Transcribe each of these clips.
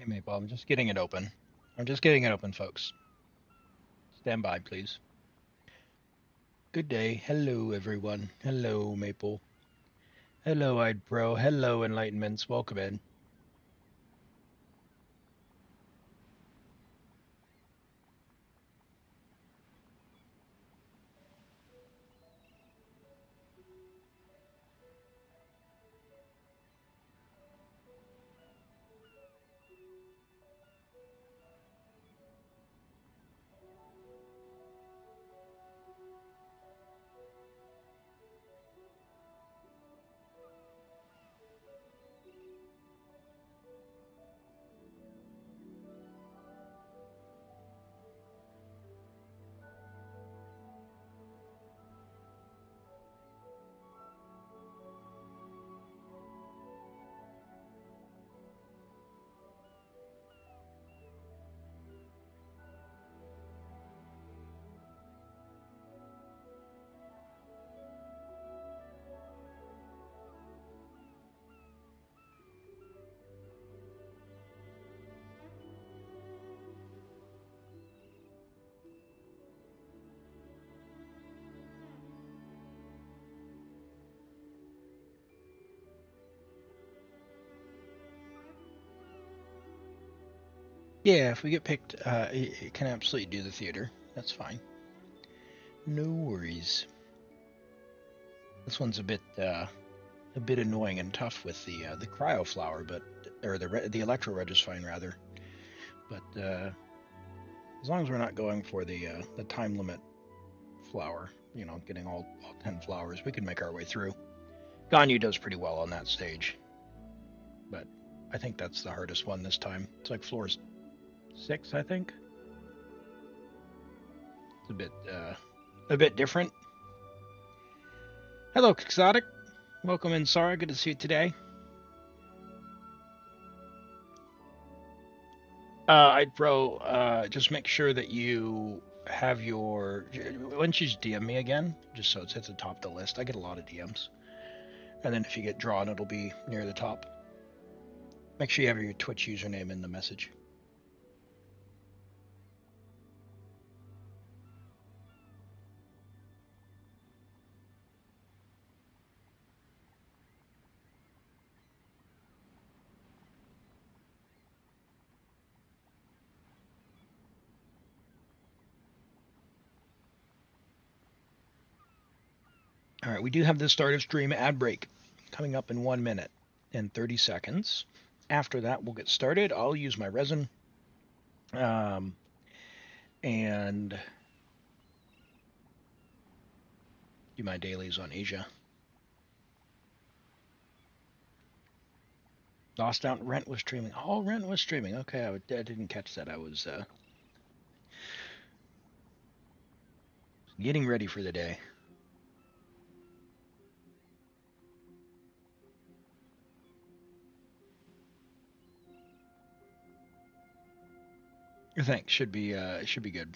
Hey, Maple, I'm just getting it open. I'm just getting it open, folks. Stand by, please. Good day. Hello, everyone. Hello, Maple. Hello, Eyed Pro. Hello, Enlightenments. Welcome in. Yeah, if we get picked, it can absolutely do the theater. That's fine. No worries. This one's a bit annoying and tough with the cryo flower, but or the electro reg is fine rather. But as long as we're not going for the time limit flower, getting all 10 flowers, we can make our way through. Ganyu does pretty well on that stage, but I think that's the hardest one this time. It's like floor 6, I think. It's a bit different. Hello, Quixotic. Welcome in, Sarah. Good to see you today. I'd bro, just make sure that you have your. Why don't you just DM me again, just so it's at the top of the list. I get a lot of DMs, and then if you get drawn, it'll be near the top. Make sure you have your Twitch username in the message. All right, we do have the start of stream ad break coming up in 1 minute and 30 seconds. After that, we'll get started. I'll use my resin um, and do my dailies on Asia. Lost out. Rent was streaming. Oh, Rent was streaming. Okay, I didn't catch that. I was getting ready for the day. Thanks. Should be good.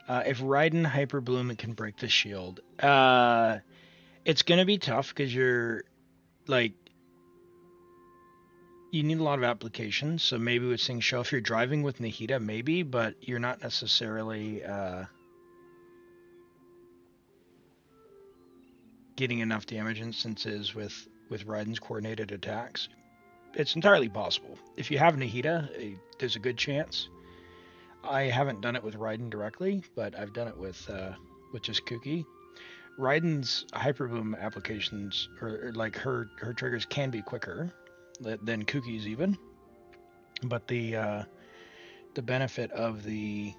If Raiden Hyperbloom, it can break the shield. It's gonna be tough because you're like you need a lot of applications. So maybe with Sing Show, if you're driving with Nahida, maybe, but you're not necessarily getting enough damage instances with Raiden's coordinated attacks. It's entirely possible. If you have Nahida, there's a good chance. I haven't done it with Raiden directly, but I've done it with just Kuki. Raiden's hyperboom applications, or like her triggers, can be quicker than Kuki's even, but the benefit of the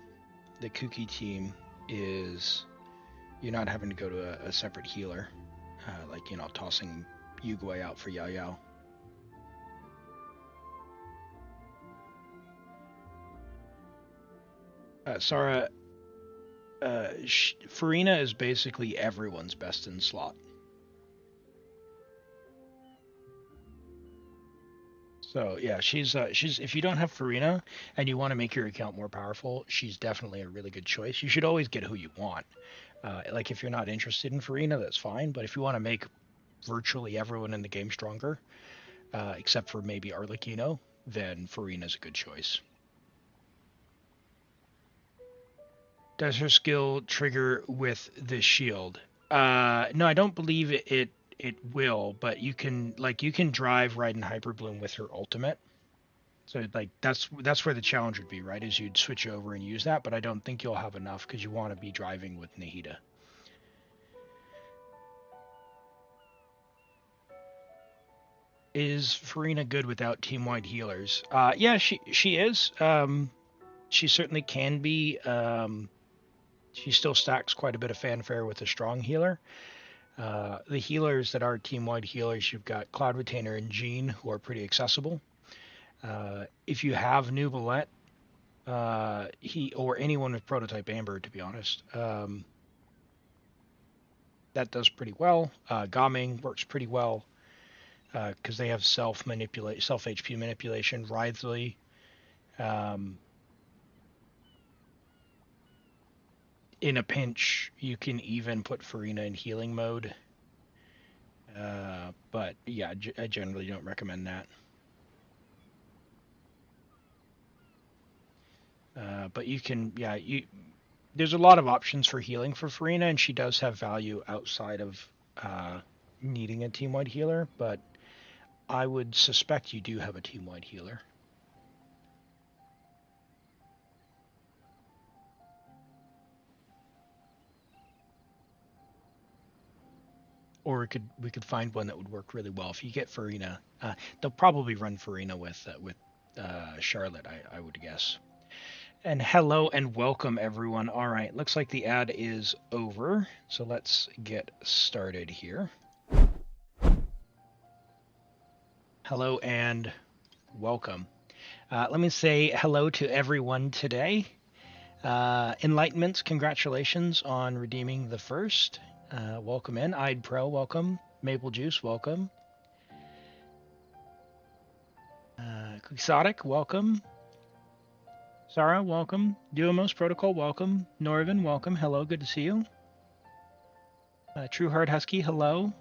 Kuki team is you're not having to go to a separate healer, like tossing Yugui out for Yao Yao. Sara, Farina is basically everyone's best in slot. So yeah, she's if you don't have Farina and you want to make your account more powerful, she's definitely a really good choice. You should always get who you want. Like if you're not interested in Farina, that's fine. But if you want to make virtually everyone in the game stronger, except for maybe Arlecchino, then Farina's a good choice. Does her skill trigger with the shield? No, I don't believe it will, but you can drive Raiden Hyperbloom with her ultimate. So like that's where the challenge would be, right? Is you'd switch over and use that, but I don't think you'll have enough because you want to be driving with Nahida. Is Farina good without team-wide healers? Yeah, she is. She certainly can be. She still stacks quite a bit of fanfare with a strong healer. The healers that are team-wide healers, you've got Cloud Retainer and Jean, who are pretty accessible. If you have Nuvolette, he or anyone with Prototype Amber, to be honest, that does pretty well. Gaming works pretty well because they have self HP manipulation. Writhely. In a pinch, you can even put Farina in healing mode. But yeah, I generally don't recommend that. But you can, yeah, there's a lot of options for healing for Farina, and she does have value outside of needing a team-wide healer, but I would suspect you do have a team-wide healer. Or we could find one that would work really well. If you get Farina, they'll probably run Farina with Charlotte, I would guess. And hello and welcome everyone. All right, looks like the ad is over, so let's get started here. Hello and welcome. Let me say hello to everyone today. Enlightenments, congratulations on redeeming the first. Welcome in. I'd Pro, welcome. Maple Juice, welcome. Quixotic, welcome. Sarah, welcome. Duomos Protocol, welcome. Norvin, welcome. Hello, good to see you. True Heart Husky, hello.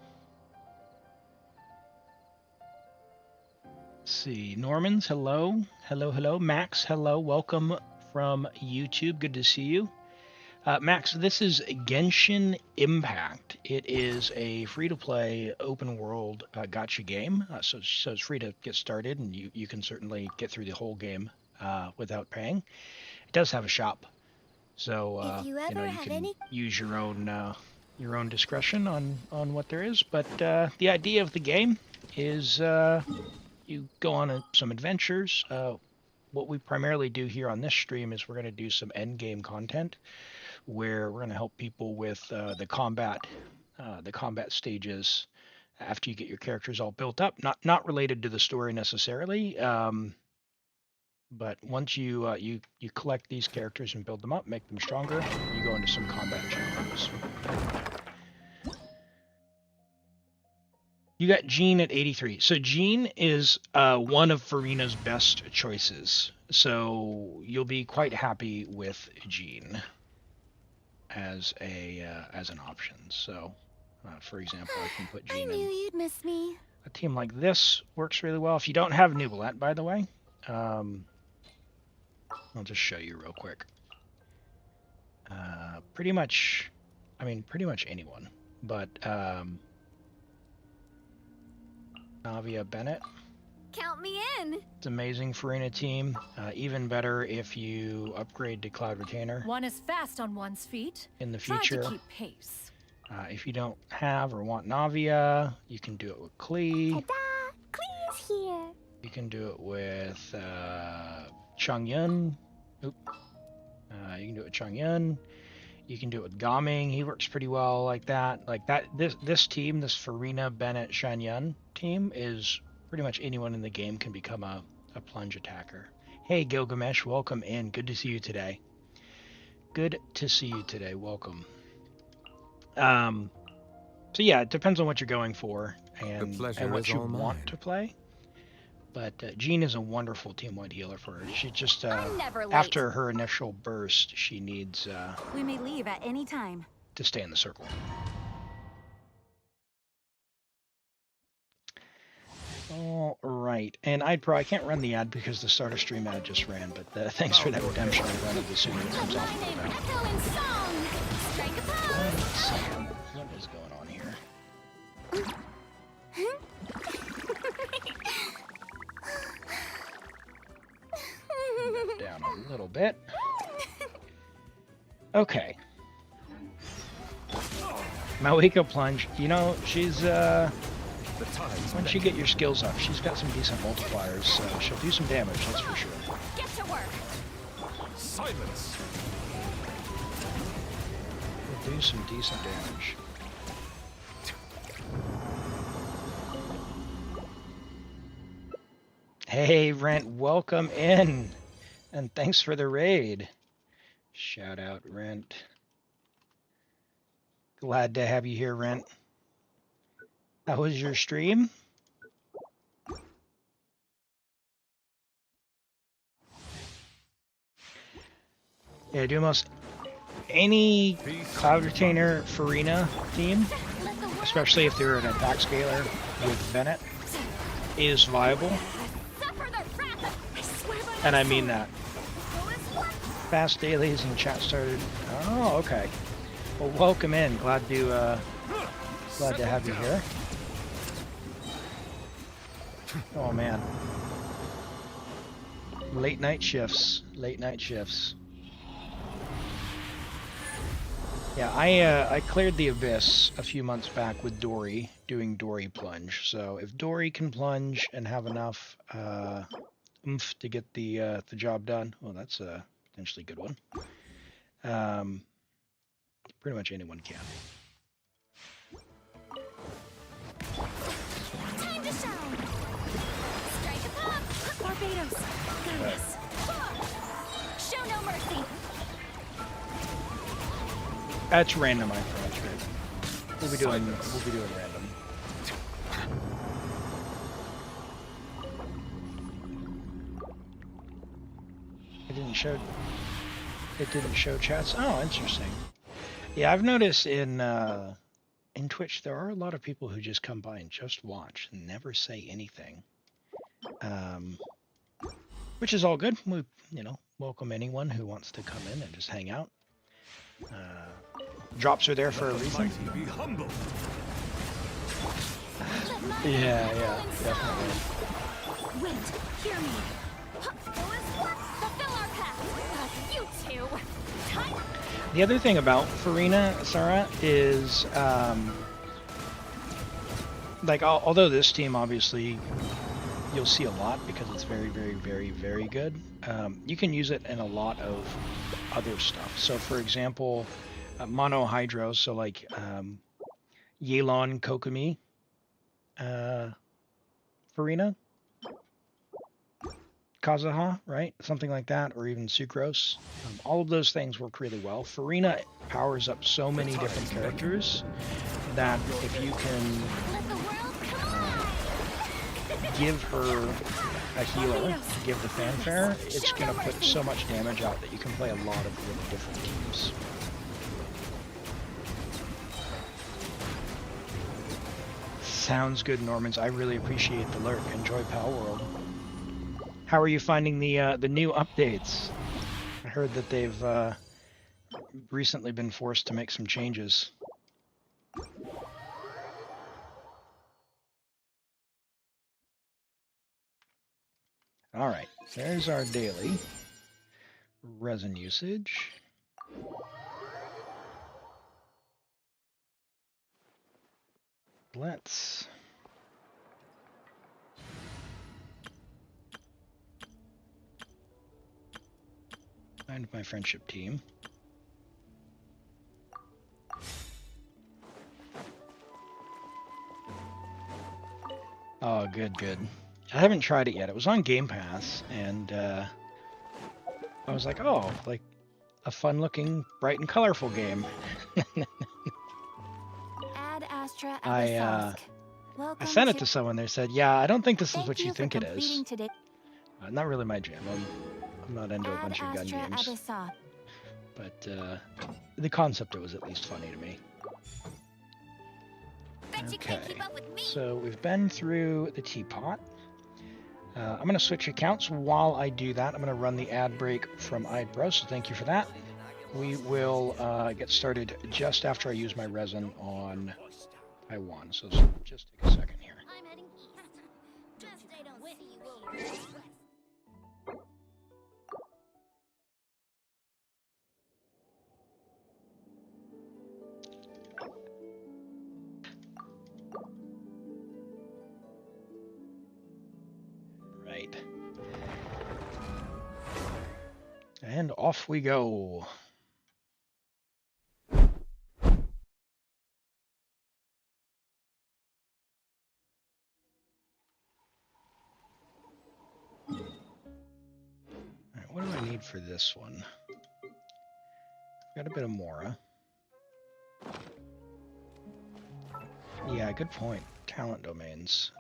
Let's see. Normans, hello. Hello, hello. Max, hello. Welcome from YouTube. Good to see you. Max, this is Genshin Impact. It is a free-to-play open-world gacha game, so it's free to get started, and you can certainly get through the whole game without paying. It does have a shop, so you can use your own discretion on what there is. But the idea of the game is you go on some adventures. What we primarily do here on this stream is we're going to do some end game content, where we're going to help people with the combat stages after you get your characters all built up. Not related to the story necessarily, but once you collect these characters and build them up, make them stronger, you go into some combat challenges. You got Jean at 83. So Jean is one of Farina's best choices. So you'll be quite happy with Jean as an option. So, for example, I can put Jean I knew you'd miss me. A team like this works really well. If you don't have Nuvolette, by the way, I'll just show you real quick. Pretty much anyone, but Navia Bennett. Count me in. It's amazing Farina team. Even better if you upgrade to Cloud Retainer. One is fast on one's feet. In the future. Try to keep pace. If you don't have or want Navia, you can do it with Klee. Ta-da! Klee's here. You can do it with Changyun. You can do it with Changyun. You can do it with Gaming. He works pretty well like that. This team, this Farina, Bennett, Shanyun team is pretty much anyone in the game can become a plunge attacker. Hey Gilgamesh, welcome in. Good to see you today. Welcome. So yeah, it depends on what you're going for and what you want to play. But Jean is a wonderful team-wide healer for her. She just after her initial burst, she needs we may leave at any time to stay in the circle. All right, and I can't run the ad because the start of stream ad just ran, but thanks for that redemption. I'll run it as soon as it comes off the mouth. Echo in song. Strike a pose. One second. What is going on here? Down a little bit. Okay. Malika Plunge, you know, she's once you get your skills up, she's got some decent multipliers, so she'll do some damage, that's for sure. Get to work. Silence. She'll do some decent damage. Hey, Rent, welcome in, and thanks for the raid. Shout out, Rent. Glad to have you here, Rent. How was your stream? Yeah, do almost any Cloud Retainer Farina theme, especially if they're an attack scaler with Bennett, is viable. Suffer their wrath. I swear by And I my mean soul. that. Go as one. Fast dailies and chat started. Oh, okay. Well, welcome in. Glad to have you here. Oh man. Late night shifts. Late night shifts. Yeah, I cleared the abyss a few months back with Dory, doing Dory plunge. So if Dory can plunge and have enough oomph to get the job done, well, that's a potentially good one. Pretty much anyone can. Time to shine. Strike a pop. Barbados. Got this. Show no mercy. That's random, I thought. We'll be doing random. It didn't show chats. Oh, interesting. Yeah, I've noticed in Twitch there are a lot of people who just come by and just watch and never say anything. Which is all good. We, welcome anyone who wants to come in and just hang out. Drops are there for a reason. Be humble. Yeah, definitely. Wait, hear me. Go as one. Fulfill our path. You two. Time. The other thing about Farina, Sarah, is although this team obviously you'll see a lot because it's very, very, very, very good. You can use it in a lot of other stuff. So, for example, mono hydro. So like Yelan Kokomi, Farina, Kazaha, right? Something like that, or even Sucrose. All of those things work really well. Farina powers up so many different characters that if you can Let the world come alive. give her a healer, give the fanfare, it's going to put so much damage out that you can play a lot of really different teams. Sounds good, Normans. I really appreciate the lurk. Enjoy Pal World. How are you finding the new updates? I heard that they've recently been forced to make some changes. All right, there's our daily resin usage. Let's find my friendship team. Oh, good. I haven't tried it yet. It was on Game Pass, and I was like, oh, like a fun-looking, bright and colorful game. Ad Astra I Welcome sent it to someone. They said, yeah, I don't think this is Thank what you for think it is. completing today. Not really my jam. I'm not into a bunch of gun Ad Astra games. Abyssal. But the concept, it was at least funny to me. Bet you can't Okay, keep up with me. so we've been through the teapot. I'm going to switch accounts. While I do that, I'm going to run the ad break from iPro, so thank you for that. We will get started just after I use my resin on Taiwan, so just take a second here. I'm heading east. Best I don't see you here. Right. And off we go. Alright, what do I need for this one? Got a bit of Mora. Yeah, good point. Talent domains.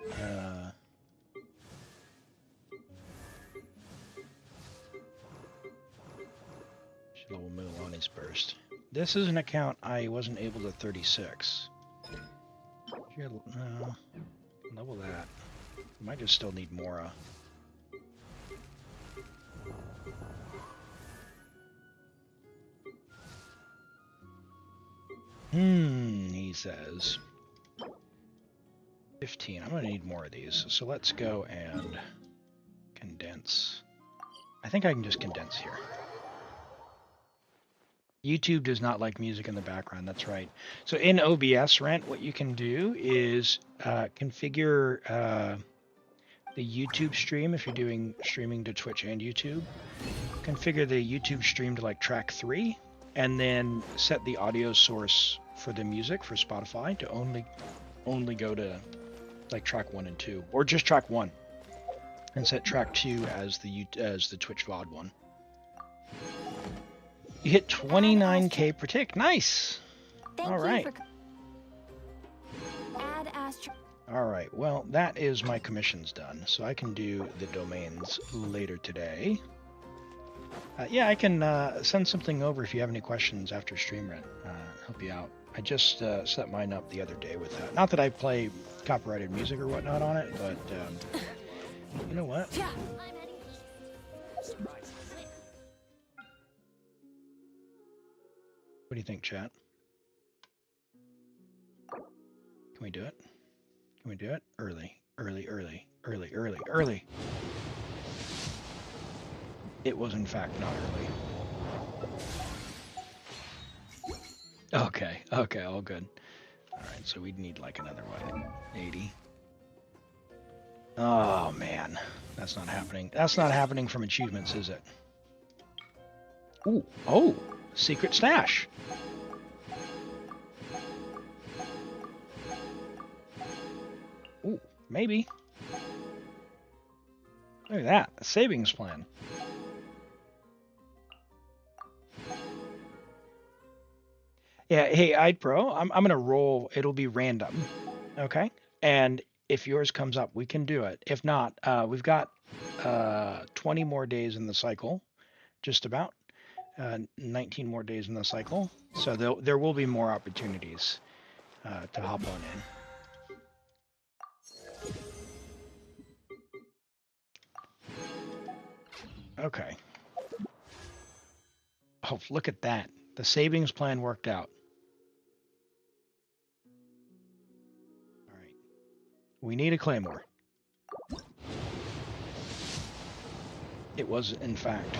Should level Mulaney's burst. This is an account I wasn't able to 36. No, level that. Might just still need Mora. He says. 15. I'm going to need more of these. So let's go and condense. I think I can just condense here. YouTube does not like music in the background. That's right. So in OBS Rent, what you can do is configure the YouTube stream if you're doing streaming to Twitch and YouTube. Configure the YouTube stream to like track 3, and then set the audio source for the music for Spotify to only go to like track 1 and 2, or just track 1, and set track 2 as the Twitch VOD one. You hit 29k per tick. Nice. All right. Add Astro. All right. Well, that is my commissions done, so I can do the domains later today. Yeah, I can send something over if you have any questions after stream rent. Help you out. I just set mine up the other day with that. Not that I play copyrighted music or whatnot on it, but you know what? Yeah. I'm heading east. What do you think, chat? Can we do it? Can we do it? Early, early, early, early, early, early. It was in fact not early. Okay, okay, all good. All right, so we'd need like another one, 80. Oh man, that's not happening. That's not happening from achievements, is it? Ooh, oh, secret stash. Ooh, maybe. Look at that, a savings plan. Yeah, hey, iPro, I'm gonna roll. It'll be random, okay? And if yours comes up, we can do it. If not, we've got 20 more days in the cycle, just about. 19 more days in the cycle, so there will be more opportunities to hop on in. Okay. Oh, look at that. The savings plan worked out. All right. We need a claymore. It was, in fact,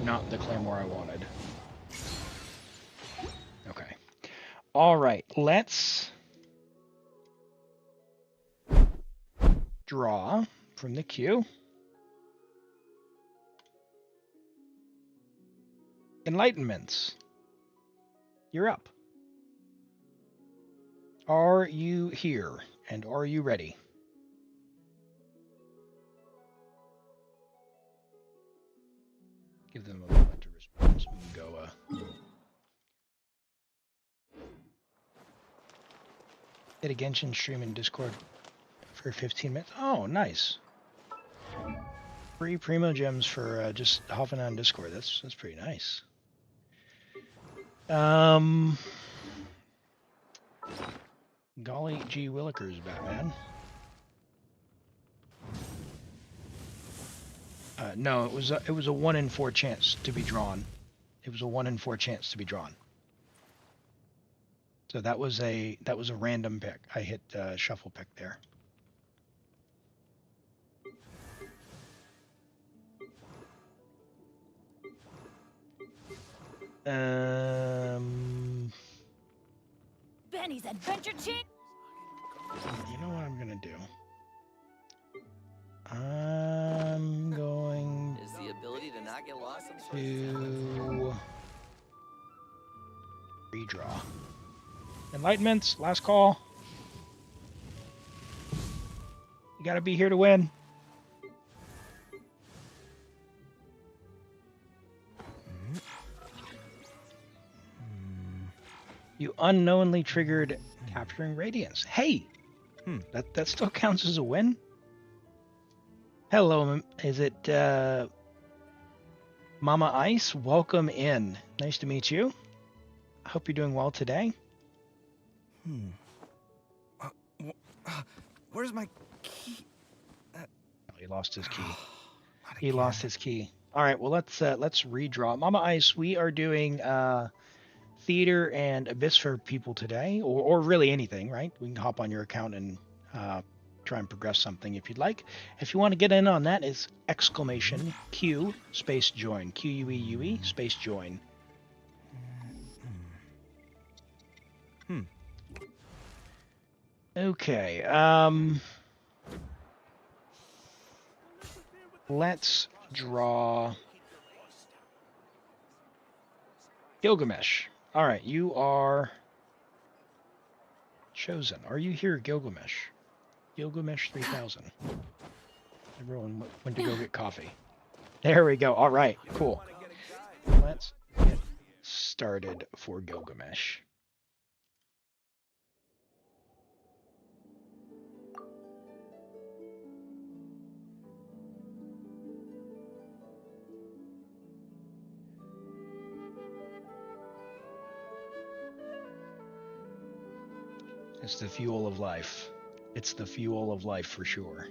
not the claymore I wanted. Okay. All right. Let's draw from the queue. Enlightenments. You're up. Are you here? And are you ready? Give them a moment to respond so we can go hit a Genshin stream in Discord for 15 minutes. Oh, nice. Free Primo Gems for just hopping on Discord. That's pretty nice. Golly gee willikers, Batman. No, it was a 1 in 4 chance to be drawn. It was a 1 in 4 chance to be drawn. So that was a random pick. I hit shuffle pick there. Benny's Adventure Chain. You know what I'm gonna do? I'm going Is the ability to not get lost some sort to redraw. Enlightenments, last call. You gotta be here to win. You unknowingly triggered capturing radiance. Hey, that still counts as a win. Hello, is it Mama Ice? Welcome in. Nice to meet you. I hope you're doing well today. Where's my key? He lost his key. Not He again. lost his key. All right, well let's redraw. Mama Ice, we are doing theater and Abyss for people today, or really anything, right? We can hop on your account and try and progress something if you'd like. If you want to get in on that, it's exclamation Q space join. QUEUE space join. Okay. Let's draw Gilgamesh. All right, you are chosen. Are you here, Gilgamesh? Gilgamesh 3000. Everyone went to go get coffee. There we go. All right, cool. Let's get started for Gilgamesh. It's the fuel of life. It's the fuel of life for sure.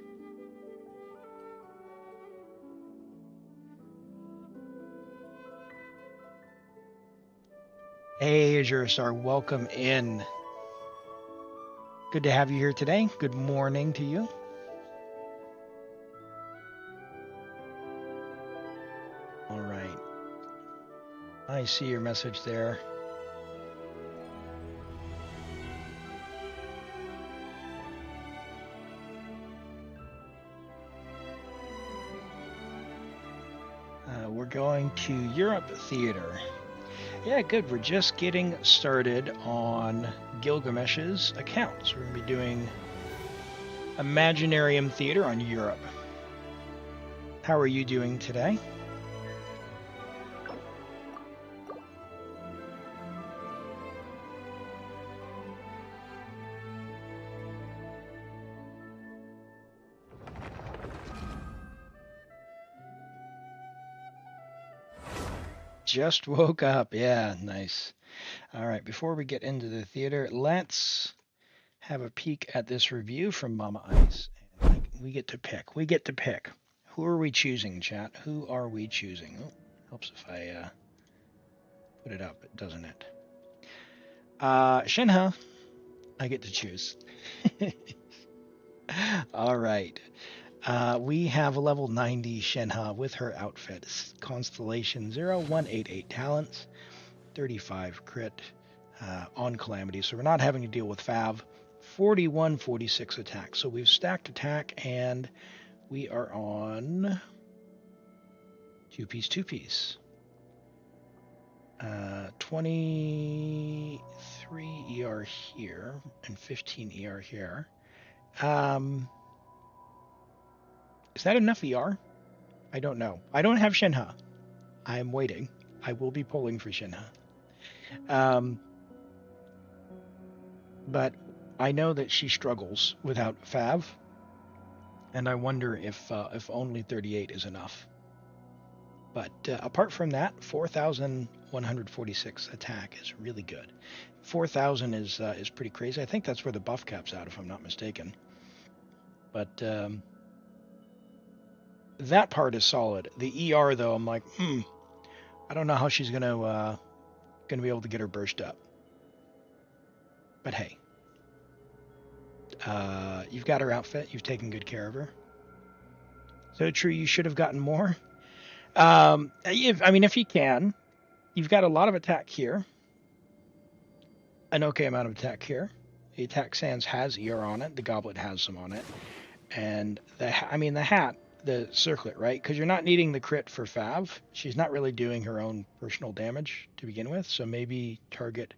Hey, Azursar, welcome in. Good to have you here today. Good morning to you. All right. I see your message there. We're going to Europe Theater. Yeah, good. We're just getting started on Gilgamesh's account. So we're going to be doing Imaginarium Theater on Europe. How are you doing today? Just woke up. Yeah, nice. All right, before we get into the theater, let's have a peek at this review from Mama Ice. And we get to pick. We get to pick. Who are we choosing, chat? Who are we choosing? Oh, helps if I put it up, doesn't it? Shinha, I get to choose. All right. We have a level 90 Shenhe with her outfit. Constellation 0188 talents, 35 crit on Calamity. So we're not having to deal with Fav. 4146 attack. So we've stacked attack and we are on two piece. 23 ER here and 15 ER here. Is that enough ER? I don't know. I don't have Shenhe. I'm waiting. I will be pulling for Shenhe. But I know that she struggles without Fav, and I wonder if only 38 is enough. But apart from that, 4,000 146 attack is really good. 4,000 is pretty crazy. I think that's where the buff cap's out, if I'm not mistaken. But that part is solid. The ER though, I'm like, I don't know how she's gonna be able to get her burst up. But hey, you've got her outfit. You've taken good care of her. So true. You should have gotten more. If you can, you've got a lot of attack here. An okay amount of attack here. The attack sans has ER on it. The goblet has some on it. And the hat, the circlet, right? Because you're not needing the crit for Fav. She's not really doing her own personal damage to begin with. So maybe target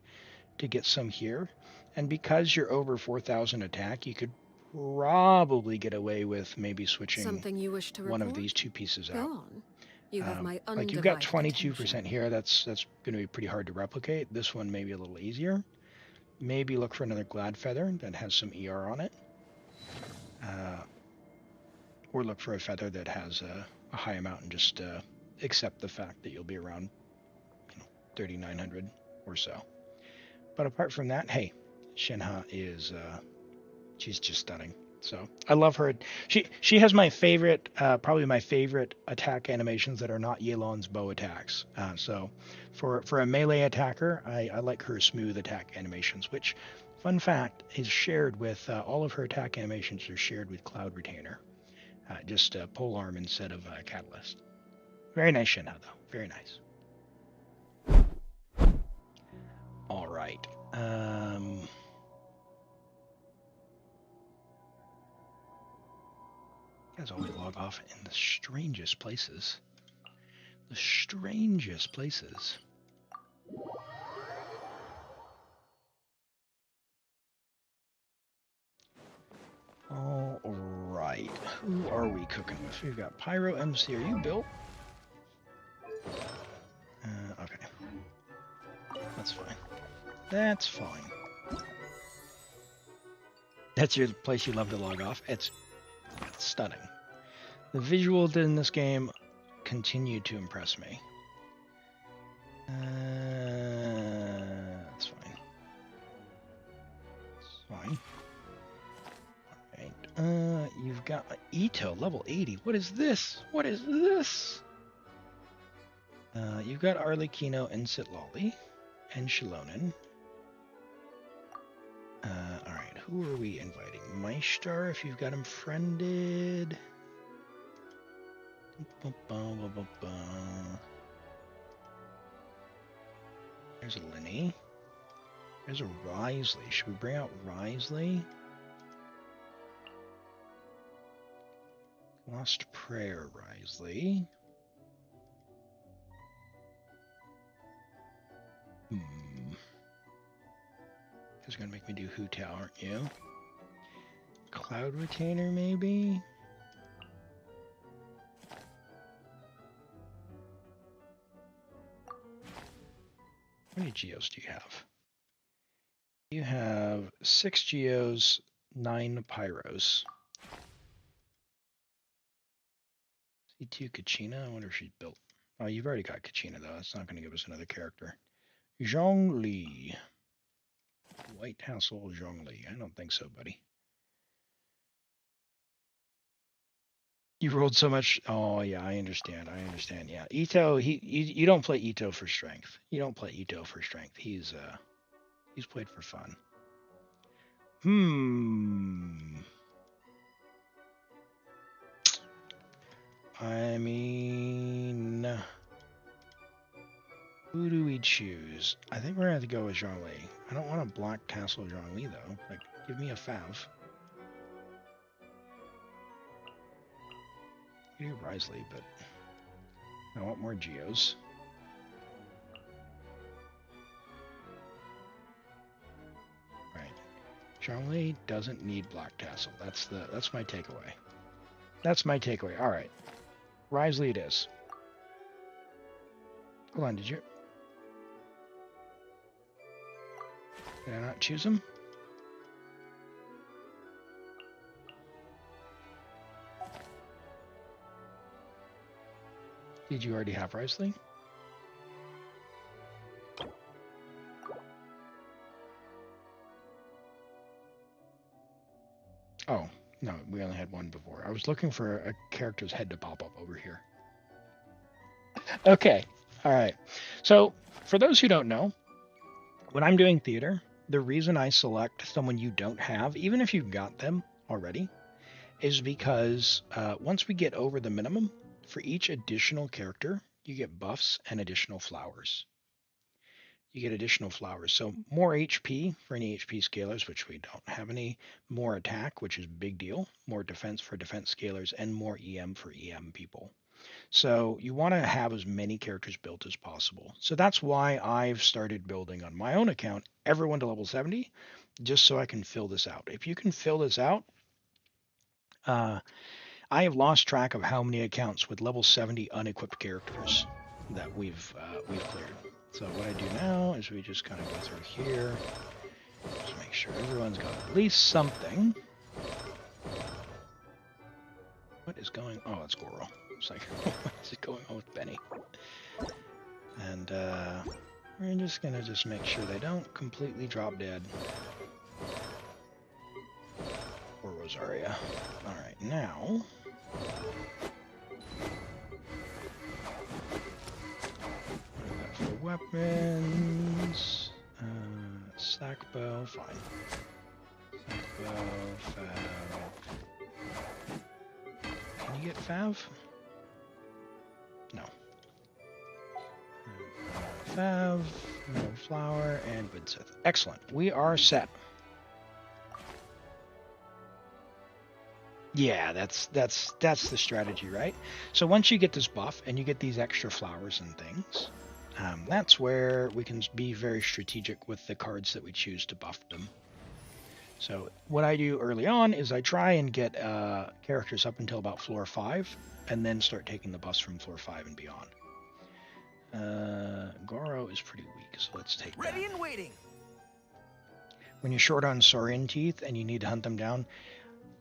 to get some here. And because you're over 4,000 attack, you could probably get away with maybe switching Something you wish to one of report? these two pieces Go out. on. You have my Like you've got undivided 22% attention. here. That's going to be pretty hard to replicate. This one may be a little easier. Maybe look for another glad feather that has some ER on it. Or look for a feather that has a high amount and just accept the fact that you'll be around 3,900 or so. But apart from that, hey, Shenhe is she's just stunning. So I love her. She has my favorite, probably my favorite attack animations that are not Yelan's bow attacks. So for a melee attacker, I like her smooth attack animations, which, fun fact, is shared with all of her attack animations are shared with Cloud Retainer. Just pole arm instead of catalyst. Very nice Shenhe though. Very nice. All right. You guys always log off in the strangest places. The strangest places. All right. Who are we cooking with? We've got Pyro MC. Are you built? Okay. That's fine. That's fine. That's your place you love to log off. It's stunning. The visuals in this game continue to impress me. That's fine. It's fine. Alright. You've got Ito, level 80. What is this? What is this? You've got Arlecchino and Sitlali and Shilonen. Alright, who are we inviting? Maishtar, if you've got him friended. There's a Linny. There's a Risley. Should we bring out Risley? Lost Prayer, Risley. You guys are gonna make me do Hu Tao, aren't you? Cloud Retainer, maybe? How many geos do you have? You have 6 geos, 9 pyros. C2 Kachina? I wonder if she's built. Oh, you've already got Kachina, though. That's not going to give us another character. Zhongli. White Hassle Zhongli. I don't think so, buddy. You rolled so much. Oh, yeah, I understand. Yeah. Ito, you don't play Ito for strength. You don't play Ito for strength. He's played for fun. I mean, who do we choose? I think we're going to have to go with Zhongli. I don't want a black tassel Zhongli, though. Like, give me a Fav. I do Risley, but I want more geos. Right. Zhongli doesn't need black tassel. That's my takeaway. That's my takeaway. All right. Risley it is. Hold on, did I not choose him? Did you already have Risley? Oh, no, we only had one before. I was looking for a character's head to pop up over here. Okay, all right. So, for those who don't know, when I'm doing theater, the reason I select someone you don't have, even if you've got them already, is because once we get over the minimum, for each additional character, you get buffs and additional flowers. You get additional flowers. So more HP for any HP scalers, which we don't have any, more attack, which is a big deal, more defense for defense scalers, and more EM for EM people. So you want to have as many characters built as possible. So that's why I've started building on my own account everyone to level 70, just so I can fill this out. If you can fill this out, I have lost track of how many accounts with level 70 unequipped characters that we've cleared. So what I do now is we just kind of go through here, just make sure everyone's got at least something. What is going? Oh, it's Goro. It's like, what is going on with Benny? And we're just gonna make sure they don't completely drop dead. Or Rosaria. All right, now. For weapons, sack bow, fine. Sack bow, fav. Can you get fav? No. Fav, no flower, and Widsith. Excellent. We are set. Yeah, that's the strategy, right? So once you get this buff and you get these extra flowers and things, that's where we can be very strategic with the cards that we choose to buff them. So what I do early on is I try and get characters up until about floor 5, and then start taking the buffs from floor 5 and beyond. Goro is pretty weak, so let's take that. Ready and waiting. When you're short on Saurian teeth and you need to hunt them down,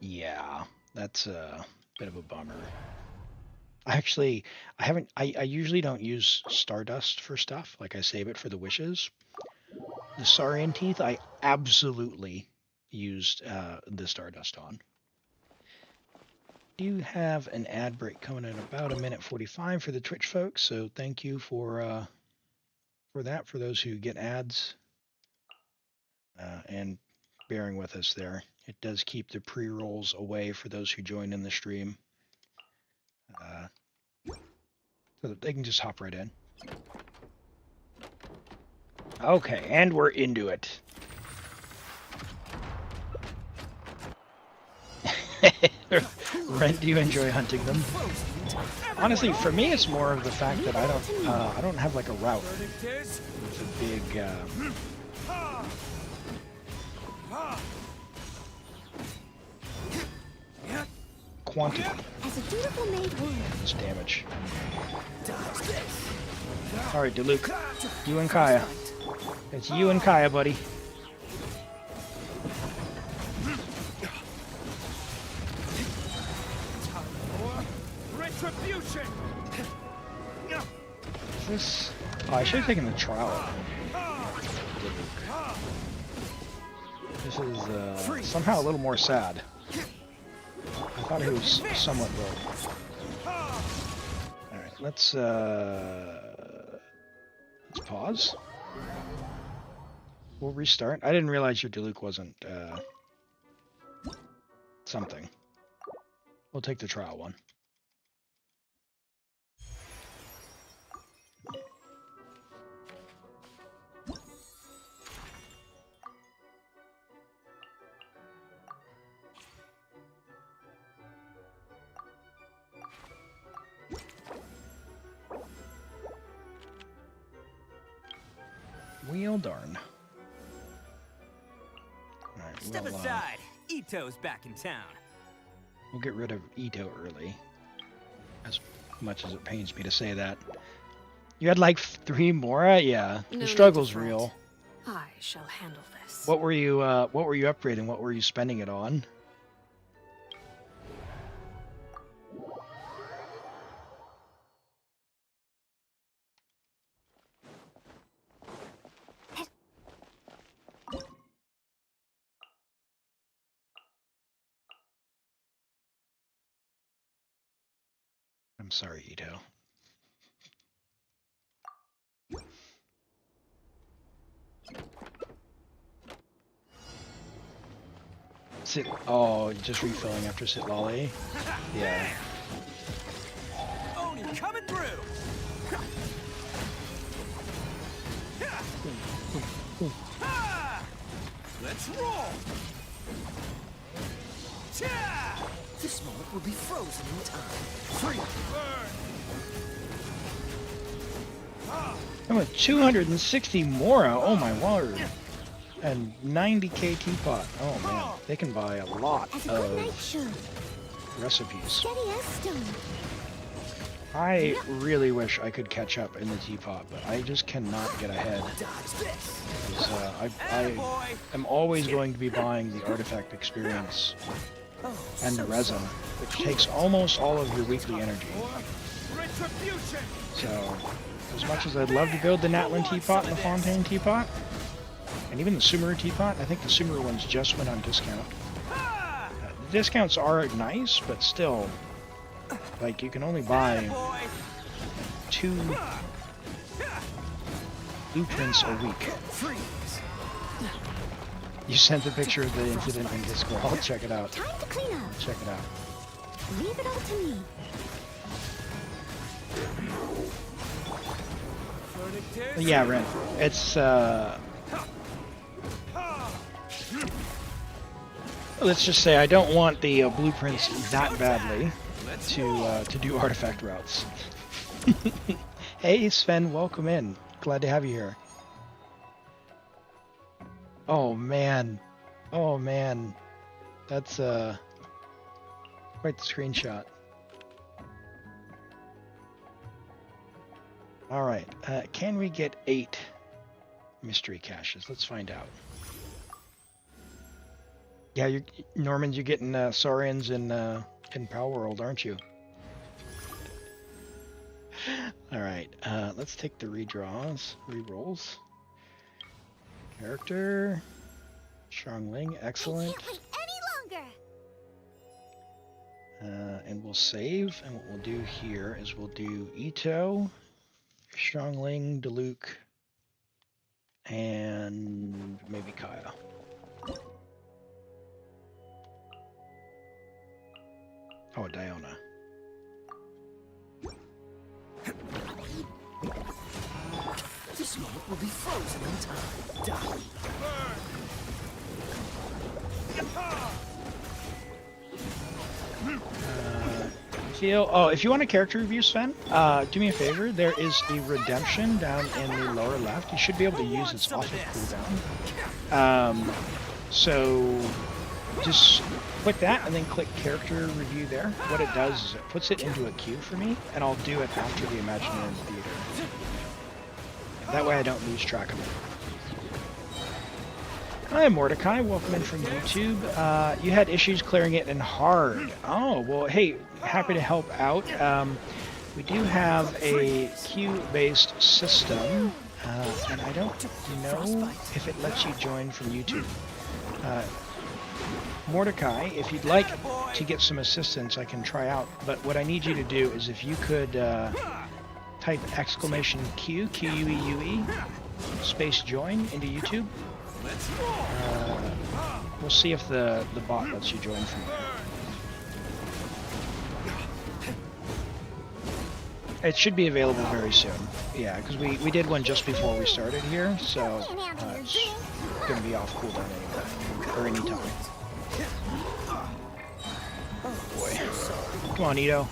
yeah, that's a bit of a bummer. I usually don't use Stardust for stuff. Like, I save it for the wishes. The Saurian teeth, I absolutely used the Stardust on. Do have an ad break coming in about 1:45 for the Twitch folks, so thank you for that, for those who get ads, and bearing with us there. It does keep the pre-rolls away for those who join in the stream, so that they can just hop right in. Okay, and we're into it. Ren, do you enjoy hunting them? Honestly, for me, it's more of the fact that I don't have like a route with a big quantity. As a dutiful maid would. This damage. All right, Diluc, you and Kaya. It's you and Kaya, buddy. Retribution. Is this? Oh, I should have taken the trial. This is somehow a little more sad. I thought he was somewhat low. Alright, let's pause. We'll restart. I didn't realize your Diluc wasn't something. We'll take the trial one. Wheel darn. Alright, Step aside. Ito's back in town. We'll get rid of Ito early. As much as it pains me to say that. You had like 3 Mora? Yeah. No The need struggle's to fret. real. I shall handle this. What were you upgrading? What were you spending it on? I'm sorry, Ito. Sit. Oh, just refilling after Sit Lolly. Yeah. Oni coming through. Let's roll. This moment will be frozen in time. Free. Burn. I'm at 260 Mora. Oh my word. And 90k teapot. Oh man, they can buy a lot As a good knight of should. recipes. Steady as stone. I really wish I could catch up in the teapot, but I just cannot get ahead. Dodge this. 'Cause, I Attaboy. am always going to be buying the artifact experience Oh, and the so resin, which takes almost all of your weekly energy. Retribution. So, as much as I'd love to build the Natlin teapot and the Fontaine teapot, and even the Sumeru teapot, I think the Sumeru ones just went on discount. The discounts are nice, but still, like, you can only buy Boy. 2 blueprints a week. freeze. You sent a picture of the incident in Discord. I'll check it out. Time to clean up. Check it out. Leave it all to me. But yeah, Ren. It's let's just say I don't want the blueprints that badly to do artifact routes. Hey Sven, welcome in. Glad to have you here. Oh man. Oh man. That's quite the screenshot. All right. Can we get 8 mystery caches? Let's find out. Yeah, Norman, you're getting Saurians in Power World, aren't you? All right. Let's take the rerolls. Character, Xiangling, excellent. I can't wait any longer. And we'll save. And what we'll do here is we'll do Ito, Xiangling, Diluc, and maybe Kaya. Oh, Diona. This moment will be frozen in time. Die. If you want a character review, Sven, do me a favor. There is a redemption down in the lower left. You should be able to use its off of cooldown. So just click that and then click character review there. What it does is it puts it into a queue for me, and I'll do it after the Imaginarium Theater. That way I don't lose track of it. Hi Mordecai, welcome in from YouTube. You had issues clearing it in hard. Oh, well, hey, happy to help out. We do have a queue-based system, and I don't know if it lets you join from YouTube. Mordecai, if you'd like to get some assistance, I can try out, but what I need you to do is if you could type !Q, Q-U-E-U-E, space join into YouTube. We'll see if the bot lets you join from there. It should be available very soon. Yeah, because we did one just before we started here, so it's going to be off cooldown anyway, or anytime. Oh boy. Come on, Ito.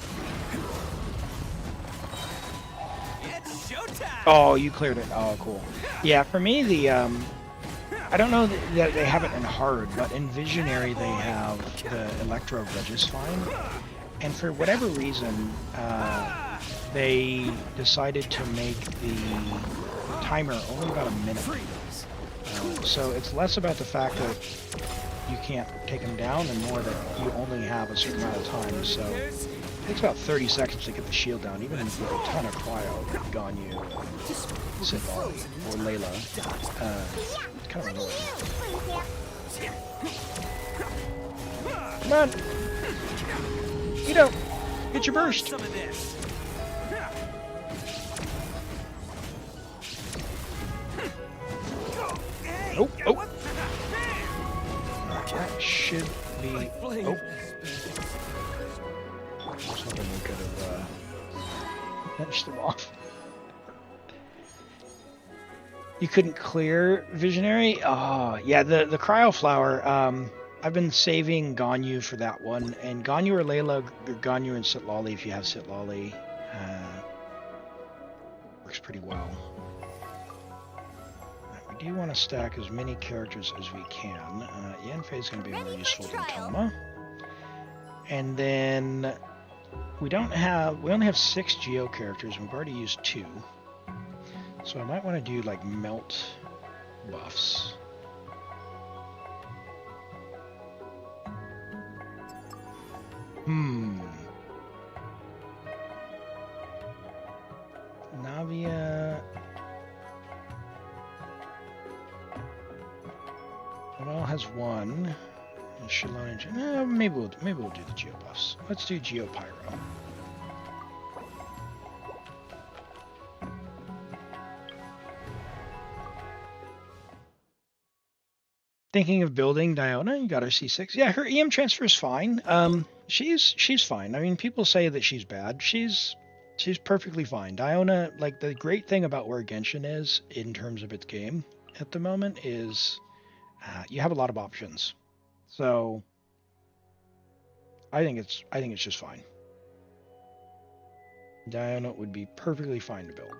It's showtime. Oh, you cleared it. Oh, cool. Yeah, for me, I don't know that they have it in hard, but in Visionary they have the Electro Registine, and for whatever reason, they decided to make the timer only about a minute. So it's less about the fact that you can't take them down and more that you only have a certain amount of time. So it takes about 30 seconds to get the shield down, even with a ton of cryo, Ganyu, Sidlali, or Layla. It's kind of annoying. Come on! Ito! Get your burst! Some of this. should be... Oh. I was hoping we could have finished them off. You couldn't clear Visionary? Oh, yeah, the Cryo Flower. I've been saving Ganyu for that one. And Ganyu or Layla, or Ganyu and Sitlali if you have Sitlali. Works pretty well. We do want to stack as many characters as we can. Yanfei is going to be more useful than Toma. And then we only have 6 Geo characters, and we've already used 2. So I might want to do like melt buffs. Navia. Well, has 1. And Shalon, maybe we'll do the Geo buffs. Let's do Geo Pyro. Thinking of building Diona, you got her C6. Yeah, her EM transfer is fine. She's fine. I mean, people say that she's bad. She's perfectly fine. Diona, like the great thing about where Genshin is in terms of its game at the moment is you have a lot of options. So I think it's just fine. Diona would be perfectly fine to build.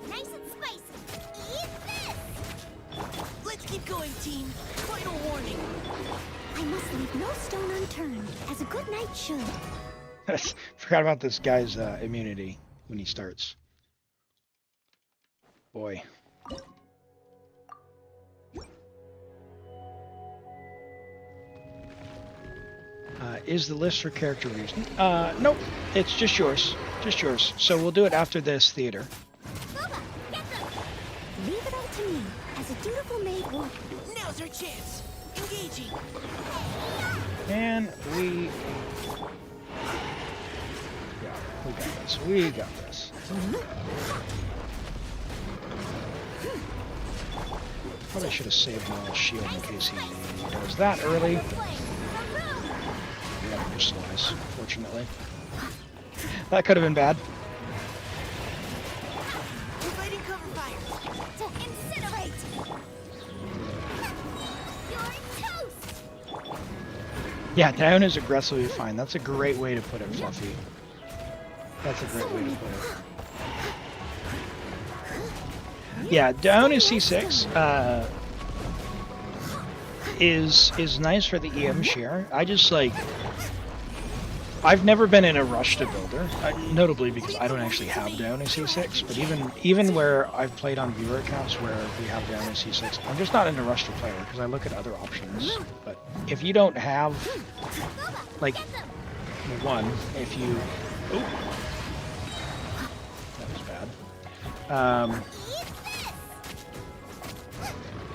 Nice and spicy. Eat this! Let's keep going, team. Final warning. I must leave no stone unturned, as a good knight should. Forgot about this guy's immunity when he starts. Boy. Is the list for character reason? Nope. It's just yours. Just yours. So we'll do it after this theater. Boba, get them! Leave it all to me, as a dutiful maid would. Now's our chance. Engaging. And we got this. We got this. Probably should have saved my shield in case he does that early. We got a crystallize, fortunately. That could have been bad. Providing cover fire. To incinerate! You're toast! Yeah, down is aggressively fine. That's a great way to put it, Fluffy. That's a great way to put it. Yeah, down is C6. Is nice for the EM share. I just like... I've never been in a rush to build her, notably because I don't actually have down as C6, but even where I've played on viewer accounts where we have down as C6, I'm just not in a rush to play her because I look at other options. But if you don't have, like, one, if you... Oh! That was bad.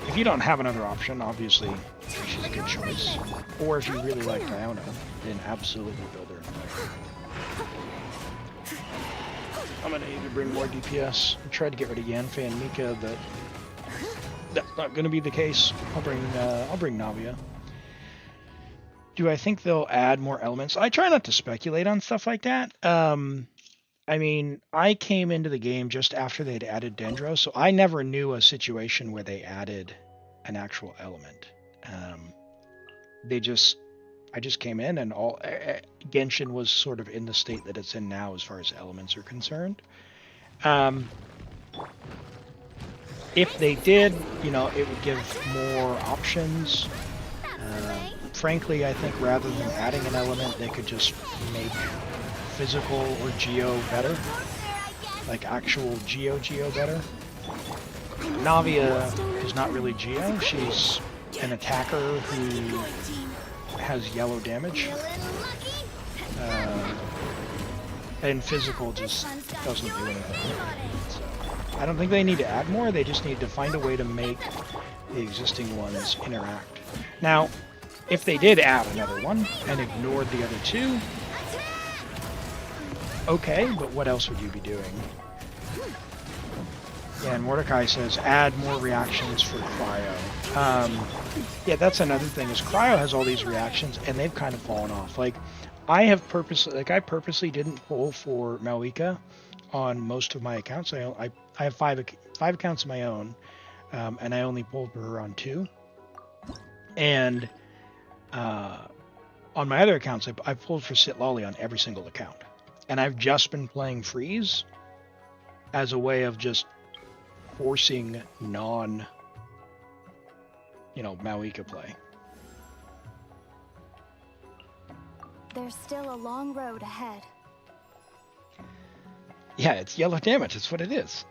If you don't have another option, obviously she's a good choice. Or if you really like Diona, then absolutely build her. I'm gonna need to bring more DPS. I tried to get rid of Yanfei and Mika, but that's not gonna be the case. I'll bring Navia. Do I think they'll add more elements? I try not to speculate on stuff like that. I mean, I came into the game just after they'd added Dendro, so I never knew a situation where they added an actual element. I just came in and all Genshin was sort of in the state that it's in now as far as elements are concerned. If they did, you know, it would give more options. Frankly, I think rather than adding an element, they could just make physical or geo better, like actual geo better. Navia is not really geo. She's an attacker who has yellow damage, and physical just doesn't do anything. So I don't think they need to add more. They just need to find a way to make the existing ones interact. Now, if they did add another one and ignored the other two, okay, but what else would you be doing? Yeah, and Mordecai says add more reactions for Cryo. Yeah, that's another thing is Cryo has all these reactions and they've kind of fallen off. Like I purposely didn't pull for Malika on most of my accounts. I have five accounts of my own, and I only pulled for her on 2. And on my other accounts, I pulled for Sitlali on every single account. And I've just been playing Freeze as a way of just forcing Malika play. There's still a long road ahead. Yeah, it's yellow damage. That's what it is.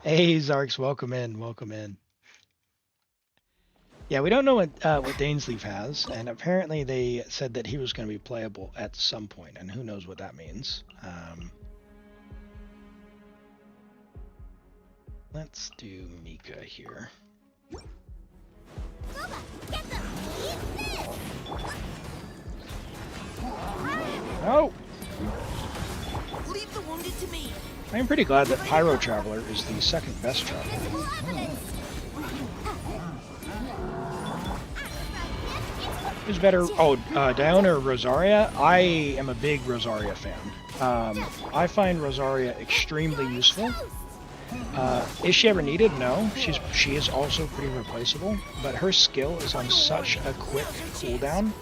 Hey, Zarks, welcome in. Welcome in. Yeah, we don't know what Dainsleif has, and apparently they said that he was going to be playable at some point, and who knows what that means. Let's do Mika here. Oh! Leave the wounded to me. I'm pretty glad that Pyro Traveler is the second best traveler. Who's better? Oh, Diona or Rosaria? I am a big Rosaria fan. I find Rosaria extremely useful. Is she ever needed? No. She is also pretty replaceable, but her skill is on such a quick cooldown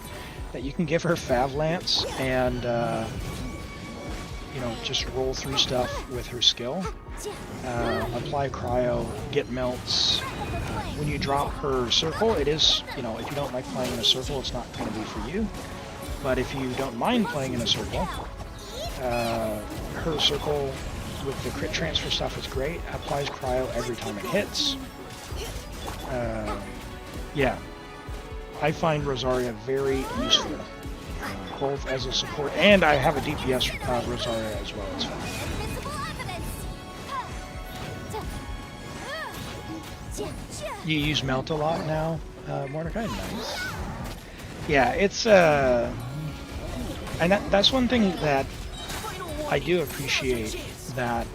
that you can give her Fav Lance and just roll through stuff with her skill. Apply cryo, get melts. When you drop her circle, it is, if you don't like playing in a circle, it's not going to be for you. But if you don't mind playing in a circle, her circle with the crit transfer stuff is great. Applies cryo every time it hits. Yeah. I find Rosaria very useful, both as a support, and I have a DPS Rosaria as well. It's fun. You use melt a lot now, Mordecai? Nice. Yeah, it's and that's one thing that I do appreciate that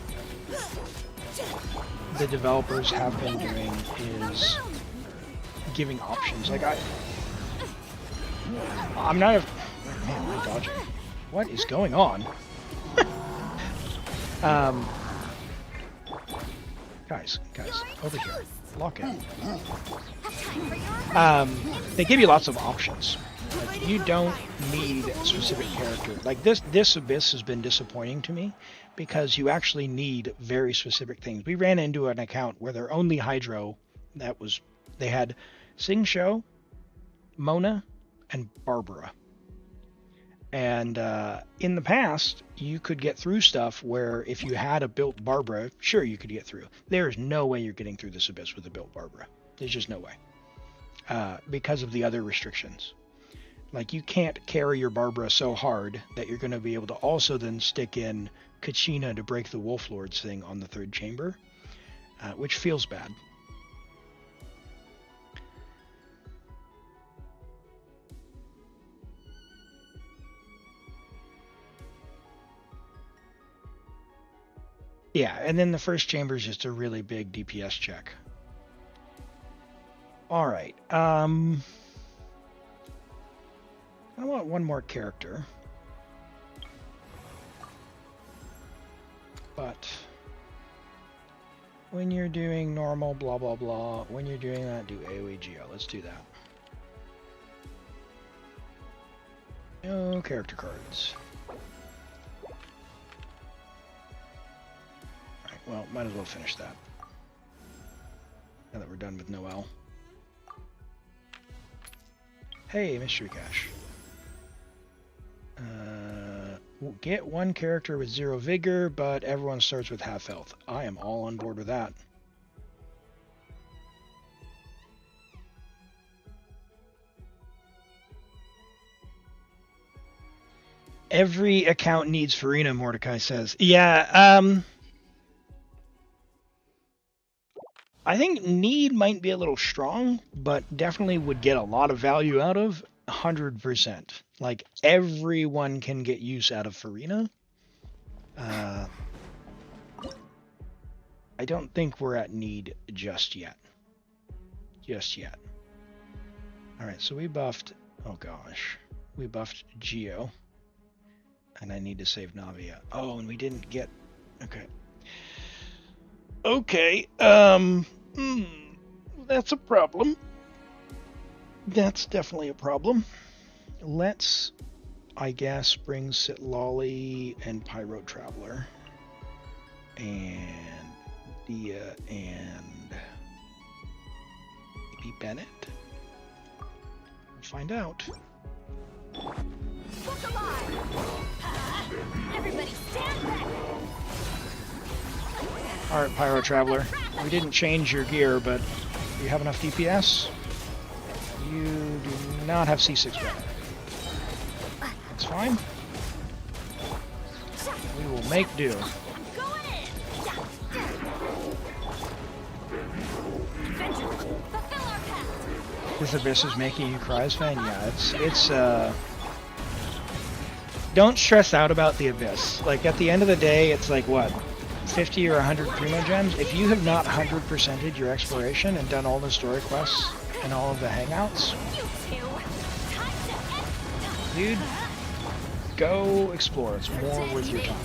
the developers have been doing is giving options. Like I'm not a man, I'm dodging. What is going on? Guys, over here. Lock in. They give you lots of options. Like, you don't need a specific character. Like this Abyss has been disappointing to me because you actually need very specific things. We ran into an account where their only Hydro they had Sing Show, Mona, and Barbara. And in the past, you could get through stuff where if you had a built Barbara, sure, you could get through. There is no way you're getting through this Abyss with a built Barbara. There's just no way. Because of the other restrictions. Like, you can't carry your Barbara so hard that you're going to be able to also then stick in Kachina to break the Wolf Lords thing on the third chamber, which feels bad. Yeah, and then the first chamber is just a really big DPS check. All right. I want one more character. But when you're doing normal, blah, blah, blah, when you're doing that, do AoE Geo. Let's do that. No character cards. Well, might as well finish that. Now that we're done with Noel. Hey, Mystery Cache. Get one character with 0 vigor, but everyone starts with half health. I am all on board with that. Every account needs Farina, Mordecai says. Yeah, I think need might be a little strong, but definitely would get a lot of value out of 100%. Like, everyone can get use out of Farina. I don't think we're at need just yet. Just yet. Alright, so we buffed... Oh gosh. We buffed Geo. And I need to save Navia. Oh, and we didn't get... Okay. Okay, that's a problem. That's definitely a problem. Let's, I guess, bring Sitlolly and Pyro Traveler. And Dia and maybe Bennett? We'll find out. Look alive! Everybody stand back! Alright, Pyro Traveler. We didn't change your gear, but you have enough DPS? You do not have C6 weapon. That's fine. We will make do. Going in! Vengeance! Fulfill our pact! This Abyss is making you cry, Sven? Yeah, it's don't stress out about the Abyss. Like, at the end of the day, it's like, what? 50 or 100 Primo Gems? If you have not 100%ed your exploration and done all the story quests and all of the hangouts, You two! Time to end! dude, go explore. It's more worth your time.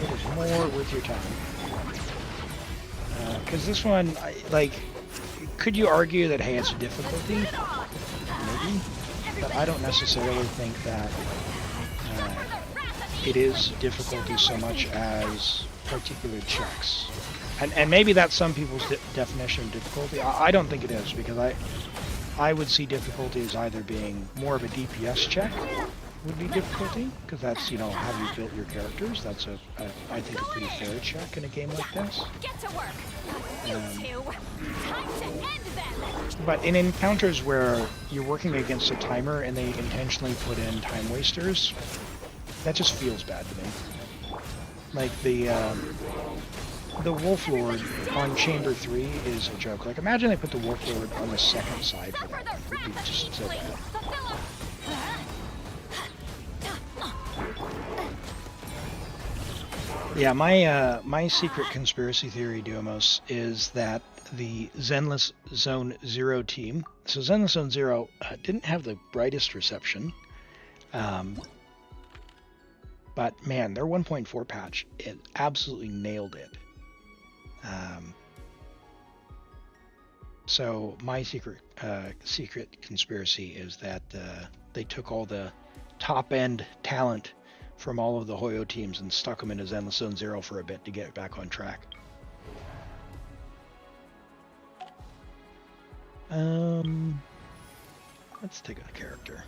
It is more worth your time. Because this one, could you argue that, hey, it's a difficulty? Maybe. But I don't necessarily think that it is difficulty so much as particular checks. And maybe that's some people's definition of difficulty. I don't think it is, because I would see difficulty as either being more of a DPS check would be difficulty, because that's, you know, how you built your characters. That's I think a pretty fair check in a game like this. Get to work! You two! Time to end them! But in encounters where you're working against a timer and they intentionally put in time wasters, that just feels bad to me. Like the Wolf Lord on Chamber 3 is a joke. Like, imagine they put the Wolf Lord on the second side for that. It would be just so bad. Yeah, my secret conspiracy theory, Duomos, is that the Zenless Zone Zero team. So Zenless Zone Zero didn't have the brightest reception, but man, their 1.4 patch, it absolutely nailed it. So my secret conspiracy is that they took all the top end talent from all of the Hoyo teams and stuck them into Zenless Zone Zero for a bit to get it back on track. Let's take a character.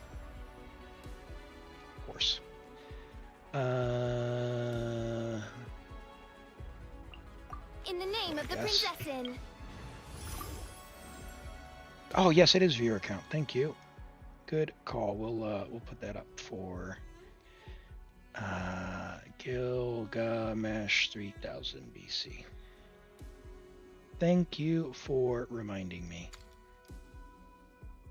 Horse. In the name of the Yes. Princessin! Oh yes, it is viewer count. Thank you. Good call. We'll put that up for Gilgamesh 3000 BC. Thank you for reminding me.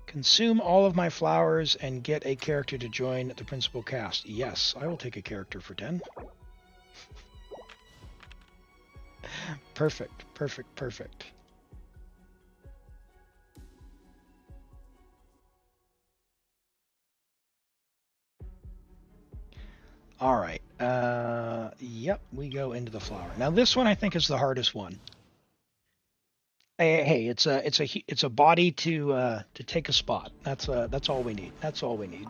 Consume all of my flowers and get a character to join the principal cast. Yes, I will take a character for 10. Perfect, perfect, perfect. All right. Yep, we go into the flower. Now this one I think is the hardest one. Hey, it's a body to take a spot. That's all we need. That's all we need.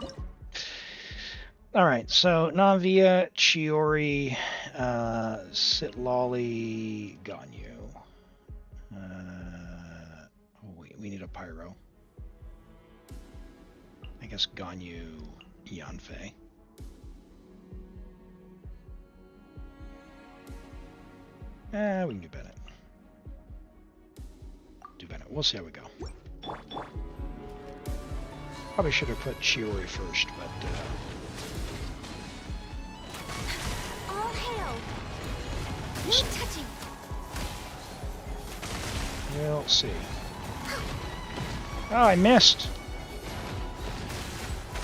All right. So Navia, Chiori, Sitlolly, Ganyu. We need a pyro. I guess Ganyu, Yanfei. We can do Bennett. Do Bennett. We'll see how we go. Probably should have put Chiori first, but All hail! No touching! we'll see. Oh, I missed!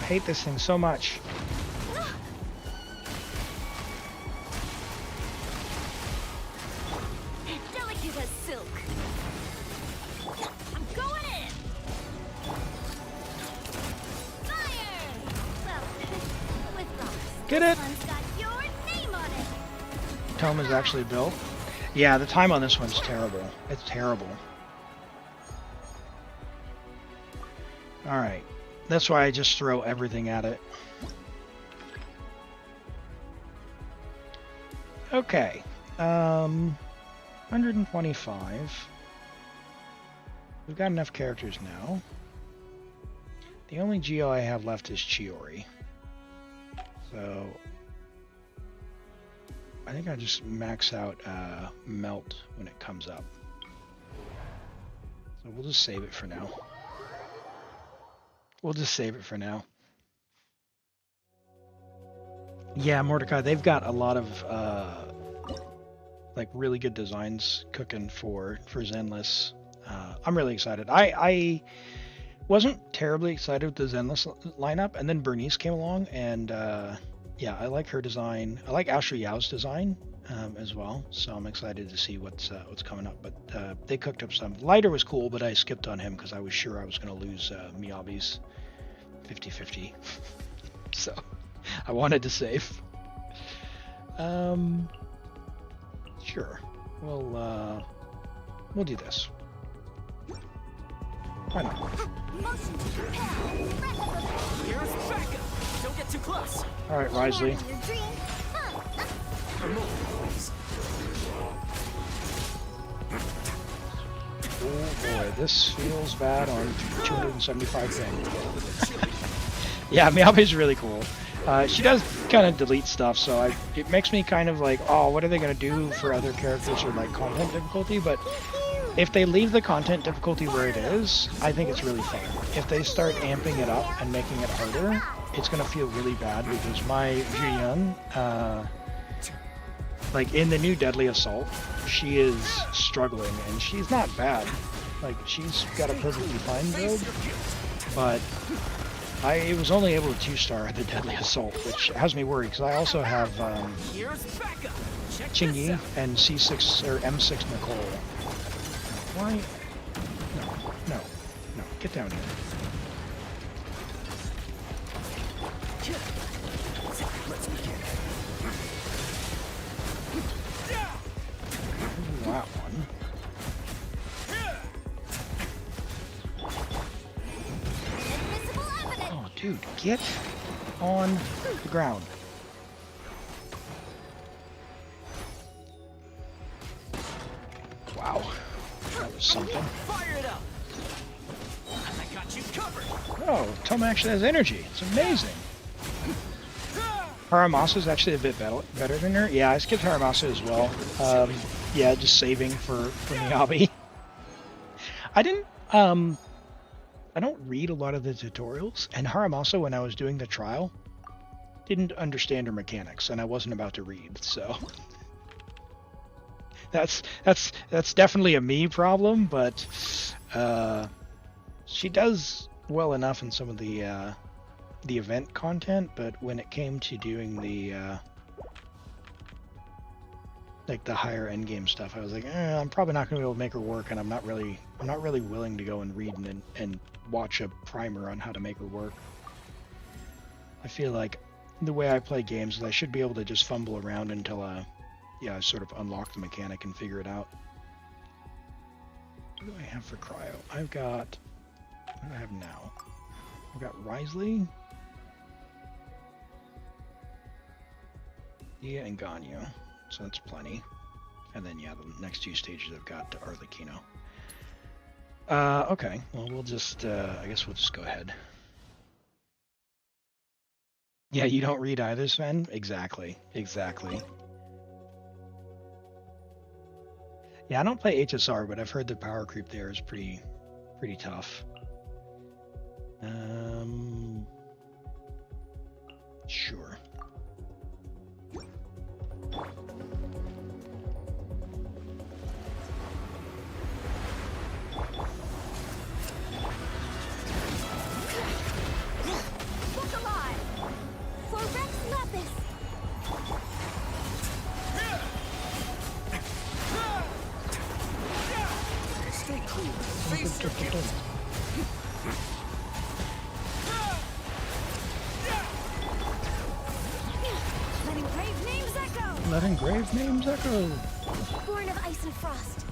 I hate this thing so much. silk. I'm going in. Fire! Well, with rocks. Get it? This one's got your name on it. Tome is actually built. Yeah, the time on this one's terrible. It's terrible. Alright. That's why I just throw everything at it. Okay. 125. We've got enough characters now. The only Geo I have left is Chiori. So I think I just max out Melt when it comes up. So we'll just save it for now. We'll just save it for now. Yeah, Mordecai, they've got a lot of like really good designs cooking for Zenless. I'm really excited. I wasn't terribly excited with the Zenless lineup, and then Bernice came along, and yeah, I like her design. I like Asher Yao's design as well, so I'm excited to see what's coming up. But they cooked up some. Lighter was cool, but I skipped on him because I was sure I was going to lose Miyabi's 50-50. So I wanted to save. Sure. We'll do this. Why not? Motion to compel. Here's backup. Don't get too close. All right, Risley. Your dream. Remove, please. Oh boy, this feels bad on 275 things. Yeah, Miyabi's really cool. She does kind of delete stuff, so it makes me kind of like, oh, what are they going to do for other characters or like content difficulty? But if they leave the content difficulty where it is, I think it's really fun. If they start amping it up and making it harder, it's going to feel really bad because my Julian, like in the new Deadly Assault, she is struggling and she's not bad. Like she's got a perfectly fine build, but I was only able to 2-star the Deadly Assault, which has me worried because I also have Here's backup. Check this Chingy out. and C6 or M6 Nicole. Why? No. Get down here. Let's begin. That one. Invisible evidence. Oh, dude, get on the ground. Wow, that was something. Fire it up. I got you covered. Oh, Toma actually has energy. It's amazing. Haramasa's actually a bit better than her. Yeah, I skipped Haramasa as well. Yeah, just saving for Miyabi. I don't read a lot of the tutorials, and Haramasa, when I was doing the trial, didn't understand her mechanics, and I wasn't about to read, so that's definitely a me problem, but she does well enough in some of the event content, but when it came to doing the like the higher end game stuff, I was like, I'm probably not going to be able to make her work, and I'm not really willing to go and read and watch a primer on how to make her work. I feel like the way I play games is I should be able to just fumble around until I sort of unlock the mechanic and figure it out. What do I have for cryo? What do I have now? I've got Risley, Dia, and Ganyu, so that's plenty. And then yeah, the next 2 stages I've got to Arlecchino. Okay, well we'll just I guess we'll just go ahead. Yeah, you don't read either, Sven? Exactly. Yeah, I don't play HSR, but I've heard the power creep there is pretty tough. Sure. Look alive. For Rex Lapis. Letting brave names echo. Letting grave names echo. Born of ice and frost.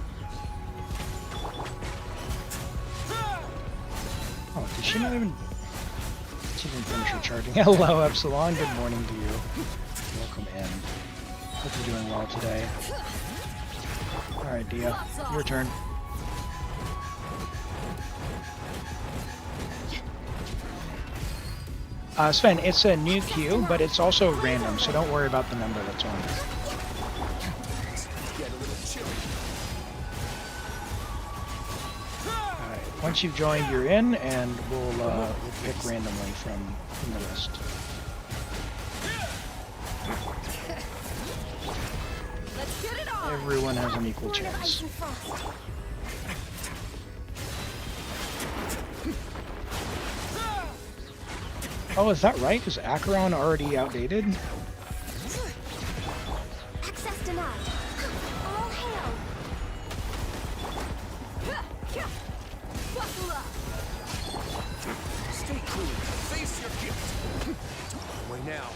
Oh, did she not even... She didn't finish her charging. Hello, Epsilon. Good morning to you. Welcome in. Hope you're doing well today. Alright, Dia. Your turn. Sven, it's a new queue, but it's also random, so don't worry about the number that's on it. Alright, once you've joined, you're in, and we'll pick randomly from the list. Let's get it on. Everyone has an equal Born of ice chance. and frost. Oh, is that right? Is Acheron already outdated? Access denied. All hail. Buckle up. Stay cool. Face your gift. Wait now.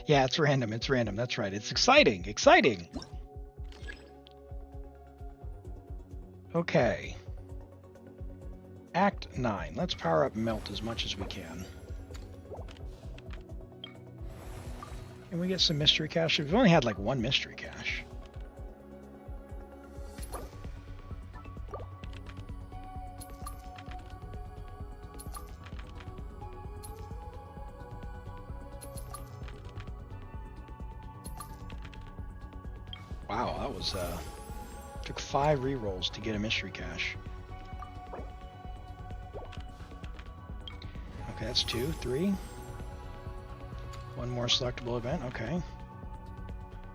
Yeah, it's random. It's random. That's right. It's exciting. Exciting. Okay. Act 9. Let's power up Melt as much as we can. Can we get some mystery cache? We've only had like one mystery cache. Wow, that was took 5 rerolls to get a mystery cache. Okay, that's 2, 3. One more selectable event, okay.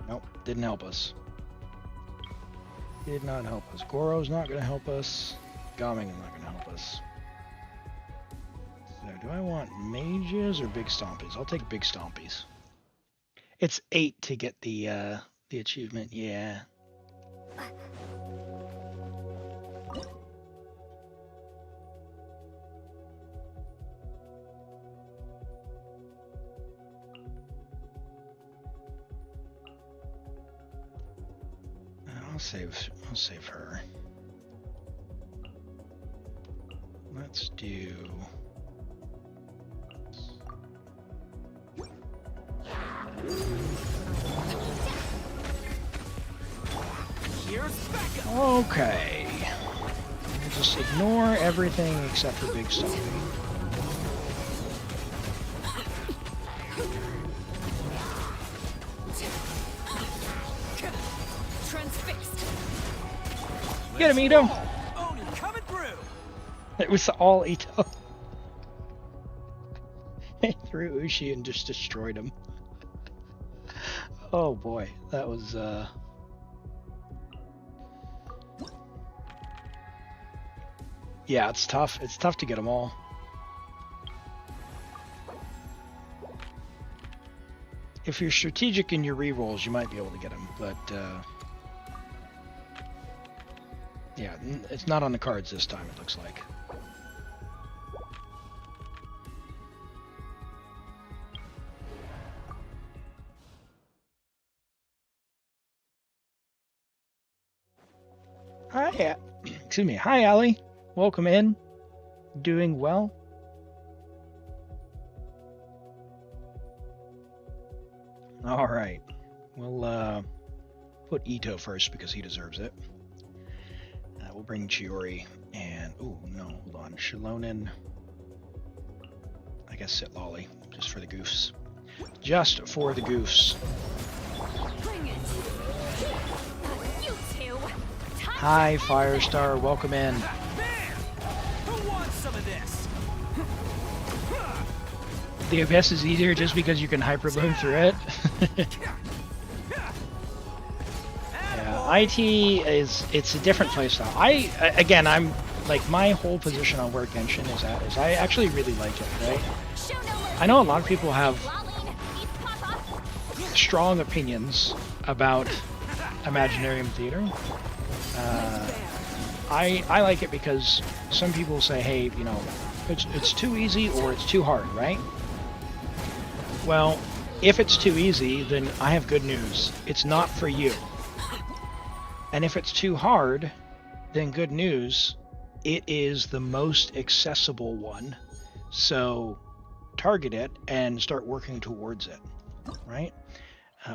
Nope, didn't help us. Did not help us. Goro's not going to help us. Gaming is not going to help us. So, do I want mages or big stompies? I'll take big stompies. It's 8 to get the achievement, yeah. I'll save her. Let's do... Okay. We'll just ignore everything except for Big Stompy. Transfixed. Get him, Ito! Oni coming through. It was all Ito. He threw Ushi and just destroyed him. Oh boy, that was yeah, it's tough. It's tough to get them all. If you're strategic in your rerolls, you might be able to get them, but yeah, it's not on the cards this time, it looks like. Hi, excuse me. Hi, Allie. Welcome in. Doing well? All right. We'll put Ito first because he deserves it. We'll bring Chiori and... Oh, no. Hold on. Shilonen. I guess Sit Lolly. Just for the goofs. Just for the goofs. Bring it. You two. Hi, Firestar. Welcome in. There. Who wants some of this? The Abyss is easier just because you can hyperloom through it. Yeah, IT it's a different playstyle. I'm like, my whole position on where Genshin is at is I actually really like it, right? Show no mercy. I know a lot of people have Lolling. Eat Papa. strong opinions about Imaginarium Theater. I like it because some people say, hey, you know, it's too easy or it's too hard, right? Well, if it's too easy, then I have good news. It's not for you. And if it's too hard, then good news, it is the most accessible one. So target it and start working towards it, right?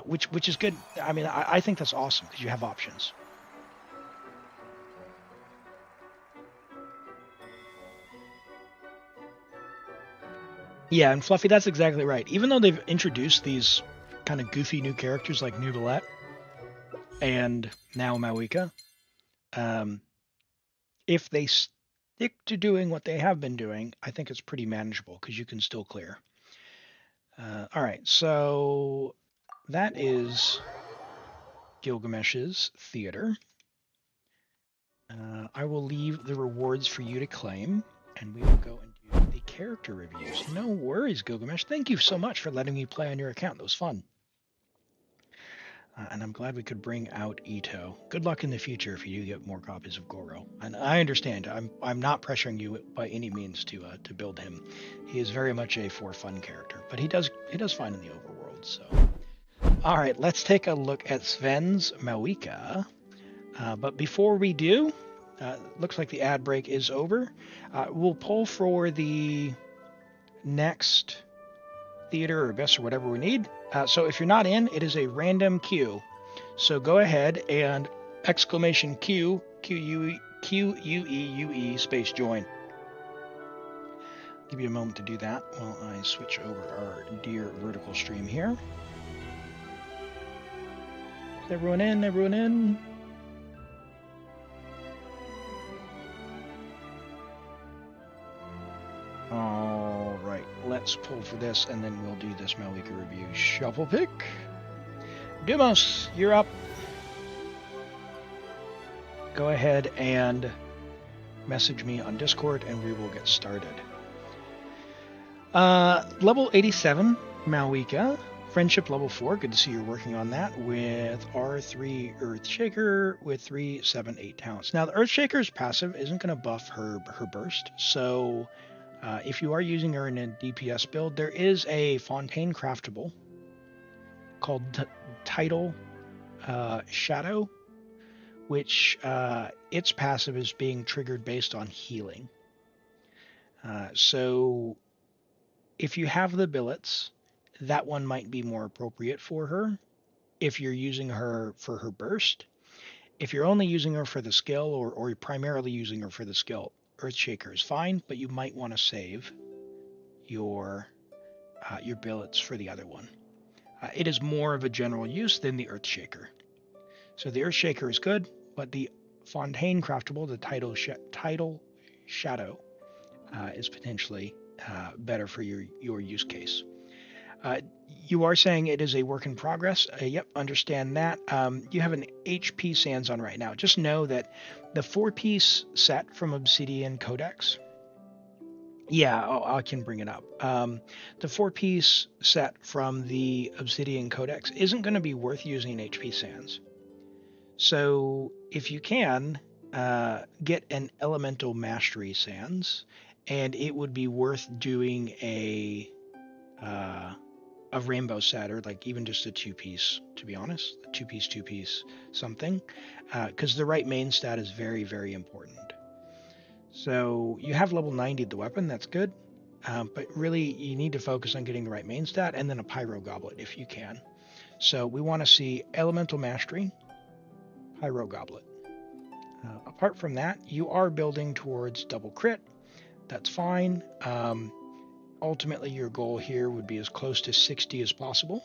Which is good. I mean, I think that's awesome because you have options. Yeah, and Fluffy, that's exactly right. Even though they've introduced these kind of goofy new characters like Noodlette and now Mawika, if they stick to doing what they have been doing, I think it's pretty manageable because you can still clear. All right, so that is Gilgamesh's theater. I will leave the rewards for you to claim, and we will go and do the character reviews. No worries, Gilgamesh. Thank you so much for letting me play on your account. That was fun. And I'm glad we could bring out Ito. Good luck in the future if you do get more copies of Goro. And I understand. I'm not pressuring you by any means to build him. He is very much a for fun character, but he does fine in the overworld. So, all right, let's take a look at Sven's Mawika. But before we do, looks like the ad break is over. We'll pull for the next theater or abyss or whatever we need. So if you're not in, it is a random queue. So go ahead and exclamation Q, Q-U-E-U-E space join. Give you a moment to do that while I switch over our dear vertical stream here. Is everyone in? Everyone in? All right, let's pull for this, and then we'll do this Mawika review. Shuffle pick. Dumos, you're up. Go ahead and message me on Discord, and we will get started. Level 87, Mawika. Friendship level 4. Good to see you're working on that with R3 Earthshaker with 3, 7, 8 talents. Now, the Earthshaker's passive isn't going to buff her burst, so if you are using her in a DPS build, there is a Fontaine craftable called Tidal Shadow, which its passive is being triggered based on healing. So if you have the billets, that one might be more appropriate for her if you're using her for her burst. If you're only using her for the skill or you're primarily using her for the skill, Earthshaker is fine, but you might want to save your billets for the other one. It is more of a general use than the Earthshaker. So the Earthshaker is good, but the Fontaine craftable, the Tidal Shadow, is potentially better for your use case. You are saying it is a work in progress. Yep, understand that. You have an HP Sands on right now. Just know that the 4-piece set from Obsidian Codex. Yeah, I can bring it up. The 4-piece set from the Obsidian Codex isn't going to be worth using in HP Sands. So if you can, get an Elemental Mastery Sands, and it would be worth doing a rainbow set, or like even just a 2-piece, to be honest, a 2-piece something, because the right main stat is very, very important. So you have level 90 the weapon, that's good, but really you need to focus on getting the right main stat and then a Pyro Goblet if you can. So we want to see Elemental Mastery, Pyro Goblet. Apart from that, you are building towards double crit. That's fine. Ultimately, your goal here would be as close to 60 as possible.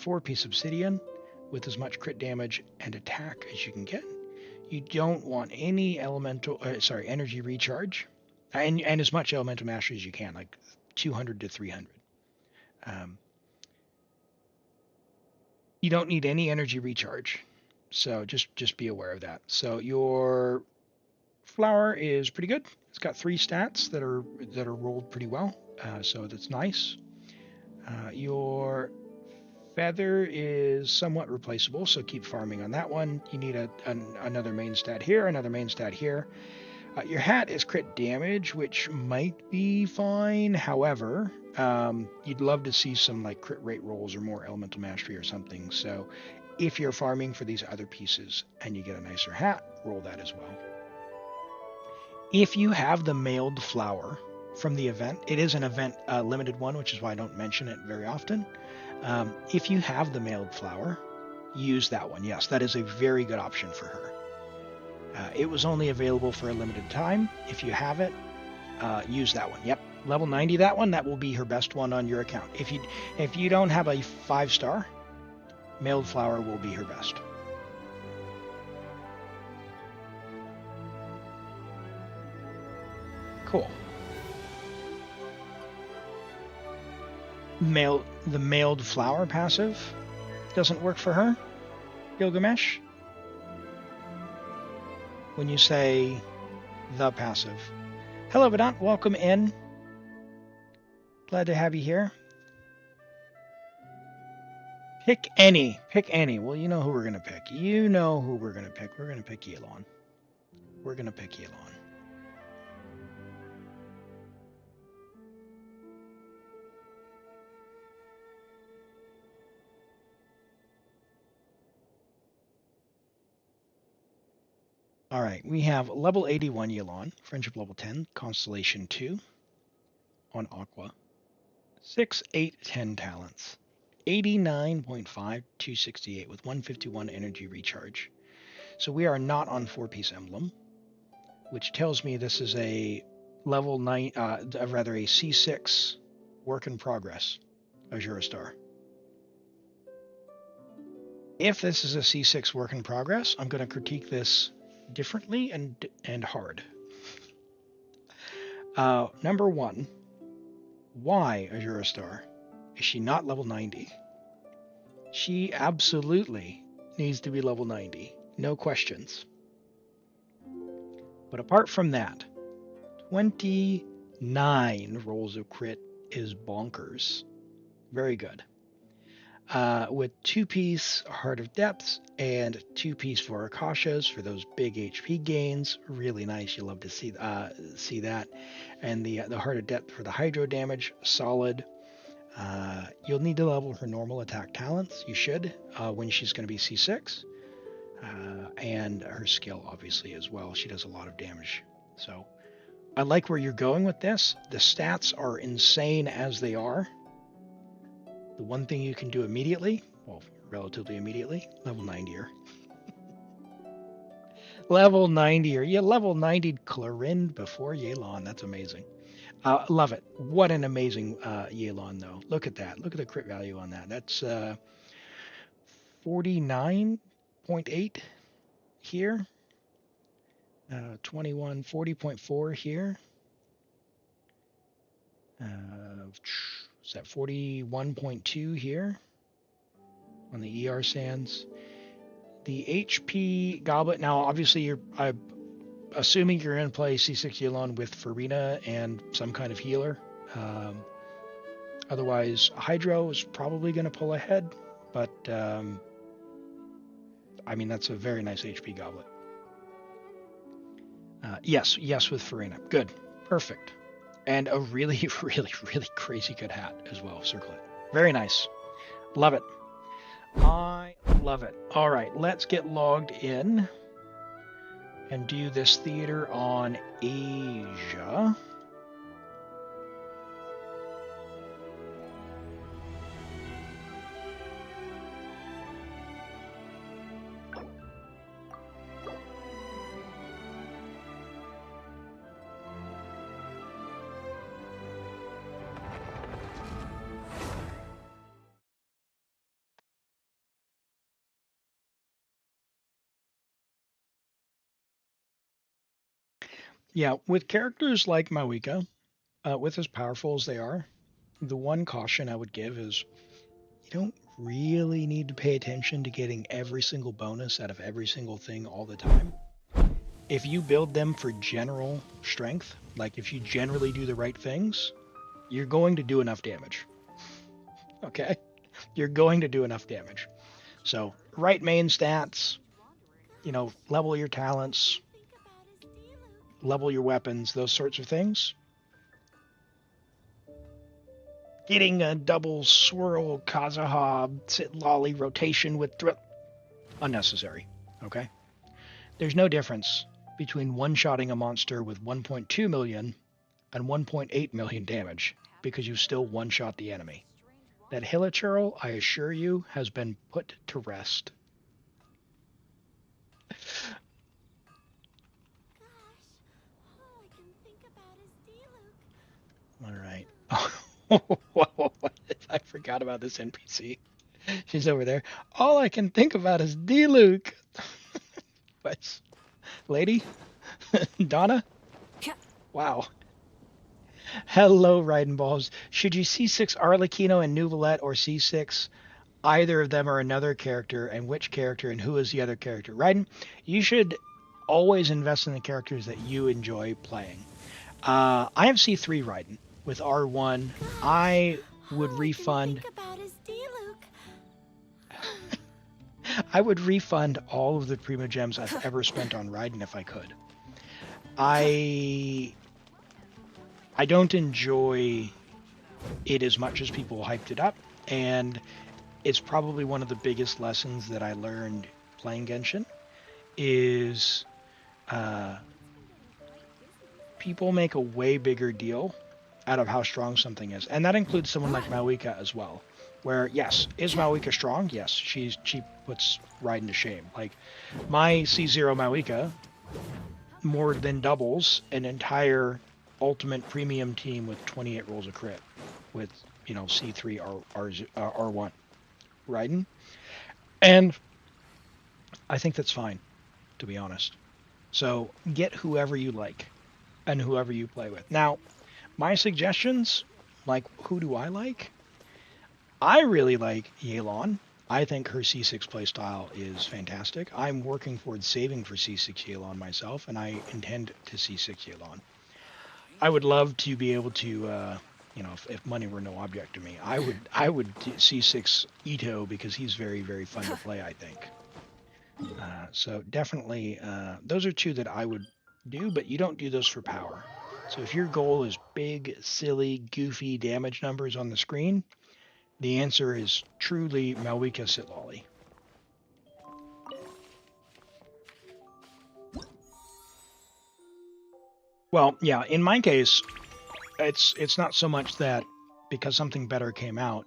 4-piece obsidian with as much crit damage and attack as you can get. You don't want any energy recharge, and as much elemental mastery as you can, like 200 to 300. You don't need any energy recharge, so just be aware of that. So your flower is pretty good. It's got 3 stats that are rolled pretty well, so that's nice. Your Feather is somewhat replaceable, so keep farming on that one. You need another main stat here, another main stat here. Your hat is crit damage, which might be fine. However, you'd love to see some like crit rate rolls or more elemental mastery or something. So if you're farming for these other pieces and you get a nicer hat, roll that as well. If you have the mailed flower from the event, it is an event limited one, which is why I don't mention it very often. If you have the mailed flower, use that one. Yes, that is a very good option for her. It was only available for a limited time. If you have it, use that one. Yep, level 90, that one, that will be her best one on your account. If you don't have a 5-star, mailed flower will be her best. Cool. The mailed flower passive doesn't work for her, Gilgamesh. When you say the passive. Hello, Vedant. Welcome in. Glad to have you here. Pick any. Pick any. Well, you know who we're going to pick. You know who we're going to pick. We're going to pick Yelan. We're going to pick Yelan. All right, we have level 81 Yelan, friendship level 10, constellation 2 on Aqua. 6, 8, 10 talents. 89.5268 with 151 energy recharge. So we are not on 4-piece emblem, which tells me this is a level 9, rather a C6 work in progress Azura Star. If this is a C6 work in progress, I'm going to critique this differently and hard. Number one, why Azura Star? Is she not level 90? She absolutely needs to be level 90. No questions. But apart from that, 29 rolls of crit is bonkers. Very good. With 2-piece Heart of Depths and 2-piece Vorakashas for those big HP gains. Really nice. You love to see that. And the Heart of Depth for the Hydro damage. Solid. You'll need to level her normal attack talents. You should when she's going to be C6. And her skill, obviously, as well. She does a lot of damage. So I like where you're going with this. The stats are insane as they are. The one thing you can do immediately, well, relatively immediately, level 90er. Level 90er. Yeah, level 90 Clarind before Yelan. That's amazing. Love it. What an amazing Yelan, though. Look at that. Look at the crit value on that. That's 49.8 here. 21, 40.4 here. Is that 41.2 here on the ER sands? The HP goblet. Now, obviously, I'm assuming you're going to play C6 Yelan with Farina and some kind of healer. Otherwise, Hydro is probably going to pull ahead, but I mean, that's a very nice HP goblet. Yes, with Farina. Good. Perfect. And a really, really, really crazy good hat as well, Circlet. Very nice. Love it. I love it. All right, let's get logged in and do this theater on Asia. Yeah, with characters like Mawika, with as powerful as they are, the one caution I would give is you don't really need to pay attention to getting every single bonus out of every single thing all the time. If you build them for general strength, like if you generally do the right things, you're going to do enough damage. Okay? you're going to do enough damage. So, right main stats, level your talents, level your weapons, those sorts of things. Getting a double swirl Kazaha sit lolly rotation with unnecessary. Okay? There's no difference between one-shotting a monster with 1.2 million and 1.8 million damage because you still one-shot the enemy. That Hilichurl, I assure you, has been put to rest. All right. I forgot about this NPC. She's over there. All I can think about is D-Luke. What? Lady? Donna? Wow. Hello, Riding Balls. Should you C6 Arlecchino and Nuvolette or C6 either of them or another character, and which character and who is the other character? Raiden, you should always invest in the characters that you enjoy playing. I have C3 Raiden with R1. I would refund. I would refund all of the Primo Gems I've ever spent on Raiden if I could. I don't enjoy it as much as people hyped it up, and it's probably one of the biggest lessons that I learned playing Genshin is people make a way bigger deal out of how strong something is. And that includes someone like Malika as well, where, yes, is Malika strong? Yes, she puts Raiden to shame. Like, my C0 Malika more than doubles an entire ultimate premium team with 28 rolls of crit with, C3 R1 Raiden. And I think that's fine, to be honest. So get whoever you like and whoever you play with. Now, my suggestions, like, who do I like? I really like Yelan. I think her C6 playstyle is fantastic. I'm working towards saving for C6 Yelan myself, and I intend to C6 Yelan. I would love to be able to, if money were no object to me, I would C6 Ito because he's very, very fun to play, I think. So definitely, those are two that I would do, but you don't do those for power. So if your goal is big, silly, goofy damage numbers on the screen, the answer is truly Malika Sitlolly. Well, yeah, in my case, it's not so much that because something better came out.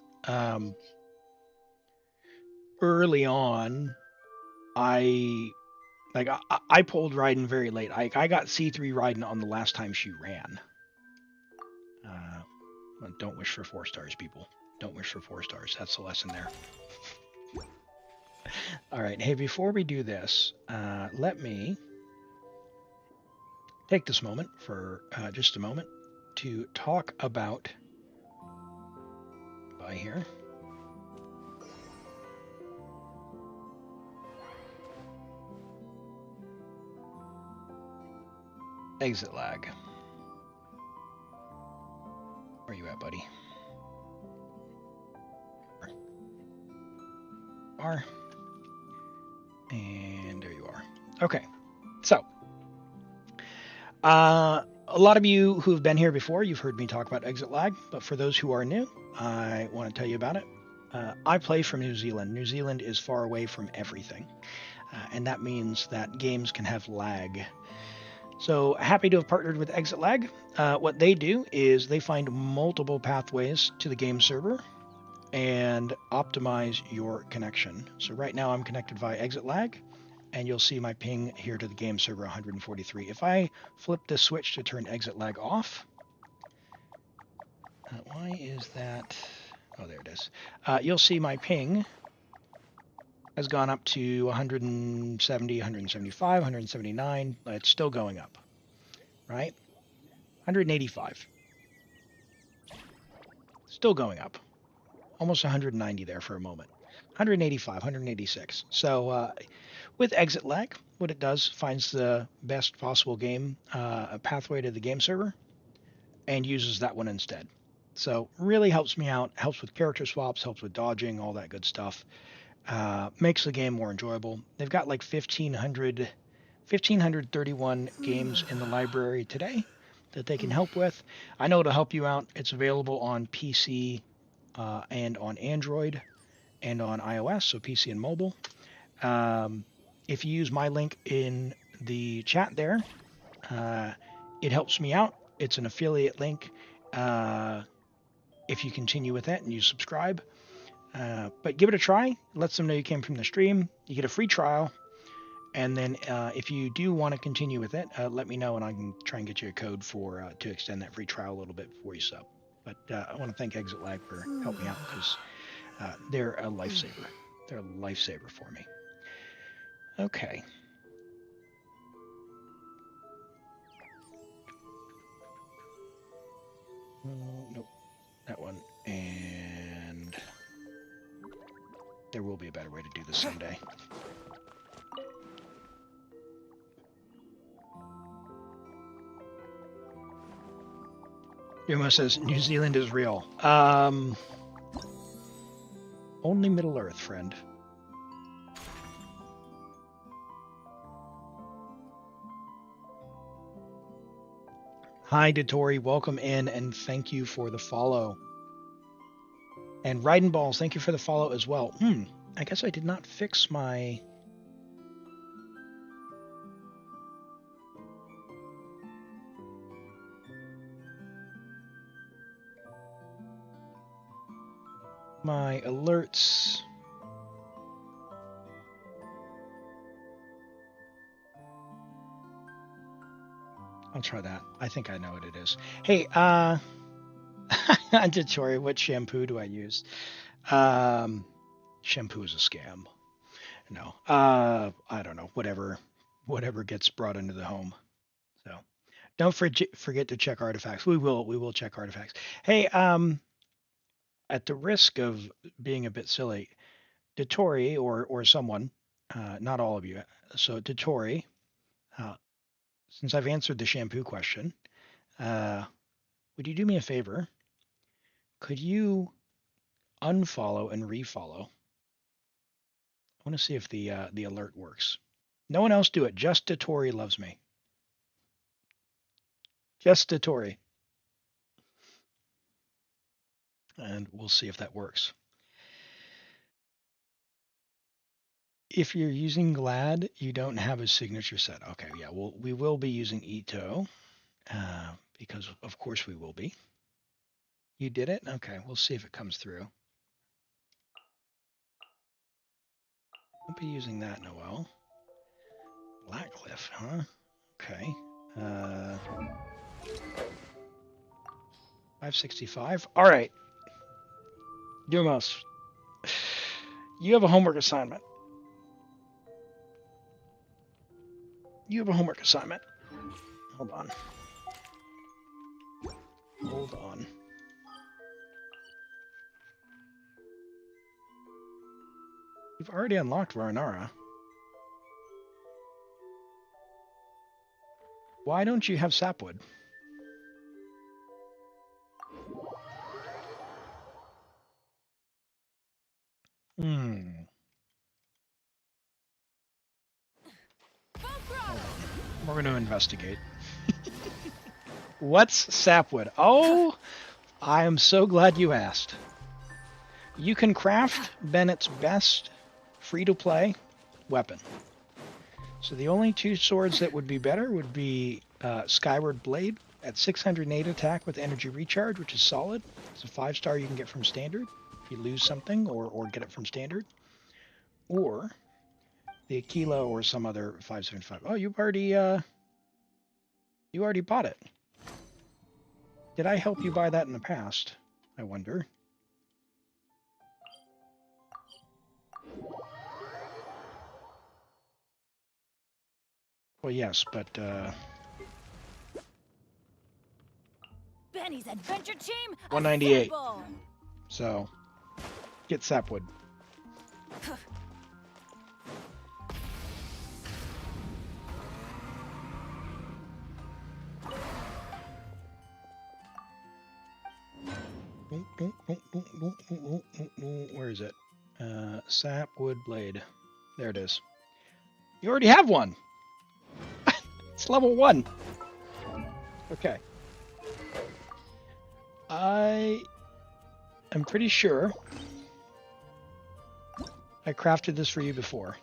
Early on, I pulled Raiden very late. I got C3 Raiden on the last time she ran. Don't wish for 4 stars, people. Don't wish for 4 stars. That's the lesson there. All right. Hey, before we do this, let me take this moment for just a moment to talk about by here. Exit lag. Where you at, buddy? Are. And there you are. Okay. So, a lot of you who've been here before, you've heard me talk about exit lag, but for those who are new, I want to tell you about it. I play from New Zealand. New Zealand is far away from everything, and that means that games can have lag. So happy to have partnered with Exit Lag. What they do is they find multiple pathways to the game server and optimize your connection. So right now I'm connected via Exit Lag, and you'll see my ping here to the game server 143. If I flip this switch to turn Exit Lag off, why is that? Oh, there it is. You'll see my ping has gone up to 170, 175, 179. It's still going up, right? 185. Still going up. Almost 190 there for a moment. 185, 186. So with Exit Lag, what it does, finds the best possible game, a pathway to the game server, and uses that one instead. So really helps me out, helps with character swaps, helps with dodging, all that good stuff. Makes the game more enjoyable. They've got like 1,531 games in the library today that they can help with. I know it'll help you out. It's available on PC and on Android and on iOS, so PC and mobile. If you use my link in the chat there, it helps me out. It's an affiliate link. If you continue with that and you subscribe, but give it a try. It lets them know you came from the stream. You get a free trial, and then if you do want to continue with it, let me know and I can try and get you a code for to extend that free trial a little bit before you sub. But I want to thank Exit Lag for helping me out because they're a lifesaver. They're a lifesaver for me. Okay. Nope, that one. And there will be a better way to do this someday. Yuma says New Zealand is real. Only Middle Earth, friend. Hi, Dotori. Welcome in, and thank you for the follow. And Riding Balls, thank you for the follow as well. I guess I did not fix my... my alerts. I'll try that. I think I know what it is. Hey, Dotori, what shampoo do I use? Shampoo is a scam. No, I don't know. Whatever gets brought into the home. So don't forget to check artifacts. We will check artifacts. Hey, at the risk of being a bit silly, Dotori or someone, not all of you. So Dotori, since I've answered the shampoo question, would you do me a favor? Could you unfollow and refollow? I want to see if the alert works. No one else do it. Just Dotori loves me. Just Dotori. And we'll see if that works. If you're using Glad, you don't have a signature set. Okay, yeah, well, we will be using Ito, because of course we will be. You did it? Okay, we'll see if it comes through. Won't be using that, Noel. Blackcliff, huh? Okay. 565. All right. Dumos, you have a homework assignment. Hold on. You've already unlocked Varanara. Why don't you have Sapwood? We're going to investigate. What's Sapwood? Oh, I am so glad you asked. You can craft Bennett's best free-to-play weapon. So the only two swords that would be better would be Skyward Blade at 608 attack with energy recharge, which is solid. It's a 5-star you can get from standard if you lose something or get it from standard. Or the Aquila or some other 575. Oh, you already bought it. Did I help you buy that in the past? I wonder. Well, yes, but Benny's adventure team. 198. Assemble! So get Sapwood. Where is it? Sap, wood, blade. There it is. You already have one. It's level 1. Okay. I am pretty sure I crafted this for you before.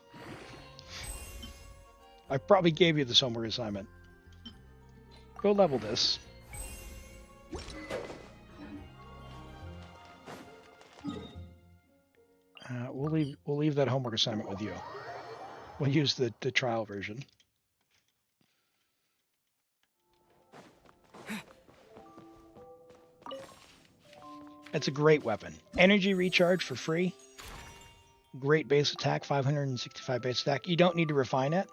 I probably gave you this homework assignment. Go level this. We'll leave that homework assignment with you. We'll use the trial version. It's a great weapon. Energy recharge for free. Great base attack, 565 base attack. You don't need to refine it.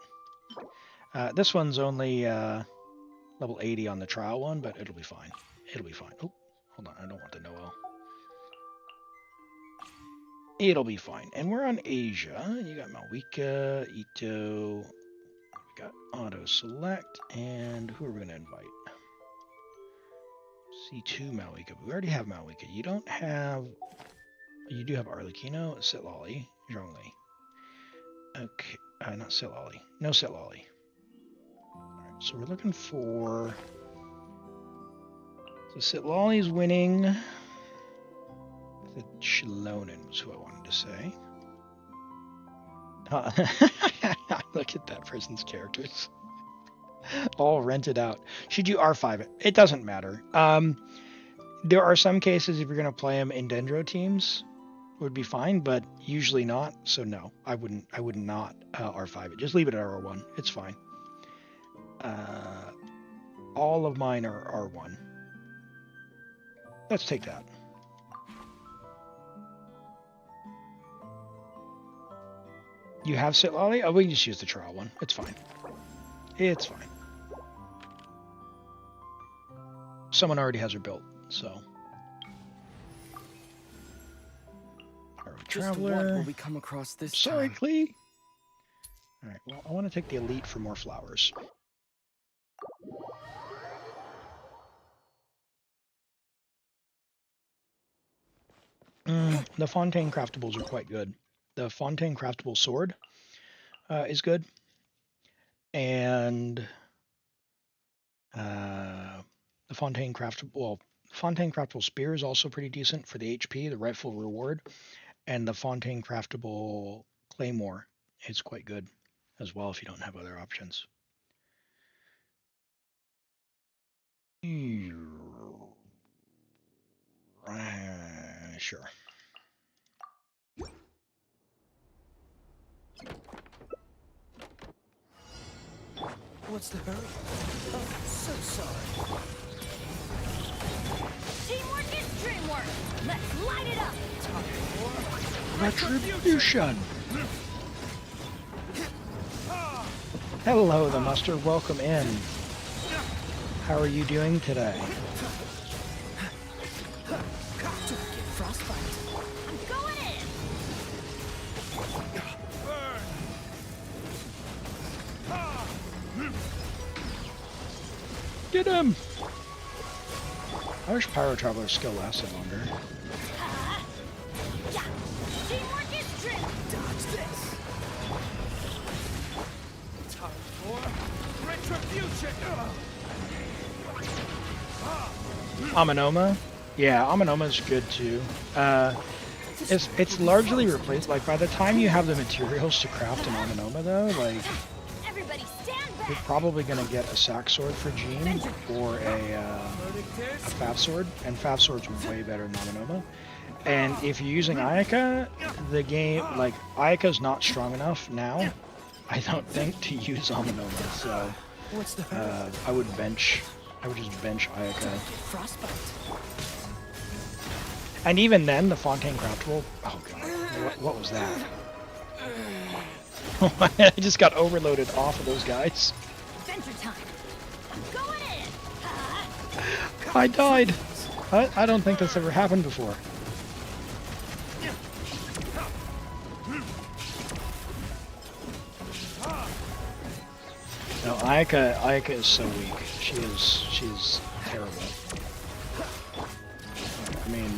This one's only level 80 on the trial one, but it'll be fine. It'll be fine. Oh, hold on. I don't want the Noel. It'll be fine. And we're on Asia. You got Malwika, Ito. We got auto select. And who are we going to invite? C2 Malwika. We already have Malwika. You don't have... You do have Arlecchino, Sitlolly, Zhongli. Okay. Not Sitlolly. No Sitlolly. Alright, so we're looking for... So Sitlolly's winning... The Shlonen was who I wanted to say. Look at that person's characters. All rented out. Should you R5 it? It doesn't matter. There are some cases if you're going to play them in Dendro teams, would be fine, but usually not. So no, I would not R5 it. Just leave it at R1. It's fine. All of mine are R1. Let's take that. You have Sitlolly? Oh, we can just use the trial one. It's fine. It's fine. Someone already has her built, so. Traveler. Just what will we come across this Sorry, time? Clee. All right. Well, I want to take the elite for more flowers. The Fontaine craftables are quite good. The Fontaine craftable sword is good, and the Fontaine craftable spear is also pretty decent for the HP, the rightful reward, and the Fontaine craftable claymore is quite good as well if you don't have other options. Sure. What's the hurry? Oh, so sorry. Teamwork is dreamwork. Let's light it up. Retribution! Hello, the Muster. Welcome in. How are you doing today? Don't get frostbite. I'm going in. Get him! I wish Pyro Traveler's skill lasted longer. Yeah. Teamwork is dream. Dodge this. Time for retribution. Aminoma? Yeah, Aminoma's good too. It's largely replaced. Like, by the time you have the materials to craft an Aminoma, though, like, Everybody stand you're back. probably gonna get a sack sword for Jean or a Fab sword, and Fab sword's way better than Aminoma. And if you're using Ayaka, the game, like, Ayaka's not strong enough now, I don't think, to use Aminoma. So What's the hurry? I would just bench Ayaka. Frostbite. And even then, the Fontaine craftable. Oh god, what was that? I just got overloaded off of those guys. Adventure time. I'm going in. I died. I don't think that's ever happened before. No, Ayaka is so weak. She's terrible. I mean,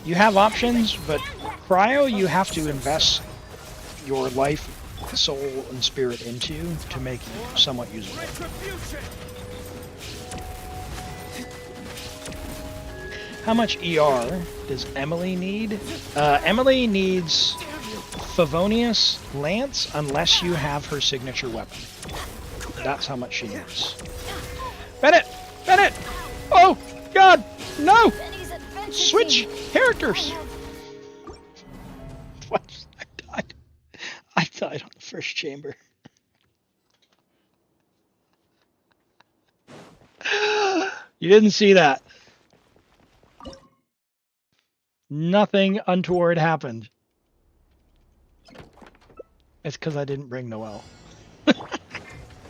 you have options, but cryo you have to invest your life, soul, and spirit into to make it somewhat usable. Retribution! How much ER does Emily need? Emily needs Favonius Lance unless you have her signature weapon. That's how much she needs. Bennett! Bennett! Oh, God! No! Benny's adventure Switch team. characters! I have What? I died. I died on the first chamber. You didn't see that. Nothing untoward happened. It's because I didn't bring Noelle.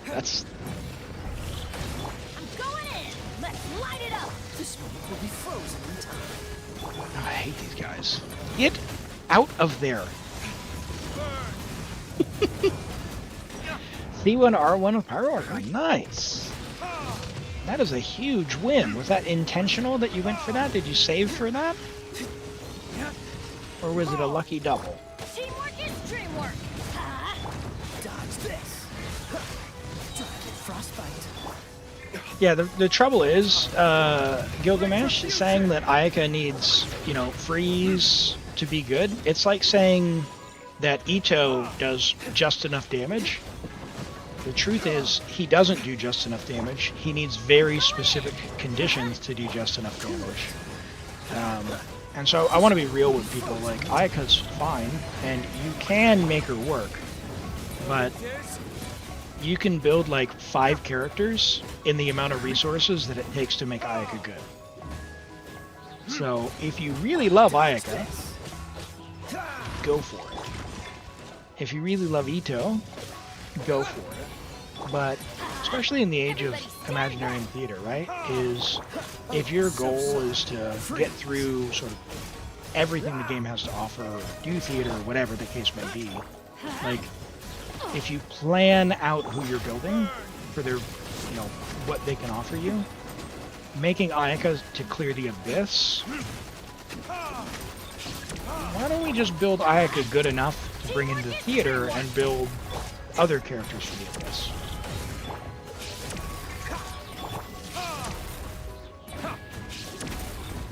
That's... I'm going in. Let's light it up. This moment will be frozen in time. Oh, I hate these guys. Get out of there. C1 R1 with Pyro Archon. Nice. That is a huge win. Was that intentional that you went for that? Did you save for that? Or was it a lucky double? Teamwork is dreamwork. Dodge this. Dragon frostbite. Yeah, the trouble is, Gilgamesh is saying that Ayaka needs, you know, freeze to be good. It's like saying that Ito does just enough damage. The truth is, he doesn't do just enough damage. He needs very specific conditions to do just enough damage. And so I want to be real with people. Like, Ayaka's fine, and you can make her work, but you can build like 5 characters in the amount of resources that it takes to make Ayaka good. So if you really love Ayaka, go for it. If you really love Ito, go for it. But especially in the age of Imaginarium Theater, right, is if your goal is to get through sort of everything the game has to offer, or do theater, or whatever the case may be, like, if you plan out who you're building for their, you know, what they can offer you, making Ayaka to clear the abyss, why don't we just build Ayaka good enough to bring into theater and build other characters for the abyss?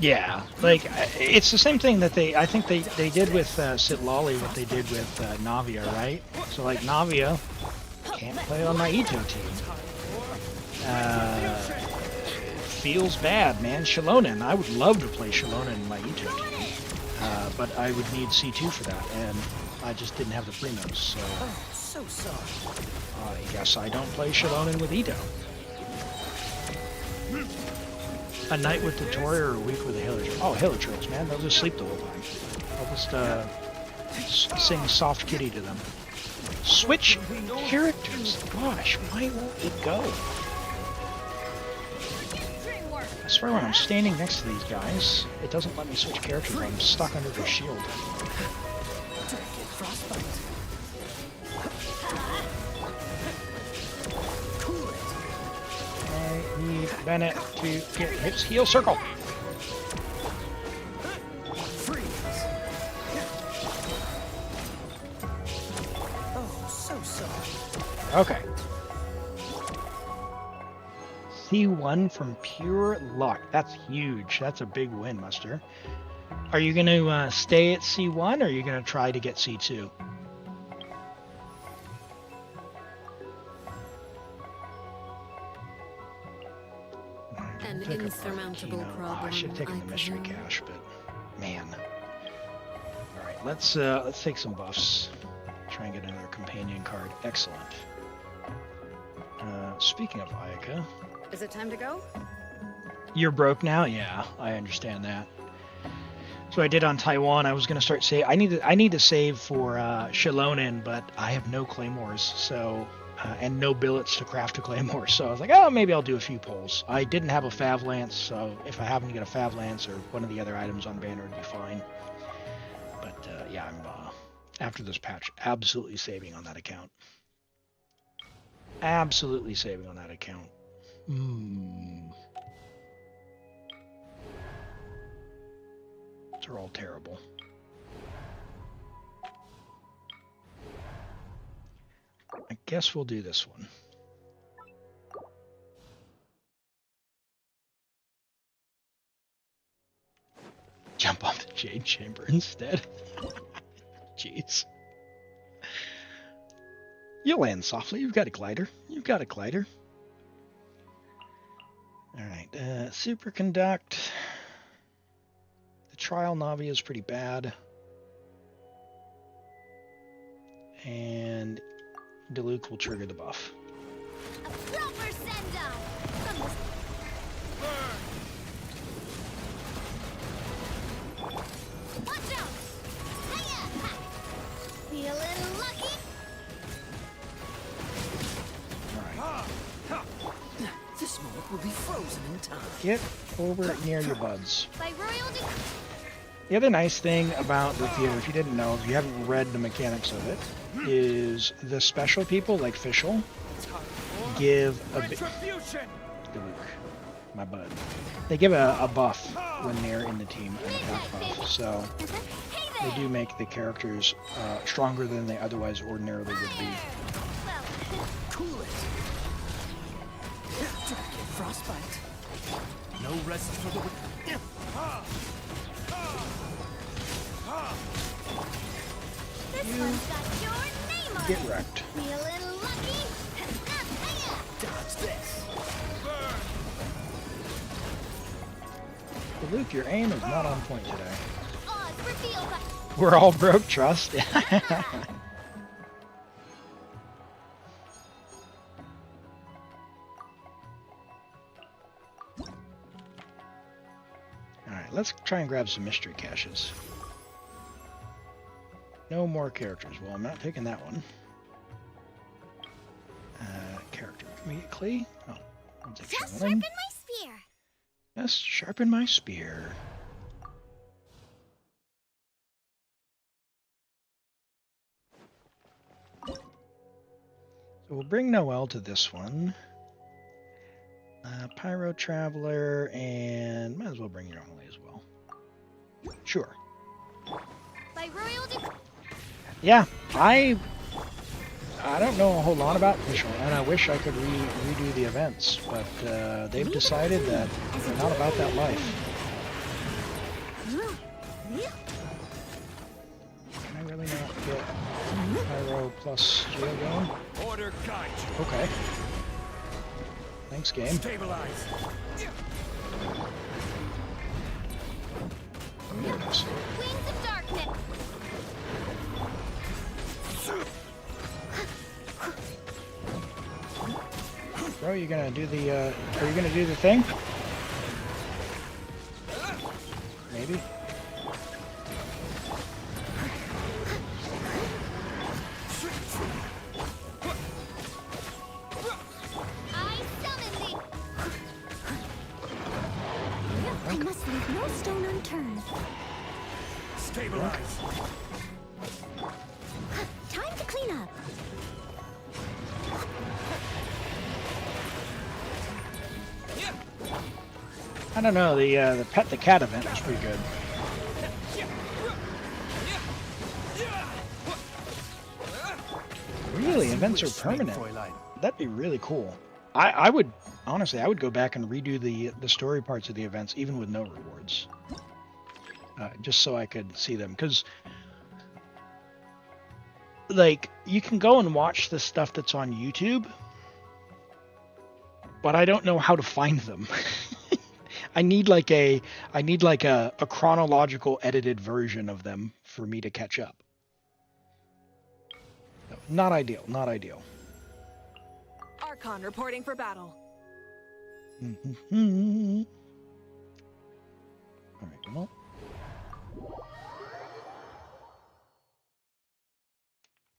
Yeah, like, it's the same thing that I think they did with Sitlali, what they did with Navia, right? So, like, Navia can't play on my Ito team. Feels bad, man. Shalonen, I would love to play Shalonen in my Ito team. But I would need C2 for that, and I just didn't have the primos, so... Oh, so sorry. I guess I don't play Shalonen with Ito. A night with the Tori or a week with the Hilichurls. Oh, Hilichurls, man. They'll just sleep the whole time. I'll just sing Soft Kitty to them. Switch characters. Gosh, why won't it go? I swear when I'm standing next to these guys, it doesn't let me switch characters when I'm stuck under their shield. Dragon frostbite. Cool it. I need Bennett to get his heal circle. Freeze. Oh, so sorry. Okay. C1 from pure luck. That's huge. That's a big win, Muster. Are you going to stay at C1 or are you going to try to get C2? An Pick up insurmountable Arkino. problem. I should have taken the mystery presume. cache, but man. All right, let's take some buffs. Try and get another companion card. Excellent. Speaking of Ayaka, Is it time to go? you're broke now. Yeah, I understand that. So I did on Taiwan. I was gonna start save. I need to save for Shalonen, but I have no claymores, so and no billets to craft a claymore. So I was like, oh, maybe I'll do a few pulls. I didn't have a Fav Lance, so if I happen to get a Fav Lance or one of the other items on banner, it'd be fine. But yeah, I'm after this patch, absolutely saving on that account. Absolutely saving on that account. They're all terrible. I guess we'll do this one. Jump off the Jade Chamber instead. Jeez. You'll land softly. You've got a glider. You've got a glider. Alright, Superconduct. The Trial Navi is pretty bad. And Diluc will trigger the buff. A proper send-off. Watch out! Hiya! Feeling lucky? Alright. This moment will be frozen in time. Get over near your buds. By royal decree. The other nice thing about the theater, if you didn't know, if you haven't read the mechanics of it, is the special people, like Fischl, give a bit. My bud. They give a buff when they're in the team, an attack buff. So they do make the characters stronger than they otherwise ordinarily would be. Cool it. Don't get frostbite. No rest for the wicked. This one's got your name on Get it. wrecked. Feeling lucky? Hiya! Dodge this. Luke, your aim is not on point today. Odds revealed by... We're all broke, trust. Alright, let's try and grab some mystery caches. No more characters. Well, I'm not taking that one. Character. Can we get Klee? Oh, I'll take Just Shaolin. sharpen my spear. Just sharpen my spear. So we'll bring Noelle to this one. Pyro Traveler, and might as well bring your Emily as well. Sure. By royal decree. Yeah, I don't know a whole lot about Fischl, and I wish I could redo the events, but they've decided that they're not about that life. Can I really not get Pyro plus Geo going? Order guide you. Okay. Thanks, game. Stabilize. There it is. Wings of darkness. Bro, you gonna do the, are you gonna do the thing? Maybe? I summon thee. I must leave no stone unturned. Stabilize. Time to clean up. I don't know, the Pet the Cat event was pretty good. Really, events are permanent. That'd be really cool. I would, honestly, I would go back and redo the story parts of the events, even with no rewards. Just so I could see them. Because, like, you can go and watch the stuff that's on YouTube, but I don't know how to find them. I need like a chronological edited version of them for me to catch up. No, not ideal, not ideal. Archon reporting for battle. All right, well.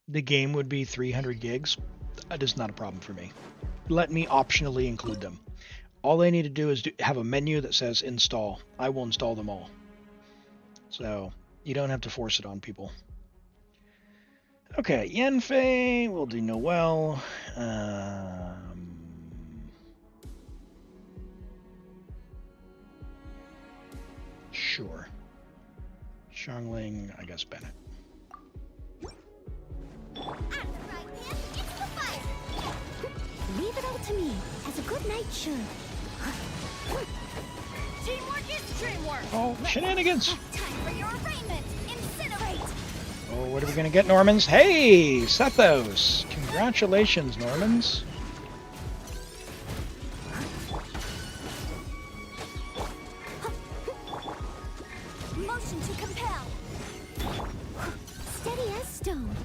The game would be 300 gigs. That is not a problem for me. Let me optionally include them. All they need to do is have a menu that says install. I will install them all. So you don't have to force it on people. Okay, Yenfei, we'll do Noelle. Sure. Strongling, I guess Bennett. Leave it all to me, as a good knight should. Teamwork is dreamwork. Oh, shenanigans! Time for your arraignment. Incinerate. Oh, what are we gonna get, Normans? Hey, Sethos! Congratulations, Normans. Motion to compel. Steady as stone.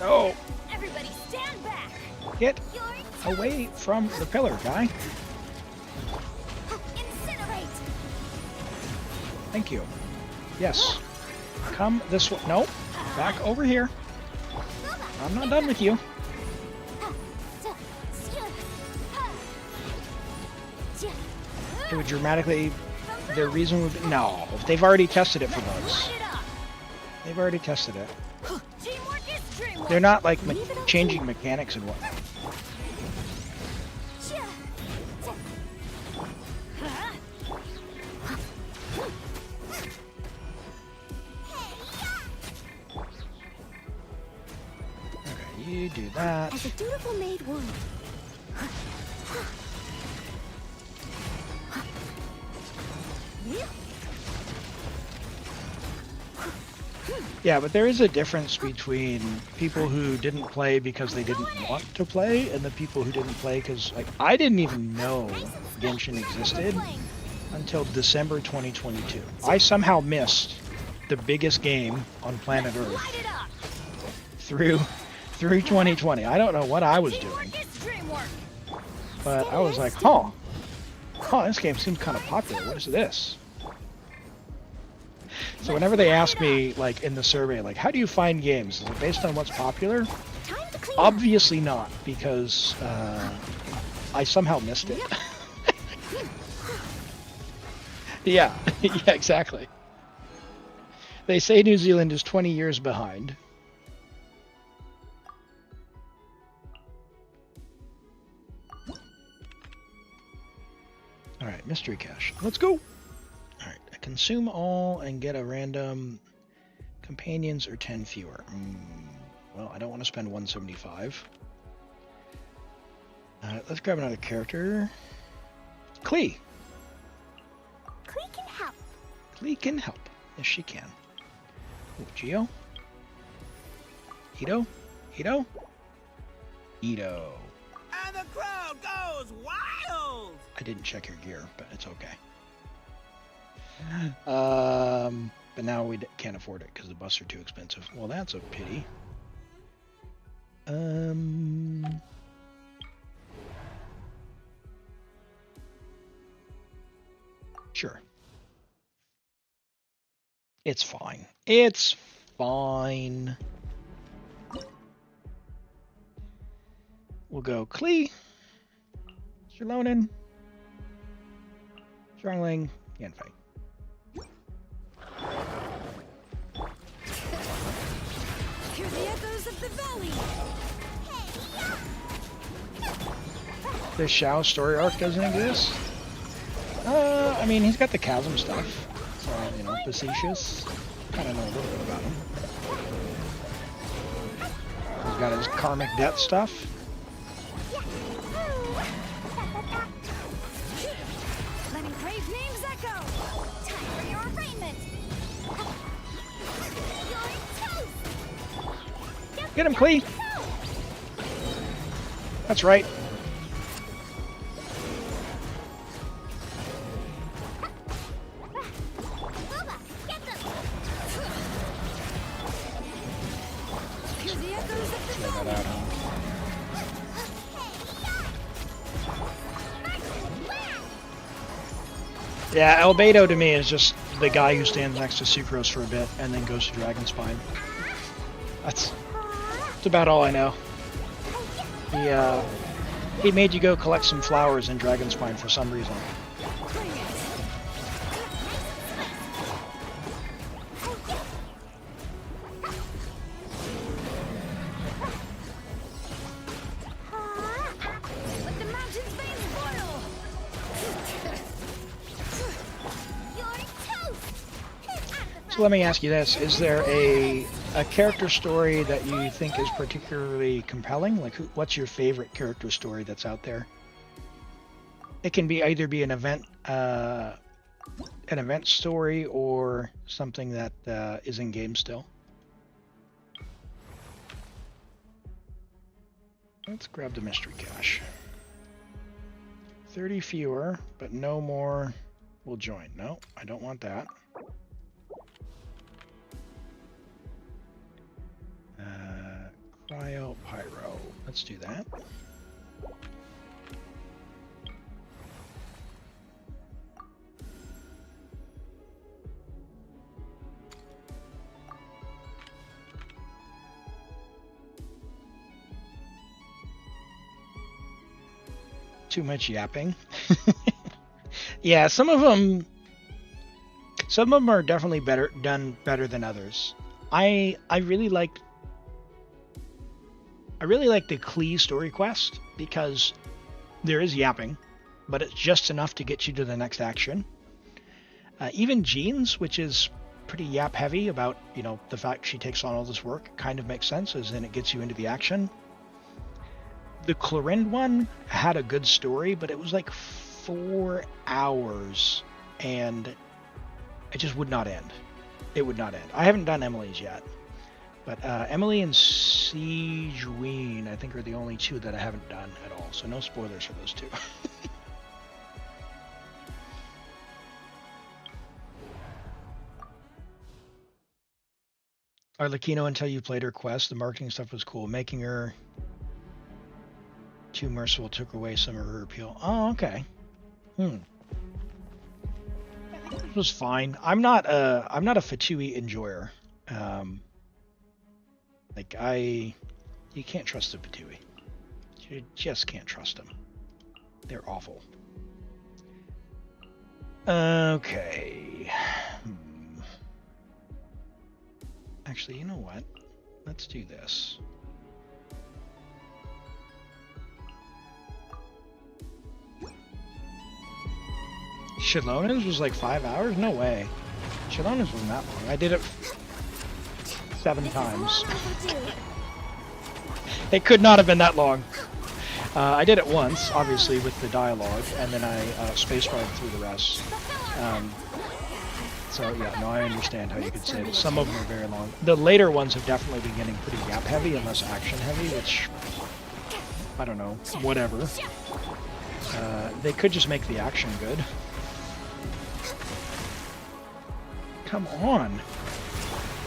Oh, Everybody stand back. get You're away from the pillar, guy. incinerate. Thank you. Yes. Come this way. No, back over here. I'm not done with you. It would dramatically. The reason would be, no. They've already tested it for bugs. Light it up. They've already tested it. Teamwork is dreamwork. They're not like changing mechanics and what. Okay, you do that. As a dutiful maid would. Yeah, but there is a difference between people who didn't play because they didn't want to play and the people who didn't play because, like, I didn't even know Genshin existed until December 2022. I somehow missed the biggest game on planet Earth Light it up. through 2020. I don't know what I was doing, Teamwork is dreamwork. but I was like, this game seems kind of popular. What is this? So whenever they ask me, like, in the survey, like, how do you find games? Is it based on what's popular? Time to clean up. Obviously not, because I somehow missed it. Yeah, yeah, exactly. They say New Zealand is 20 years behind. All right, mystery cache. Let's go. All right, consume all and get a random companions or 10 fewer. Well, I don't want to spend 175. Let's grab another character. Klee. Klee can help. Klee can help. Yes, she can. Ooh, Geo. Ito. Ito. Ito. And the crowd goes wild! I didn't check your gear, but it's okay. But now we can't afford it because the busts are too expensive. Well, that's a pity. Sure. It's fine. It's fine. We'll go Klee, Sherlonin, Strongling, Yanfei. Hear the echoes of the valley. The Xiao story arc doesn't exist? I mean, he's got the chasm stuff. So, you know, facetious. Kind of know a little bit about him. He's got his karmic debt stuff. Letting brave names echo. Time for your arraignment. Get him, Klee! That's right. Hear the echoes of the Throw that valley. out, huh? Yeah, Albedo to me is just the guy who stands next to Sucrose for a bit and then goes to Dragon Spine. That's about all I know. He made you go collect some flowers in Dragon Spine for some reason. Bring it. Let the mountain's veins boil. You're toast. So let me ask you this: is there a character story that you think is particularly compelling? Like, what's your favorite character story that's out there? It can be either be an event story or something that is in game still. Let's grab the mystery cache. 30 fewer, but no more will join. No, I don't want that. Cryo Pyro. Let's do that. Too much yapping. Yeah, some of them are definitely done better than others. I really like the Klee story quest because there is yapping, but it's just enough to get you to the next action. Even Jean's, which is pretty yap heavy about, you know, the fact she takes on all this work, kind of makes sense, as in it gets you into the action. The Clorind one had a good story, but it was like 4 hours, and it just would not end. It would not end. I haven't done Emily's yet, but Emily and Siegeween, I think, are the only two that I haven't done at all, so no spoilers for those two. Arlecchino, until you played her quest, the marketing stuff was cool. Making her too merciful took away some of her appeal. Oh, okay. It was fine. I'm not a Fatui enjoyer. You can't trust the Fatui. You just can't trust them. They're awful. Okay. Actually, you know what? Let's do this. Shallona's was like 5 hours? No way. Shallona's wasn't that long. I did it 7 times. It could not have been that long. I did it once, obviously, with the dialogue, and then I spacebarred through the rest. So yeah, no, I understand how you could say that. Some of them are very long. The later ones have definitely been getting pretty gap heavy and less action heavy, which, I don't know, whatever. They could just make the action good. Come on.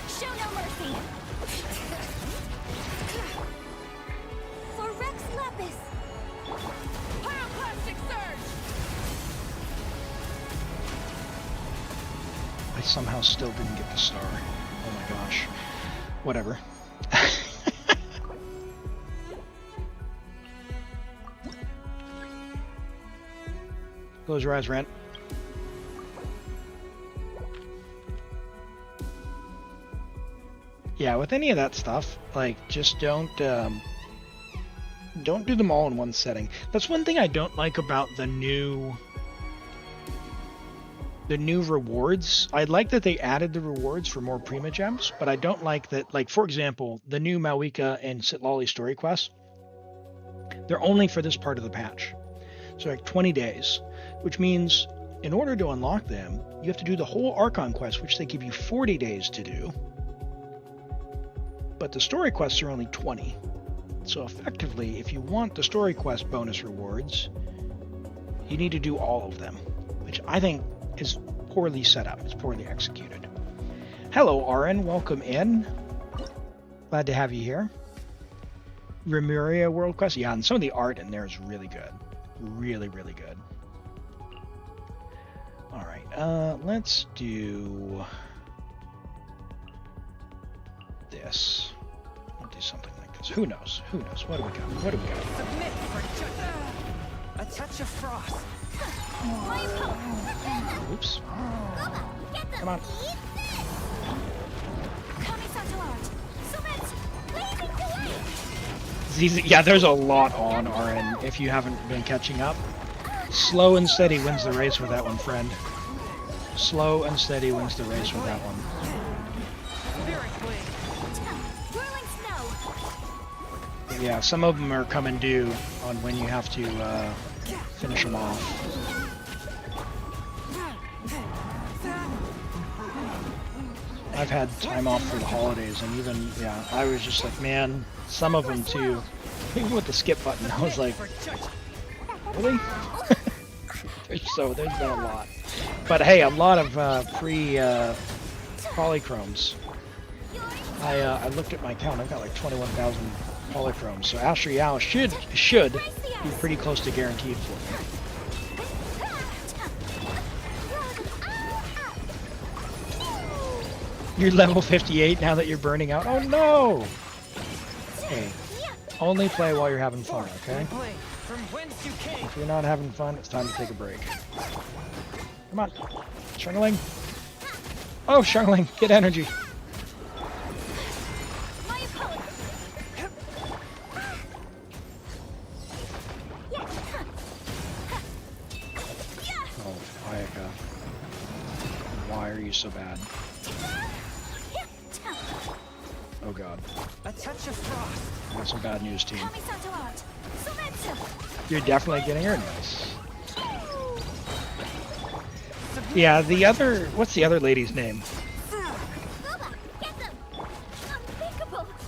Show no mercy. For Rex Lapis. Pyroclastic surge. I somehow still didn't get the star. Oh my gosh. Whatever. Close your eyes, Rent. Yeah, with any of that stuff, like, just don't do them all in one setting. That's one thing I don't like about the new rewards. I like that they added the rewards for more Prima Gems, but I don't like that, like, for example, the new Malika and Sitlali story quests, they're only for this part of the patch. So like 20 days, which means in order to unlock them, you have to do the whole Archon quest, which they give you 40 days to do. But the story quests are only 20. So effectively, if you want the story quest bonus rewards, you need to do all of them, which I think is poorly set up. It's poorly executed. Hello, Aaron. Welcome in. Glad to have you here. Remuria World Quest. Yeah, and some of the art in there is really good. Really, really good. All right. Let's do this. I'll do something like this. Who knows? Who knows? What do we got? What do we got? Submit for a touch of frost. Oops. Come on. Yeah, there's a lot on RN if you haven't been catching up. Slow and steady wins the race with that one, friend. Slow and steady wins the race with that one. Whirling snow. Yeah, some of them are come and due on when you have to finish them off. I've had time off for the holidays, and even, yeah, I was just like, man, some of them too. Even with the skip button, I was like, really? There's been a lot. But hey, a lot of polychromes. I looked at my count, I've got like 21,000 polychromes, so Asher Yao should be pretty close to guaranteed for me. You're level 58 now that you're burning out? Oh no! Hey, only play while you're having fun, okay? If you're not having fun, it's time to take a break. Come on. Shungling. Oh, Shungling, get energy. Oh, Ayaka. Why are you so bad? Oh god. A touch of frost. That's some bad news, team. You're definitely getting her. Nice. Yeah, the other... What's the other lady's name?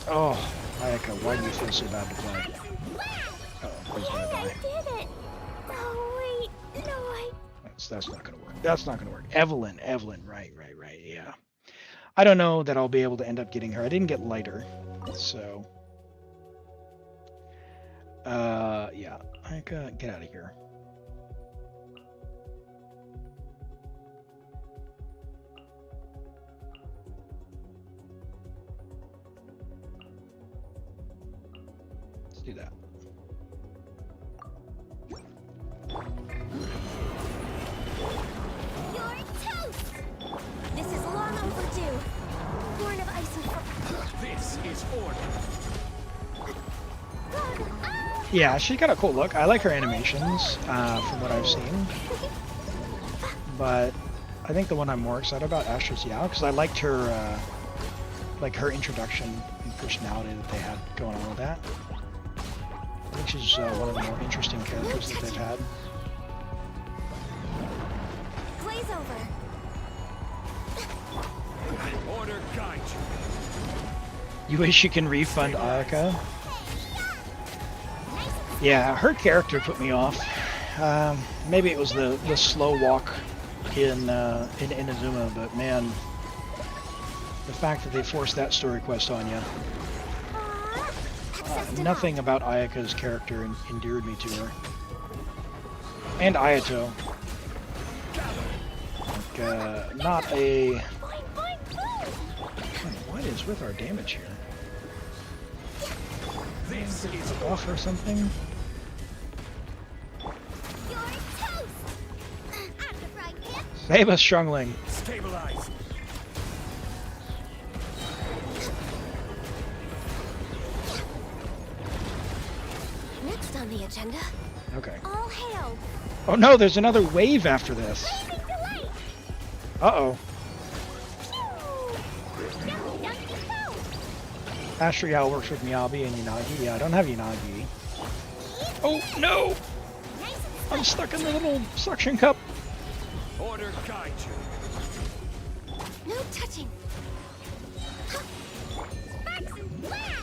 Oh, Ayaka, why do you feel so bad to play? Uh-oh, he's gonna die. That's not gonna work. That's not gonna work. Evelyn, right, yeah. I don't know that I'll be able to end up getting her. I didn't get lighter, so... yeah. Ayaka, get out of here. Let's do that. You're toast! This is long overdue. Born of ice and frost. This is order. Yeah, she got a cool look. I like her animations, from what I've seen. But I think the one I'm more excited about, Asher's Yao, because I liked her, like her introduction and personality that they had going on with that. I think she's one of the more interesting characters that they've had. Glaze over. Order guide you. You wish you can refund Ayaka? Yeah, her character put me off. Maybe it was the slow walk in Inazuma, but man, the fact that they forced that story quest on you. Nothing about Ayaka's character endeared me to her. And Ayato. Like, not a... What is with our damage here? This is Off or something? Save us, Shungling. stabilized. Next on the agenda. Okay. All hail. Oh no, there's another wave after this. Uh-oh. Asher Yao works with Miyabi and Yanagi. Yeah, I don't have Yanagi. Oh no! I'm stuck in the little suction cup. Order guide you. No touching.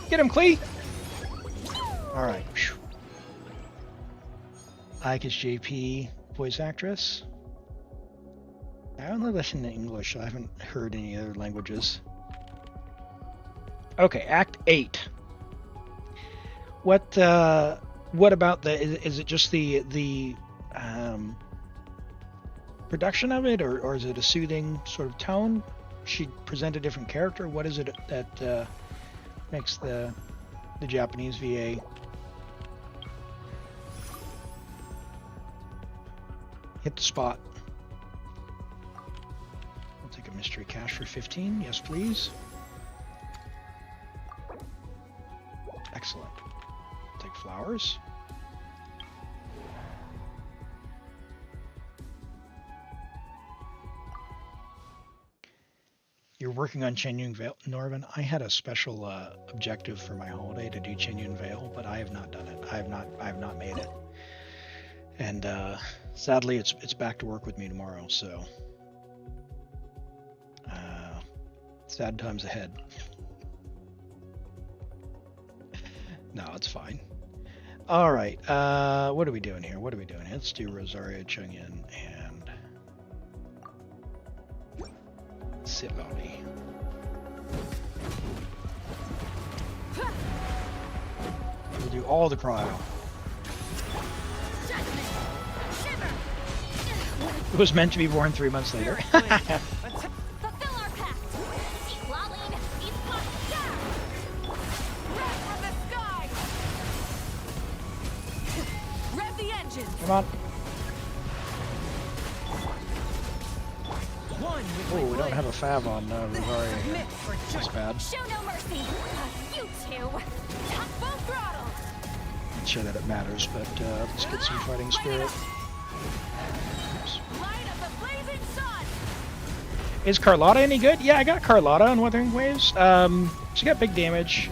Get him, Klee! Alright. Ayaka's JP, voice actress. I only listen to English, so I haven't heard any other languages. Okay, Act 8. What about the... Is it just the production of it, or is it a soothing sort of tone? She present a different character? What is it that makes the Japanese VA hit the spot? I'll take a mystery cache for 15. Yes, please. Excellent. Take flowers. You're working on Chenyun Vale, Norvin. I had a special objective for my holiday to do Chenyun Vale, but I have not done it. I have not made it. And sadly, it's back to work with me tomorrow. So sad times ahead. No, it's fine. All right. What are we doing here? Let's do Rosario Chungin and Silali. We'll do all the cryo. It was meant to be born 3 months later. Fulfill our pact. Seek Lalin, eat Char. Red from the sky! Rev the engine! Come on. One with Oh, my we don't blade. have a fav on Rosario here. Submit for That's bad. Show no mercy. You two. Top full throttle! Not sure that it matters, but let's get some fighting spirit. Oops. Light of the blazing sun! Is Carlotta any good? Yeah, I got Carlotta on Wuthering Waves. She got big damage.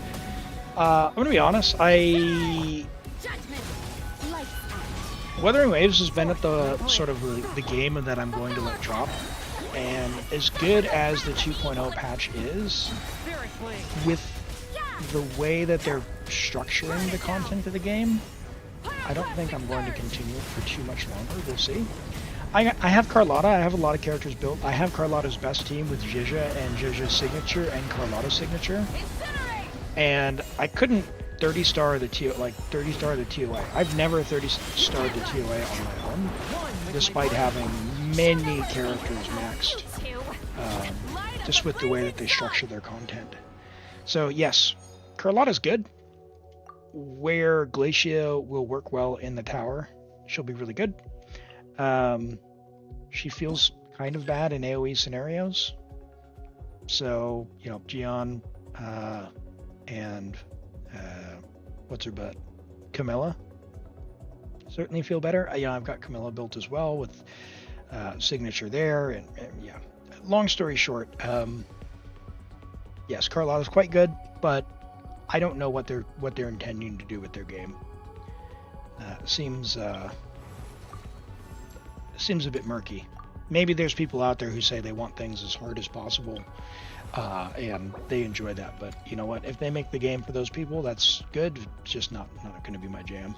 I'm gonna be honest. Judgment. Lights out. Wuthering Waves has been at the sort of the game that I'm going to let drop. And as good as the 2.0 patch is, Spirit blade. with the way that they're structuring the content of the game, I don't think I'm going to continue it for too much longer. We'll see. I have Carlotta. I have a lot of characters built. I have Carlotta's best team with Zhizha and Zhizha's signature and Carlotta's signature. Incinerate! And I couldn't 30 star the TOA. I've never 30 starred the TOA on my own, despite having many characters maxed. You two. Just with the way that they structure their content. So yes, Carlotta's good. Where Glacia will work well in the tower, she'll be really good. She feels kind of bad in AoE scenarios. So, you know, Gian and what's her butt? Camilla certainly feel better. Yeah, I've got Camilla built as well with signature there, and yeah. Long story short, yes, Carlotta's quite good, but I don't know what they're intending to do with their game. Seems a bit murky. Maybe there's people out there who say they want things as hard as possible, and they enjoy that. But you know what? If they make the game for those people, that's good. It's just not going to be my jam.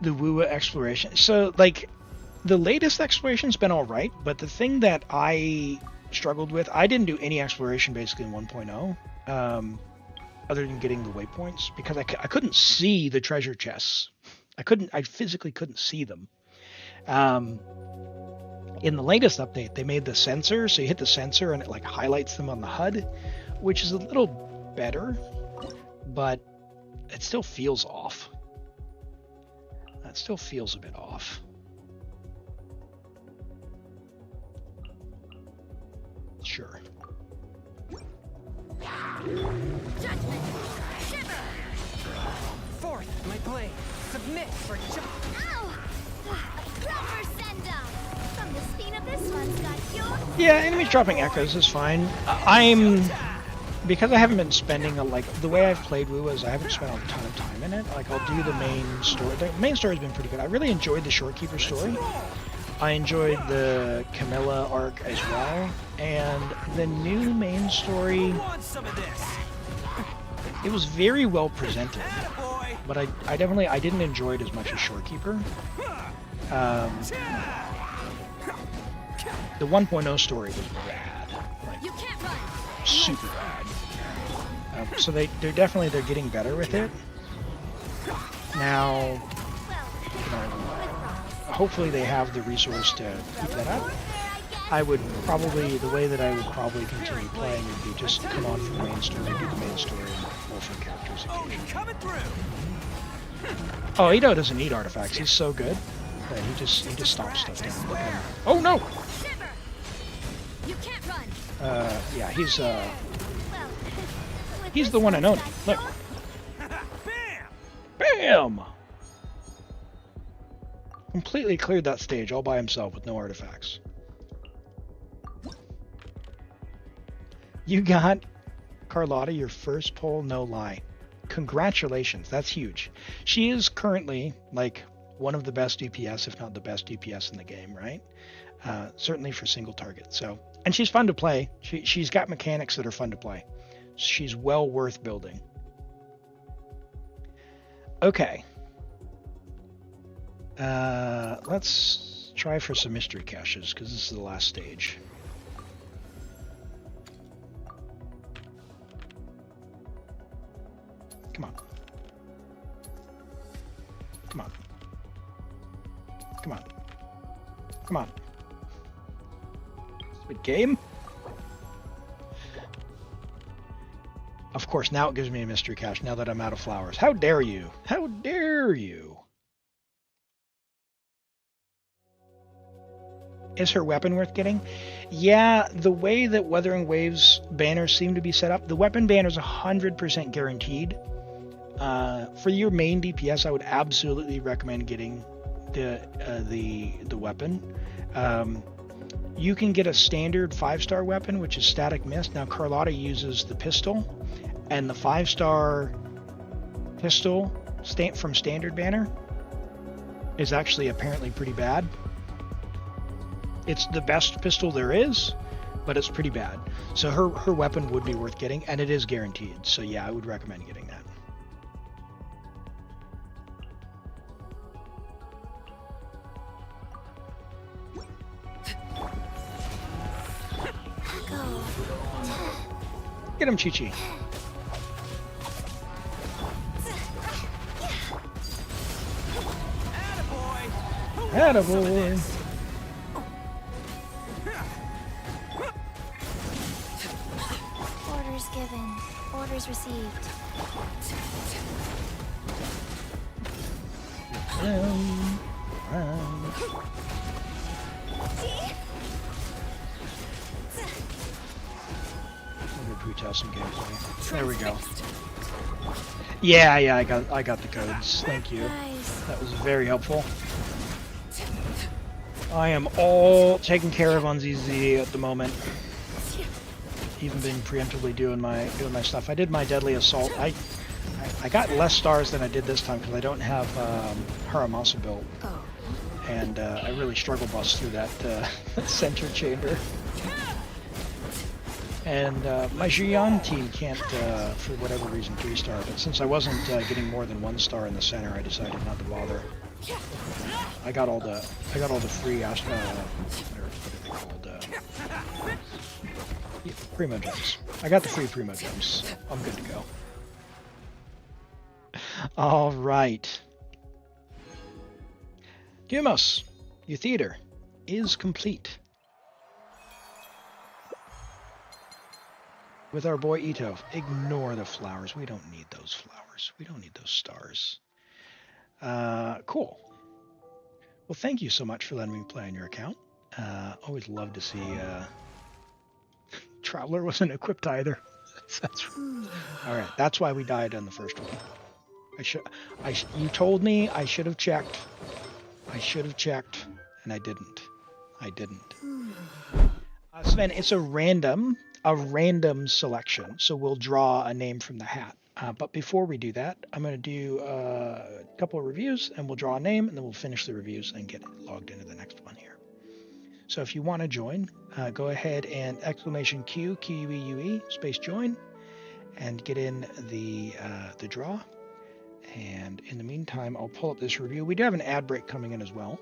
The Wua exploration. So, like, the latest exploration's been all right, but the thing that I struggled with, I didn't do any exploration basically in 1.0, other than getting the waypoints, because I couldn't see the treasure chests. I physically couldn't see them. In the latest update, they made the sensor, so you hit the sensor and it like highlights them on the HUD, which is a little better, but it still feels off. That still feels a bit off. Sure. Judgment. Shiver. Forth, my blade. Submit for Ow! Rubber send up. From the spine of this one's got your. Yeah, enemies dropping echoes is fine. Because I haven't been spending the way I've played WoW is I haven't spent a ton of time in it. Like, I'll do the main story. The main story's been pretty good. I really enjoyed the Shorekeeper story. I enjoyed the Camilla arc as well, and the new main story. Want some of this? It was very well presented, Attaboy! but I definitely didn't enjoy it as much as Shorekeeper. The 1.0 story was bad, like You can't run. super bad. So they're getting better with it. Now, you know, hopefully they have the resource to keep that up. I would probably, the way that I would probably continue playing would be just come on for the main story, do the main story, and roll for characters occasionally. Coming through! Oh, Ito doesn't need artifacts. He's so good that he just stomps stuff down. Oh no! Shiver. You can't run. Yeah, Well, he's the one and only. Look, Bam! bam! Completely cleared that stage all by himself with no artifacts. You got, Carlotta, your first poll, no lie. Congratulations, that's huge. She is currently like one of the best DPS, if not the best DPS in the game, right? Certainly for single target. So, and she's fun to play. She's got mechanics that are fun to play. She's well worth building. Okay. Let's try for some mystery caches because this is the last stage. Come on. Come on. Come on. Come on. Good game. Of course, now it gives me a mystery cache now that I'm out of flowers. How dare you? How dare you? Is her weapon worth getting? Yeah, the way that Weathering Waves banners seem to be set up, the weapon banner is 100% guaranteed. For your main DPS, I would absolutely recommend getting the weapon. You can get a standard 5-star weapon, which is Static Mist. Now, Carlotta uses the pistol, and the 5-star pistol from Standard Banner is actually apparently pretty bad. It's the best pistol there is, but it's pretty bad. So her weapon would be worth getting, and it is guaranteed. So yeah, I would recommend getting that. Get him, Chi-Chi. Attaboy. Orders given. Orders received. Some games. There we go. Yeah, I got the codes. Thank you. That was very helpful. I am all taken care of on ZZ at the moment. Even been preemptively doing my stuff. I did my deadly assault. I got less stars than I did this time because I don't have Haramasa built, and I really struggle bust through that center chamber. And my Xi'an team can't, for whatever reason, 3-star. But since I wasn't getting more than 1 star in the center, I decided not to bother. I got all the free what are they called? Primo gems. I got the free Primo gems. I'm good to go. All right. Dumos, your theater is complete. With our boy Ito. Ignore the flowers. We don't need those flowers. We don't need those stars. Cool. Well, thank you so much for letting me play on your account. Always love to see... Traveler wasn't equipped either. Alright, that's why we died on the first one. You told me I should have checked. I should have checked, and I didn't. Sven, it's a random selection, so we'll draw a name from the hat. But before we do that, I'm going to do a couple of reviews, and we'll draw a name, and then we'll finish the reviews and get logged into the next one here. So if you want to join, go ahead and !Q, QUE, space join, and get in the draw. And in the meantime, I'll pull up this review. We do have an ad break coming in as well.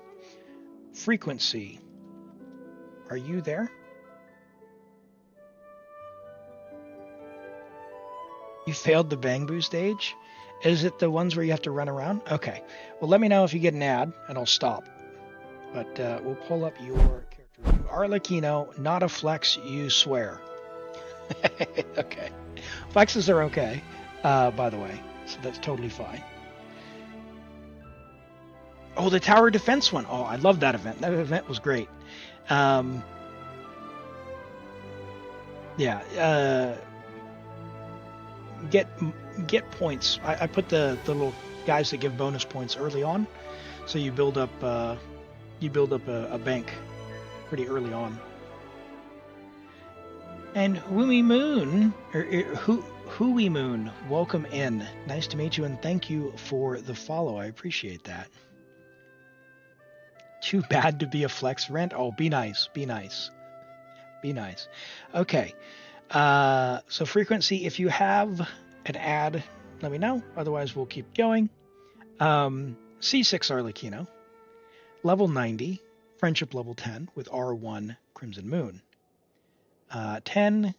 Frequency. Are you there? You failed the Bangbu stage? Is it the ones where you have to run around? Okay. Well, let me know if you get an ad, and I'll stop. But we'll pull up your character review. Arlecchino, not a flex, you swear. Okay. Flexes are okay, by the way. So that's totally fine. Oh, the tower defense one. Oh, I love that event. That event was great. Yeah. Get points. I put the little guys that give bonus points early on, so you build up a bank pretty early on. And Woomy Moon, Hooey Moon, welcome in. Nice to meet you, and thank you for the follow. I appreciate that. Too bad to be a flex rent. Oh, be nice, be nice, be nice. Okay. So frequency, if you have an ad, let me know. Otherwise, we'll keep going. C6 Arlecchino, level 90, friendship level 10 with R1 Crimson Moon. 10,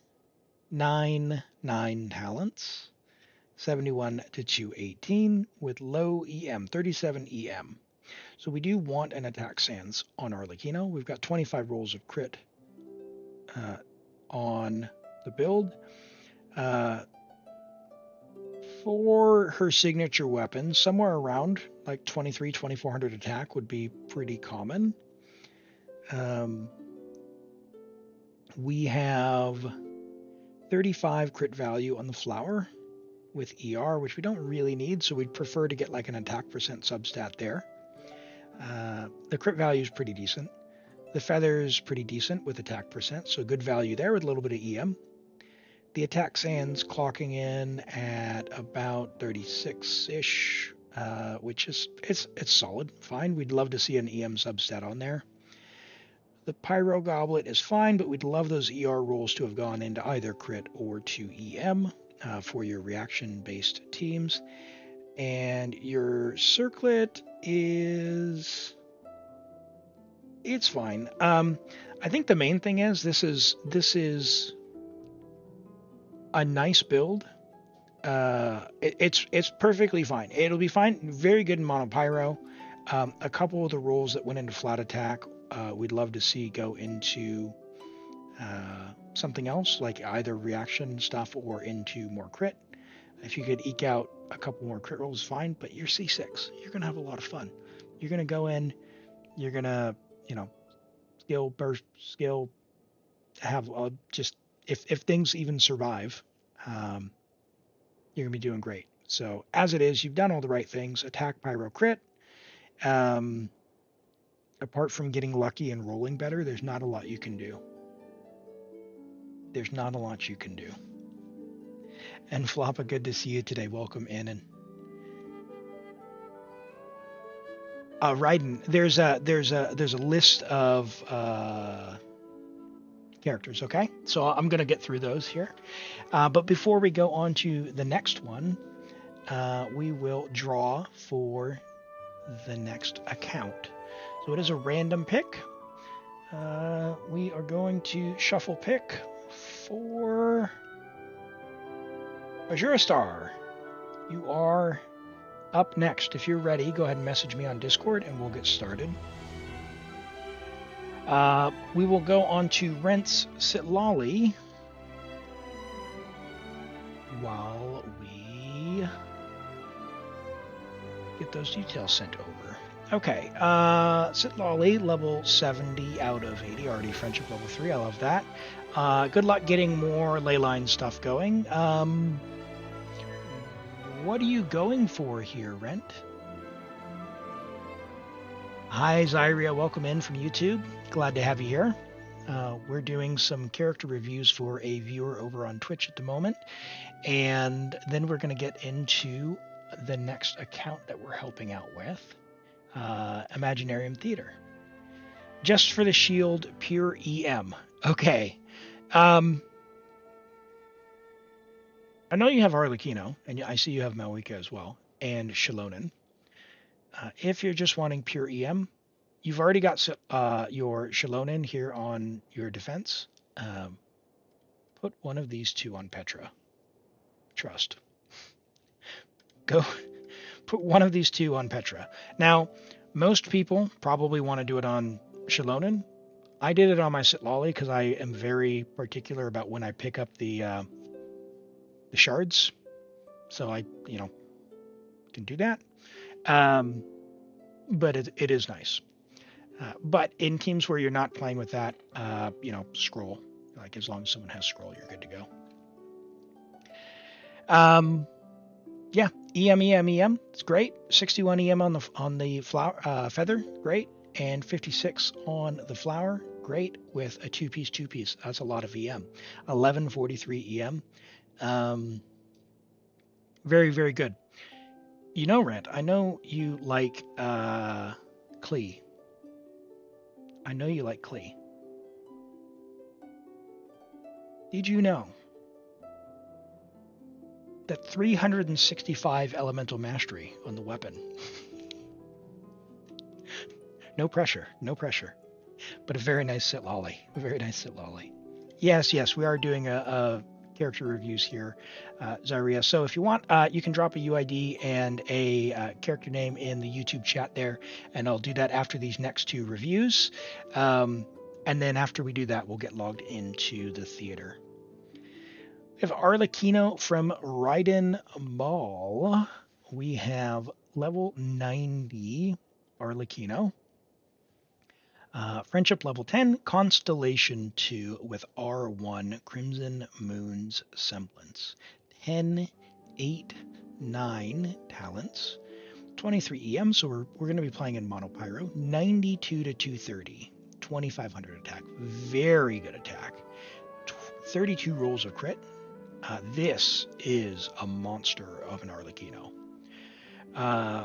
9, 9 talents, 71 to 218 with low EM, 37 EM. So we do want an attack sans on Arlecchino. We've got 25 rolls of crit on the build. For her signature weapon, somewhere around like 2400 attack would be pretty common. We have 35 crit value on the flower with ER, which we don't really need, so we'd prefer to get like an attack percent substat there. The crit value is pretty decent. The feather's pretty decent with attack percent, so good value there with a little bit of EM. The attack sans clocking in at about 36-ish, which is it's solid, fine. We'd love to see an EM substat on there. The Pyro Goblet is fine, but we'd love those ER rolls to have gone into either crit or to EM for your reaction-based teams. And your Circlet is... it's fine. I think the main thing is this is a nice build. It's perfectly fine. It'll be fine. Very good in Monopyro. A couple of the rolls that went into flat attack, we'd love to see go into something else, like either reaction stuff or into more crit. If you could eke out a couple more crit rolls, fine. But you're C6. You're gonna have a lot of fun. You're gonna go in. You're gonna, skill burst, skill, have just if things even survive, you're gonna be doing great. So as it is, you've done all the right things. Attack, pyro, crit. Apart from getting lucky and rolling better, there's not a lot you can do. There's not a lot you can do. And Floppa, good to see you today. Welcome in. And Raiden, there's a list of characters. Okay, so I'm gonna get through those here. But before we go on to the next one, we will draw for the next account. So it is a random pick. We are going to shuffle pick for Azura Star. You are up next. If you're ready, go ahead and message me on Discord and we'll get started. We will go on to Rent's Sitlali while we get those details sent over. Okay, Sitlali, level 70 out of 80, already friendship level 3, I love that. Good luck getting more leyline stuff going. What are you going for here, Rent? Hi, Zyria, welcome in from YouTube. Glad to have you here. We're doing some character reviews for a viewer over on Twitch at the moment, and then we're going to get into the next account that we're helping out with, Imaginarium Theater. Just for the shield, pure EM. Okay. I know you have Arlecchino, and I see you have Malika as well, and Shilonen. If you're just wanting pure EM, you've already got your Shilonen here on your defense. Put one of these two on Petra. Trust. Go put one of these two on Petra. Now, most people probably want to do it on Shilonen. I did it on my Sitlali because I am very particular about when I pick up the shards. So I, can do that. But it is nice. But in teams where you're not playing with that, scroll. Like as long as someone has scroll, you're good to go. Yeah, EM. It's great. 61 EM on the flower feather, great, and 56 on the flower, great with a two-piece. That's a lot of EM. 1143 EM. Very, very good. You know, Rent, I know you like Klee. I know you like Klee. Did you know that 365 elemental mastery on the weapon? No pressure, no pressure. But a very nice sit lolly. A very nice sit lolly. Yes, we are doing a character reviews here, Zaria. So if you want, you can drop a UID and a character name in the YouTube chat there, and I'll do that after these next two reviews. And then after we do that, we'll get logged into the theater. We have Arlecchino from Raiden Ball. We have level 90 Arlecchino. Friendship level 10, Constellation 2 with R1 Crimson Moon's Semblance. 10, 8, 9 talents. 23 EM, so we're going to be playing in Mono Pyro. 92 to 230. 2500 attack. Very good attack. 32 rolls of crit. This is a monster of an Arlecchino.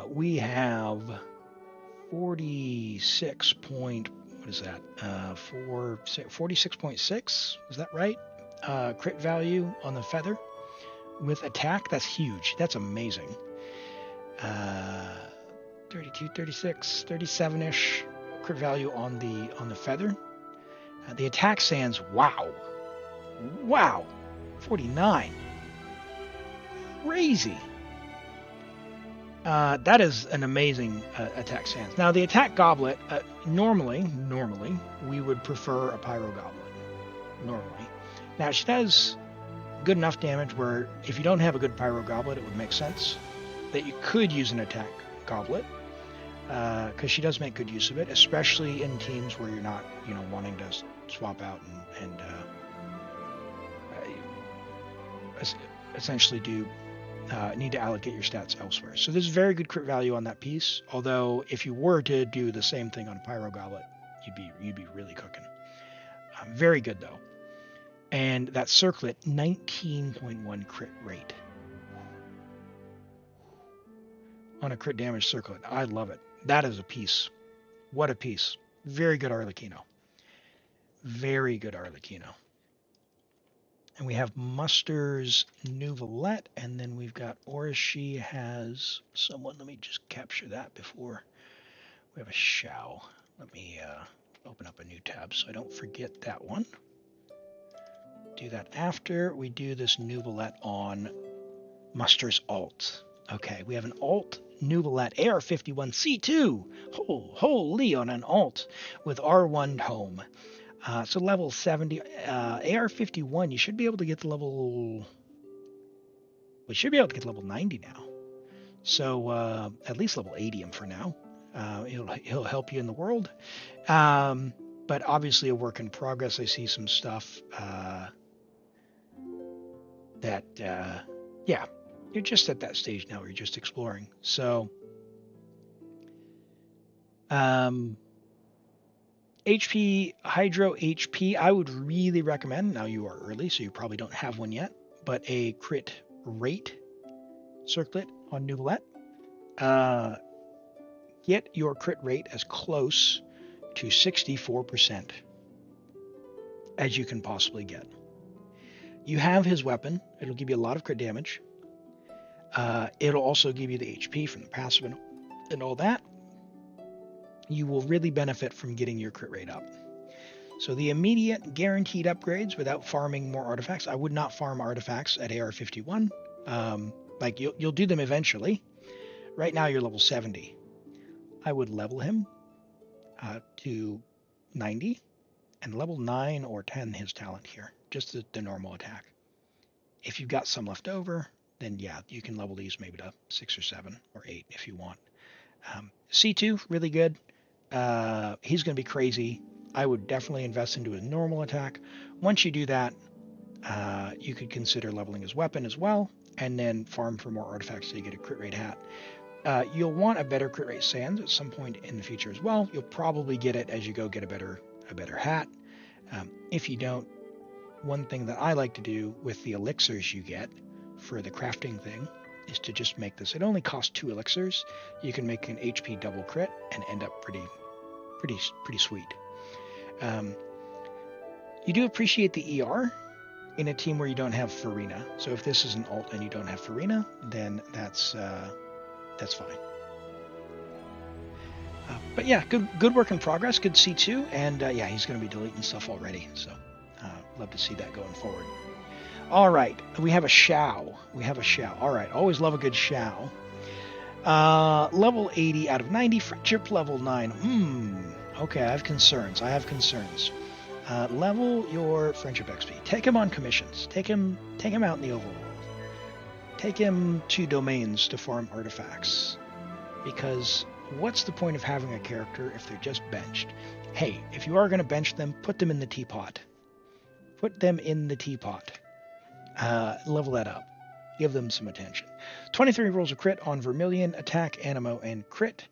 We have 46.6, is that right? Crit value on the feather with attack. That's huge. That's amazing. 32, 36, 37-ish crit value on the feather. The attack sands, wow, 49. Crazy. That is an amazing attack stance. Now, the attack goblet, normally, we would prefer a pyro goblet. Normally. Now, she does good enough damage where if you don't have a good pyro goblet, it would make sense that you could use an attack goblet, because she does make good use of it, especially in teams where you're not, wanting to swap out and essentially need to allocate your stats elsewhere. So there's very good crit value on that piece. Although if you were to do the same thing on a pyro goblet, you'd be really cooking. Very good though. And that circlet, 19.1 crit rate on a crit damage circlet. I love it. That is a piece. What a piece. Very good Arlecchino. Very good Arlecchino. And we have Muster's Nouvelette, and then we've got Orishi has someone. Let me just capture that before we have a Shao. Let me open up a new tab so I don't forget that one. Do that after we do this Nouvelette on Muster's alt. Okay, we have an alt Nouvelette AR51C2. Holy on an alt with R1 home. So level 70, AR51, you should be able to get to level... We should be able to get to level 90 now. So at least level 80 for now. He'll help you in the world. But obviously a work in progress. I see some stuff that, yeah, you're just at that stage now where you're just exploring. So... HP, Hydro HP, I would really recommend, now you are early, so you probably don't have one yet, but a crit rate circlet on Nouvelette. Get your crit rate as close to 64% as you can possibly get. You have his weapon. It'll give you a lot of crit damage. It'll also give you the HP from the passive and all that. You will really benefit from getting your crit rate up. So the immediate guaranteed upgrades without farming more artifacts. I would not farm artifacts at AR51. Like you'll do them eventually. Right now you're level 70. I would level him to 90 and level 9 or 10 his talent here. Just the normal attack. If you've got some left over, then yeah, you can level these maybe to 6 or 7 or 8 if you want. C2, really good. He's going to be crazy. I would definitely invest into his normal attack. Once you do that, you could consider leveling his weapon as well, and then farm for more artifacts so you get a crit rate hat. You'll want a better crit rate sands at some point in the future as well. You'll probably get it as you go get a better a better hat. If you don't, one thing that I like to do with the elixirs you get for the crafting thing is to just make this. It only costs 2 elixirs. You can make an HP double crit and end up pretty sweet. You do appreciate the ER in a team where you don't have Farina. So if this is an alt and you don't have Farina, then that's fine. But yeah, good work in progress. Good C2, and yeah, he's going to be deleting stuff already. So love to see that going forward. All right, we have a Shao. All right, always love a good Shao. Level 80 out of 90. Friendship level 9. Okay, I have concerns. Level your friendship XP. Take him on commissions. Take him out in the overworld. Take him to domains to farm artifacts. Because what's the point of having a character if they're just benched? Hey, if you are going to bench them, put them in the teapot. Level that up. Give them some attention. 23 rolls of crit on Vermilion, attack, animo, and crit.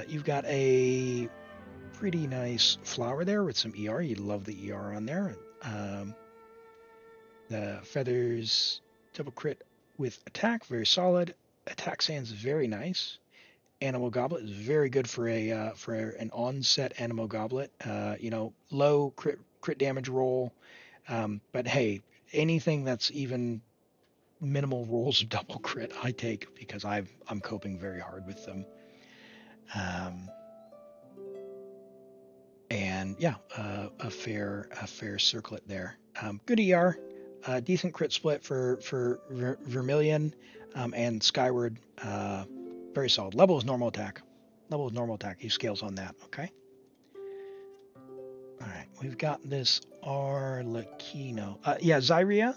You've got a pretty nice flower there with some ER. You love the ER on there. The feathers, double crit with attack, very solid. Attack sands is very nice. Animo Goblet is very good for an onset Animo Goblet. Low crit damage roll. But hey, anything that's even minimal rolls of double crit, I take because I'm coping very hard with them. And yeah, a fair circlet there. Good ER, decent crit split for Vermilion and Skyward. Very solid. Level is normal attack. He scales on that. Okay. All right, we've got this Arlecchino. Yeah, Zyria.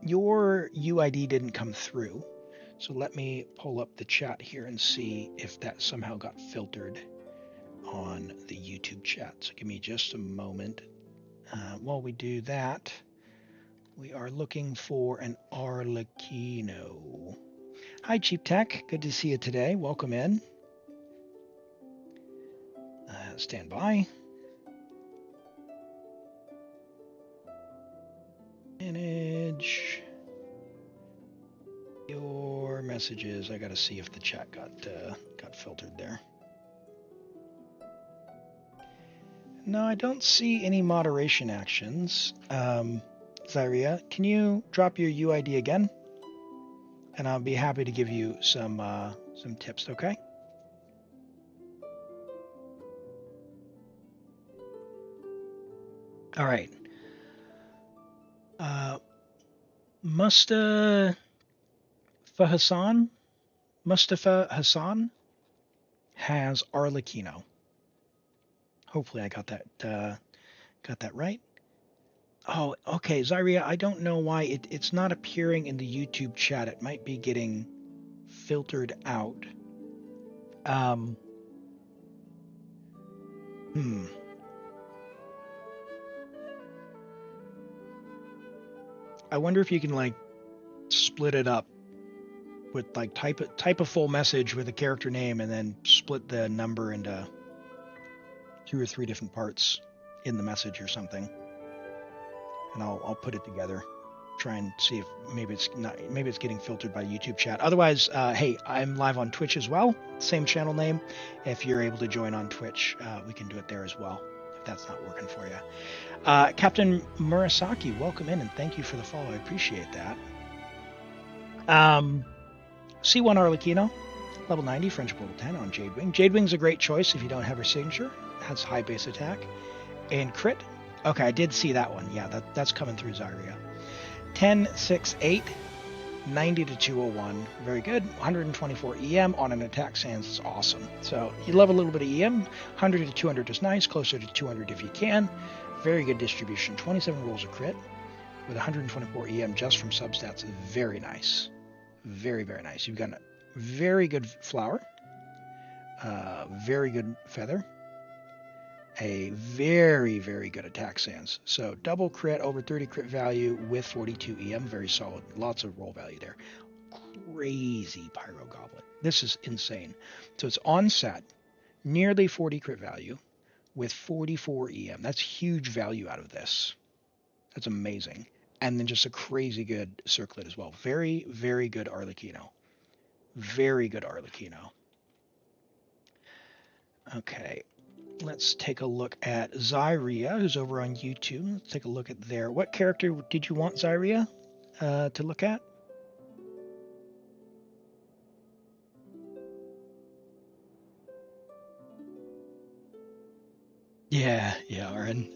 Your UID didn't come through, so let me pull up the chat here and see if that somehow got filtered on the YouTube chat. So give me just a moment. While we do that, we are looking for an Arlecchino. Hi, Cheap Tech. Good to see you today. Welcome in. Stand by. Manage your messages. I got to see if the chat got filtered there. No, I don't see any moderation actions. Zyria, can you drop your UID again? And I'll be happy to give you some tips, okay? All right. Mustafa Hassan has Arlecchino. Hopefully I got that right. Oh, okay, Zyria, I don't know why it's not appearing in the YouTube chat. It might be getting filtered out. I wonder if you can like split it up with like type a full message with a character name and then split the number into 2 or 3 different parts in the message or something. And I'll put it together. Try and see if maybe it's getting filtered by YouTube chat. Otherwise, hey, I'm live on Twitch as well. Same channel name. If you're able to join on Twitch, we can do it there as well. If that's not working for you. Captain Murasaki, welcome in and thank you for the follow. I appreciate that. C1 Arlecchino, level 90, friendship level 10 on Jadewing. Jadewing's a great choice if you don't have her signature. Has high base attack and crit. Okay, I did see that one. Yeah, that's coming through Zyria. 10, 6, 8, 90 to 201. Very good. 124 EM on an attack sans is awesome. So you love a little bit of EM. 100 to 200 is nice. Closer to 200 if you can. Very good distribution. 27 rolls of crit with 124 EM just from substats is very nice. Very, very nice. You've got a very good flower. Very good feather. A very, very good attack sans. So double crit, over 30 crit value with 42 EM. Very solid. Lots of roll value there. Crazy Pyro Goblet. This is insane. So it's on set, nearly 40 crit value with 44 EM. That's huge value out of this. That's amazing. And then just a crazy good circlet as well. Very, very good Arlecchino. Very good Arlecchino. Okay, let's take a look at Zyria, who's over on YouTube. Let's take a look at there. What character did you want Zyria to look at? Yeah, Aaron.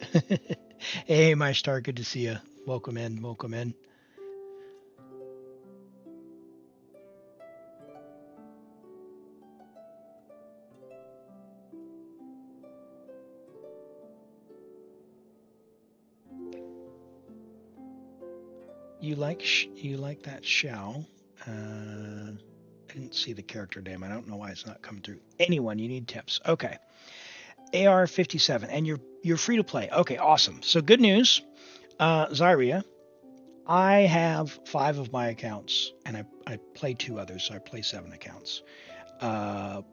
Hey, my star, good to see you. Welcome in, welcome in. You like that Shao? I didn't see the character name. I don't know why it's not come through. Anyone, you need tips. Okay. AR-57, and you're free to play. Okay, awesome. So good news, Zyria. I have 5 of my accounts, and I play 2 others, so I play 7 accounts. 4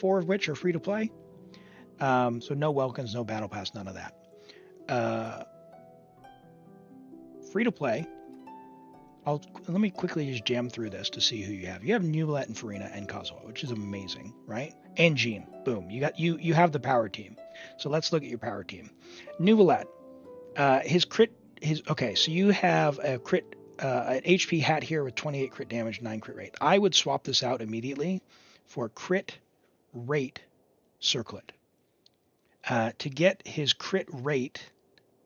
of which are free to play. So no welcomes, no battle pass, none of that. Free to play. Let me quickly just jam through this to see who you have. You have Newlet and Farina and Kazuha, which is amazing, right? And Jean. Boom. You have the power team. So let's look at your power team. Newlet. So you have a crit an HP hat here with 28 crit damage, 9 crit rate. I would swap this out immediately for crit rate circlet. To get his crit rate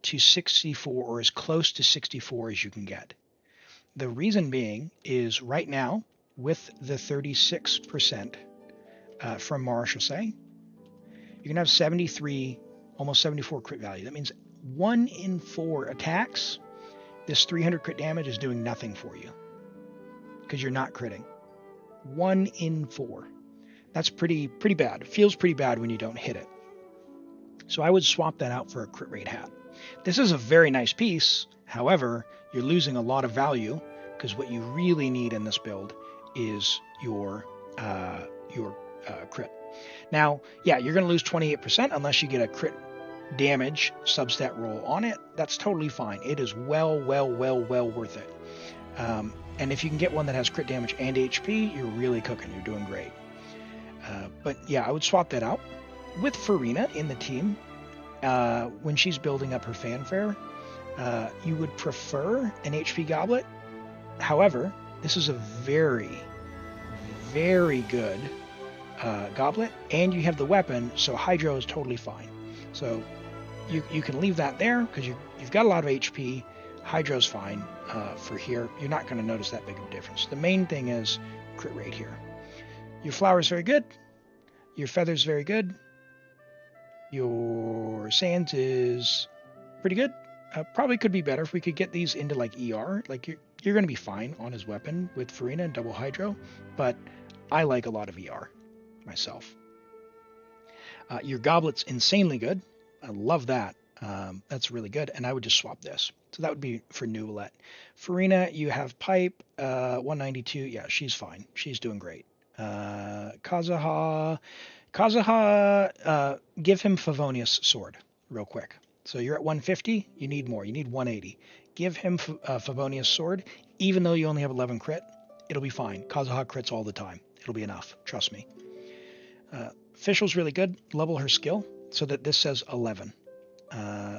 to 64 or as close to 64 as you can get. The reason being is right now, with the 36% from Marechaussee, you can have 73, almost 74 crit value. That means 1 in 4 attacks, this 300 crit damage is doing nothing for you because you're not critting. 1 in 4. That's pretty bad. It feels pretty bad when you don't hit it. So I would swap that out for a crit rate hat. This is a very nice piece. However, you're losing a lot of value because what you really need in this build is your crit. Now, yeah, you're going to lose 28% unless you get a crit damage substat roll on it. That's totally fine. It is well worth it. And if you can get one that has crit damage and HP, you're really cooking. You're doing great. But yeah, I would swap that out. With Farina in the team, when she's building up her fanfare, you would prefer an HP goblet. However, this is a very good goblet, and you have the weapon, so Hydro is totally fine. So you can leave that there because you've got a lot of HP. Hydro's fine for here. You're not going to notice that big of a difference. The main thing is crit rate here. Your flower is very good. Your feather's very good. Your sands is pretty good. Probably could be better if we could get these into like ER. Like you're going to be fine on his weapon with Farina and double Hydro, but I like a lot of ER myself. Your goblet's insanely good. I love that. That's really good, and I would just swap this. So that would be for Newlet. Farina, you have Pipe, 192. Yeah, she's fine. She's doing great. Kazuha, give him Favonius Sword real quick. So you're at 150. You need more. You need 180. Give him Favonius Sword. Even though you only have 11 crit, it'll be fine. Kazuha crits all the time. It'll be enough. Trust me. Official's really good. Level her skill so that this says 11.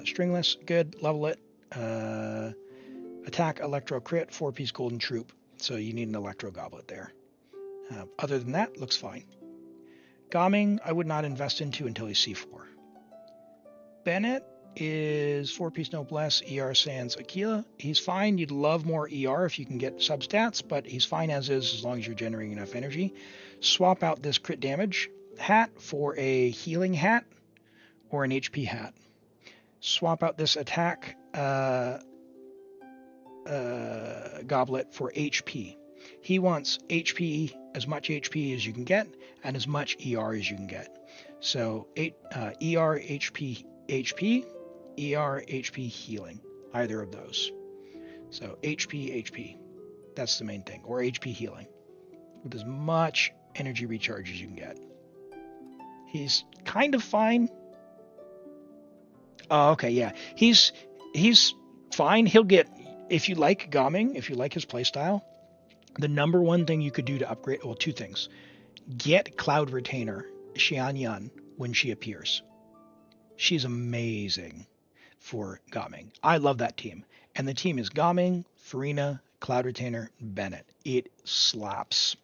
Stringless, good. Level it. Attack, Electro crit, 4-piece golden troop. So you need an Electro goblet there. Other than that, looks fine. Gaming, I would not invest into until he's C4. Bennett is 4-piece noblesse, ER sans Aquila. He's fine. You'd love more ER if you can get substats, but he's fine as is as long as you're generating enough energy. Swap out this crit damage hat for a healing hat or an HP hat. Swap out this attack goblet for HP. He wants HP, as much HP as you can get, and as much ER as you can get. So ER, HP, HP, ER, HP, healing. Either of those. So HP. That's the main thing. Or HP healing. With as much energy recharge as you can get. He's kind of fine. Oh, okay, yeah. He's fine. He'll get, if you like Gaming, if you like his playstyle, the number one thing you could do to upgrade, well, two things. Get Cloud Retainer, Xianyan, when she appears. She's amazing for Gaming. I love that team. And the team is Gaming, Farina, Cloud Retainer, Bennett. It slaps.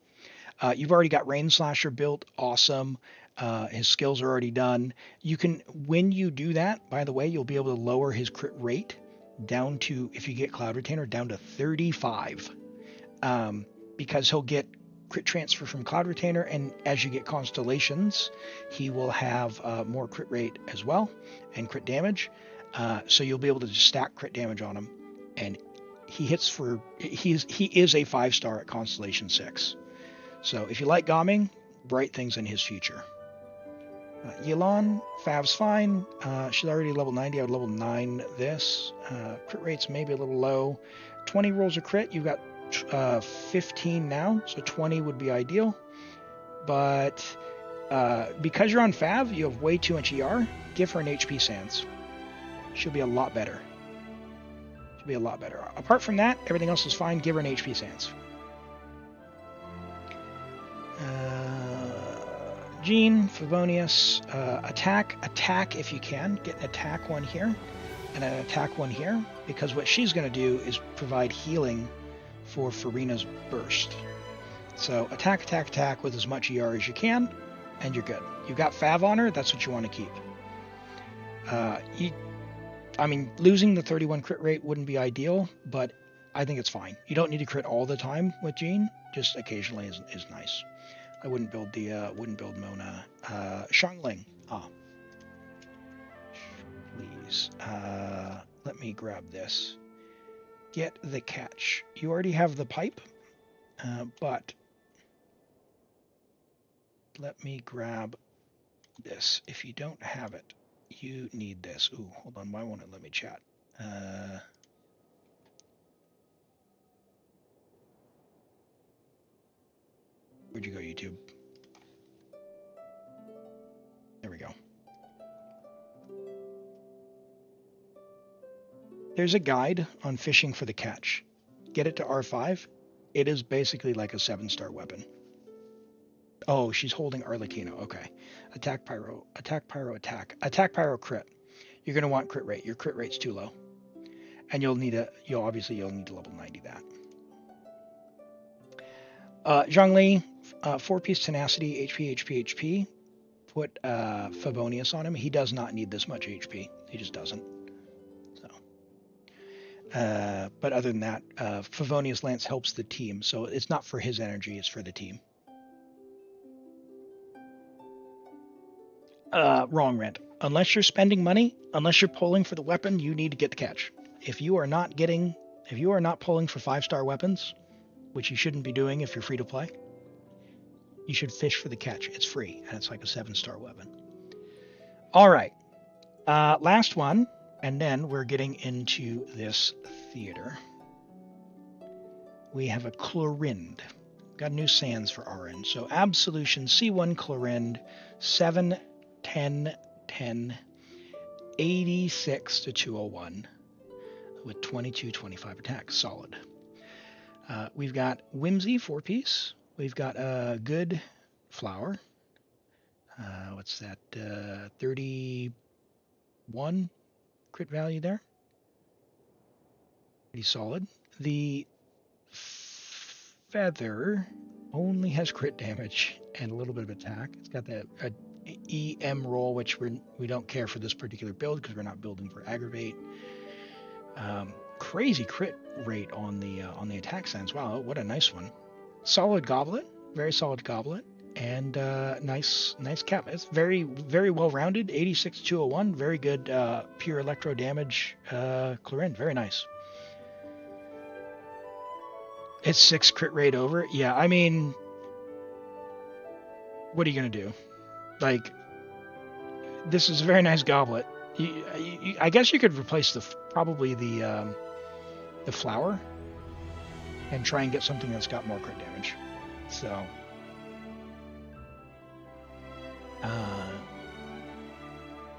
You've already got Rain Slasher built. Awesome. His skills are already done. You can, when you do that, by the way, you'll be able to lower his crit rate down to, if you get Cloud Retainer, down to 35. Because he'll get crit transfer from Cloud Retainer, and as you get constellations, he will have more crit rate as well, and crit damage. So you'll be able to just stack crit damage on him, and he hits for, he is a 5-star at Constellation 6. So if you like Gaming, bright things in his future. Yelan, Fav's fine. She's already level 90. I would level 9 this. Crit rate's maybe a little low. 20 rolls of crit. You've got 15 now, so 20 would be ideal. But because you're on Fav, you have way too much ER. Give her an HP Sans. She'll be a lot better. She'll be a lot better. Apart from that, everything else is fine. Give her an HP Sans. Jean, Favonius, attack if you can. Get an attack one here and an attack one here, because what she's going to do is provide healing for Farina's burst. So attack with as much ER as you can, and you're good. You've got Fav on her, that's what you want to keep. I mean, losing the 31 crit rate wouldn't be ideal, but I think it's fine. You don't need to crit all the time with Jean, just occasionally is nice. I wouldn't build Mona. Shangling. Please. Let me grab this. Get the catch. You already have the pipe, but let me grab this. If you don't have it, you need this. Ooh, hold on. Why won't it let me chat? Where'd you go, YouTube? There we go. There's a guide on fishing for the catch. Get it to R5. It is basically like a 7-star weapon. Oh, she's holding Arlecchino. Okay. Attack Pyro, attack. Attack Pyro crit. You're going to want crit rate. Your crit rate's too low. And you'll need to level 90 that. Zhongli, 4-piece tenacity, HP. Put Favonius on him. He does not need this much HP. He just doesn't. So, but other than that, Favonius Lance helps the team. So it's not for his energy, it's for the team. Wrong, Rent. Unless you're spending money, unless you're pulling for the weapon, you need to get the catch. If you are not pulling for 5-star weapons, which you shouldn't be doing if you're free to play, you should fish for the catch. It's free, and it's like a 7-star weapon. All right. Last one, and then we're getting into this theater. We have a Chlorind. Got new sands for RN. So Absolution, C1 Chlorind, 7, 10, 10, 86 to 201 with 22, 25 attacks. Solid. We've got Whimsy, 4-piece. We've got a Good Flower. What's that? 31 crit value there. Pretty solid. The Feather only has crit damage and a little bit of attack. It's got that EM roll, which we don't care for this particular build because we're not building for aggravate. Crazy crit rate on the attack sense. Wow, what a nice one. Solid goblet, very solid goblet, and nice cap. It's very, very well rounded. 86 201, very good pure electro damage. Chlorind, very nice. It's 6 crit rate over. Yeah, I mean, what are you gonna do? Like, this is a very nice goblet. I guess you could replace probably the flower and try and get something that's got more crit damage. So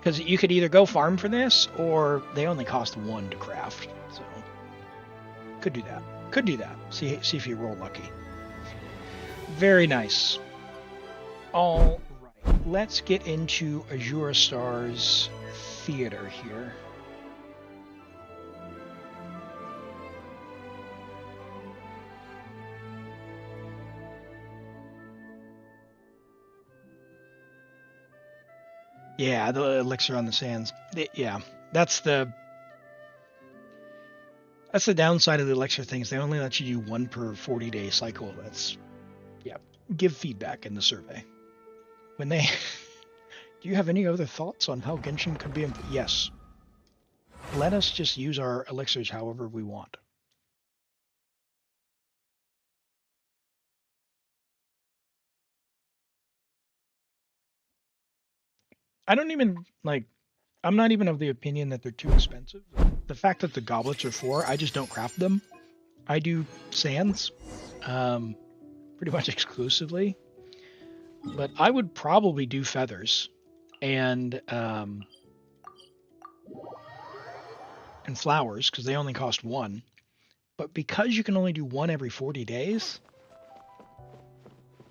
Because you could either go farm for this, or they only cost 1 to craft. So, could do that. Could do that. See if you roll lucky. Very nice. All right. Let's get into Azure Star's theater here. Yeah, the elixir on the sands. Yeah, that's the downside of the elixir things. They only let you do 1 per 40-day cycle. That's, yeah. Give feedback in the survey. When they, do you have any other thoughts on how Genshin could be improved? Yes. Let us just use our elixirs however we want. I don't even I'm not even of the opinion that they're too expensive. The fact that the goblets are 4, I just don't craft them. I do sands, pretty much exclusively. But I would probably do feathers and flowers because they only cost 1. But because you can only do 1 every 40 days,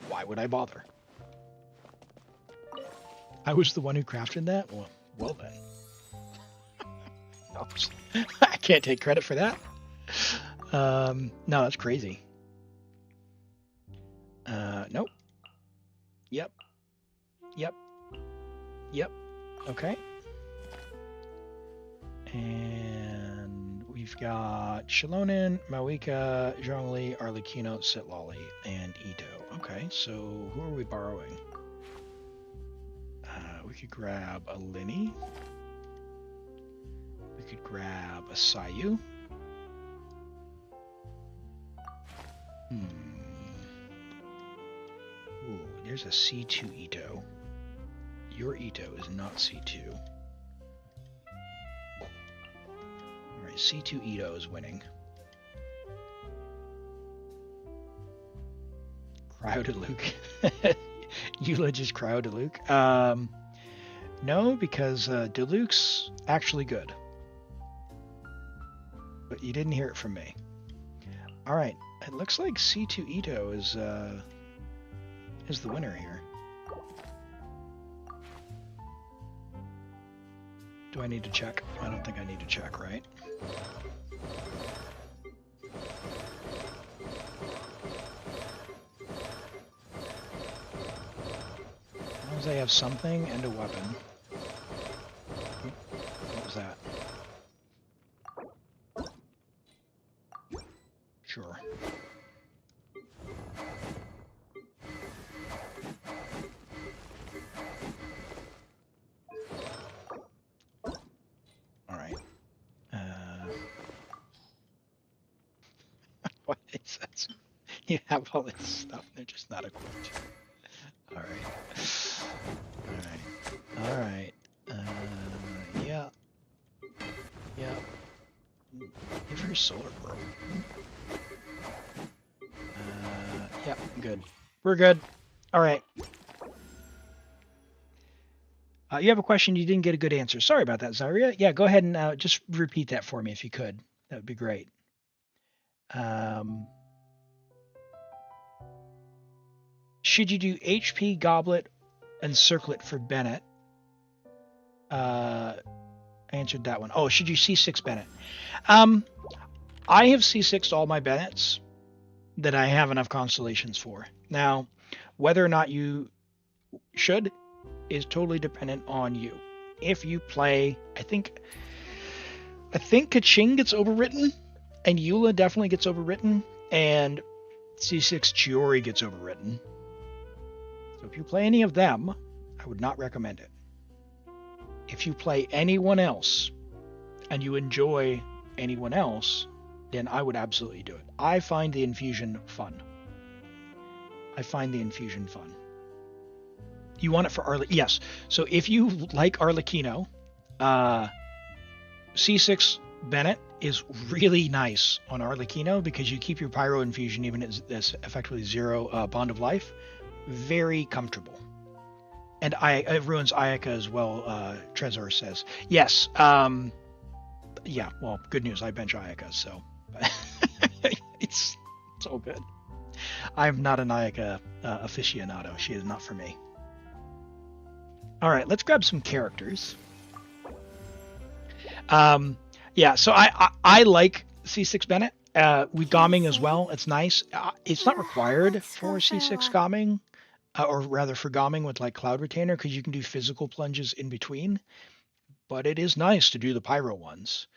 why would I bother? I was the one who crafted that? Well then. I can't take credit for that. No, that's crazy. Nope. Yep. Okay. And we've got Shilonen, Mawika, Zhongli, Arlecchino, Sitlali, and Ito. Okay, so who are we borrowing? We could grab a Linny. We could grab a Sayu. Ooh, there's a C2 Ito. Your Ito is not C2. Alright, C2 Ito is winning. Cryo to Luke. Eula just cryo to Luke. No, because Diluc's actually good. But you didn't hear it from me. Alright, it looks like C2 Ito is the winner here. Do I need to check? I don't think I need to check, right? As long as they have something and a weapon. What was that? Sure. Alright. What is that? You have all this stuff, they're just not equipped. Alright. Alright. Yeah. Yeah. Give her solar probe. Yeah, good. We're good. Alright. You have a question, you didn't get a good answer. Sorry about that, Zaria. Yeah, go ahead and just repeat that for me if you could. That would be great. Should you do HP Goblet and Circlet for Bennett? I answered that one. Oh, should you C6 Bennett? I have C6'd all my Bennetts that I have enough constellations for. Now, whether or not you should is totally dependent on you. If you play, I think Kaching gets overwritten, and Eula definitely gets overwritten, and C6 Chiori gets overwritten. So if you play any of them, I would not recommend it. If you play anyone else, and you enjoy anyone else, then I would absolutely do it. I find the infusion fun. You want it for Arlecchino? Yes. So if you like Arlecchino, C6 Bennett is really nice on Arlecchino because you keep your Pyro infusion even as effectively 0 Bond of Life. Very comfortable. And it ruins Ayaka as well, Trezor says. Yes. Yeah, well, good news. I bench Ayaka, so it's all good. I'm not an Ayaka aficionado. She is not for me. All right, let's grab some characters. Yeah, so I like C6 Bennett. With Gomming as well, it's nice. It's not required for C6 Gomming, or rather for Gomming with like Cloud Retainer, because you can do physical plunges in between. But it is nice to do the pyro ones.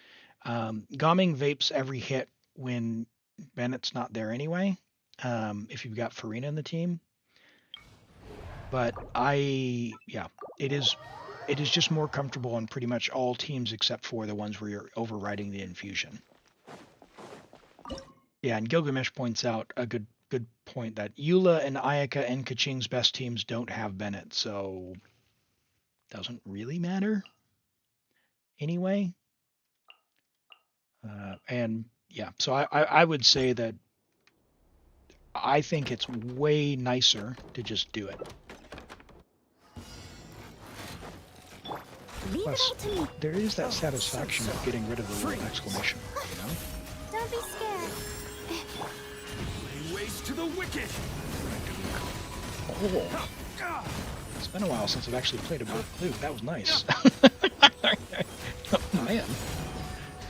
Gomming vapes every hit when Bennett's not there anyway, if you've got Farina in the team. But yeah, it is just more comfortable on pretty much all teams except for the ones where you're overriding the infusion. Yeah, and Gilgamesh points out a good point that Eula and Ayaka and Kaching's best teams don't have Bennett, so doesn't really matter anyway. And yeah, so I would say that I think it's way nicer to just do it. Leave it Plus, all to me. there is that satisfaction of getting rid of the little exclamation mark, you know? Don't be scared. Lay waste to the wicked. Oh, it's been a while since I've actually played a Luke. That was nice. Oh, man,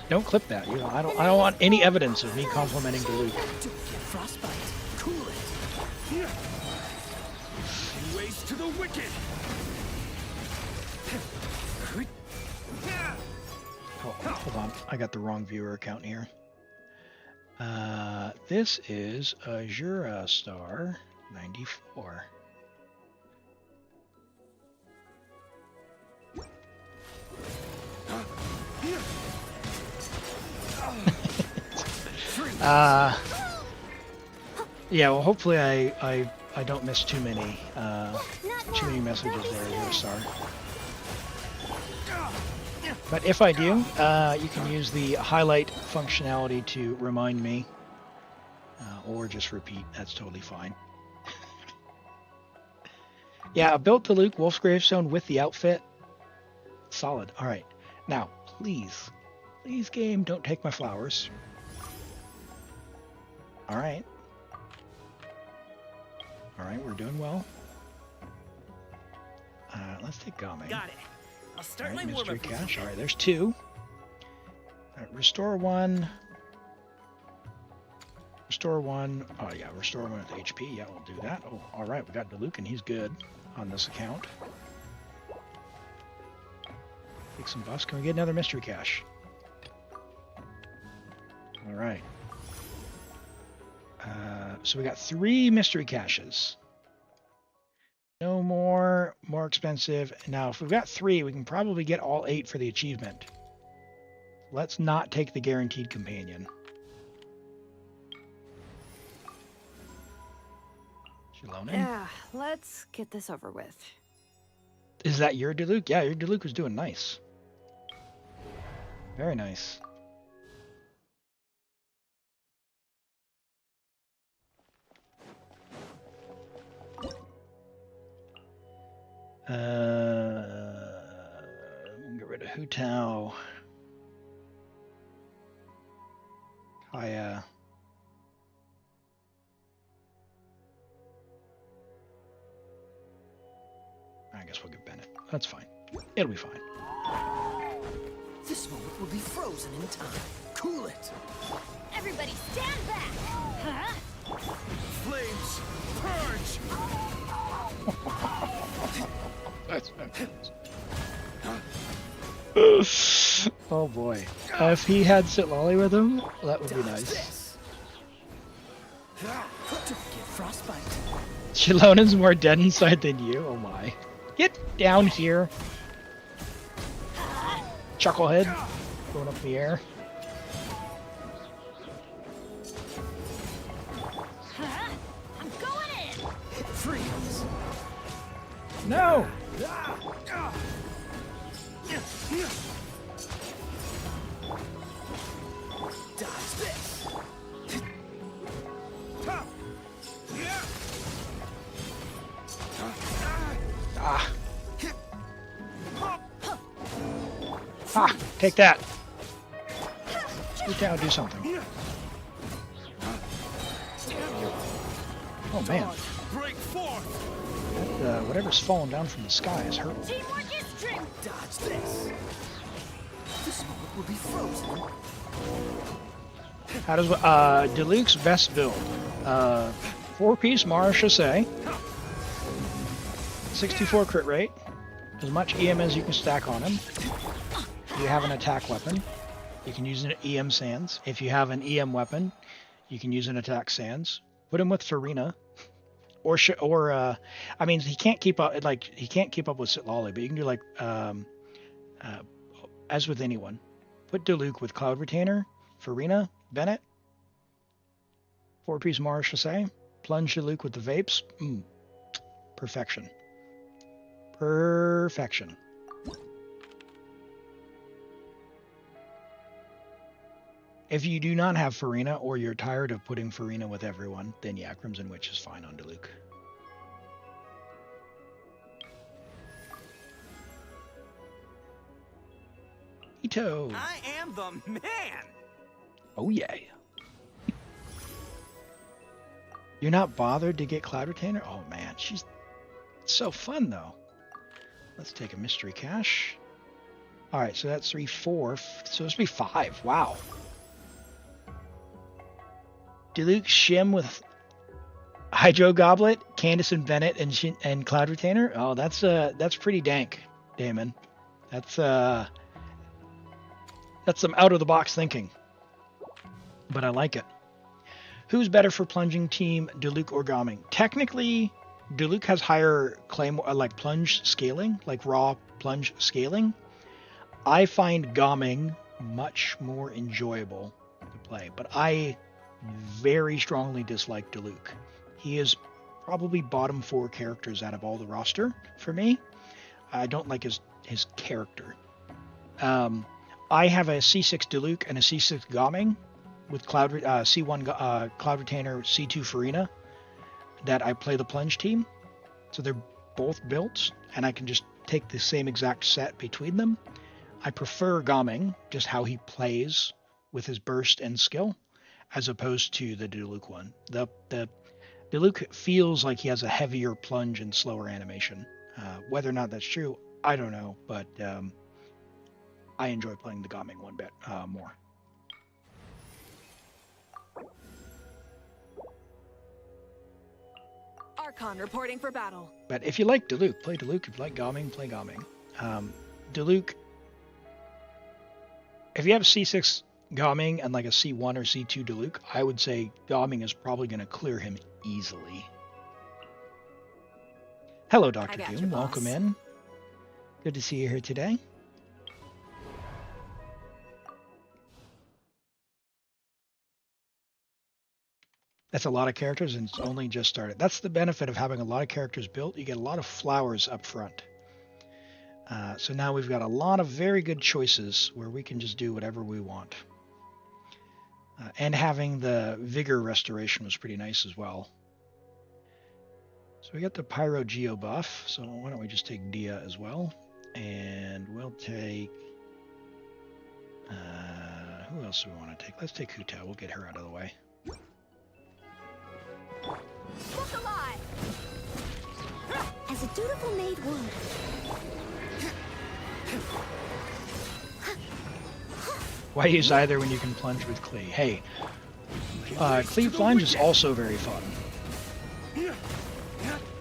don't clip that. You know, I don't want any evidence of me complimenting the Luke. Don't get frostbite. Cool it. Lay waste to the wicked. Oh, hold on, I got the wrong viewer account here. This is Azura Star 94. Yeah, well, hopefully I don't miss too many messages there, Azura Star. But if I do, you can use the highlight functionality to remind me, or just repeat. That's totally fine. Yeah, I built the Luke Wolf's Gravestone with the outfit. Solid. All right. Now, please, game, don't take my flowers. All right. All right, we're doing well. Let's take Gomming. Got it. I'll start Alright, my mystery warm-up. cache. Alright, there's 2. Restore 1. Restore 1. Oh yeah, restore 1 with HP. Yeah, we'll do that. Oh, alright, we got Diluc and he's good on this account. Take some buffs. Can we get another mystery cache? Alright. So we got 3 mystery caches. No more expensive. Now, if we've got 3, we can probably get all 8 for the achievement. Let's not take the guaranteed companion. Shalonen? Yeah, let's get this over with. Is that your Diluc? Yeah, your Diluc was doing nice. Very nice. Get rid of Hu Tao. Kaya. I guess we'll get Bennett. That's fine. It'll be fine. This moment will be frozen in time. Cool it. Everybody stand back! Huh? Flames, purge. That's oh boy. If he had Sitlolly with him, that would be nice. Don't get frostbite. Shalonen's more dead inside than you? Oh my. Get down here. Chucklehead. Going up in the air. Huh? I'm going in! Freeze. No! Dodge this. Ah. Ah, take that. Hu Tao, do something. Oh man, Break forth! whatever's falling down from the sky is hurting. Teamwork is strength. Dodge this. This moment will be frozen. How does Diluc's best build? 4-piece Mara Chassé, 64 crit rate, as much EM as you can stack on him. If you have an attack weapon, you can use an EM Sands. If you have an EM weapon, you can use an attack Sands. Put him with Farina, I mean, he can't keep up. He can't keep up with Sitlali, but you can do like as with anyone. Put Diluc with Cloud Retainer, Farina, Bennett, 4-piece Mara Chassé, plunge Diluc with the Vapes. Perfection. Perfection. If you do not have Farina, or you're tired of putting Farina with everyone, then yeah, Crimson Witch is fine on Diluc. Ito! I am the man! Oh yeah. You're not bothered to get Cloud Retainer? Oh man, she's so fun though. Let's take a mystery cache. Alright, so that's 3, 4, so this will be 5. Wow. Diluc, Shim with Hydro Goblet, Candace and Bennett, and Cloud Retainer. Oh, that's pretty dank, Damon. That's some out of the box thinking. But I like it. Who's better for plunging team, Diluc or Gaming? Technically, Diluc has higher claim like plunge scaling, like raw plunge scaling. I find Gaming much more enjoyable to play, but I very strongly dislike Diluc. He is probably bottom 4 characters out of all the roster for me. I don't like his character. I have a C6 Diluc and a C6 Gaming with C1 Cloud Retainer, C2 Farina that I play the plunge team. So they're both built, and I can just take the same exact set between them. I prefer Gaming, just how he plays with his burst and skill, as opposed to the Diluc one. The Diluc feels like he has a heavier plunge and slower animation. Whether or not that's true, I don't know, but I enjoy playing the Gaming one bit more. Archon reporting for battle. But if you like Diluc, play Diluc. If you like Gaming, play Gaming. Diluc, if you have C6 Gaming and like a C1 or C2 Diluc, I would say Gaming is probably going to clear him easily. Hello, Dr. Doom. Welcome in. Good to see you here today. That's a lot of characters, and it's only just started. That's the benefit of having a lot of characters built. You get a lot of flowers up front. So now we've got a lot of very good choices where we can just do whatever we want. And having the Vigor Restoration was pretty nice as well. So we got the Pyro Geo buff, so why don't we just take Dia as well. And we'll take... who else do we want to take? Let's take Hu Tao. We'll get her out of the way. Look alive! As a dutiful maid would. Why use either when you can plunge with Klee? Hey, Klee plunge is also very fun.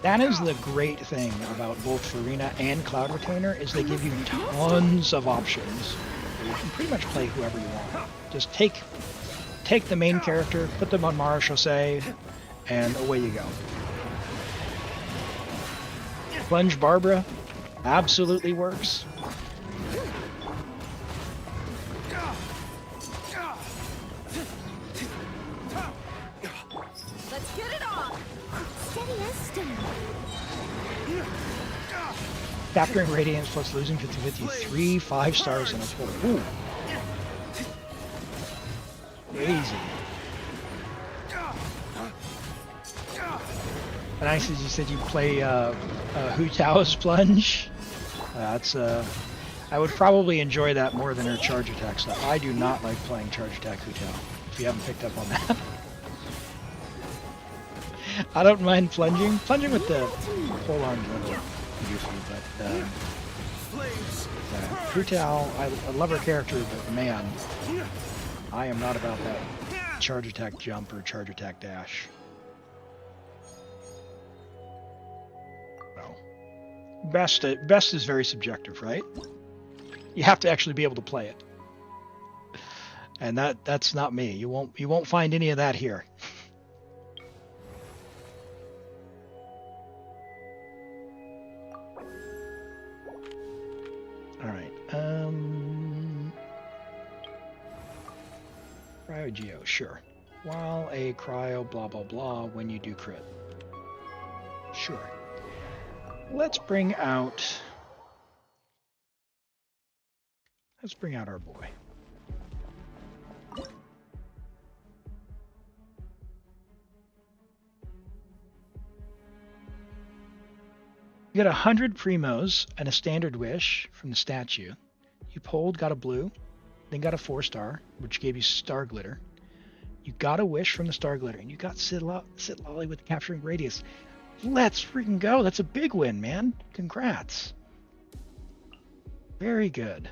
That is the great thing about both Farina and Cloud Retainer, is they give you tons of options. You can pretty much play whoever you want. Just take the main character, put them on Mara Chassé, and away you go. Plunge Barbara absolutely works. Let's get it on! Steady as stone. Capturing Radiance plus losing 50-50, 5 stars in a total. Ooh. Crazy. Nice as you said you play Hu Tao's plunge. That's I would probably enjoy that more than her charge attack stuff. I do not like playing charge attack Hutel, if you haven't picked up on that. I don't mind plunging. Plunging with the full on little useful, but Hutel, I love her character, but man, I am not about that charge attack jump or charge attack dash. No. Best is very subjective, right? You have to actually be able to play it. And that's not me. You won't find any of that here. All right. Cryo Geo, sure. While a cryo blah blah blah when you do crit. Sure. Let's bring out our boy. You got 100 primos and a standard wish from the statue. You pulled, got a blue, then got a 4-star, which gave you star glitter. You got a wish from the star glitter, and you got Sit Lolly with capturing radius. Let's freaking go! That's a big win, man. Congrats. Very good.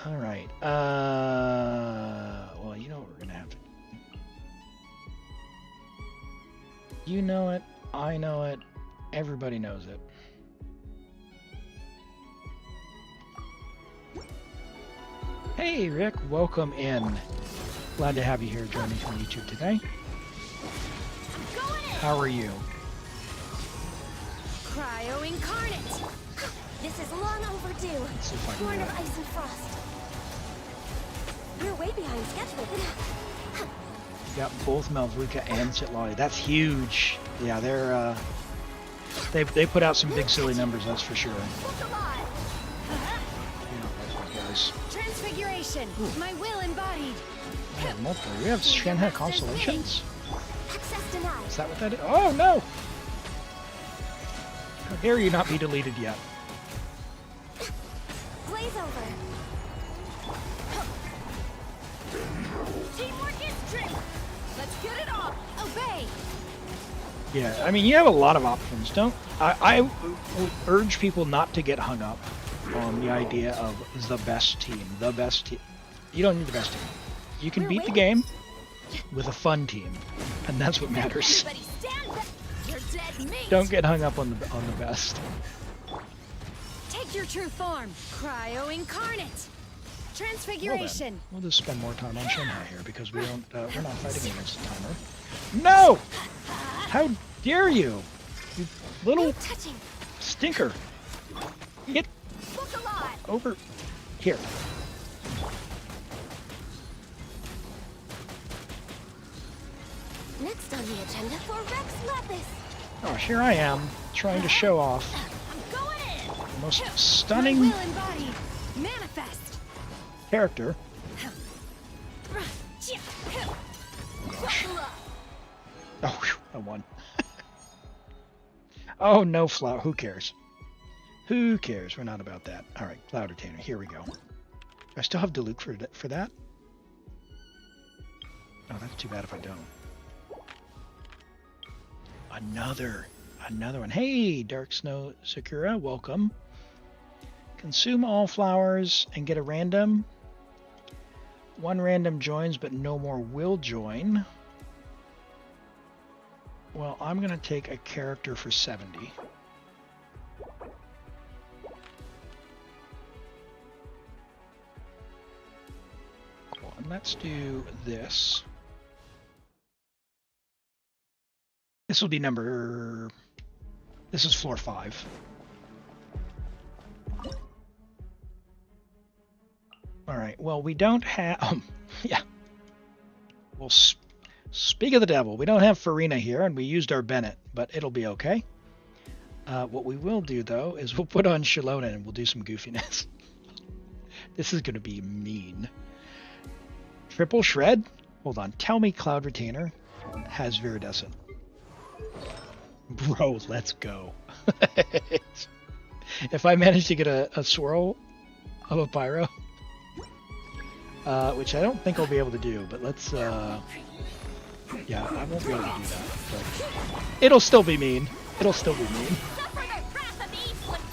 All right. Well, you know what we're gonna have to. You know it. I know it. Everybody knows it. Hey, Rick. Welcome in. Glad to have you here joining from YouTube today. How are you? Cryo incarnate. This is long overdue. Let's see if I can Born do of that. ice and frost. We're way behind schedule. You got both Malvruka and Sitlali. That's huge. Yeah, they're they put out some big silly numbers, that's for sure. Look alive. You know, those guys. Transfiguration. My will embodied. We have multiple. We have Shenhe constellations. Access denied. Is that what that is? Oh no! How dare you not be deleted yet? Blaze over. Teamwork is trick. Let's get it on. Obey. Yeah, I mean, you have a lot of options. I would urge people not to get hung up on the idea of the best team. The best team. You don't need the best team. You can beat the game with a fun team, and that's what matters. Everybody stand back. You're dead meat. Don't get hung up on the best. Take your true form. Cryo incarnate. Well Transfiguration. then, we'll just spend more time on Shenhe here because we're not fighting against the timer. No! How dare you? You little No touching. stinker. Get Look alive. over here. Next on the agenda for Rex Lapis. Oh, here I am, trying to show off I'm going in. the most My stunning will embodied. Manifest. character. Gosh. Oh, whew, I won. Oh, no flower. Who cares? Who cares? We're not about that. All right, Cloud Retainer. Here we go. Do I still have Diluc for that? Oh, that's too bad if I don't. Another one. Hey, Dark Snow Sakura, welcome. Consume all flowers and get a random. One random joins, but no more will join. Well, I'm going to take a character for 70. Cool, and let's do this. This will be this is floor 5. All right, well, we don't have, yeah. Well, speak of the devil, we don't have Farina here, and we used our Bennett, but it'll be okay. What we will do, though, is we'll put on Shalona and we'll do some goofiness. This is going to be mean. Triple Shred? Hold on, tell me Cloud Retainer has Viridescent. Bro, let's go. If I manage to get a swirl of a pyro, which I don't think I'll be able to do, but let's, yeah, I won't be able to do that, but it'll still be mean. It'll still be mean. Suffer the wrath of Eastland.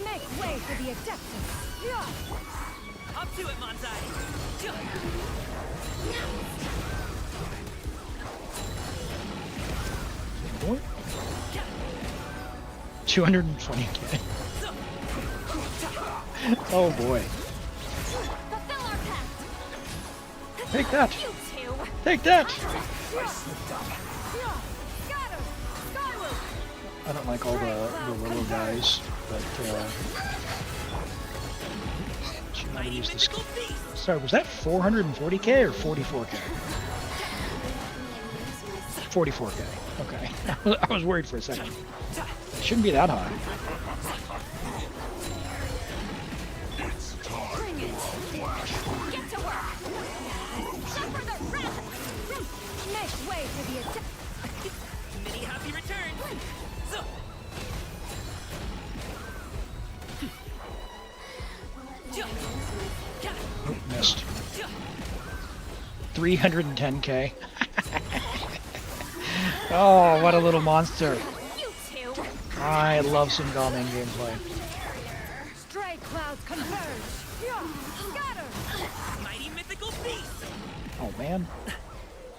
Make way for the Adeptus. Up to it, Manzai. 220k. Oh boy. Fulfill our pact. Take that! You two. Take that! Scatter! Skyward! I don't like all the little guys, but should never use this. Sorry, was that 440k or 44k? 44k. Okay. I was worried for a second. It shouldn't be that high. Bring it. Get to work. Suffer the wrath. Make way for the Adeptus. Many happy returns. Oh, missed. 310k. Oh, what a little monster. You two. I love some Galman gameplay. Stray clouds converge. Scatter! Mighty mythical beast. Oh man.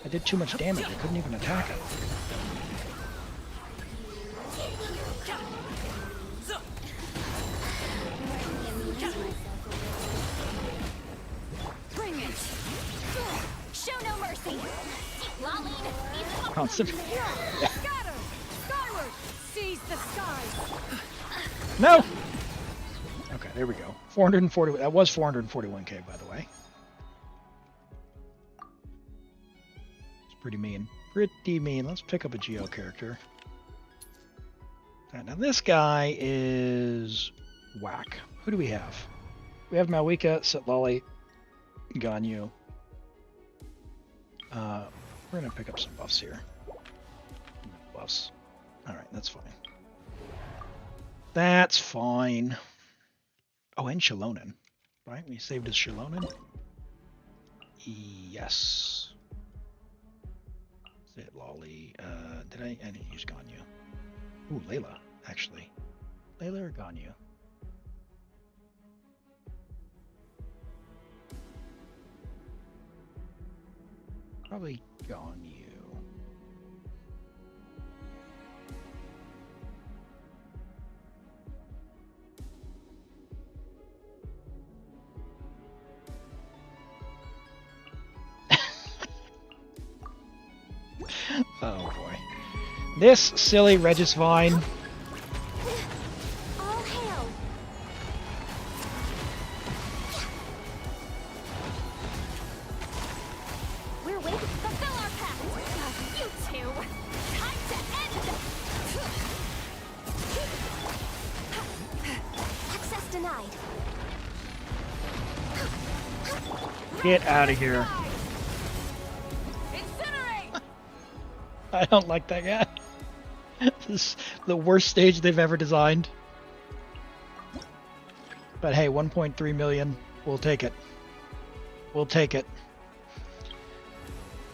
I did too much damage. I couldn't even attack him. Bring it. Show no mercy. Laline. Constant. Scatter! Skyward! Seize the skies. No! Okay, there we go. 440. That was 441k, by the way. It's pretty mean. Pretty mean. Let's pick up a Geo character. Alright, now this guy is whack. Who do we have? We have Malwika, Sitlali, Ganyu. We're gonna pick up some buffs here. Buffs. Alright, that's fine. That's fine. Oh, and Shilonen. Right? We saved his Shilonen? Yes. Sitlali. Did I didn't use Ganyu. Ooh, Layla, actually. Layla or Ganyu? Probably Ganyu. Oh boy. This silly Regisvine. All hail. We're waiting to fulfill our pact. You two. Time to end. Access denied. Get out of here. Incinerate! I don't like that guy. This is the worst stage they've ever designed. But hey, 1.3 million. We'll take it. We'll take it.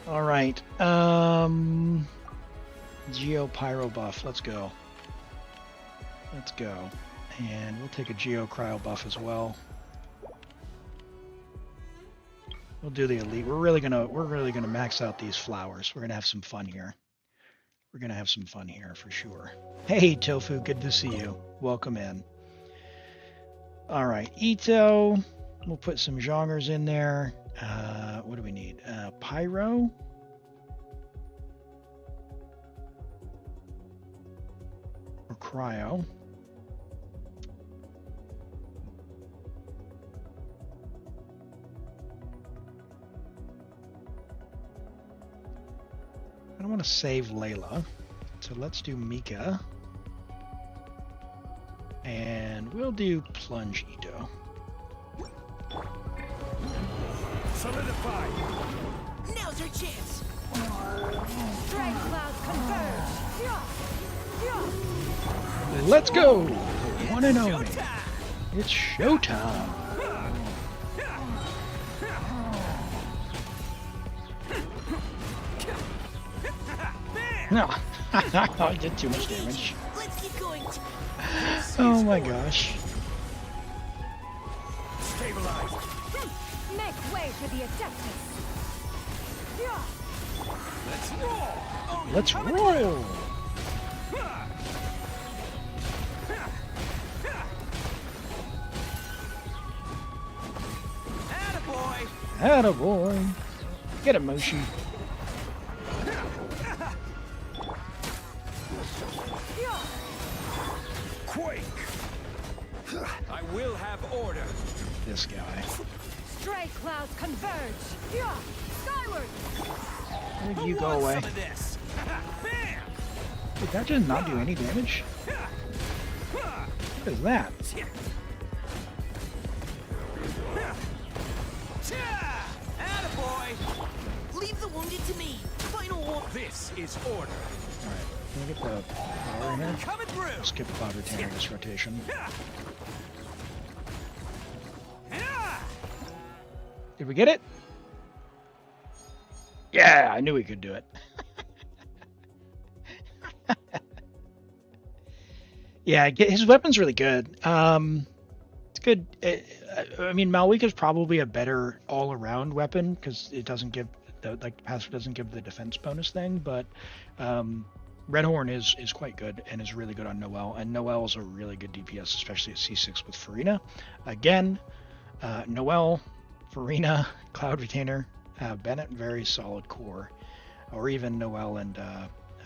Alright. Geo Pyro buff. Let's go. Let's go. And we'll take a Geo Cryo buff as well. We'll do the elite. We're really gonna max out these flowers. We're gonna have some fun here. We're gonna have some fun here for sure. Hey Tofu, good to see you. Welcome in. All right, Ito. We'll put some genres in there. What do we need? Pyro. Or cryo. I don't want to save Layla, so let's do Mika. And we'll do Plunge Ito. Solidify. Now's your chance. Stray clouds converge. Let's go! one and only. It's showtime. No, I did too much damage. Let's keep going. Oh my gosh. Stabilize. Make way for the Adeptus. Yeah. Let's roll. Let's roll. Attaboy! Attaboy. Get him, Moshi. Quake. I will have order. This guy. Stray clouds converge. Yeah. Skyward. Where do you Who go wants away? some of this? Bam! Did that just not do any damage? What is that? Attaboy! Leave the wounded to me. Final war. This is order. Alright, can I get the power in here? Coming through! Skip Cloud Retainer this rotation. Did we get it? Yeah, I knew we could do it. Yeah, his weapon's really good. It's good. I mean, Malwika's probably a better all-around weapon because it doesn't give the passive doesn't give the defense bonus thing. But Redhorn is quite good and is really good on Noelle. And Noelle is a really good DPS, especially at C6 with Farina. Again, Noelle, Farina, Cloud Retainer, Bennett, very solid core, or even Noelle and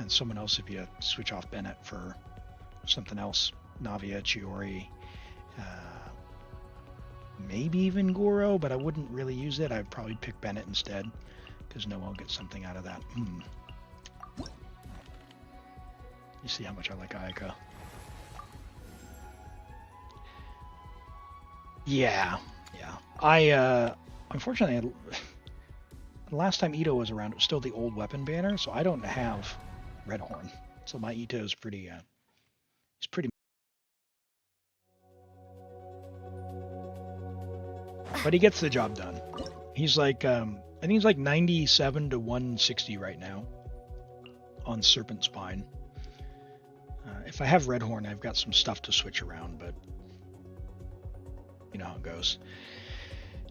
someone else if you switch off Bennett for something else, Navia, Chiori, maybe even Goro, but I wouldn't really use it. I'd probably pick Bennett instead because Noelle gets something out of that. You see how much I like Ayaka. Yeah. I unfortunately, the last time Ito was around, it was still the old weapon banner, so I don't have Redhorn. So my Ito is pretty. He's pretty. But he gets the job done. He's like, I think he's like 97 to 160 right now on Serpent Spine. If I have Redhorn, I've got some stuff to switch around, but you know how it goes.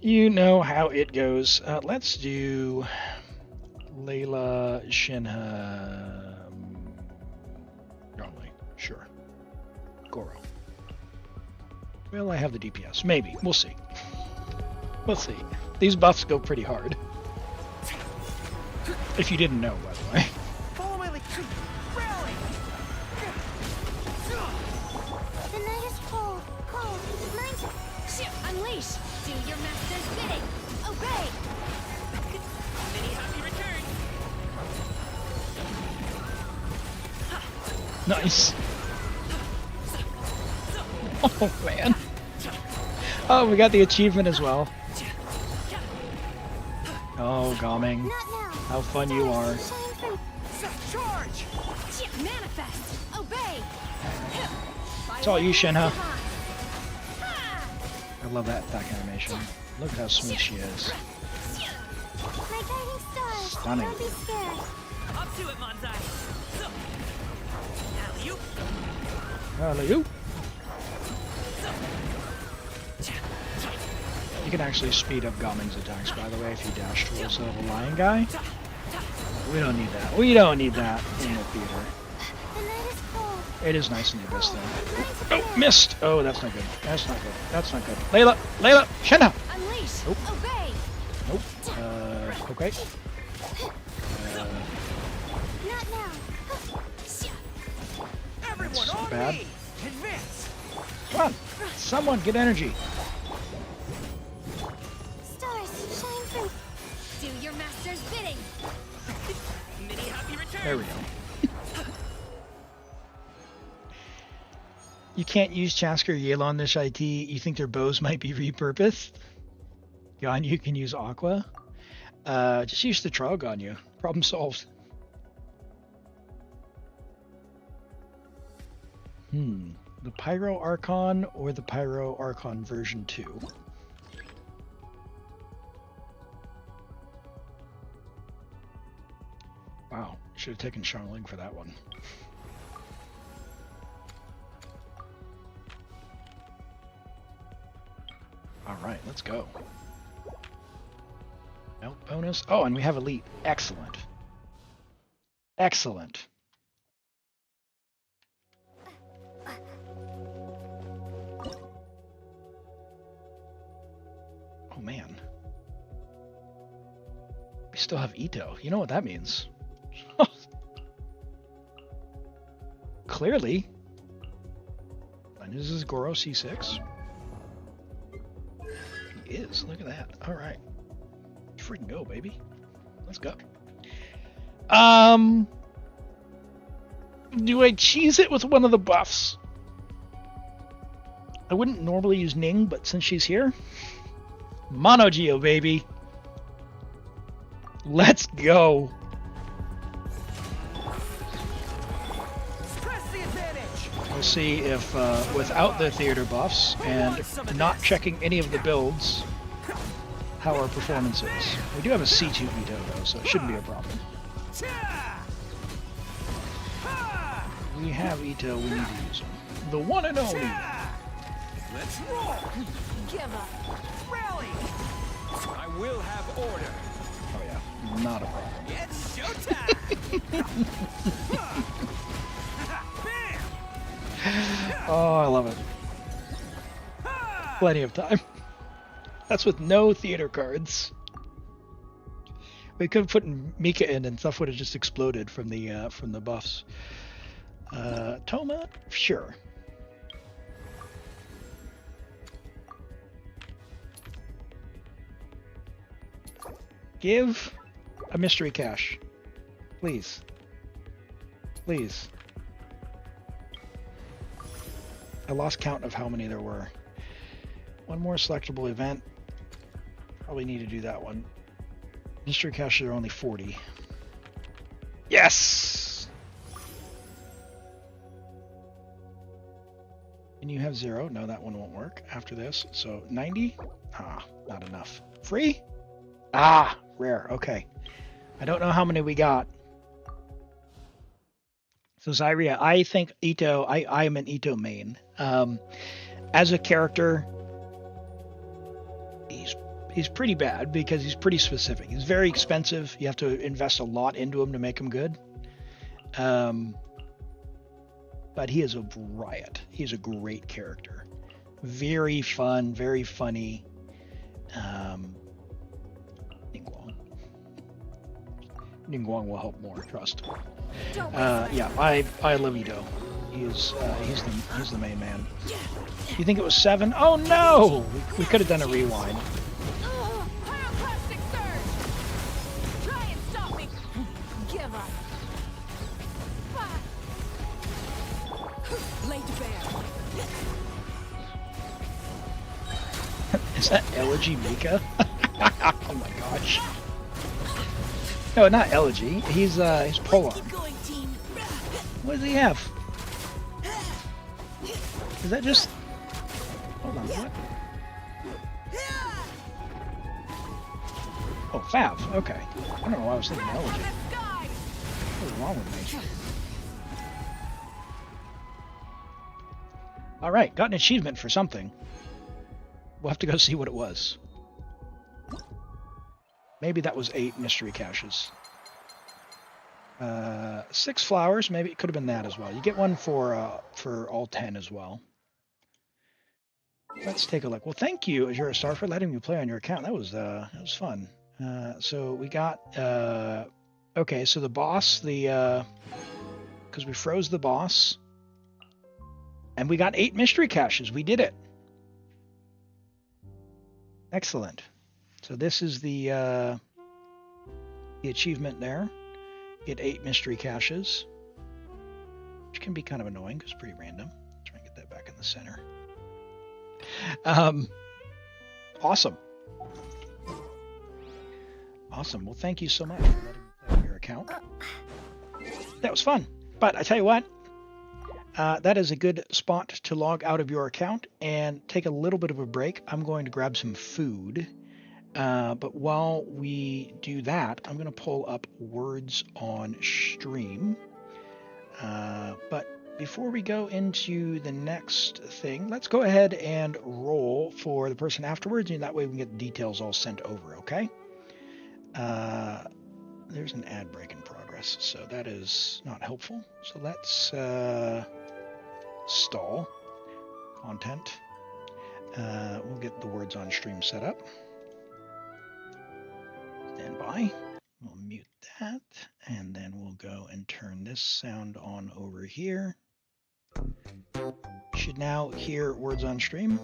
You know how it goes. Let's do Layla, Shinha, Darley. Sure. Goro. Will I have the DPS? Maybe. We'll see. We'll see. These buffs go pretty hard. If you didn't know, by the way. Follow my lead! Rally! The night is cold. Mine's... Shoot! Unleash! Do your master's bidding! Obey! Many happy returns! Nice. Oh, man. Oh, we got the achievement as well. Oh, Gaming. Not now. How fun you are. Shine through. Charge! Manifest! Obey! It's all you, Shinha. I love that attack animation. Look at how smooth she is. My guiding stars. Stunning. Don't be scared. Up to it, Manzai! So, alley-oop! Hallelujah. You can actually speed up Gaming's attacks, by the way, if you dash towards the lion guy. We don't need that. We don't need that in the theater. The night is cold. It is nice in the abyss, though. Mine's Oh, clear. missed! Oh, that's not good. That's not good. That's not good. Layla! Layla! Shinha! Unleash! Nope. Obey! Nope. Okay. Not now. Everyone That's on bad. me! Advance! Come on! Someone get energy! Stars, shine through. Do your master's bidding! Many happy returns! There we go. You can't use Chasker Yelan this IT. You think their bows might be repurposed? Ganyu can use Aqua. Just use the trial Ganyu. Problem solved. The Pyro Archon or the Pyro Archon version 2. Wow, should have taken Xiangling for that one. Alright, let's go. Nope, bonus. Oh, and we have Elite. Excellent. Excellent. Oh man. We still have Ito. You know what that means. Clearly. And this is Goro C6. He is. Look at that. Alright. Freaking go, baby. Let's go. Do I cheese it with one of the buffs? I wouldn't normally use Ning, but since she's here, Mono Geo, baby. Let's go. Press the advantage. We'll see if, without the theater buffs and not checking any of the builds, how our performance is. We do have a C2 Ito, though, so it shouldn't be a problem. We have Ito, we need to use him. The one and only. Let's roll. Give up. Rally. I will have order. Oh yeah, not a problem. It's showtime. Bam. Oh, I love it. Plenty of time. That's with no theater cards. We could have put Mika in and stuff would have just exploded from the buffs. Toma? Sure. Give a mystery cache. Please. Please. I lost count of how many there were. One more selectable event. Probably need to do that one. Mystery caches are only 40. Yes! And you have 0. No, that one won't work after this. So 90? Ah, not enough. Free? Ah, rare. Okay. I don't know how many we got. So Zyria, I think Ito, I am an Ito main. As a character, he's pretty bad because he's pretty specific. He's very expensive. You have to invest a lot into him to make him good. But he is a riot. He's a great character. Very fun, very funny. Ningguang will help more, trust. Yeah, I love Ito. He's the main man. You think it was 7? Oh no! We could have done a rewind. Pyroclastic surge! Try and stop me! Give up! Lay to bear! Is that Elegy Mika? Oh my gosh. No, not Elegy. He's Polar. What does he have? Is that just... Hold on, what? Oh, Fav. Okay. I don't know why I was thinking Elegy. What's wrong with me? Alright, got an achievement for something. We'll have to go see what it was. Maybe that was 8 mystery caches. 6 flowers, maybe it could have been that as well. You get one for all 10 as well. Let's take a look. Well, thank you, Azure Star, for letting me play on your account. That was fun. So we got okay. So the boss, because we froze the boss, and we got 8 mystery caches. We did it. Excellent. So this is the achievement there. Get 8 mystery caches, which can be kind of annoying because it's pretty random. Try and get that back in the center. Awesome. Awesome. Well, thank you so much for letting me play on your account. That was fun. But I tell you what, that is a good spot to log out of your account and take a little bit of a break. I'm going to grab some food. But while we do that, I'm going to pull up words on stream. But before we go into the next thing, let's go ahead and roll for the person afterwards, and that way we can get the details all sent over, okay? There's an ad break in progress, so that is not helpful. So let's stall content. We'll get the words on stream set up. Stand by. We'll mute that, and then we'll go and turn this sound on over here. You should now hear words on stream.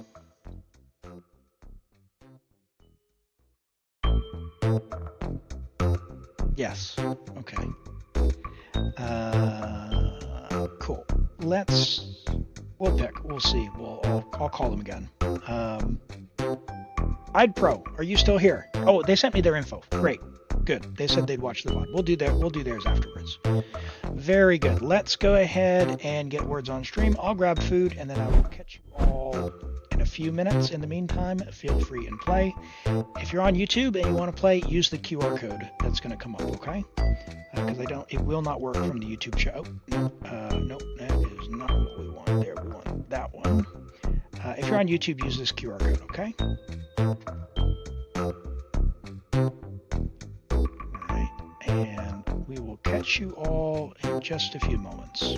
Yes. Okay. Cool. We'll pick. We'll see. I'll call them again. I'd Pro, are you still here? Oh, they sent me their info. Great. Good. They said they'd watch the VOD. We'll do theirs afterwards. Very good. Let's go ahead and get words on stream. I'll grab food, and then I will catch you all in a few minutes. In the meantime, feel free and play. If you're on YouTube and you want to play, use the QR code that's going to come up, okay? Because it will not work from the YouTube show. Nope, that is not what we want there. We want that one. If you're on YouTube, use this QR code, okay? Alright, and we will catch you all in just a few moments.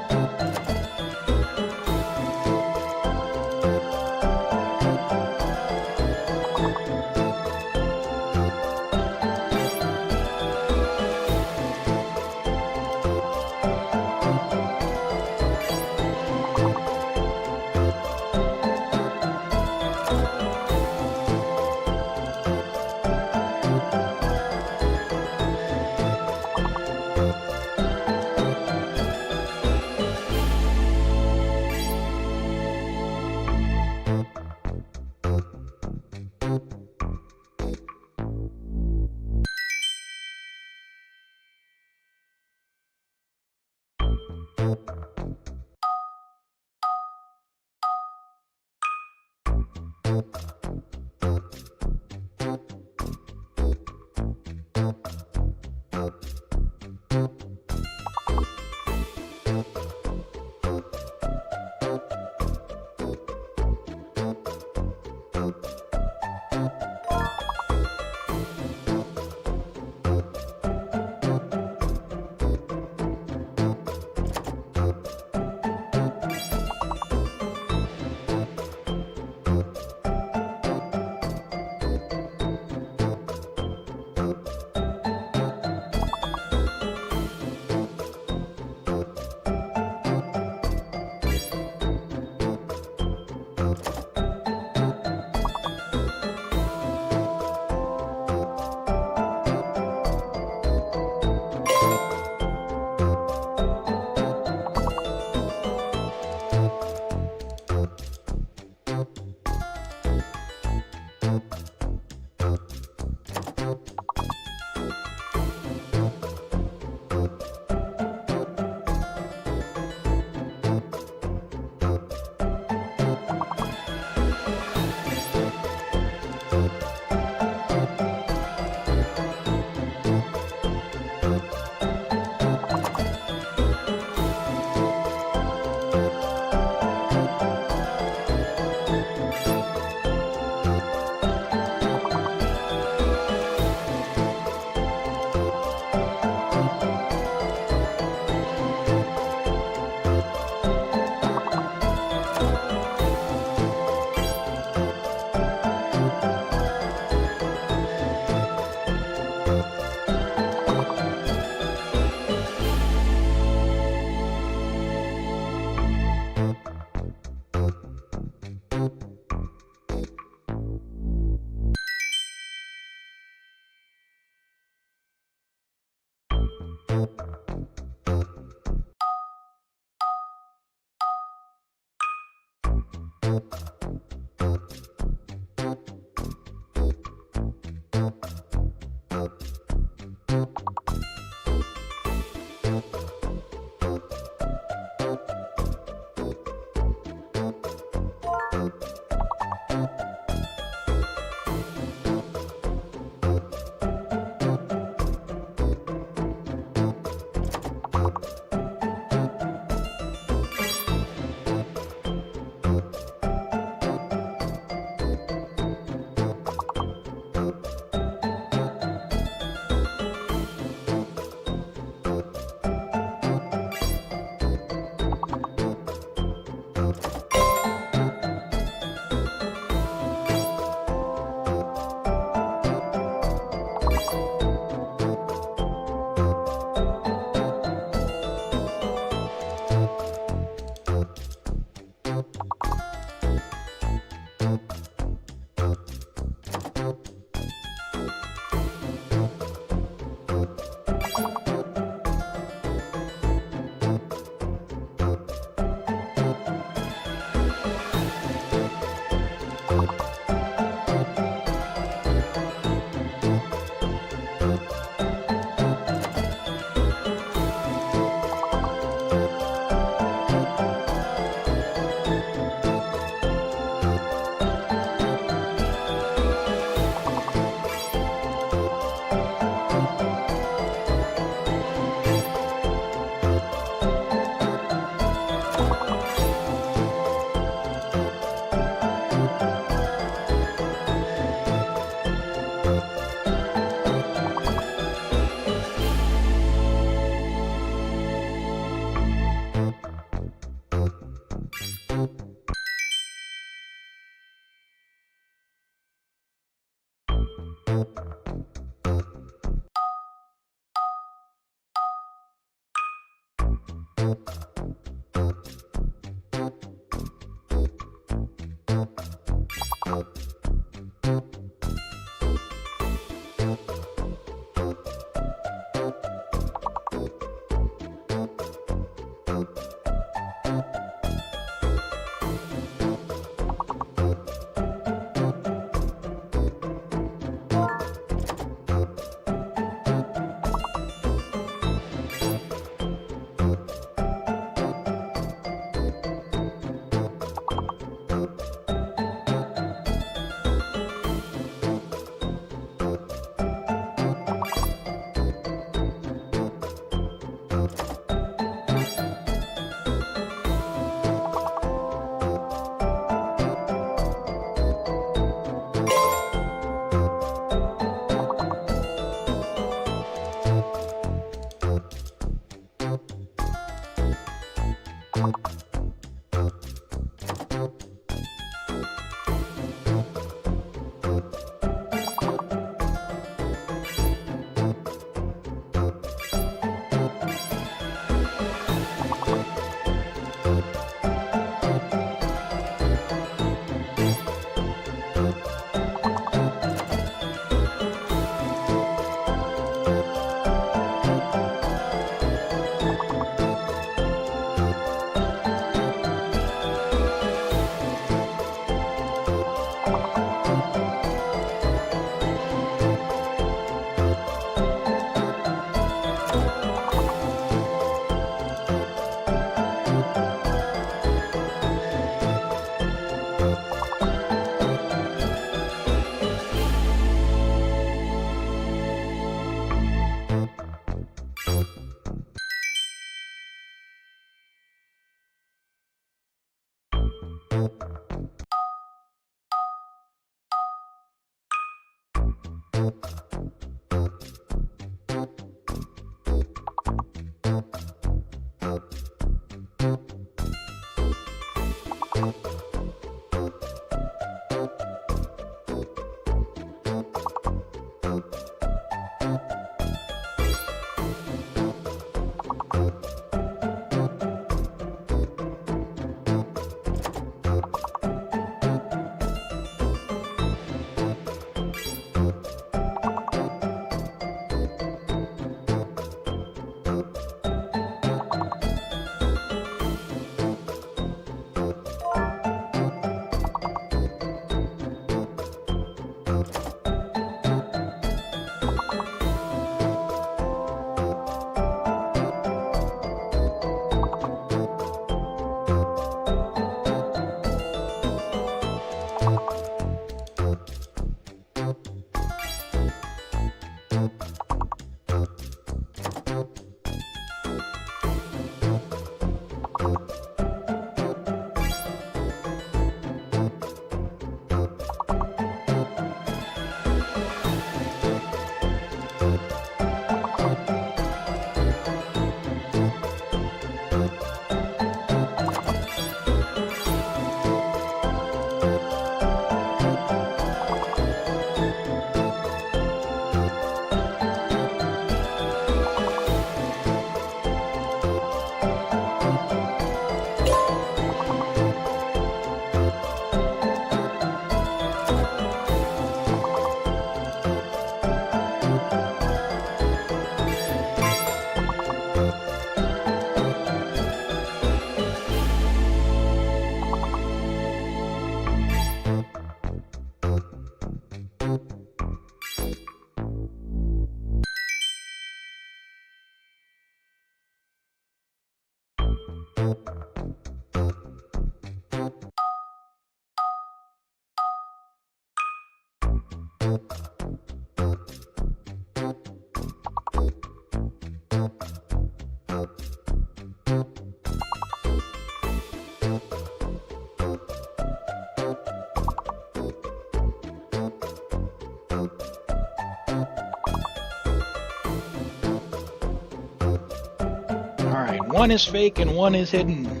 Alright, one is fake and one is hidden. Now,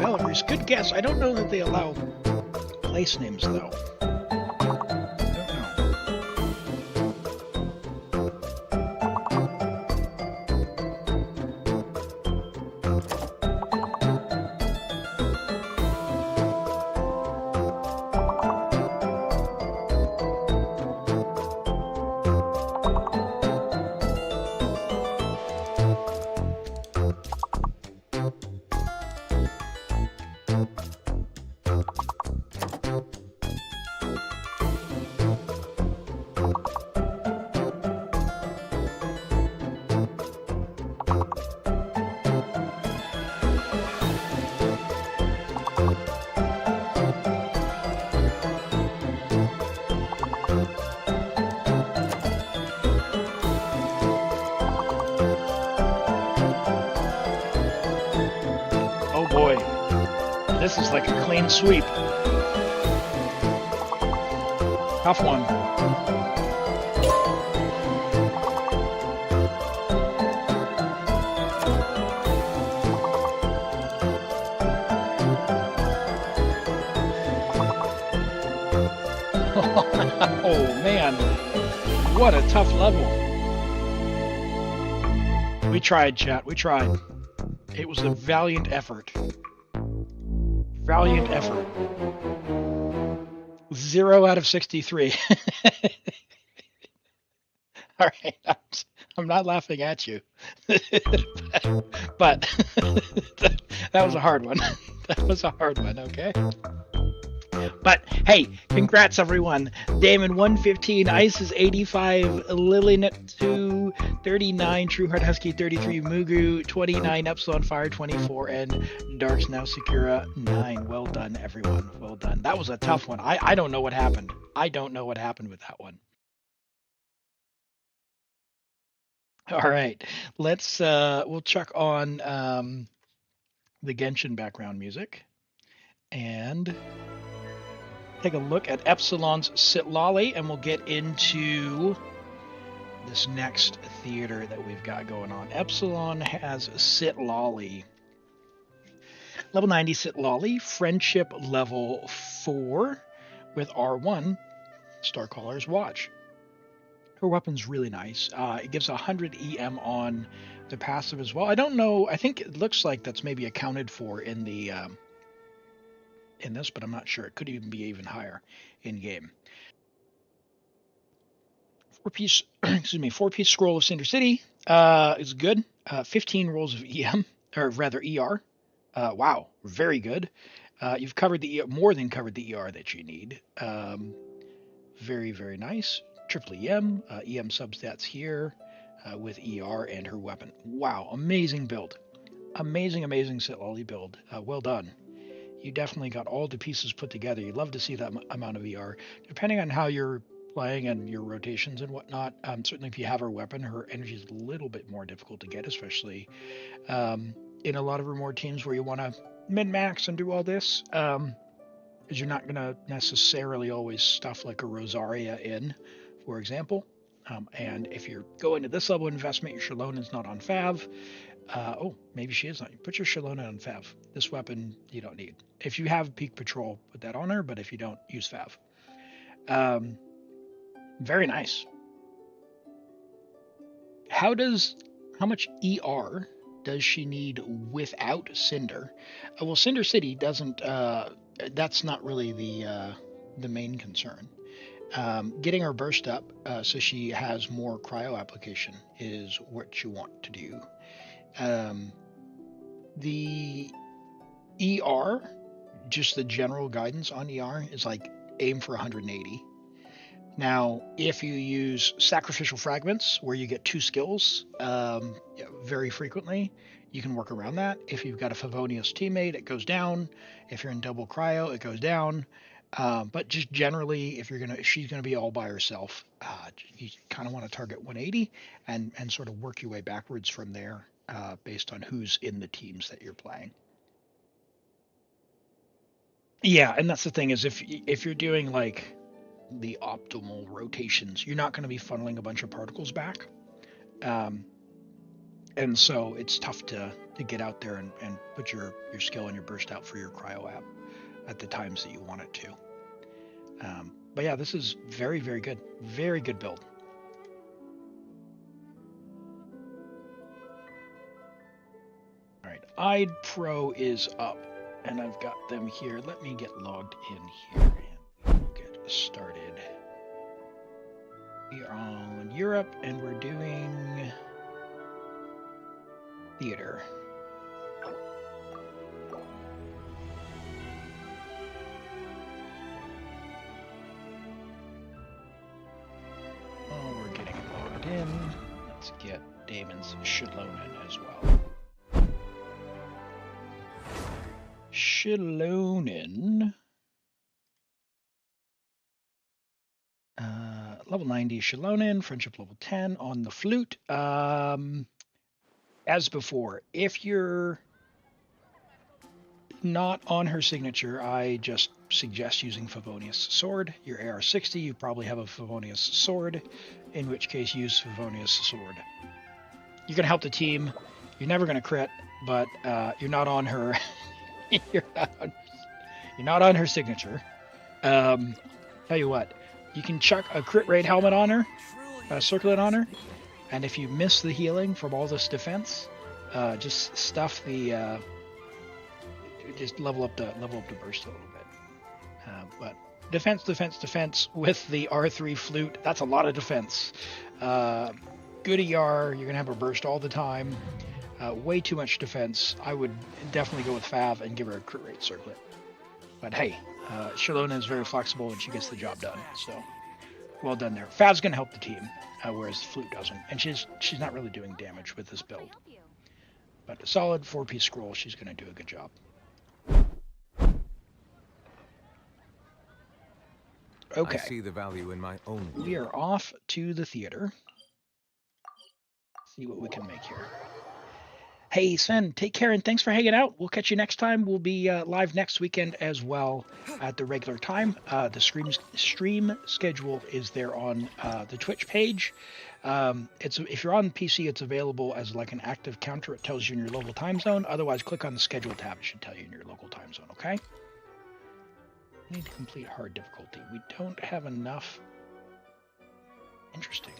Belarus, good guess. I don't know that they allow place names, though. I don't know. Oh boy, this is like a clean sweep. Tough one. Oh man, what a tough level. We tried, chat, we tried. It was a valiant effort. Valiant effort. 0 out of 63. All right, I'm not laughing at you. but that was a hard one. That was a hard one, okay? But hey, congrats everyone. Damon 115, Ice is 85, Lilynet 2, 39, Trueheart Husky 33, Mugu 29, Epsilon Fire 24, and Darks Now Sakura 9. Well done, everyone. Well done. That was a tough one. I don't know what happened. I don't know what happened with that one. All right, let's we'll check on the Genshin background music and take a look at Epsilon's Sitlali, and we'll get into this next theater that we've got going on. Epsilon has Sitlali. Level 90 Sitlali, Friendship level 4 with R1, Starcaller's Watch. Her weapon's really nice. It gives 100 EM on the passive as well. I don't know. I think it looks like that's maybe accounted for in the in this, but I'm not sure. It could even be even higher in game. 4-piece, excuse me, 4-piece scroll of Cinder City is good. 15 rolls of EM, or rather ER. Wow, very good. You've covered the more than covered the ER that you need. Very, very nice. Triple EM, EM substats here with ER and her weapon. Wow, amazing build. Amazing Sitlali build. Well done. you definitely got all the pieces put together. You'd love to see that amount of ER. Depending on how you're playing and your rotations and whatnot, certainly if you have her weapon, her energy is a little bit more difficult to get, especially in a lot of reward teams where you want to min-max and do all this, because you're not going to necessarily always stuff like a Rosaria in, for example. And if you're going to this level of investment, your Shalonen's not on Fav. Oh, maybe she is on. Put your Shalona on Fav. This weapon you don't need. If you have Peak Patrol, put that on her, but if you don't, use Fav. Very nice. How much ER does she need without Cinder? Well, Cinder City doesn't, that's not really the main concern. Getting her burst up so she has more cryo application is what you want to do. The ER, just the general guidance on ER is like aim for 180. Now, if you use sacrificial fragments where you get 2 skills very frequently, you can work around that. If you've got a Favonius teammate, it goes down. If you're in double cryo, it goes down. But just generally, if she's gonna be all by herself, you kind of want to target 180 and sort of work your way backwards from there, based on who's in the teams that you're playing. Yeah, and that's the thing is if you're doing like the optimal rotations, you're not going to be funneling a bunch of particles back, and so it's tough to get out there and put your skill and your burst out for your cryo app at the times that you want it to. But yeah, this is very, very good. Very good build. All right, Ide Pro is up, and I've got them here. Let me get logged in here and we'll get started. We are on Europe, and we're doing theater. Oh, we're getting logged in. Let's get Damon's Shallonen as well. Shallonen. Level 90 Shallonen, friendship level 10 on the flute. As before, if you're not on her signature, I just suggest using Favonius Sword. Your AR-60, you probably have a Favonius Sword, in which case use Favonius Sword. You're going to help the team. You're never going to crit, but you're not on her. you're not on her signature. Tell you what, you can chuck a crit rate helmet on her, a circlet on her, and if you miss the healing from all this defense, just stuff the just level up the burst a little bit. But defense with the R3 flute, that's a lot of defense. Good ER, you're gonna have a burst all the time. Way too much defense. I would definitely go with Fav and give her a crit rate circlet. But hey, Shalona is very flexible and she gets the job done. So well done there. Fav's gonna help the team, whereas the flute doesn't, and she's not really doing damage with this build. But a solid 4-piece scroll, she's gonna do a good job. Okay. I see the value in my own. We are off to the theater. See what we can make here. Hey, Sven, take care and thanks for hanging out. We'll catch you next time. We'll be live next weekend as well at the regular time. The stream schedule is there on the Twitch page. If you're on PC, it's available as like an active counter. It tells you in your local time zone. Otherwise, click on the schedule tab. It should tell you in your local time zone, okay? Need to complete hard difficulty. We don't have enough. Interesting.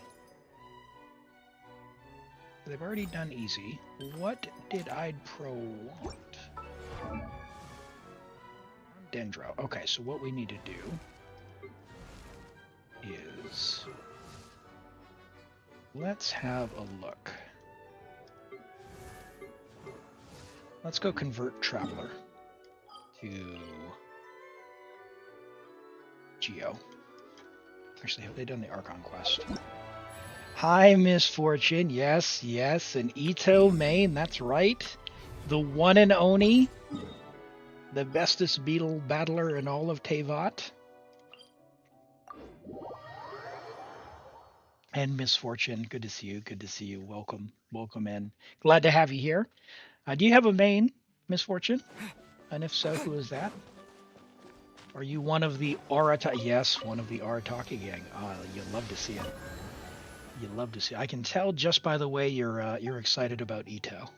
They've already done easy. What did Ide Pro want? Dendro. Okay, so what we need to do is let's have a look. Let's go convert Traveler to Geo. Actually, have they done the Archon quest? Hi, Misfortune. Yes, an Ito main. That's right. The one and only. the bestest beetle battler in all of Tevat. And Misfortune, good to see you. Good to see you. Welcome, welcome in. Glad to have you here. Do you have a main, Misfortune? And if so, who is that? Are you one of the Arataki? Yes, one of the Arataki gang. You love to see it. You love to see it. I can tell just by the way you're excited about Ito.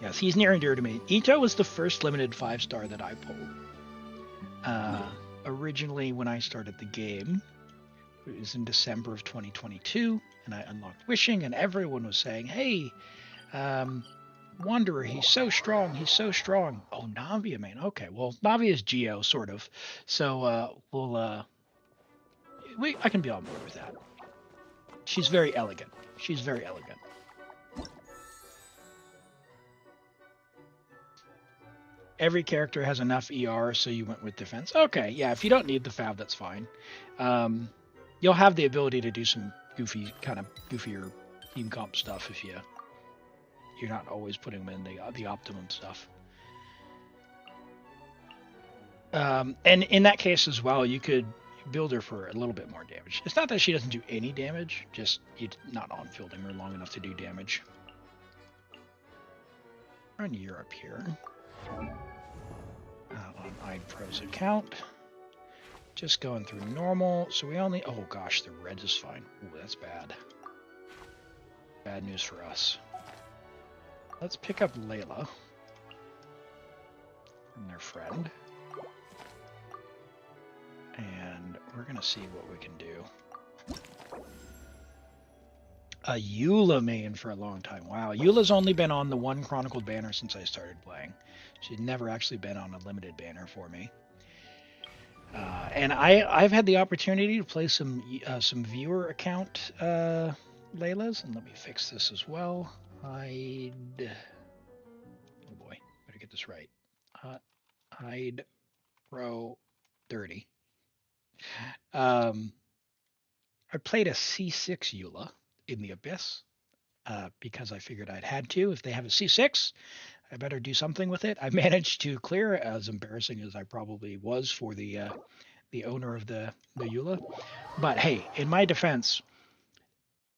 Yes, he's near and dear to me. Ito was the first limited 5-star that I pulled. Originally, when I started the game, it was in December of 2022, and I unlocked Wishing, and everyone was saying, "Hey, Wanderer, he's so strong, he's so strong." Oh, Navi, man. Okay, well, Navi is Geo, sort of. So I can be on board with that. She's very elegant. She's very elegant. Every character has enough ER, so you went with defense. Okay, yeah, if you don't need the Fab, that's fine. You'll have the ability to do some goofier team comp stuff if you're not always putting them in the optimum stuff. And in that case as well, you could build her for a little bit more damage. It's not that she doesn't do any damage, just you're not on-fielding her long enough to do damage. We're in Europe here. On iPro's account. Just going through normal. So we only... Oh gosh, the red is fine. Ooh, that's bad. Bad news for us. Let's pick up Layla. And their friend. And we're going to see what we can do. A Eula main for a long time. Wow, Eula's only been on the one Chronicled banner since I started playing. She'd never actually been on a limited banner for me. And I've had the opportunity to play some viewer account Laylas. And let me fix this as well. Oh boy, better get this right. Hide Pro 30. I played a C6 Eula in the Abyss because I figured I'd had to. If they have a C6, I better do something with it. I managed to clear, as embarrassing as I probably was for the owner of the Eula. But hey, in my defense,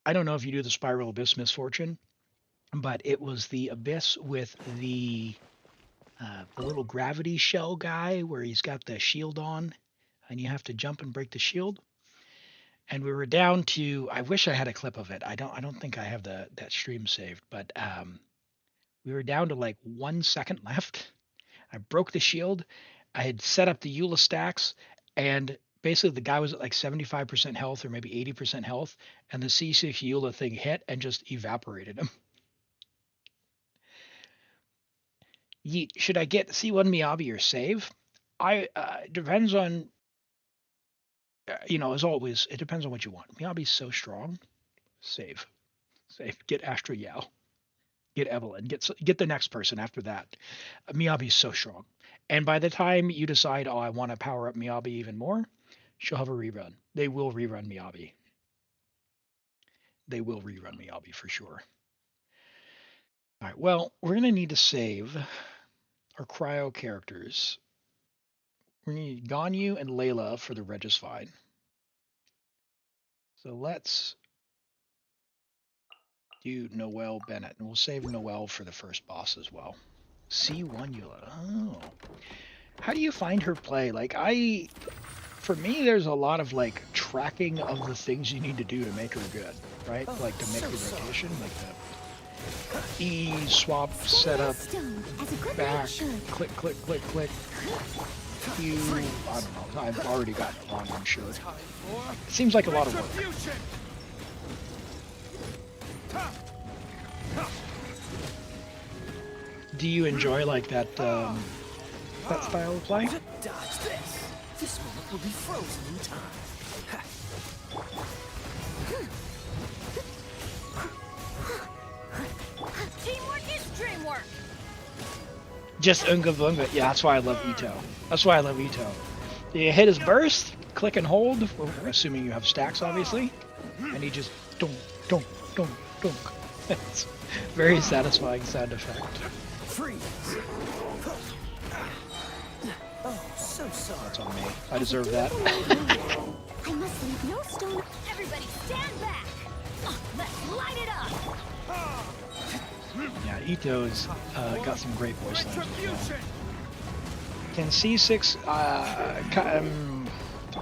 I don't know if you do the Spiral Abyss, Misfortune, but it was the Abyss with the little gravity shell guy where he's got the shield on and you have to jump and break the shield. And we were down to, I wish I had a clip of it. I don't think I have that stream saved, but we were down to like 1 second left. I broke the shield. I had set up the Eula stacks, and basically the guy was at like 75% health or maybe 80% health, and the C6 Eula thing hit and just evaporated him. Should I get C1 Miyabi or save? Depends on, as always, it depends on what you want. Miyabi's so strong. Save. Get Astra Yao. Get Evelyn. Get the next person after that. Miyabi's so strong. And by the time you decide, I want to power up Miyabi even more, she'll have a rerun. They will rerun Miyabi. They will rerun Miyabi for sure. All right, well, we're going to need to save our cryo characters. We need Ganyu and Layla for the Regisfied. So let's do Noelle Bennett, and we'll save Noelle for the first boss as well. C1 Eula. Oh. How do you find her play? For me, there's a lot of tracking of the things you need to do to make her good, right? Like to make the rotation, like the E swap setup, back, click, click, click, click. I don't know. I've already gotten it wrong, I'm sure. It seems like a lot of work. Do you enjoy that style of play? Dodge this. This moment will be frozen in time. Teamwork is dreamwork. Just unga bunga. Yeah, that's why I love Ito. That's why I love Ito. You hit his burst, click and hold, assuming you have stacks, obviously, and he just dunk, dunk, dunk, dunk. Very satisfying sound effect. Freeze. Oh, so sorry. That's on me. I deserve that. I must leave no stone. Everybody stand back. Let's light it up. Yeah, Ito's got some great voice lines. Retribution! Can C6...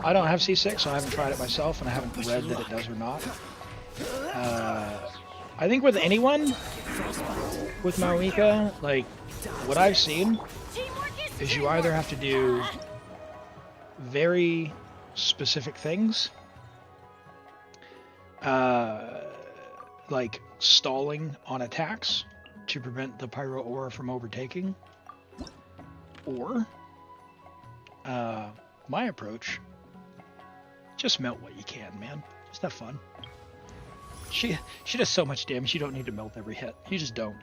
I don't have C6, so I haven't tried it myself, and I haven't read that it does or not. I think with anyone, with Maoika, like, what I've seen Teamwork is you either have to do very specific things, like stalling on attacks to prevent the Pyro Aura from overtaking, or my approach, just melt what you can, man. Just have fun. She does so much damage, you don't need to melt every hit. You just don't.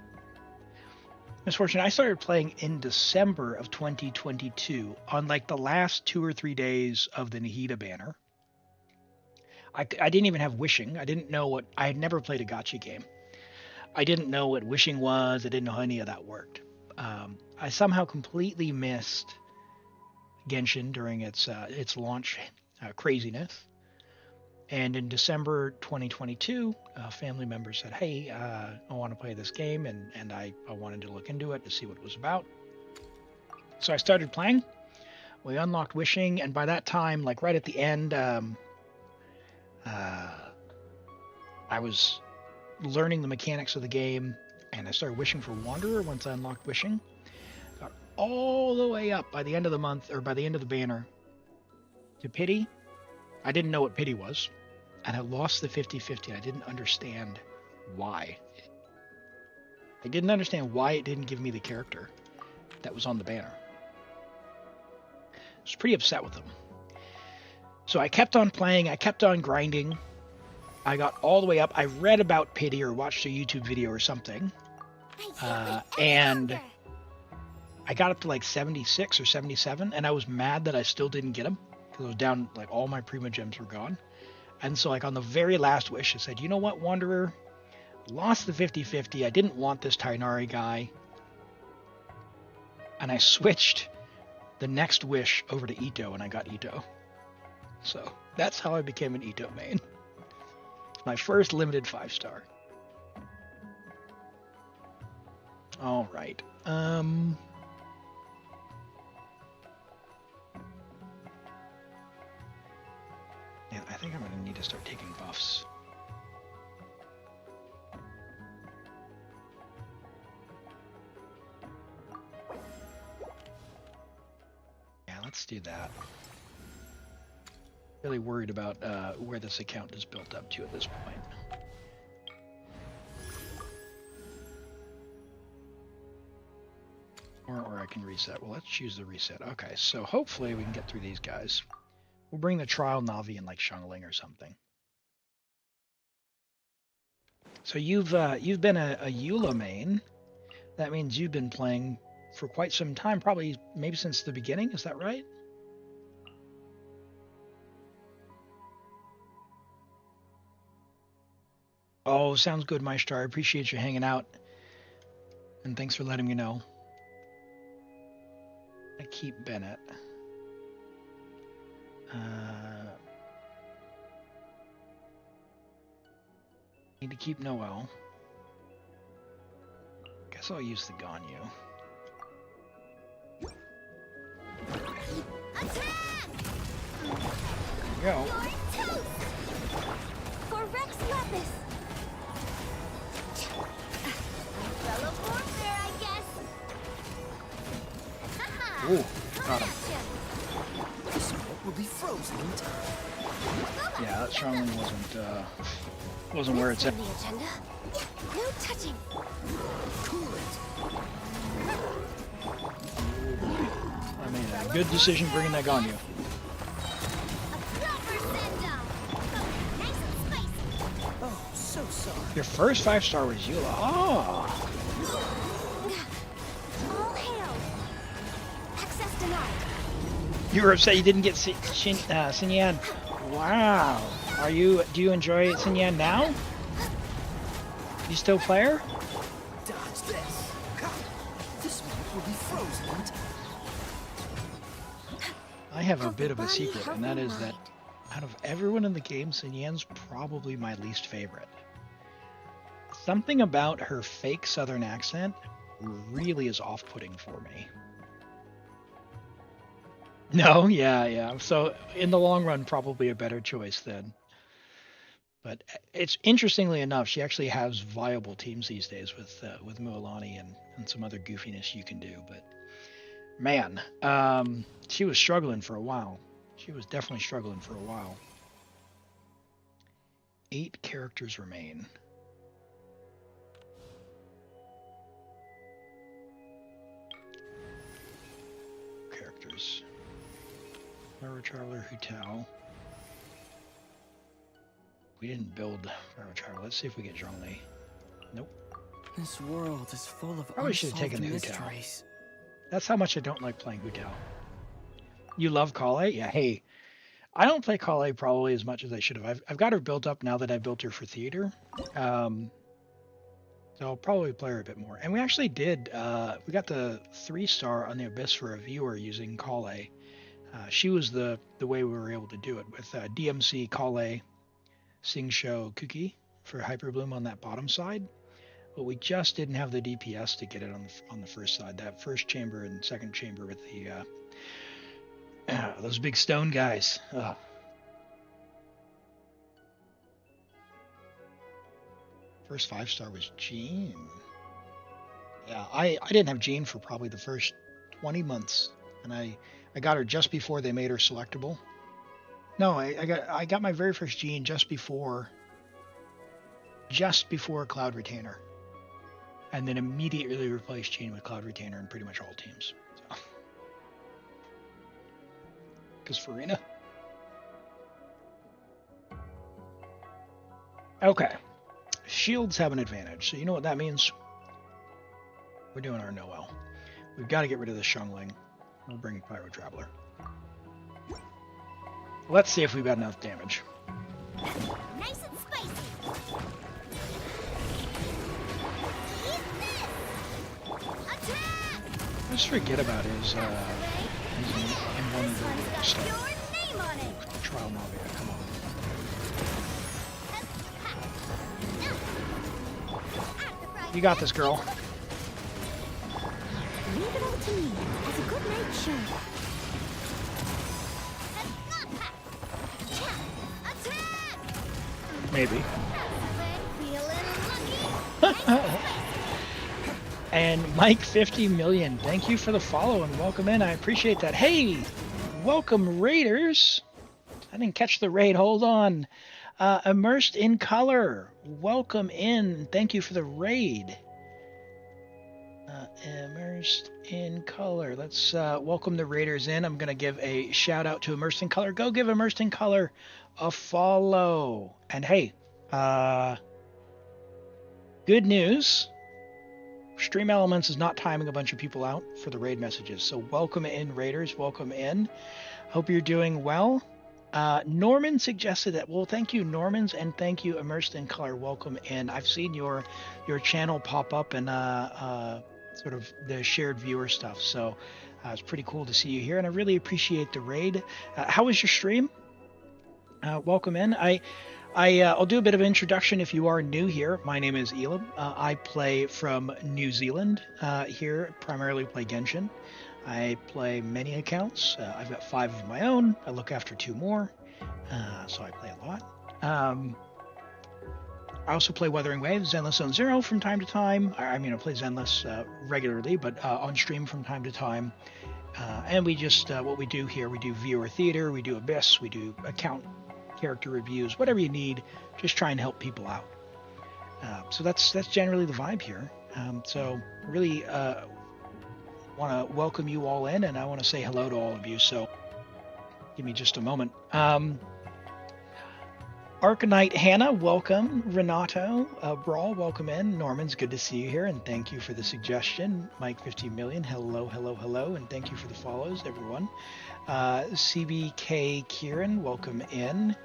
Misfortune, I started playing in December of 2022 on like the last 2 or 3 days of the Nahida banner. I didn't even have wishing. I didn't know what... I had never played a gacha game. I didn't know what wishing was. I didn't know how any of that worked. I somehow completely missed Genshin during its launch craziness. And in December 2022, a family member said, hey, I want to play this game, and I wanted to look into it to see what it was about. So I started playing. We unlocked Wishing, and by that time, like right at the end, I was learning the mechanics of the game, and I started wishing for Wanderer once I unlocked Wishing. Got all the way up by the end of the month, or by the end of the banner, to Pity. I didn't know what Pity was. And I lost the 50-50. I didn't understand why. I didn't understand why it didn't give me the character that was on the banner. I was pretty upset with them. So I kept on playing. I kept on grinding. I got all the way up. I read about Pity or watched a YouTube video or something. And I got up to like 76 or 77. And I was mad that I still didn't get him. Because I was down, like all my Prima Gems were gone. And so like on the very last wish, I said, you know what, Wanderer? Lost the 50-50. I didn't want this Tainari guy. And I switched the next wish over to Ito, and I got Ito. So that's how I became an Ito main. My first limited 5-star. All right. Yeah, I think I'm going to need to start taking buffs. Yeah, let's do that. Really worried about where this account is built up to at this point. Or I can reset. Well, let's choose the reset. Okay, so hopefully we can get through these guys. We'll bring the trial Navi in like Shangling or something. So you've been a Eula main. That means you've been playing for quite some time, probably maybe since the beginning. Is that right? Oh, sounds good, Maestro. I appreciate you hanging out. And thanks for letting me know. I keep Bennett. Need to keep Noel. Guess I'll use the Ganyu. Attack! There you go. For Rex Lapis. Fellow warfare, I guess. Haha. Ooh, got him. The smoke will be frozen in time. Yeah, that Shangling wasn't where it's at. The agenda. No touching. Cool it. I made a good decision bringing that Ganyu. A proper send-off. Nice and spicy. Oh, so sorry. Your first 5-star was Eula. Oh! All hail. Access denied. You were upset you didn't get Xinyan. Wow. Do you enjoy Xinyan now? You still play her? will be frozen in time. I have a bit of a secret, and that is that out of everyone in the game, Sun Yan's probably my least favorite. Something about her fake southern accent really is off-putting for me. No, yeah. So in the long run, probably a better choice then. But it's interestingly enough, she actually has viable teams these days with Mualani and some other goofiness you can do. But man, she was struggling for a while. She was definitely struggling for a while. 8 characters remain. Characters. Lara Charler, Hutao. We didn't build Lara Charler. Let's see if we get Zhongli. Nope. This world is full of Probably should have unsolved taken the Hutao. mysteries. That's how much I don't like playing Hutao. You love Kale? Yeah, hey. I don't play Kale probably as much as I should have. I've got her built up now that I built her for theater. So I'll probably play her a bit more. And we actually did, we got the 3-star on the Abyss for a viewer using Kale. She was the way we were able to do it with DMC, Kale, Singsho, Kuki for Hyperbloom on that bottom side. But we just didn't have the DPS to get it on the first side. That first chamber and second chamber with the those big stone guys. Ugh. First 5-star was Jean. Yeah, I didn't have Jean for probably the first 20 months, and I got her just before they made her selectable. No, I got my very first Jean just before Cloud Retainer, and then immediately replaced Jean with Cloud Retainer in pretty much all teams. So. Because Farina. Okay. Shields have an advantage, so you know what that means? We're doing our Noel. We've got to get rid of the Shungling. We'll bring Pyro Traveler. Let's see if we've got enough damage. Nice and spicy. Eat this. Attack! Let's forget about his This one's got stuff. your name on it. Trial Navia, come on. You got this, girl. Leave it all to me as a good night show. Maybe. Feeling lucky. And Mike 50 million, thank you for the follow and welcome in. I appreciate that. Hey, welcome Raiders. I didn't catch the raid. Hold on. Immersed in Color, welcome in. Thank you for the raid. Immersed in Color. Let's welcome the Raiders in. I'm going to give a shout out to Immersed in Color. Go give Immersed in Color a follow. And hey, good news. Stream Elements is not timing a bunch of people out for the raid messages. So welcome in, Raiders. Welcome in. Hope you're doing well. Norman suggested that. Well, thank you, Normans, and thank you, Immersed in Color. Welcome in. I've seen your channel pop up in sort of the shared viewer stuff. So it's pretty cool to see you here, and I really appreciate the raid. How was your stream? Welcome in. I'll do a bit of an introduction if you are new here. My name is Elam. I play from New Zealand here, primarily play Genshin. I play many accounts. I've got 5 of my own. I look after 2 more, so I play a lot. I also play Wuthering Waves, Zenless Zone Zero from time to time. I mean, I play Zenless regularly, but on stream from time to time. And we just, what we do here, we do viewer theater, we do Abyss, we do account character reviews, whatever you need, just try and help people out. So that's generally the vibe here. So really want to welcome you all in, and I want to say hello to all of you. So give me just a moment. Arcanite Hannah, welcome. Renato, Brawl, welcome in. Norman's good to see you here, and thank you for the suggestion. Mike 50 million, hello, and thank you for the follows, everyone. CBK Kieran, welcome in.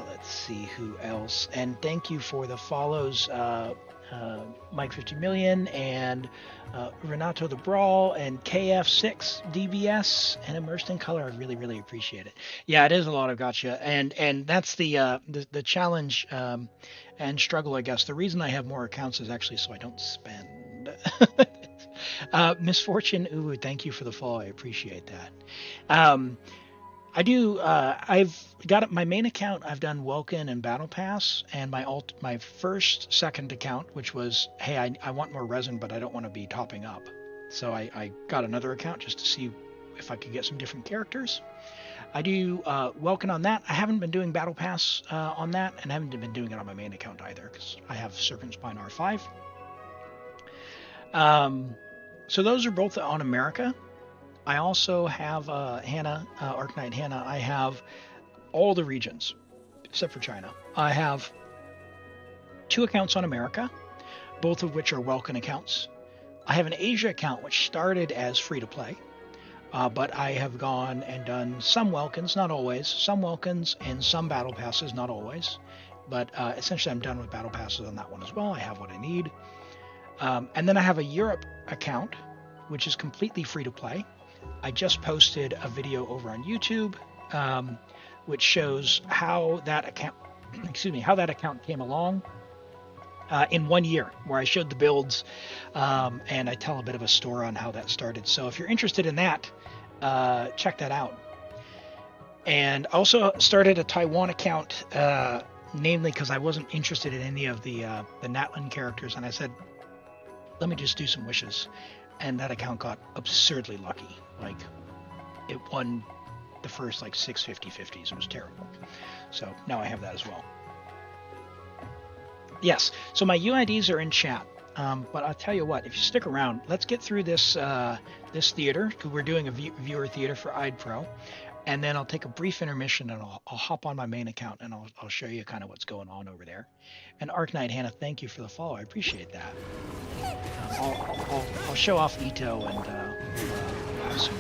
Let's see who else, and thank you for the follows. Mike 50 Million and Renato the Brawl and KF6 DBS and Immersed in Color. I really, really appreciate it. Yeah, it is a lot of gotcha, and that's the challenge and struggle, I guess. The reason I have more accounts is actually so I don't spend. Misfortune, ooh, thank you for the follow. I appreciate that. I do. I've got my main account. I've done Welkin and Battle Pass, and my second account, which was, hey, I want more resin, but I don't want to be topping up. So I got another account just to see if I could get some different characters. I do Welkin on that. I haven't been doing Battle Pass on that, and I haven't been doing it on my main account either because I have Serpent Spine R5. So those are both on America. I also have Hannah, Arknight Hannah. I have all the regions except for China. I have 2 accounts on America, both of which are Welkin accounts. I have an Asia account which started as free to play, but I have gone and done some Welkins, not always, some Welkins and some battle passes, not always. But essentially I'm done with battle passes on that one as well. I have what I need. And then I have a Europe account, which is completely free to play. I just posted a video over on YouTube, which shows how that account, how that account came along in 1 year, where I showed the builds and I tell a bit of a story on how that started. So if you're interested in that, check that out. And I also started a Taiwan account, namely because I wasn't interested in any of the Natlan characters, and I said, let me just do some wishes. And that account got absurdly lucky. Like, it won the first like 6 50/50s. It was terrible. So now I have that as well. Yes, so my UIDs are in chat. But I'll tell you what, if you stick around, let's get through this this theater, because we're doing a viewer theater for IDPro. And then I'll take a brief intermission and I'll hop on my main account and I'll show you kind of what's going on over there. And Arknight Hannah, thank you for the follow. I appreciate that. I'll show off Ito and have some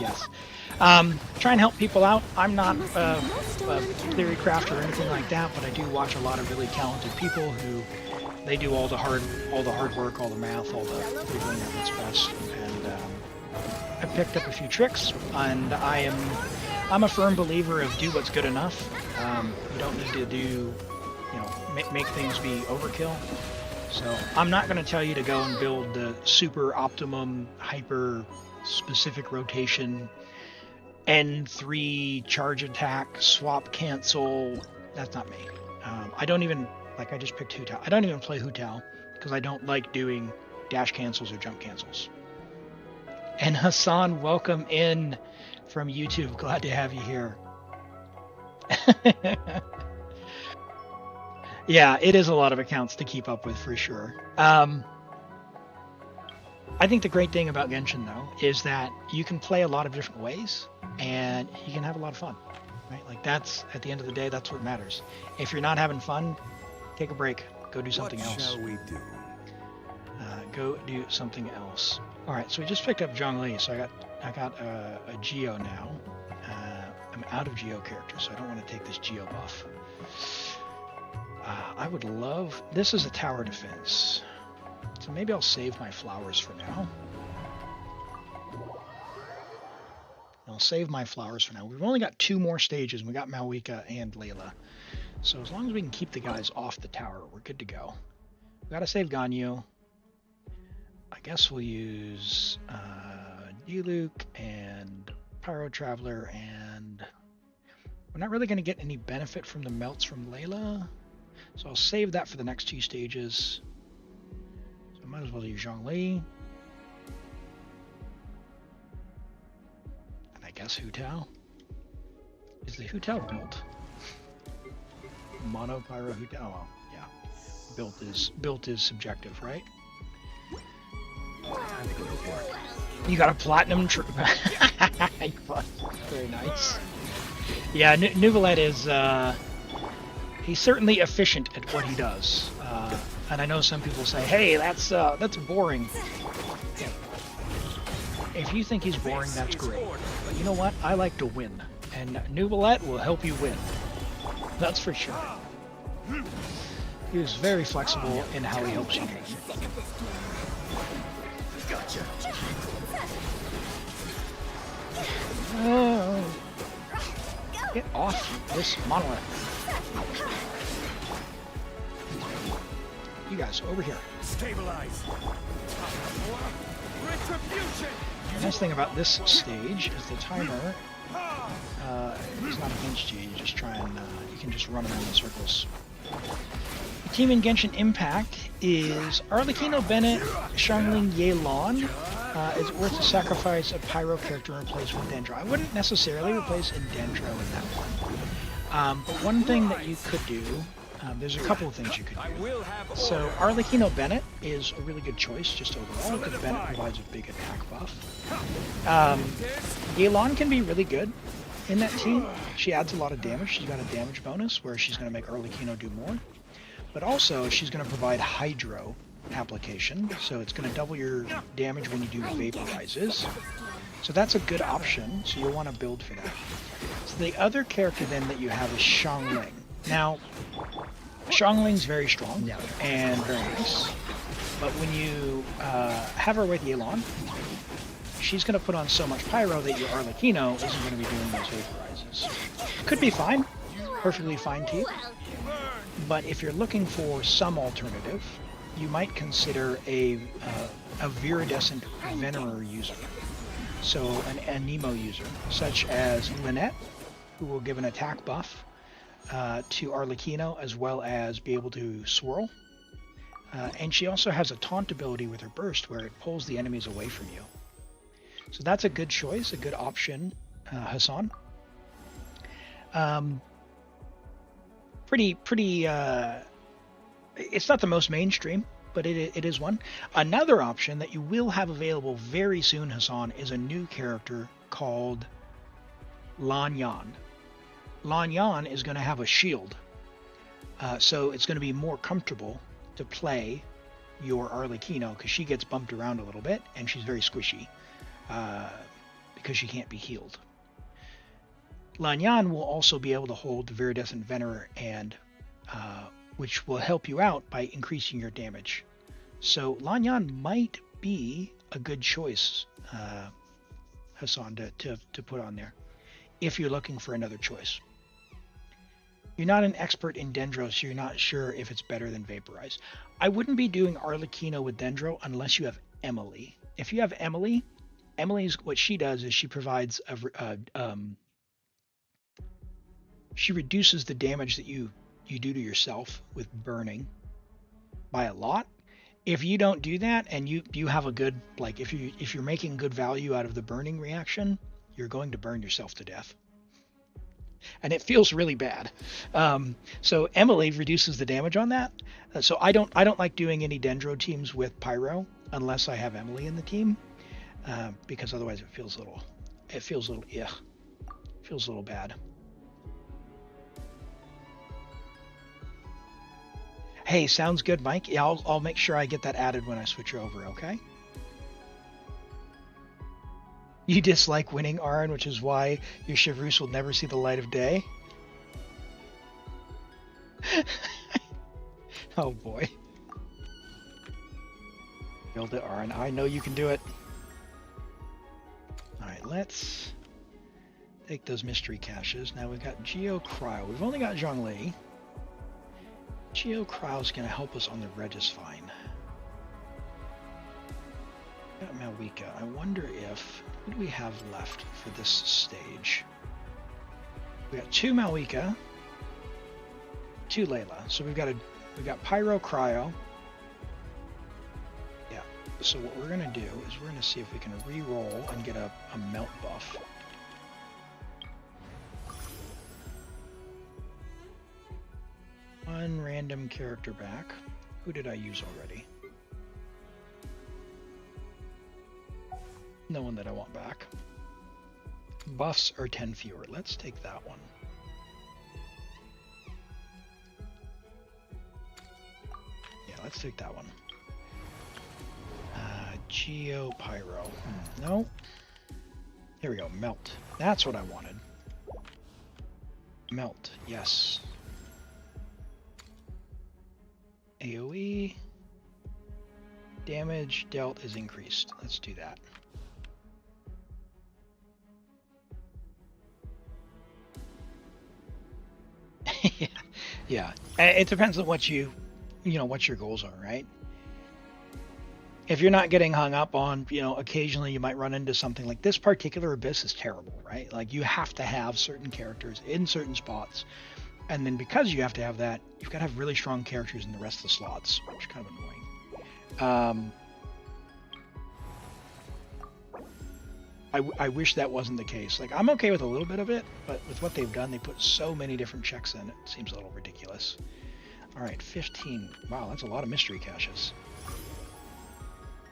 yes. Try and help people out. I'm not a theory crafter or anything like that, but I do watch a lot of really talented people who they do all the hard work, all the math, all the doing what's best. And I picked up a few tricks, and I'm a firm believer of do what's good enough. You don't need to do, make things be overkill. So I'm not going to tell you to go and build the super optimum, hyper specific rotation, N3 charge attack, swap cancel. That's not me. I don't even, I just picked Hu Tao. I don't even play Hu Tao because I don't like doing dash cancels or jump cancels. And Hassan, welcome in from YouTube. Glad to have you here. Yeah, it is a lot of accounts to keep up with for sure. I think the great thing about Genshin, though, is that you can play a lot of different ways and you can have a lot of fun, right? Like, that's, at the end of the day, that's what matters. If you're not having fun, take a break. Go do something else. What shall we do? Go do something else. All right, so we just picked up Zhongli, so I got a Geo now. I'm out of Geo characters, so I don't want to take this Geo buff. I would love... This is a tower defense. So maybe I'll save my flowers for now. I'll save my flowers for now. We've only got 2 more stages. We got Malwika and Layla. So as long as we can keep the guys off the tower, we're good to go. We gotta save Ganyu. I guess we'll use Diluc and Pyro Traveler, and we're not really going to get any benefit from the melts from Layla. So I'll save that for the next 2 stages. So I might as well use Zhongli. And I guess Hu Tao. Is the Hu Tao built? Mono Pyro Hu Tao. Oh, yeah. Built is subjective, right? You got a platinum very nice. Yeah, Nouvelette is he's certainly efficient at what he does. And I know some people say, hey, that's boring. If you think he's boring, that's great. But you know what? I like to win. And Nouvelette will help you win. That's for sure. He is very flexible in how he helps you. Gotcha. Oh. Get off this monolith. You guys, over here. Stabilize. Retribution. The nice thing about this stage is the timer is not against you. You just try and you can just run around in circles. The team in Genshin Impact is Arlecchino, Bennett, Xiangling, Yelan. Is it worth to sacrifice a Pyro character and replace with Dendro? I wouldn't necessarily replace Dendro in that one. But one thing that you could do, there's a couple of things you could do. So Arlecchino Bennett is a really good choice just overall because Bennett provides a big attack buff. Yelan can be really good in that team. She adds a lot of damage. She's got a damage bonus where she's going to make Arlecchino do more. But also she's going to provide Hydro application, so it's going to double your damage when you do vaporizes. So that's a good option, so you'll want to build for that. So the other character then that you have is Xiangling. Now, Xiangling's very strong and very nice, but when you have her with Yelan, she's going to put on so much Pyro that your Arlecchino isn't going to be doing those vaporizes. Could be fine, perfectly fine too, but if you're looking for some alternative, you might consider a viridescent Venerer user, so an Anemo user, such as Lynette, who will give an attack buff to Arlecchino as well as be able to swirl. And she also has a taunt ability with her burst where it pulls the enemies away from you. So that's a good choice, a good option, Hassan. Pretty, it's not the most mainstream, but it is one. Another option that you will have available very soon, Hassan, is a new character called Lan Yan. Lan Yan is going to have a shield, so it's going to be more comfortable to play your Arlecchino because she gets bumped around a little bit and she's very squishy because she can't be healed. Lan Yan will also be able to hold the Viridescent Venerer and which will help you out by increasing your damage. So Lan Yan might be a good choice, Hassan, to put on there if you're looking for another choice. You're not an expert in Dendro, so you're not sure if it's better than Vaporize. I wouldn't be doing Arlecchino with Dendro unless you have Emily. If you have Emily, Emily's what she does is she provides she reduces the damage that you do to yourself with burning by a lot. If you don't do that and you have a good, like if you're making good value out of the burning reaction, you're going to burn yourself to death. And it feels really bad. So Emily reduces the damage on that. So I don't like doing any Dendro teams with Pyro unless I have Emily in the team, because otherwise it feels a little bad. Hey, sounds good, Mike. Yeah, I'll make sure I get that added when I switch over. Okay. You dislike winning, Aaron, which is why your Chevreuse will never see the light of day. Oh boy. Build it, Aaron. I know you can do it. Alright, let's take those mystery caches. Now we've got Geo Cryo. We've only got Zhongli. Geo Cryo is going to help us on the Regisfine. Got Malwika. I wonder if, what do we have left for this stage? We got 2 Malwika, 2 Layla. So we've got Pyro Cryo. Yeah. So what we're gonna do is we're gonna see if we can re-roll and get a melt buff. One random character back. Who did I use already? No one that I want back. Buffs are 10 fewer. Let's take that one. Yeah, let's take that one. Geo Pyro. No. Here we go. Melt. That's what I wanted. Melt. Yes. AoE. Damage dealt is increased. Let's do that. Yeah. It depends on what what your goals are, right? If you're not getting hung up on, occasionally you might run into something like this particular abyss is terrible, right? Like you have to have certain characters in certain spots. And then because you have to have that, you've got to have really strong characters in the rest of the slots, which is kind of annoying. I wish that wasn't the case. Like, I'm okay with a little bit of it, but with what they've done, they put so many different checks in, it seems a little ridiculous. All right, 15. Wow, that's a lot of mystery caches.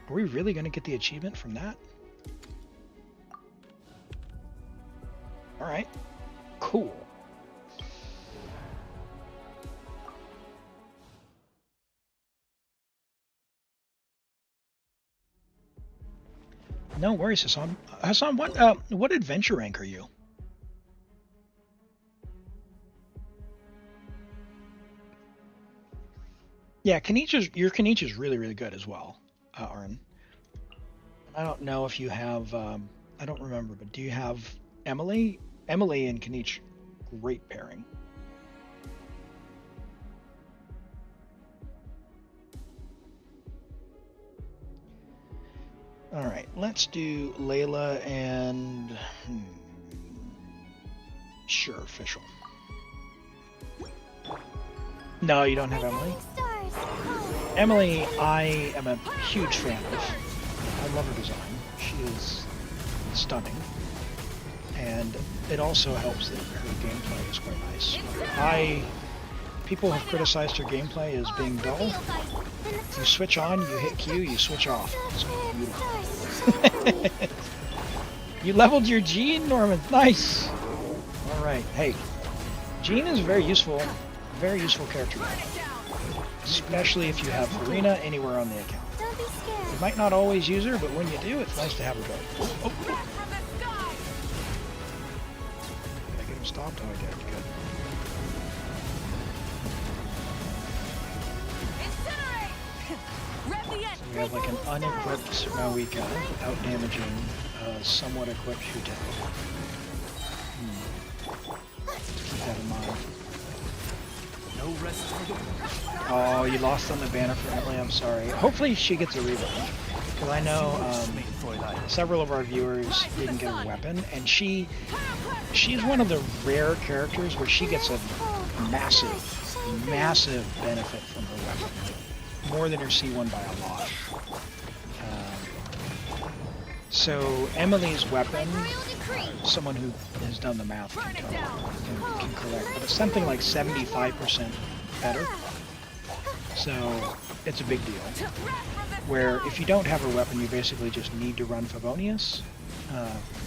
Are we really going to get the achievement from that? All right, cool. No worries, Hassan. Hassan, what adventure rank are you? Yeah, your Kanichi is really, really good as well, Arn. I don't know if you have, I don't remember, but do you have Emily? Emily and Kanichi, great pairing. All right, let's do Layla and sure, official. No, you don't have Emily. Emily, I am a huge fan of. I love her design. She is stunning, and it also helps that her gameplay is quite nice. People have criticized her gameplay as being dull. You switch on, you hit Q, you switch off. It's beautiful. You leveled your Jean, Norman. Nice. All right. Hey, Jean is a very useful character, especially if you have Farina anywhere on the account. You might not always use her, but when you do, it's nice to have her go. Oh. Did I get him stopped? Oh, I did. Good. We have like an unequipped Maoika out damaging somewhat equipped Hutei. Keep that in mind. No rest for the... Oh, you lost on the banner for Emily, I'm sorry. Hopefully she gets a reroll. Because I know several of our viewers didn't get a weapon, and she's one of the rare characters where she gets a massive benefit from her weapon. More than her C1 by a lot. So Emily's weapon, someone who has done the math can correct, but it's something like 75% better. So it's a big deal. Where if you don't have her weapon, you basically just need to run Favonius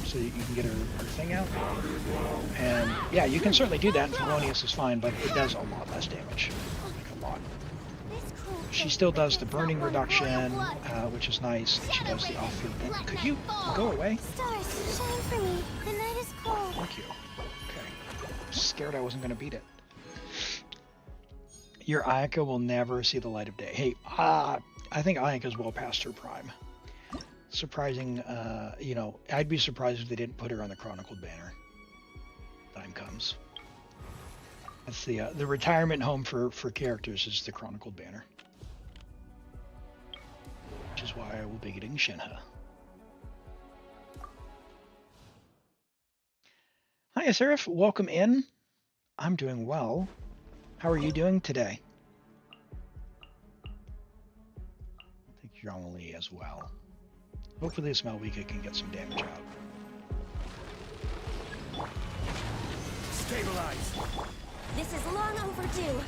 so that you can get her thing out. And yeah, you can certainly do that, and Favonius is fine, but it does a lot less damage. Like a lot. She still does the burning reduction, which is nice, and she does the off-field. Could you go away? Stars, shine for me. The night is cold. Thank you. Okay. Scared I wasn't going to beat it. Your Ayaka will never see the light of day. Hey, I think Ayaka's well past her prime. Surprising, I'd be surprised if they didn't put her on the Chronicled banner. Time comes. That's the retirement home for characters is the Chronicled banner. Which is why I will be getting Shenhe. Hi, Seraph. Welcome in. I'm doing well. How are you doing today? I think Jean-Lee as well. Hopefully this Malvika can get some damage out. Stabilize. This is long overdue.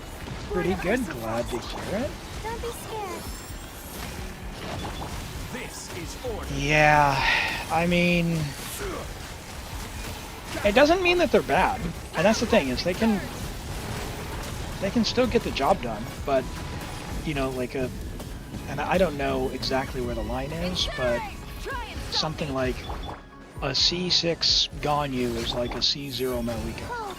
Pretty good. Glad to hear it. Don't be scared. This is order. Yeah, I mean, it doesn't mean that they're bad, and that's the thing is they can still get the job done, but and I don't know exactly where the line is, but something like a C6 Ganyu is like a C0 Malika. Line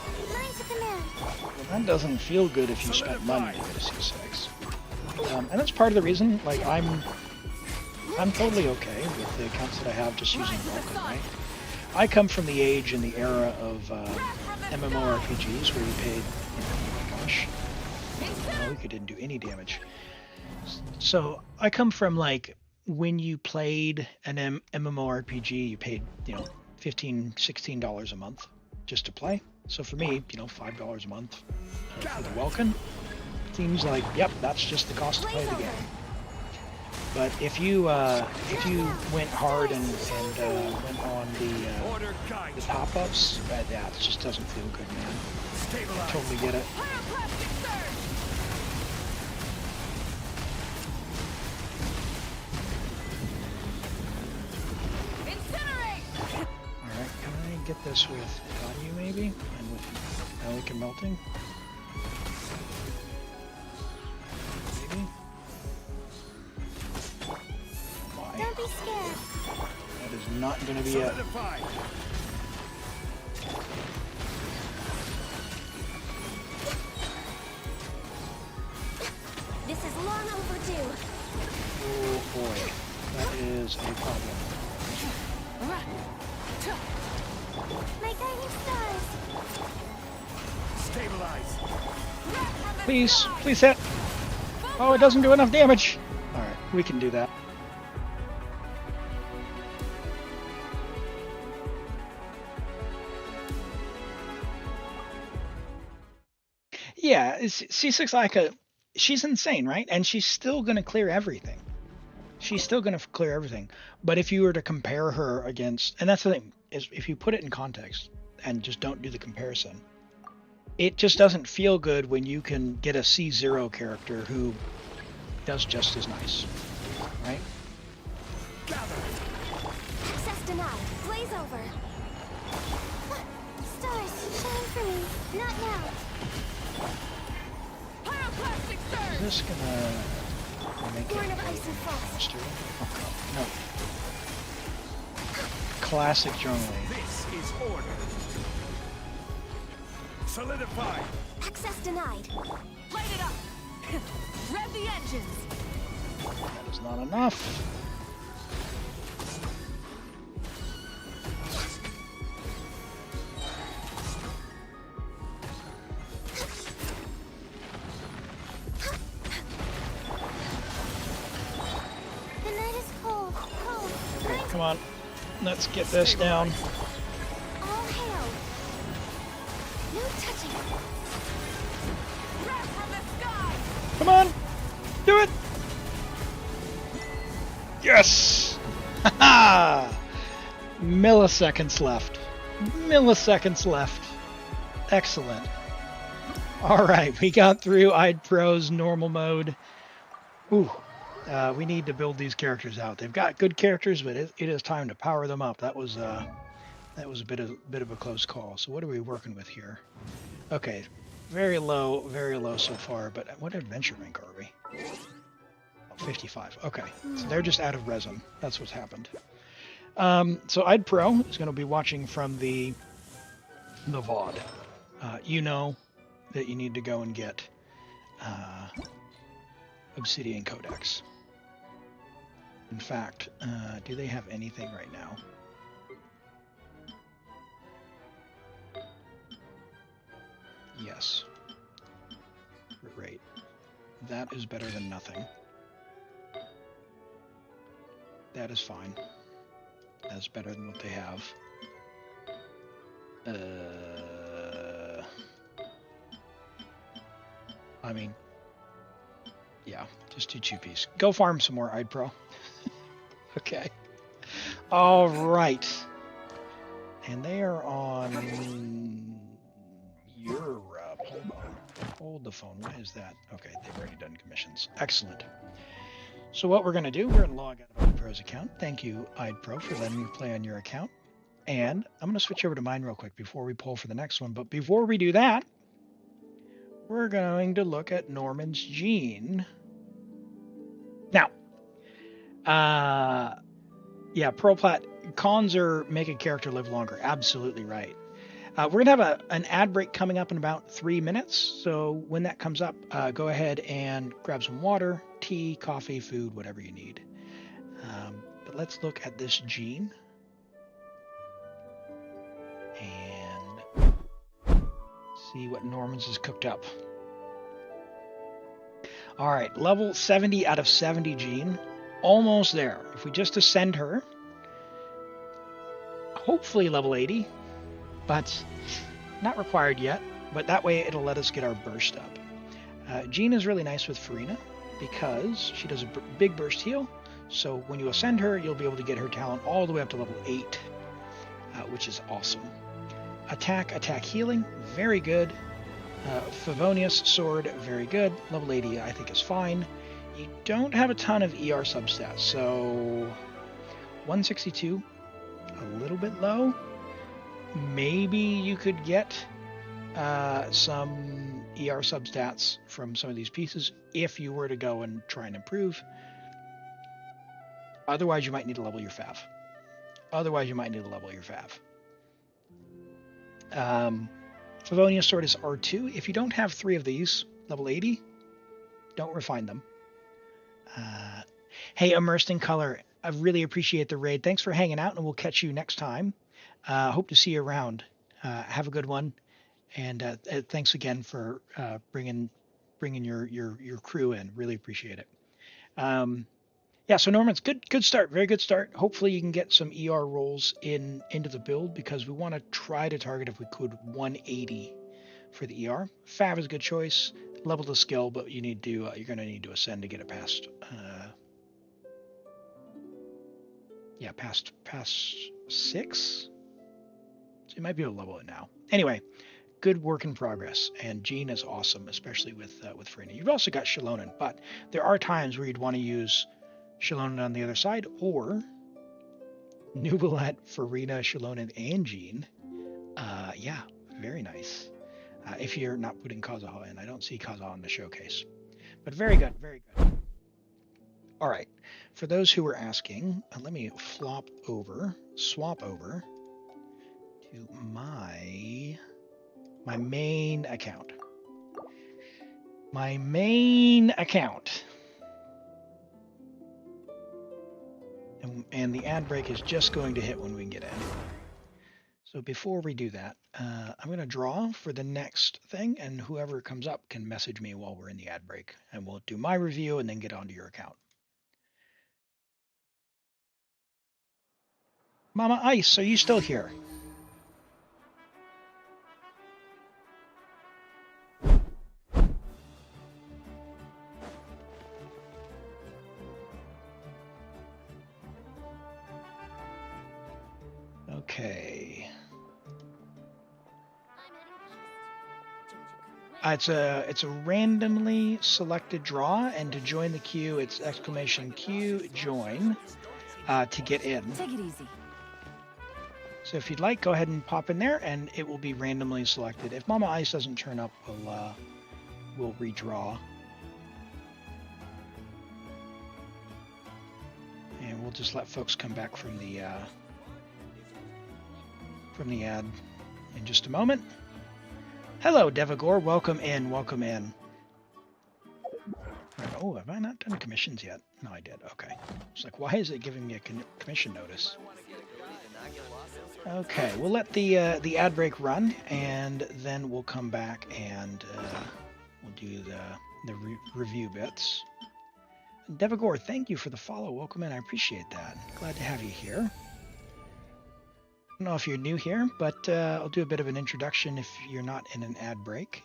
to command. Well, that doesn't feel good if you spent money to get a C6. And that's part of the reason, like, I'm totally okay with the accounts that I have just using Vulcan, right? I come from the age and the era of MMORPGs where you paid, oh my gosh, Malika didn't do any damage. So I come from, like, when you played an MMORPG, you paid, $15, $16 a month just to play. So for me, $5 a month for the Welkin seems like, yep, that's just the cost to play the game. But if you went hard and went on the pop-ups, that just doesn't feel good, man. I totally get it. Alright, can I get this with value maybe? And with Malika melting? Maybe? Don't be scared. That is not going to be it. This is long overdue. Oh boy, that is a problem. My guiding stars. Stabilize. Please, please hit. Oh, it doesn't do enough damage. All right, we can do that. Yeah, C6 Ica, she's insane, right? And she's still going to clear everything. She's still going to clear everything. But if you were to compare her against, and that's the thing, is if you put it in context and just don't do the comparison, it just doesn't feel good when you can get a C0 character who does just as nice, right? Access denied. Blaze over. Stars, shine for me. Not now. Is this gonna make Born it of ice and frost. faster? Oh, no. Classic Zhongli. This is order. Solidify. Access denied. Light it up. Rev the engines. That is not enough. The night is cold. Cold. Okay, come on. Let's get this down. All hail. No touching. Wrath from the sky. Come on! Do it! Yes! Haha! Milliseconds left. Milliseconds left. Excellent. Alright, we got through IdPro's normal mode. Ooh. We need to build these characters out. They've got good characters, but it is time to power them up. That was a bit of a close call. So what are we working with here? Okay, very low so far. But what adventure rank are we? Oh, 55. Okay, so they're just out of resin. That's what's happened. So IdPro is going to be watching from the VOD. You know that you need to go and get Obsidian Codex. In fact, do they have anything right now? Yes. Great. That is better than nothing. That is fine. That's better than what they have. I mean, yeah, just do 2Ps. Go farm some more, IdPro. Okay. All right. And they are on Europe. Hold on. Hold the phone. Why is that? Okay, they've already done commissions. Excellent. So what we're going to do, we're going to log out of IdPro's account. Thank you, IdPro, for letting me play on your account. And I'm going to switch over to mine real quick before we pull for the next one. But before we do that, we're going to look at Norman's gene. Now, yeah, Pearl Plat, cons are make a character live longer. Absolutely right. We're going to have an ad break coming up in about 3 minutes. So when that comes up, go ahead and grab some water, tea, coffee, food, whatever you need. But let's look at this gene. And see what Norman's has cooked up. All right, level 70 out of 70 gene. Almost there. If we just ascend her, hopefully level 80, but not required yet. But that way it'll let us get our burst up. Jean is really nice with Farina because she does a big burst heal. So when you ascend her, you'll be able to get her talent all the way up to level 8, which is awesome. Attack healing, very good. Favonius sword, very good. Level 80 I think is fine. You don't have a ton of ER substats, so 162, a little bit low. Maybe you could get some ER substats from some of these pieces if you were to go and try and improve. Otherwise, you might need to level your Fav. Favonius sword is R2. If you don't have 3 of these, level 80, don't refine them. Hey, Immersed in Color, I really appreciate the raid. Thanks for hanging out, and we'll catch you next time. Hope to see you around. Have a good one, and thanks again for bringing your crew in. Really appreciate it. Yeah, so Norman's good start, very good start. Hopefully you can get some ER rolls into the build because we want to try to target, if we could, 180 for the ER. Fav is a good choice. Level the skill, but you need to you're going to need to ascend to get it past. Past 6. So you might be able to level it now. Anyway, good work in progress, and Jean is awesome, especially with Farina. You've also got Shalonen, but there are times where you'd want to use Shalonen on the other side, or Nubalat, Farina, Shalonen, and Jean. Yeah, very nice. If you're not putting Kazaha in. I don't see Kazaha in the showcase. But very good, very good. All right. For those who were asking, let me swap over to my main account. My main account. And the ad break is just going to hit when we can get in. So before we do that, I'm going to draw for the next thing, and whoever comes up can message me while we're in the ad break, and we'll do my review and then get onto your account. Mama Ice, are you still here? Okay. It's a randomly selected draw, and to join the queue, it's !Q join to get in. Take it easy. So if you'd like, go ahead and pop in there, and it will be randomly selected. If Mama Ice doesn't turn up, we'll redraw. And we'll just let folks come back from the ad in just a moment. Hello, Devagore. Welcome in. Welcome in. Oh, have I not done commissions yet? No, I did. Okay. It's like, why is it giving me a commission notice? Okay, we'll let the ad break run, and then we'll come back and we'll do the review bits. Devagore, thank you for the follow. Welcome in. I appreciate that. Glad to have you here. I don't know if you're new here, but I'll do a bit of an introduction if you're not in an ad break.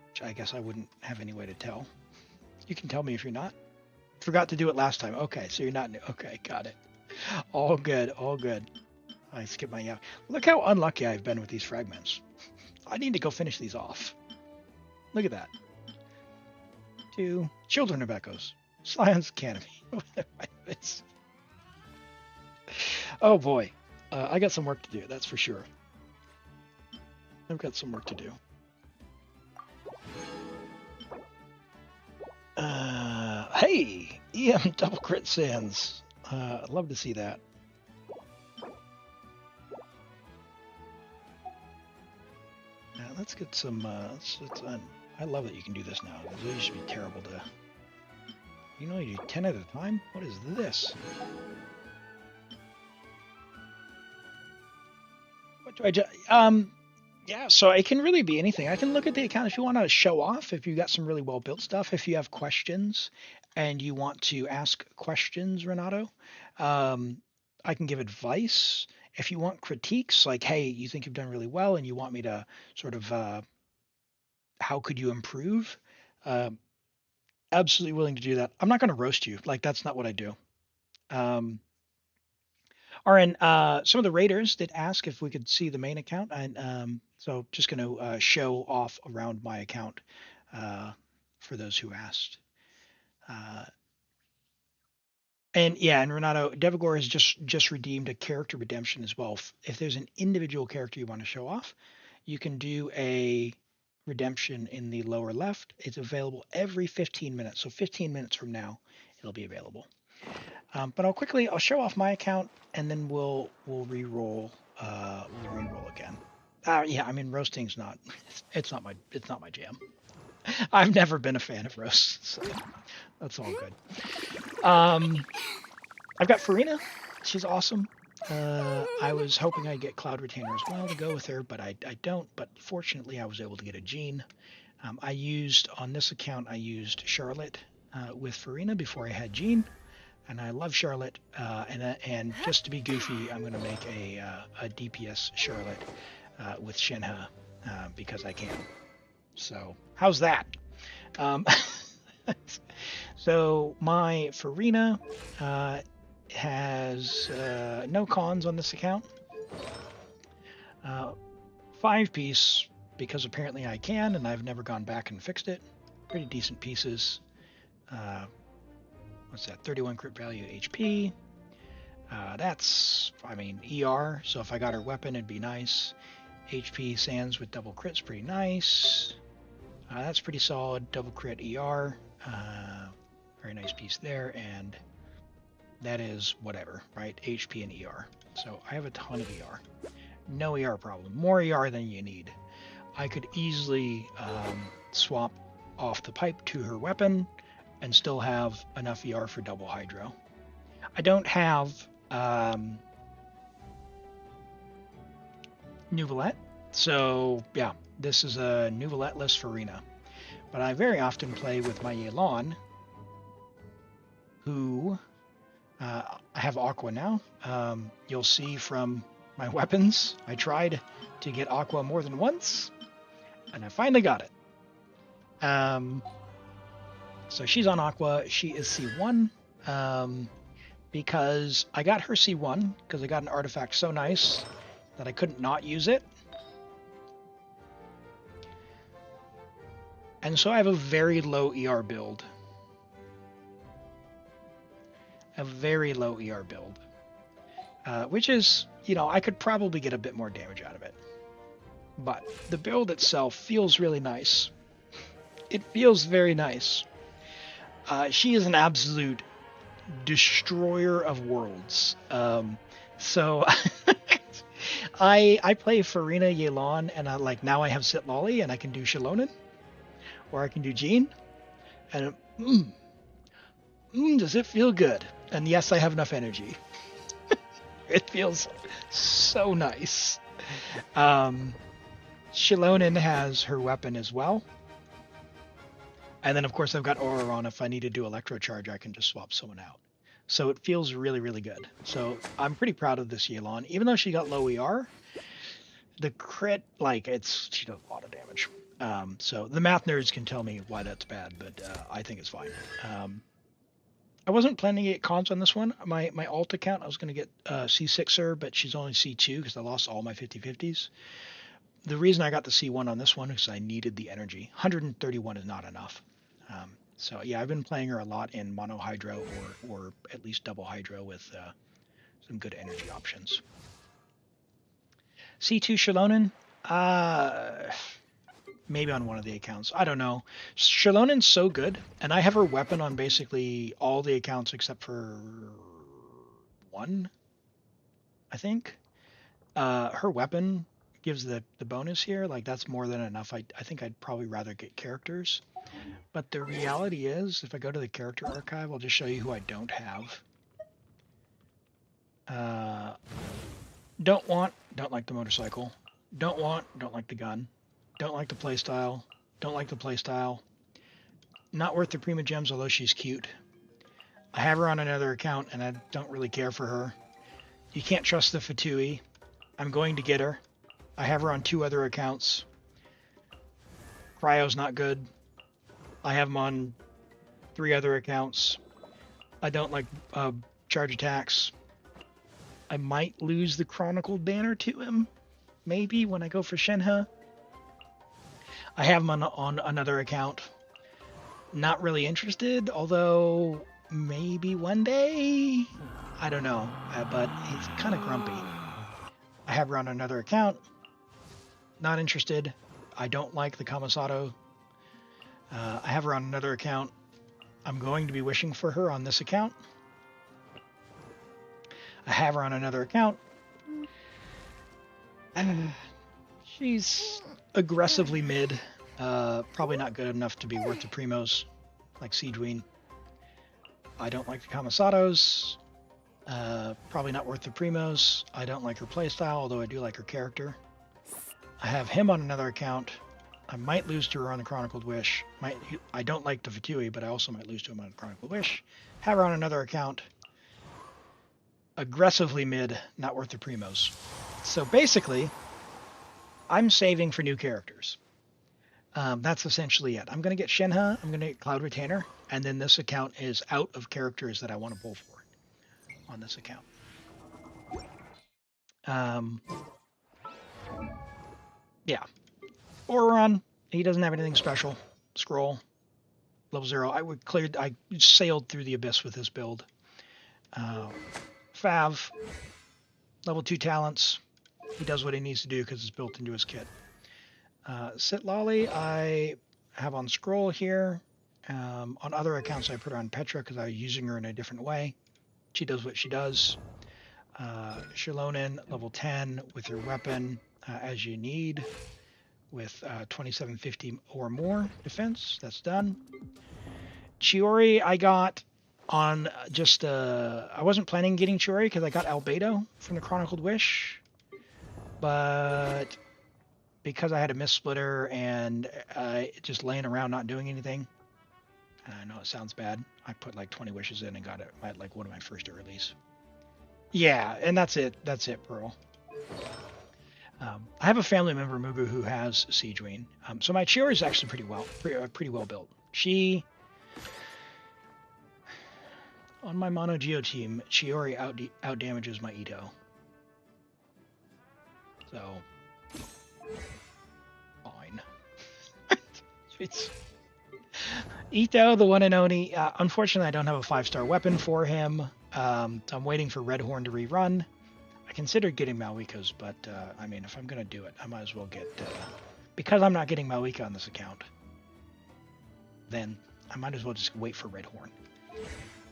Which I guess I wouldn't have any way to tell. You can tell me if you're not. Forgot to do it last time. Okay, so you're not new. Okay, got it. All good, all good. I skipped my yeah. Look how unlucky I've been with these fragments. I need to go finish these off. Look at that. 2 Children of Echoes. Scion's Canopy. Oh boy. I got some work to do, that's for sure. I've got some work to do. Hey! EM double crit sands. I'd love to see that. get some. I love that you can do this now. It used to be terrible to. You know, you do 10 at a time. What is this? What do I do? Yeah, so it can really be anything. I can look at the account if you want to show off, if you got some really well built stuff, if you have questions and you want to ask questions, Renato. I can give advice. If you want critiques, like, hey, you think you've done really well and you want me to sort of, how could you improve? Absolutely willing to do that. I'm not going to roast you. Like, that's not what I do. Aaron, some of the raiders did ask if we could see the main account, and so just going to show off around my account for those who asked. And yeah, and Renato, Devagor has just redeemed a character redemption as well. If there's an individual character you want to show off, you can do a redemption in the lower left. It's available every 15 minutes. So 15 minutes from now, it'll be available. But I'll show off my account and then we'll re-roll again. Yeah, I mean roasting's not it's not my jam. I've never been a fan of roasts, so that's all good. I've got Farina. She's awesome. I was hoping I'd get Cloud Retainer as well to go with her, but I don't. But fortunately, I was able to get a Jean. On this account, I used Charlotte with Farina before I had Jean. And I love Charlotte, and just to be goofy, I'm going to make a DPS Charlotte with Shenhe because I can. So how's that? So my Farina has no cons on this account. 5-piece because apparently I can, and I've never gone back and fixed it. Pretty decent pieces. What's that? 31 crit value HP. That's, I mean, ER. So if I got her weapon, it'd be nice. HP Sands with double crit's pretty nice. That's pretty solid. Double crit ER. Very nice piece there. And that is whatever, right? HP and ER. So I have a ton of ER. No ER problem. More ER than you need. I could easily swap off the pipe to her weapon and still have enough ER for double hydro. I don't have Nouvelette, so yeah, this is a Nouvelette-less Farina. But I very often play with my Yelan, who I have Aqua now. You'll see from my weapons, I tried to get Aqua more than once, and I finally got it. So she's on Aqua. She is C1 because I got her C1 because I got an artifact so nice that I couldn't not use it. And so I have a very low ER build. A very low ER build. Which is, you know, I could probably get a bit more damage out of it. But the build itself feels really nice. It feels very nice. She is an absolute destroyer of worlds. So I play Farina, Yelan, and now I have Sit Lolly, and I can do Shilonen, or I can do Jean, and does it feel good? And yes, I have enough energy. It feels so nice. Shilonen has her weapon as well. And then, of course, I've got Aura on. If I need to do Electro Charge, I can just swap someone out. So it feels really, really good. So I'm pretty proud of this Yelan. Even though she got low ER, the crit, she does a lot of damage. So the math nerds can tell me why that's bad, but I think it's fine. I wasn't planning to get cons on this one. My alt account, I was going to get C6er, but she's only C2 because I lost all my 50/50s. The reason I got the C1 on this one is I needed the energy. 131 is not enough. So yeah, I've been playing her a lot in mono hydro or at least double hydro with some good energy options. C2 Shilonen, maybe on one of the accounts. I don't know. Shilonen's so good, and I have her weapon on basically all the accounts except for one, I think. Her weapon gives the bonus here, like that's more than enough. I think I'd probably rather get characters. But the reality is, if I go to the character archive, I'll just show you who I don't have. Don't like the motorcycle. Don't like the gun. Don't like the playstyle. Don't like the playstyle. Not worth the Prima Gems, although she's cute. I have her on another account, and I don't really care for her. You can't trust the Fatui. I'm going to get her. I have her on 2 other accounts. Cryo's not good. I have him on 3 other accounts. I don't like charge attacks. I might lose the Chronicled Banner to him, maybe, when I go for Shenhe. I have him on another account. Not really interested, although maybe one day? I don't know, but he's kind of grumpy. I have her on another account. Not interested. I don't like the Kamisato. I have her on another account. I'm going to be wishing for her on this account. I have her on another account. She's aggressively mid. Probably not good enough to be worth the primos, like Siegeween. I don't like the Kamisatos. Probably not worth the primos. I don't like her playstyle, although I do like her character. I have him on another account. I might lose to her on the Chronicled Wish. I don't like the Fatui, but I also might lose to him on the Chronicled Wish. Have her on another account. Aggressively mid, not worth the primos. So basically, I'm saving for new characters. That's essentially it. I'm going to get Shenhe, I'm going to get Cloud Retainer, and then this account is out of characters that I want to pull for on this account. Yeah. Oron, he doesn't have anything special. Scroll. Level 0. I sailed through the abyss with this build. Fav. Level 2 talents. He does what he needs to do because it's built into his kit. Sitlolly, I have on scroll here. On other accounts, I put her on Petra because I was using her in a different way. She does what she does. Shilonen, level 10 with her weapon as you need, with 2750 or more defense. That's done. Chiori, I got on just I wasn't planning getting Chiori because I got Albedo from the Chronicled Wish, but because I had a Mistsplitter and just laying around not doing anything, and I know it sounds bad, I put like 20 wishes in and got it at like one of my first earlies. Yeah, and that's it, Pearl. I have a family member, Mugu, who has Siegeween. So my Chiori is actually pretty well built. She, on my Mono Geo team, Chiori out damages my Ito. So, fine. It's Ito, the one and only. Unfortunately, I don't have a 5-star weapon for him. So I'm waiting for Redhorn to rerun. I considered getting Malwikas, but I mean, if I'm going to do it, I might as well get... because I'm not getting Malwika on this account, then I might as well just wait for Redhorn.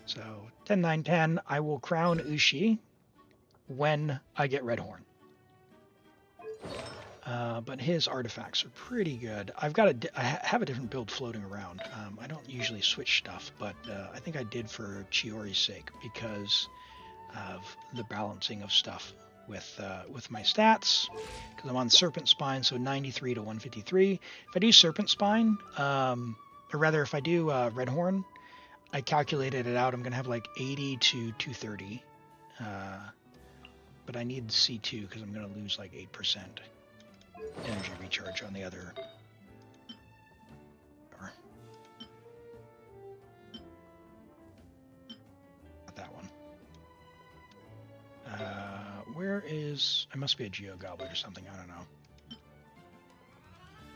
So, 10, 9, 10, I will crown Ushi when I get Redhorn. But his artifacts are pretty good. I have a different build floating around. I don't usually switch stuff, but I think I did for Chiori's sake because of the balancing of stuff with my stats. Because I'm on Serpent Spine, so 93 to 153. If I do Serpent Spine, or rather if I do Redhorn, I calculated it out. I'm going to have like 80 to 230. But I need C2 because I'm going to lose like 8%. Energy recharge on the other. Not that one. Where is... I must be a Geo Goblet or something. I don't know.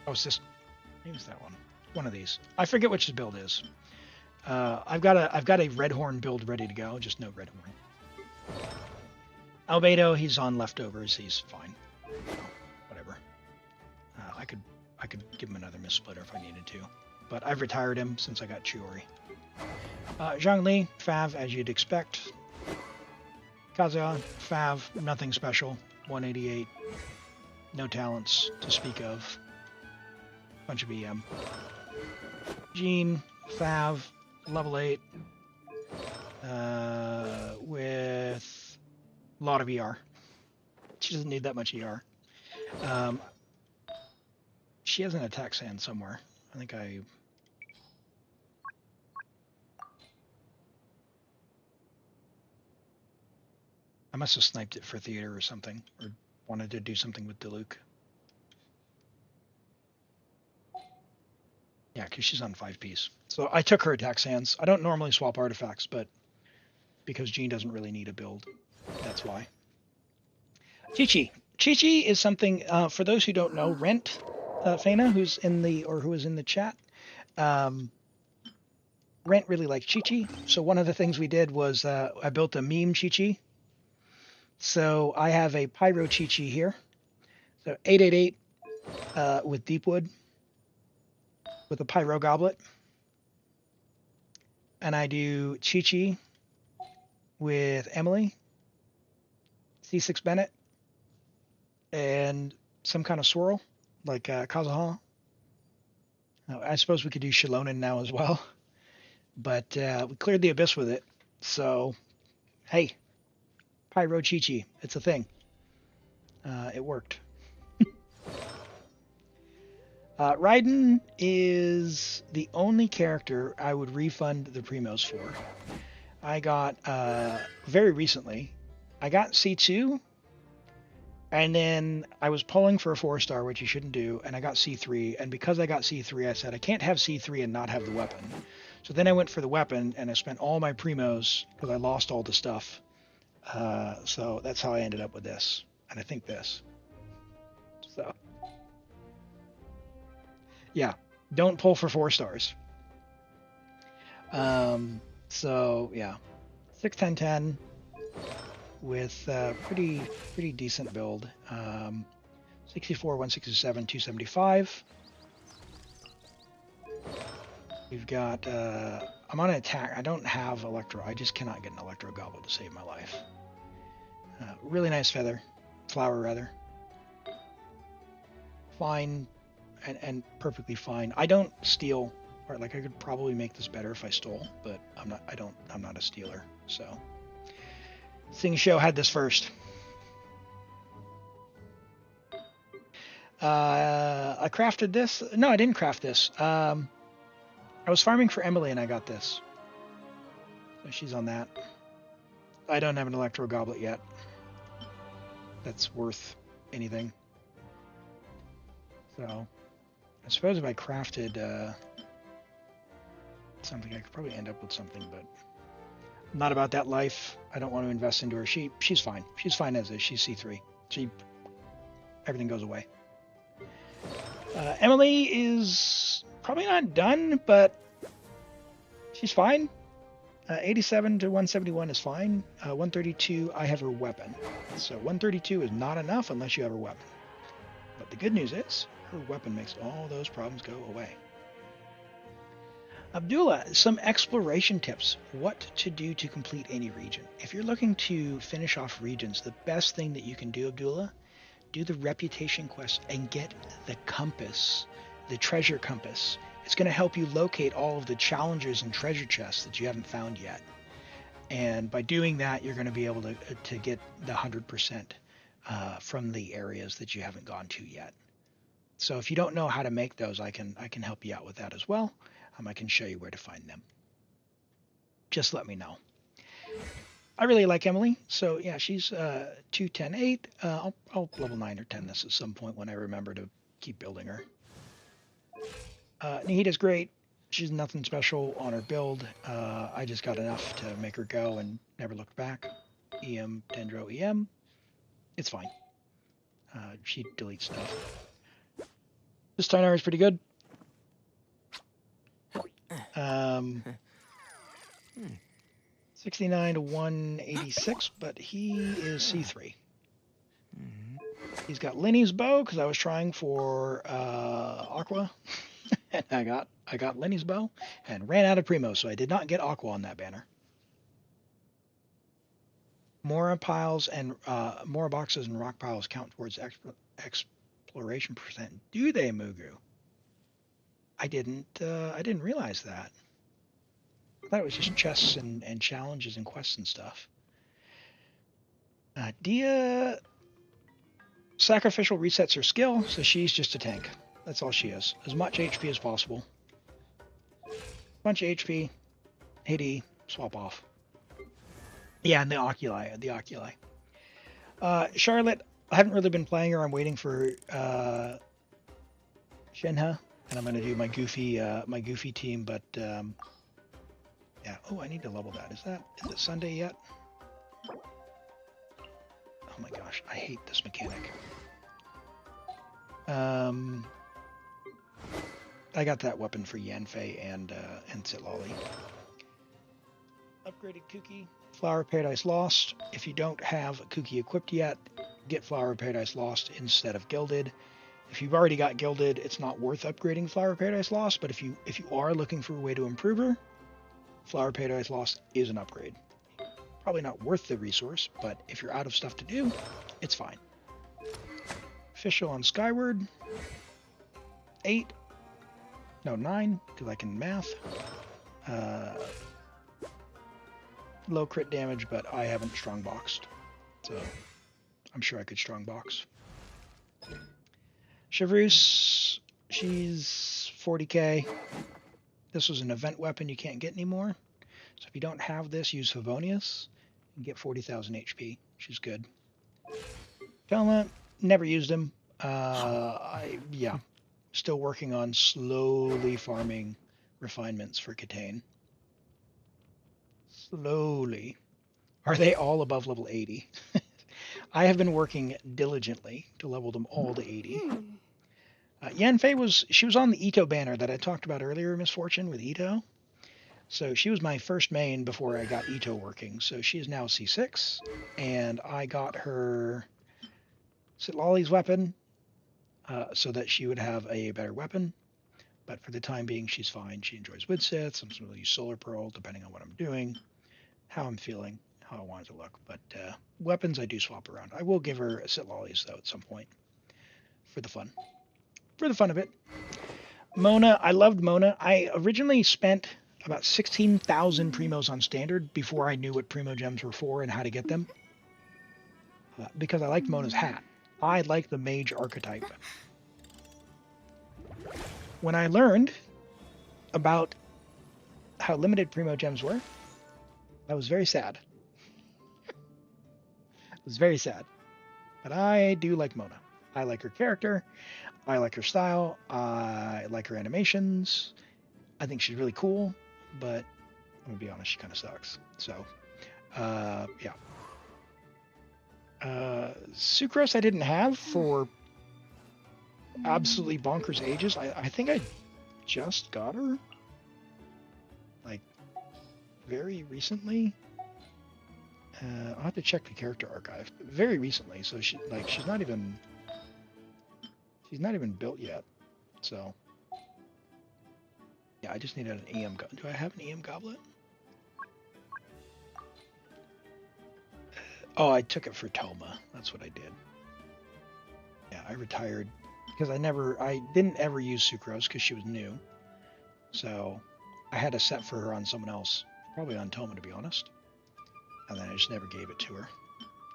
Oh, it's this... Maybe it's that one. One of these. I forget which the build is. I've got a Redhorn build ready to go. Just no Redhorn. Albedo, he's on leftovers. He's fine. Whatever. I could give him another Mistsplitter if I needed to, but I've retired him since I got Chiori. Zhongli, Fav, as you'd expect. Kazuya, Fav, nothing special. 188. No talents to speak of. Bunch of EM. Jean, Fav, level 8. With a lot of ER. She doesn't need that much ER. She has an attack sand somewhere. I think I must have sniped it for theater or something, or wanted to do something with Diluc. Yeah, because she's on 5-piece. So I took her attack sands. I don't normally swap artifacts, but because Jean doesn't really need a build, that's why. Chi-Chi. Chi-Chi is something, for those who don't know, Rent, Fana, who is in the chat, Rent really liked Chi-Chi. So one of the things we did was I built a meme Chi-Chi. So I have a Pyro Chi-Chi here. So 888 with Deepwood with a Pyro Goblet. And I do Chi-Chi with Emily, C6 Bennett, and some kind of swirl like Kazuha. I suppose we could do Shilonen now as well. But we cleared the Abyss with it. So, hey, Pyro Chi-Chi, it's a thing. It worked. Raiden is the only character I would refund the Primos for. I got, very recently, I got C2, and then I was pulling for a 4-star, which you shouldn't do, and I got C3, and because I got C3, I said, I can't have C3 and not have the weapon. So then I went for the weapon, and I spent all my Primos, because I lost all the stuff. So that's how I ended up with this, and I think this. So, yeah, don't pull for 4-stars. So yeah, 6-10-10 with pretty decent build. 64, 167, 275. We've got I'm on an attack. I don't have Electro. I just cannot get an Electro Goblet to save my life. Really nice flower rather. Fine, and perfectly fine. I don't steal, or like I could probably make this better if I stole, but I'm not a stealer. So, Sing Show had this first. I crafted this. No, I didn't craft this. I was farming for Emily and I got this. So she's on that. I don't have an Electro Goblet yet. That's worth anything. So, I suppose if I crafted something, I could probably end up with something, but I'm not about that life. I don't want to invest into her. She's fine. She's fine as is. She's C3. Everything goes away. Emily is probably not done, but she's fine. 87 to 171 is fine. 132, I have her weapon. So 132 is not enough unless you have her weapon. But the good news is, her weapon makes all those problems go away. Abdullah, some exploration tips. What to do to complete any region. If you're looking to finish off regions, the best thing that you can do, Abdullah, do the reputation quest and get the compass, the treasure compass. It's going to help you locate all of the challenges and treasure chests that you haven't found yet. And by doing that, you're going to be able to get the 100% from the areas that you haven't gone to yet. So if you don't know how to make those, I can help you out with that as well. I can show you where to find them. Just let me know. I really like Emily, so yeah, she's 2, 10, 8. I'll level 9 or 10 this at some point when I remember to keep building her. Nahita's great. She's nothing special on her build. I just got enough to make her go and never looked back. EM, Dendro, EM. It's fine. She deletes stuff. This Tynar is pretty good. 69 to 186, but he is C3. He's got Lenny's bow because I was trying for Aqua, and I got Lenny's bow and ran out of Primo, so I did not get Aqua on that banner. Mora piles and Mora boxes and rock piles count towards exploration percent. Do they, Mugu? I didn't realize that. I thought it was just chests and challenges and quests and stuff. Dia sacrificial resets her skill, so she's just a tank. That's all she is. As much HP as possible. Bunch of HP, hit E, swap off. Yeah, and the oculi. Charlotte, I haven't really been playing her. I'm waiting for Shenhe, and I'm gonna do my goofy team. But yeah. Oh, I need to level that. Is it Sunday yet? Oh my gosh, I hate this mechanic. I got that weapon for Yanfei and Sitlali. Upgraded Kuki. Flower of Paradise Lost. If you don't have Kuki equipped yet, get Flower of Paradise Lost instead of Gilded. If you've already got Gilded, it's not worth upgrading Flower of Paradise Lost, but if you are looking for a way to improve her, Flower of Paradise Lost is an upgrade. Probably not worth the resource, but if you're out of stuff to do, it's fine. Official on Skyward. 8. No, 9, because I can math. Low crit damage, but I haven't strongboxed. So I'm sure I could strongbox. Chevreuse, she's 40k. This was an event weapon you can't get anymore. So if you don't have this, use Favonius and get 40,000 HP, which is good. Thelma, never used him. Yeah, still working on slowly farming refinements for Catane. Slowly. Are they all above level 80? I have been working diligently to level them all to 80. Yanfei was on the Ito banner that I talked about earlier, Misfortune, with Ito. So she was my first main before I got Ito working. So she is now C6, and I got her Sitlali's weapon so that she would have a better weapon. But for the time being, she's fine. She enjoys Widsith. Sometimes we'll use Solar Pearl, depending on what I'm doing, how I'm feeling, how I want it to look. But weapons I do swap around. I will give her a Sitlali's, though, at some point for the fun. For the fun of it. Mona, I loved Mona. I originally spent about 16,000 primos on standard before I knew what primo gems were for and how to get them. Because I liked Mona's hat. I like the mage archetype. When I learned about how limited primo gems were, I was very sad. I was very sad. But I do like Mona. I like her character. I like her style. I like her animations. I think she's really cool, but I'm gonna be honest, she kind of sucks. So, yeah. Sucrose I didn't have for absolutely bonkers ages. I think I just got her, like, very recently. I'll have to check the character archive. Very recently, so she's not even built yet. So yeah, I just needed an EM. Do I have an EM goblet? Oh, I took it for Toma. That's what I did. Yeah, I retired because I didn't ever use Sucrose because she was new. So I had a set for her on someone else, probably on Toma, to be honest. And then I just never gave it to her.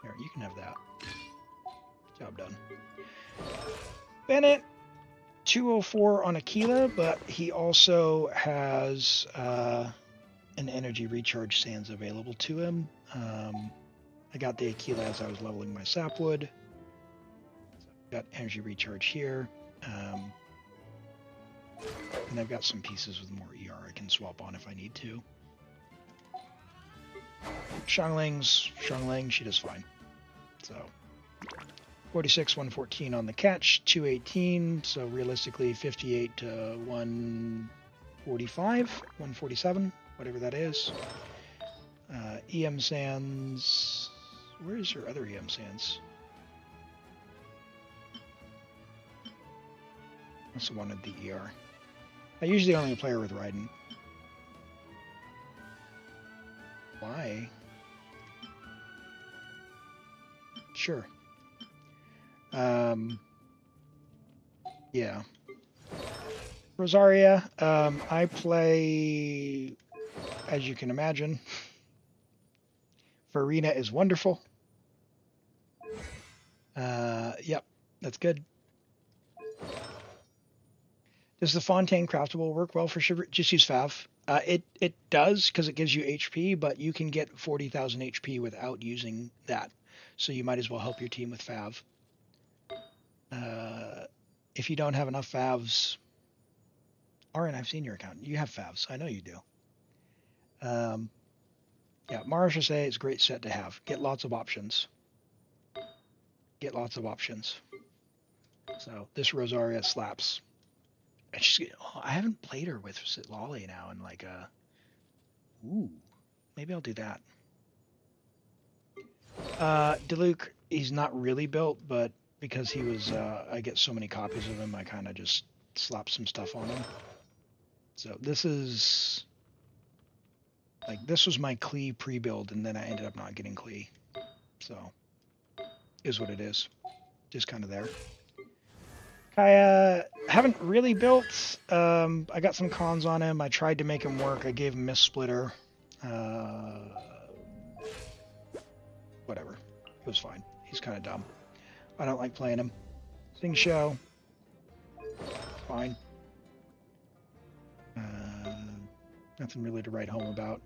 Here, you can have that. Job done. Bennett, 204 on Aquila, but he also has an energy recharge sands available to him. I got the Aquila as I was leveling my sapwood. So I've got energy recharge here. And I've got some pieces with more ER I can swap on if I need to. Xiangling, she does fine. So 46, 114 on the catch, 218, so realistically 58 to 145, 147, whatever that is. EM Sands, where is her other EM Sands? That's the one at the ER. I usually only play her with Raiden. Why? Sure. Yeah. Rosaria, I play, as you can imagine, Farina is wonderful. Yep, that's good. Does the Fontaine Craftable work well for Shiver? Just use Fav. It does because it gives you HP, but you can get 40,000 HP without using that. So you might as well help your team with Fav. If you don't have enough Favs, Aaron, I've seen your account. You have Favs. I know you do. Yeah, Mara should say it's a great set to have. Get lots of options. Get lots of options. So this Rosaria slaps. And she's, I haven't played her with Lolly now in like a. Ooh, maybe I'll do that. Diluc, he's not really built, but because he was, I get so many copies of him, I kind of just slap some stuff on him. So this is. Like, this was my Klee pre-build, and then I ended up not getting Klee. So, is what it is. Just kind of there. Kaya, haven't really built. I got some cons on him. I tried to make him work. I gave him Miss Splitter. Whatever. It was fine. He's kind of dumb. I don't like playing him. Sing Show. Fine. Nothing really to write home about.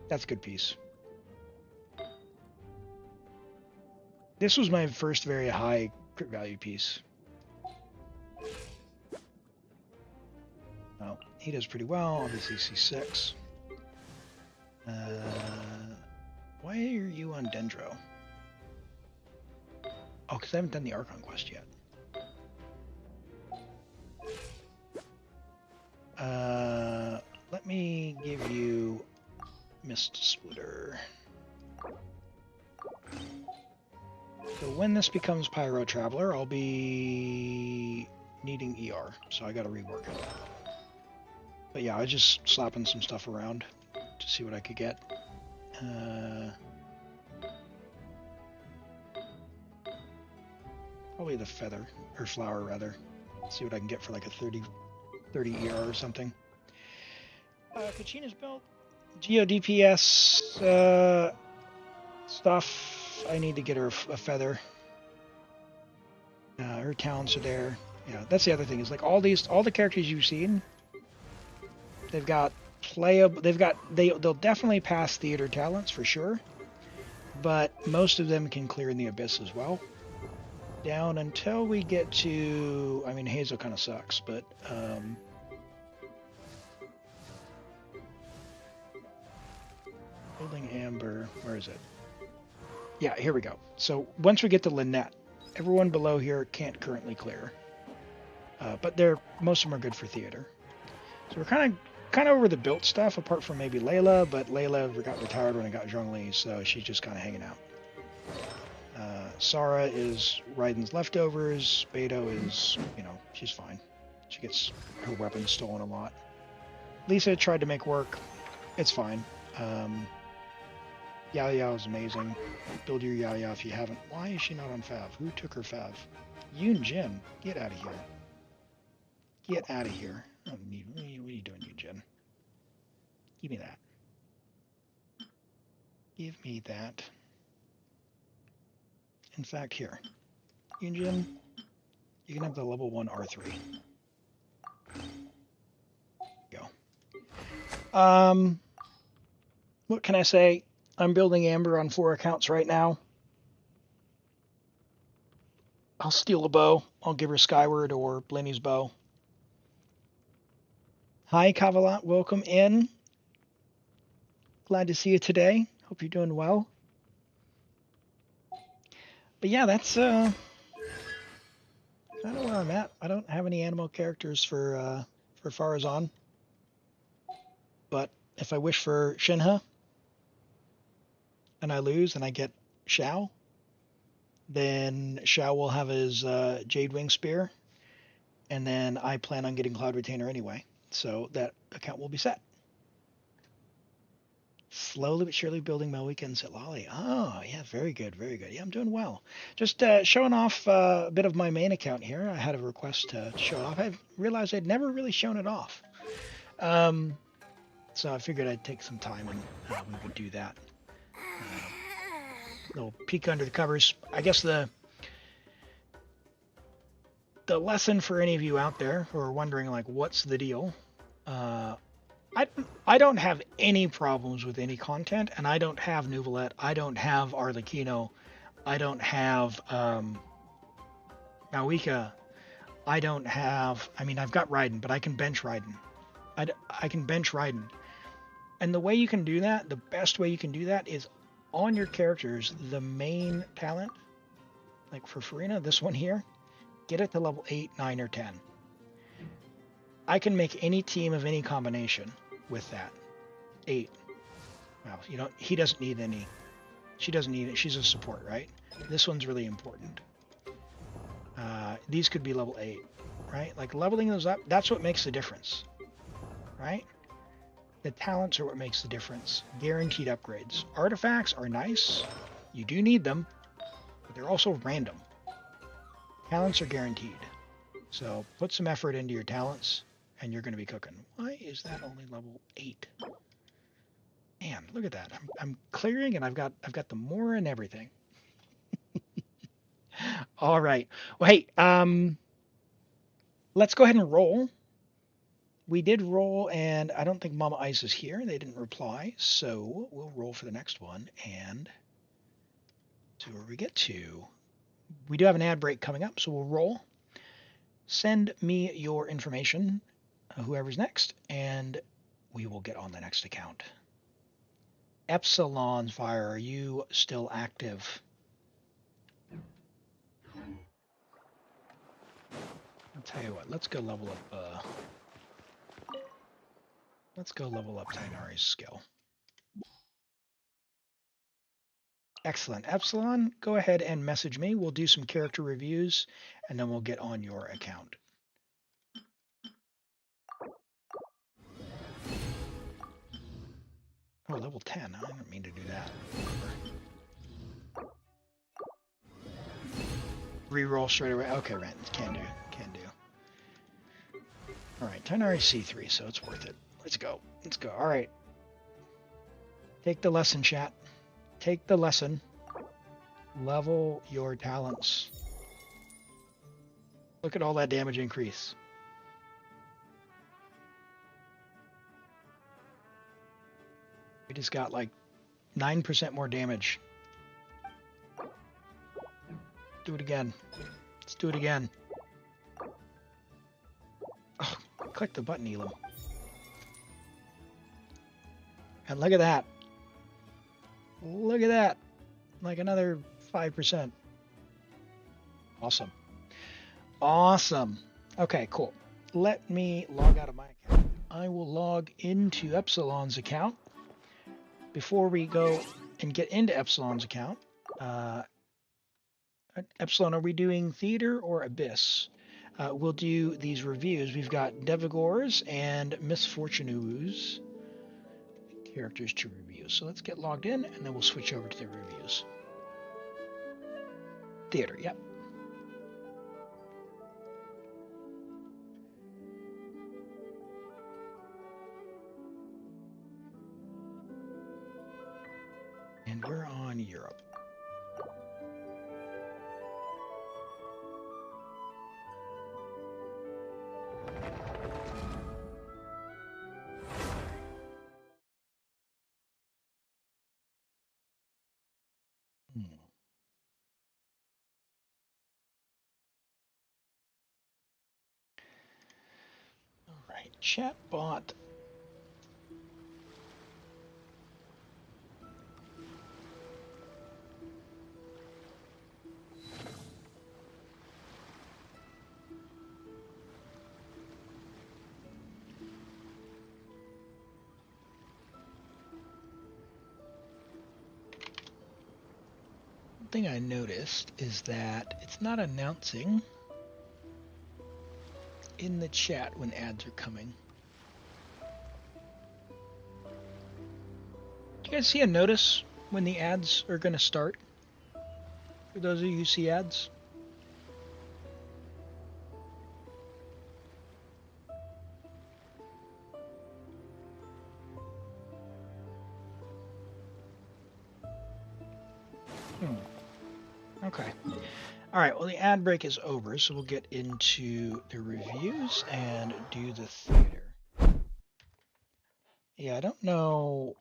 That's a good piece. This was my first very high crit value piece. Oh, he does pretty well. Obviously C6. Why are you on Dendro? Oh, because I haven't done the Archon quest yet. Let me give you Mist Splitter. So when this becomes Pyro Traveler, I'll be needing ER, so I gotta rework it. But yeah, I was just slapping some stuff around to see what I could get. Probably the feather, or flower rather. See what I can get for like a 30 ER or something. Kachina's built. Geo DPS stuff. I need to get her a feather. Her talents are there. Yeah, that's the other thing is like all the characters you've seen, they've got playable. They'll definitely pass theater talents for sure, but most of them can clear in the abyss as well. Down until we get to, I mean, Hazel kind of sucks, but building Amber, where is it? Yeah, here we go. So once we get to Lynette, everyone below here can't currently clear, but most of them are good for theater. So we're kind of over the built stuff, apart from maybe Layla, but Layla got retired when I got Zhongli, so she's just kind of hanging out. Sarah is Raiden's leftovers. Beto is, she's fine. She gets her weapons stolen a lot. Lisa tried to make work. It's fine. Yao Yao is amazing. Build your Yao Yao if you haven't. Why is she not on Fav? Who took her Fav? Yoon Jin, get out of here. Get out of here. What are you doing, Yoon Jin? Give me that. Give me that. In fact, here. Yoon Jin, you can have the level 1 R3. Go. What can I say? I'm building Amber on 4 accounts right now. I'll steal a bow. I'll give her Skyward or Blenny's bow. Hi, Kavalat. Welcome in. Glad to see you today. Hope you're doing well. But yeah, that's kind of where I'm at. I don't have any animal characters for Farazan. But if I wish for Shinha, and I lose and I get Shao, then Shao will have his Jade Wing Spear, and then I plan on getting Cloud Retainer anyway, so that account will be set. Slowly but surely building my weekends at Lolly. Oh, yeah, very good, very good. Yeah, I'm doing well. Just showing off a bit of my main account here. I had a request to show it off. I realized I'd never really shown it off. So I figured I'd take some time and we would do that. Little peek under the covers. I guess the lesson for any of you out there who are wondering, like, what's the deal? I don't have any problems with any content, and I don't have Nuvolette, I don't have Arlecchino, I don't have Mauika, I don't have, I mean, I've got Raiden, but I can bench Raiden. I can bench Raiden. And the way you can do that, the best way you can do that is on your characters, the main talent, like for Farina, this one here, get it to level 8, 9, or 10. I can make any team of any combination with that. 8. Well, you know, he doesn't need any. She doesn't need it. She's a support, right? This one's really important. These could be level 8, right? Like leveling those up, that's what makes the difference, right? The talents are what makes the difference. Guaranteed upgrades. Artifacts are nice. You do need them, but they're also random. Talents are guaranteed. So put some effort into your talents, and you're going to be cooking. Why is that only level 8? Man, look at that. I'm clearing, and I've got the more and everything. All right. Well, hey, let's go ahead and roll. We did roll, and I don't think Mama Ice is here. They didn't reply, so we'll roll for the next one. And see where we get to. We do have an ad break coming up, so we'll roll. Send me your information, whoever's next, and we will get on the next account. Epsilon Fire, are you still active? I'll tell you what, let's go level up. Let's go level up Tainari's skill. Excellent. Epsilon, go ahead and message me. We'll do some character reviews, and then we'll get on your account. Oh, level 10. I didn't mean to do that. Reroll straight away. Okay, Rent. Can do. Can do. All right, Tainari C3, so it's worth it. Let's go. Let's go. All right. Take the lesson, chat. Take the lesson. Level your talents. Look at all that damage increase. We just got like 9% more damage. Do it again. Let's do it again. Oh, click the button, Elam. And look at that. Look at that. Like another 5%. Awesome. Awesome. Okay, cool. Let me log out of my account. I will log into Epsilon's account. Before we go and get into Epsilon's account, Epsilon, are we doing theater or abyss? We'll do these reviews. We've got Devigors and Misfortuneous characters to review. So let's get logged in, and then we'll switch over to the reviews. Theater, yep. And we're on Europe. All right, chatbot. Thing I noticed is that it's not announcing in the chat when ads are coming. Do you guys see a notice when the ads are going to start? For those of you who see ads? Okay. All right, well, the ad break is over, so we'll get into the reviews and do the theater. Yeah, I don't know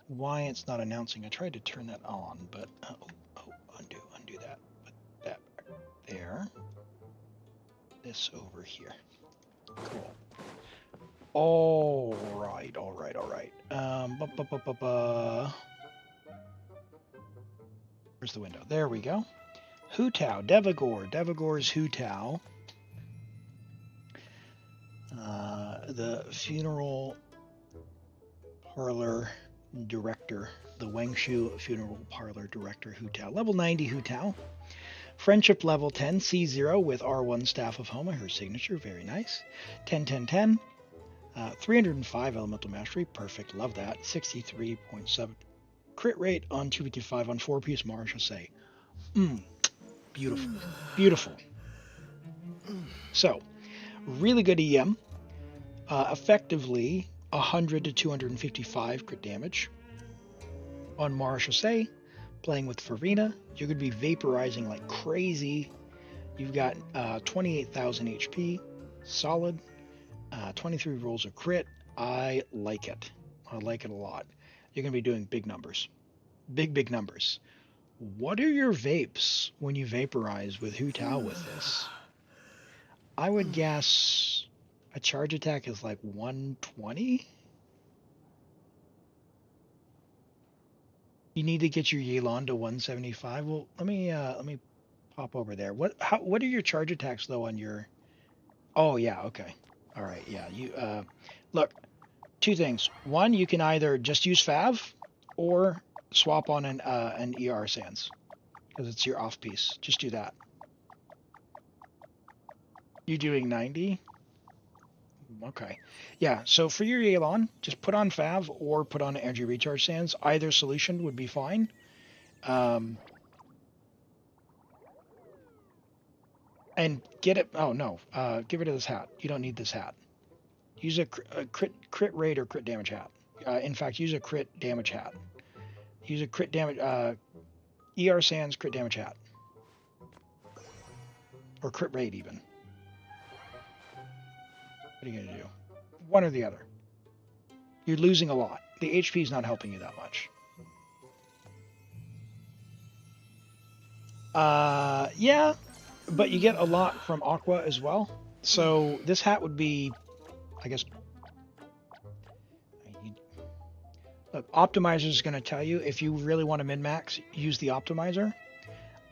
why it's not announcing. I tried to turn that on, but undo that. Put that back there. This over here. Cool. All right. Where's the window? There we go. Hu Tao, Devagor's Hu Tao. The funeral parlor director, the Wangshu funeral parlor director Hu Tao. Level 90 Hu Tao. Friendship level 10, C0 with R1 Staff of Homa, her signature, very nice. 10. 305 elemental mastery, perfect, love that. 63.7 crit rate on 255 on 4-piece martial say. Beautiful. So, really good EM. Effectively 100 to 255 crit damage on martial say. Playing with Farina, you're going to be vaporizing like crazy. You've got 28,000 HP, solid, 23 rolls of crit. I like it. I like it a lot. You're going to be doing big numbers. Big numbers. What are your vapes when you vaporize with Hu Tao with this? I would guess a charge attack is like 120? You need to get your Yelan to 175. Well, let me pop over there. What are your charge attacks though on your? Oh yeah, okay. All right, yeah. You look, two things. One, you can either just use Fav or swap on an ER Sans because it's your off piece. Just do that. You doing 90? Okay. Yeah, so for your Yelan, just put on Fav or put on Energy Recharge Sands. Either solution would be fine. And get it... Oh, no. Get rid of this hat. You don't need this hat. Use a crit rate or crit damage hat. In fact, use a crit damage hat. Use a crit damage... ER Sands crit damage hat. Or crit rate, even. What are you going to do? One or the other. You're losing a lot. The HP is not helping you that much. Yeah, but you get a lot from Aqua as well. So this hat would be, I guess... Look, Optimizer is going to tell you if you really want to min-max, use the Optimizer.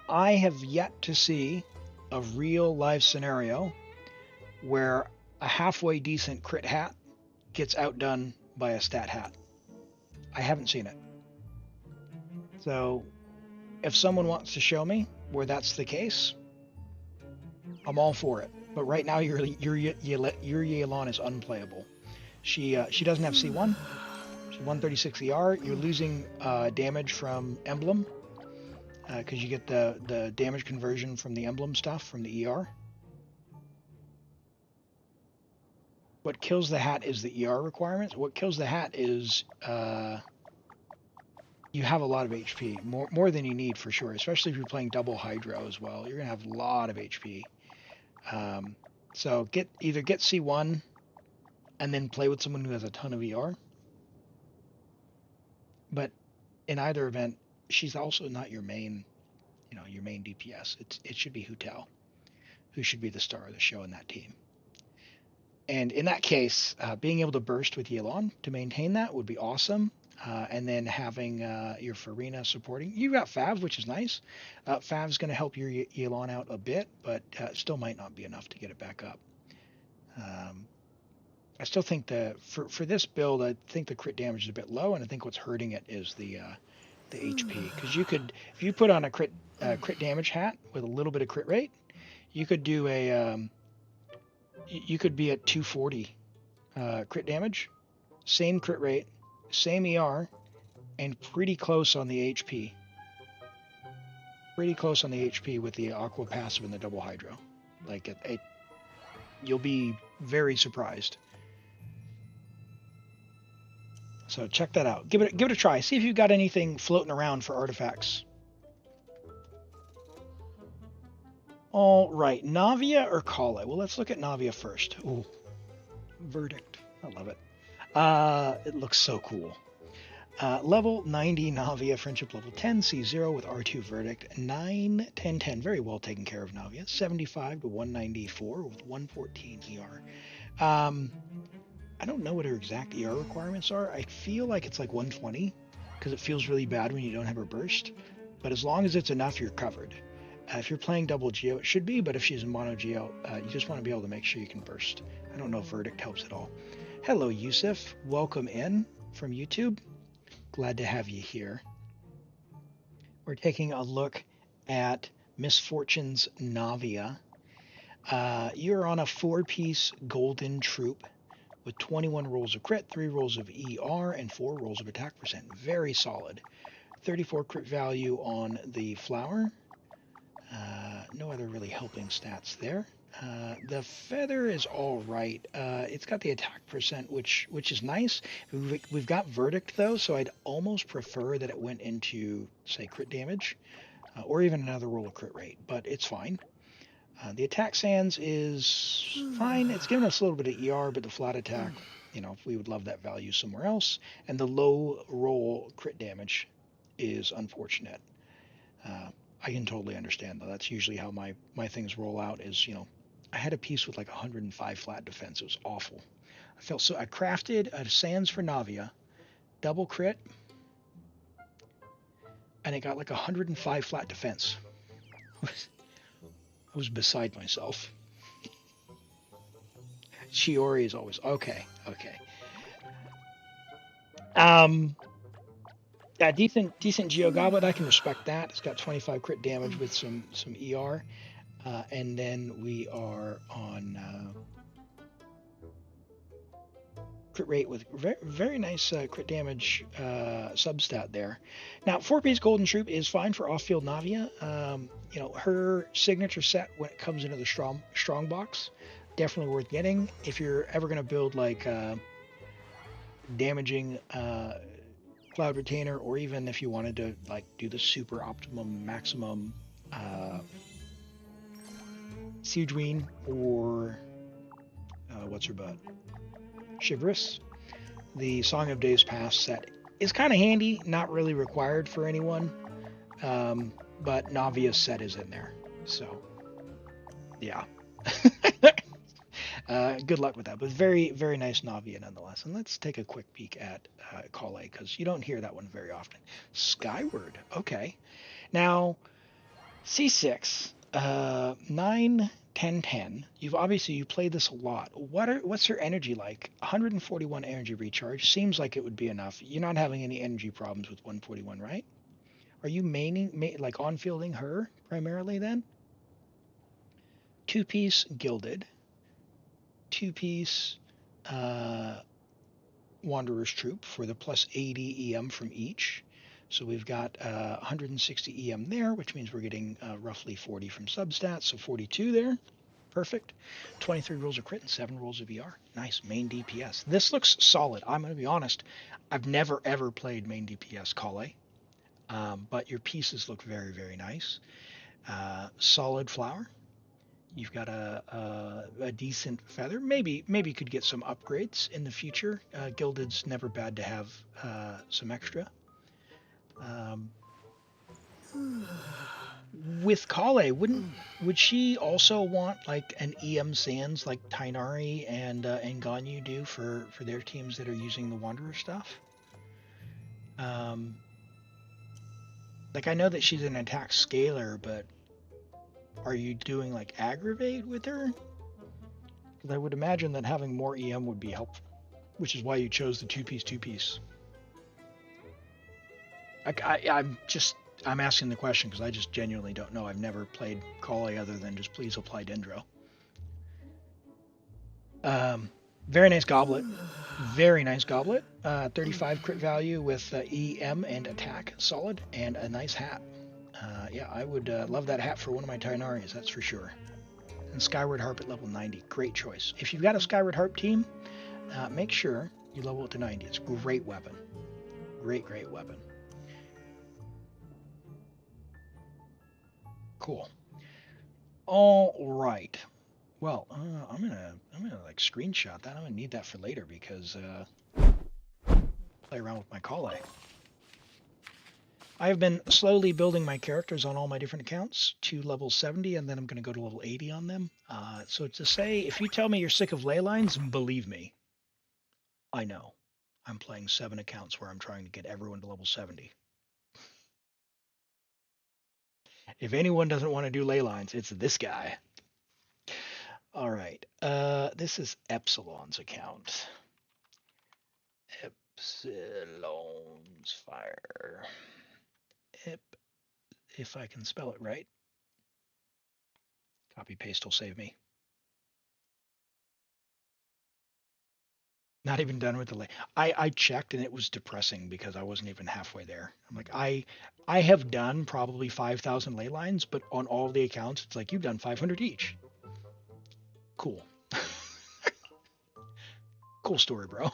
I have yet to see a real life scenario where a halfway decent crit hat gets outdone by a stat hat. I haven't seen it. So if someone wants to show me where that's the case, I'm all for it. But right now your Yelan is unplayable. She doesn't have C1. She's 136 ER. You're losing damage from Emblem because you get the damage conversion from the Emblem stuff from the ER. What kills the hat is the ER requirements. What kills the hat is you have a lot of HP, more than you need for sure, especially if you're playing double Hydro as well. You're going to have a lot of HP. So either get C1 and then play with someone who has a ton of ER. But in either event, she's also not your main, your main DPS. It should be Hu Tao, who should be the star of the show in that team. And in that case, being able to burst with Yelan to maintain that would be awesome. And then having your Farina supporting. You've got Fav, which is nice. Fav's going to help your Yelan out a bit, but still might not be enough to get it back up. I still think for this build, I think the crit damage is a bit low, and I think what's hurting it is the HP. Because if you put on a crit damage hat with a little bit of crit rate, you could do you could be at 240 crit damage, same crit rate, same ER, and pretty close on the HP. Pretty close on the HP with the Aqua passive and the double Hydro. Like, you'll be very surprised. So check that out. Give it a try. See if you've got anything floating around for artifacts. All right, Navia or Kale? Well, let's look at Navia first. Ooh, Verdict. I love it. It looks so cool. Level 90 Navia, Friendship level 10, C0 with R2 Verdict, 9, 10, 10. Very well taken care of Navia. 75 to 194 with 114 ER. I don't know what her exact ER requirements are. I feel like it's like 120 because it feels really bad when you don't have her burst. But as long as it's enough, you're covered. If you're playing double Geo, it should be, but if she's in mono Geo, you just want to be able to make sure you can burst. I don't know if Verdict helps at all. Hello, Yusuf. Welcome in from YouTube. Glad to have you here. We're taking a look at Misfortune's Navia. You're on a 4-piece golden troop with 21 rolls of crit, 3 rolls of ER, and 4 rolls of attack percent. Very solid. 34 crit value on the flower. No other really helping stats there. The feather is all right. It's got the attack percent, which is nice. We've got Verdict though, so I'd almost prefer that it went into, say, crit damage, or even another roll of crit rate. But it's fine. The attack sans is fine. It's given us a little bit of ER, but the flat attack, we would love that value somewhere else. And the low roll crit damage is unfortunate. I can totally understand though. That's usually how my things roll out is, I had a piece with like 105 flat defense. It was awful. I crafted a sans for Navia, double crit, and it got like 105 flat defense. I was beside myself. Shiori is always okay. Yeah, decent Geo Goblet. I can respect that. It's got 25 crit damage with some ER. And then we are on crit rate with very nice crit damage substat there. Now, 4-piece Golden Troop is fine for off-field Navia. Her signature set when it comes into the strong box, definitely worth getting. If you're ever going to build like damaging Cloud Retainer, or even if you wanted to like do the super optimum maximum Siegeween or what's her butt? Chivalrous. The Song of Days Past set is kind of handy, not really required for anyone, but Navia's set is in there. So, yeah. Good luck with that, but very, very nice Navia nonetheless. And let's take a quick peek at Kale, because you don't hear that one very often. Skyward, okay. Now, C6, 9, 10, 10. You played this a lot. What's her energy like? 141 energy recharge. Seems like it would be enough. You're not having any energy problems with 141, right? Are you like on-fielding her primarily then? 2-piece Gilded. 2-piece Wanderer's Troop for the plus 80 EM from each. So we've got 160 EM there, which means we're getting roughly 40 from substats, so 42 there. Perfect. 23 rolls of crit and 7 rolls of ER. Nice. Main DPS. This looks solid. I'm going to be honest. I've never, ever played main DPS Kale. But your pieces look very, very nice. Solid flower. You've got a decent feather. Maybe you could get some upgrades in the future. Gilded's never bad to have some extra. With Kale, would she also want like an EM Sans like Tainari and Ganyu do for their teams that are using the Wanderer stuff? Like I know that she's an attack scaler, but are you doing like aggravate with her? Because I would imagine that having more EM would be helpful, which is why you chose the two-piece. I'm asking the question because I just genuinely don't know. I've never played Kale other than just please apply Dendro. Very nice goblet. Very nice goblet. 35 crit value with EM and attack. Solid. And a nice hat. Yeah, I would love that hat for one of my Tighnarias, that's for sure. And Skyward Harp at level 90. Great choice. If you've got a Skyward Harp team, make sure you level it to 90. It's a great weapon. Great, great weapon. Cool. All right. Well, I'm gonna like screenshot that. I'm gonna need that for later because play around with my Kale. I've been slowly building my characters on all my different accounts to level 70, and then I'm going to go to level 80 on them. So to say, if you tell me you're sick of ley lines, believe me, I know. I'm playing 7 accounts where I'm trying to get everyone to level 70. If anyone doesn't want to do ley lines, it's this guy. All right. This is Epsilon's account. Epsilon's fire. If I can spell it right. Copy paste will save me. Not even done with the lay. I checked and it was depressing because I wasn't even halfway there. I'm like, I have done probably 5,000 ley lines, but on all the accounts, it's like you've done 500 each. Cool. Cool story, bro.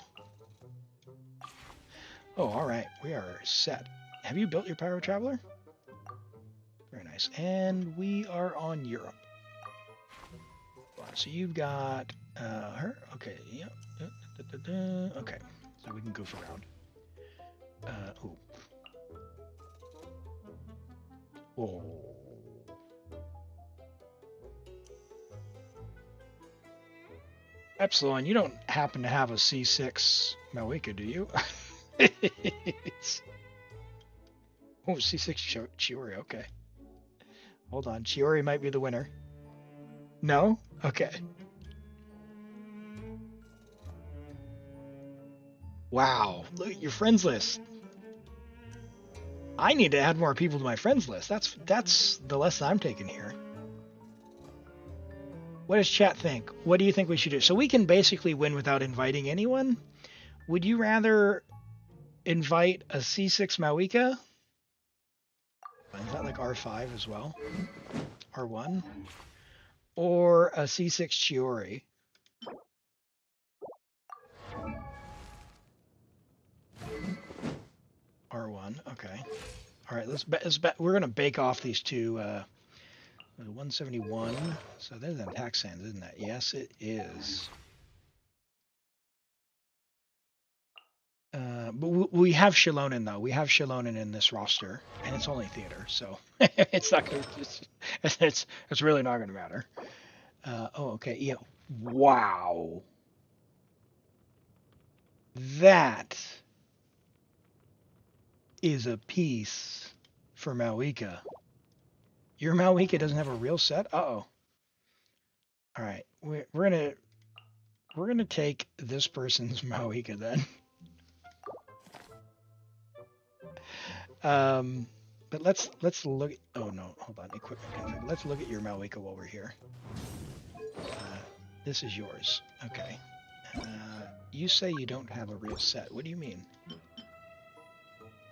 Oh, all right. We are set. Have you built your Pyro Traveler? Very nice. And we are on Europe. So you've got her. Okay. Yep. Okay. So we can goof around. Ooh. Oh. Epsilon, you don't happen to have a C6 Malika, do you? Oh, C6 Chiori, okay. Hold on, Chiori might be the winner. No? Okay. Wow, look at your friends list. I need to add more people to my friends list. That's the lesson I'm taking here. What does chat think? What do you think we should do? So we can basically win without inviting anyone. Would you rather invite a C6 Mawika? Is that like R5 as well? R1? Or a C6 Chiori? R1, okay. All right, let's bet. We're gonna bake off these two. 171. So there's an attack sands, isn't that? Yes, it is. But we have Shilonen though. We have Shilonen in this roster, and it's only theater, so it's not gonna. It's really not gonna matter. Oh, okay. Yeah. Wow. That is a piece for Malika. Your Malika doesn't have a real set? Uh-oh. All right. We're gonna take this person's Malika then. But let's look. Oh no, hold on. Equipment config. Let's look at your Malika while we're here. This is yours. Okay. You say you don't have a real set. What do you mean?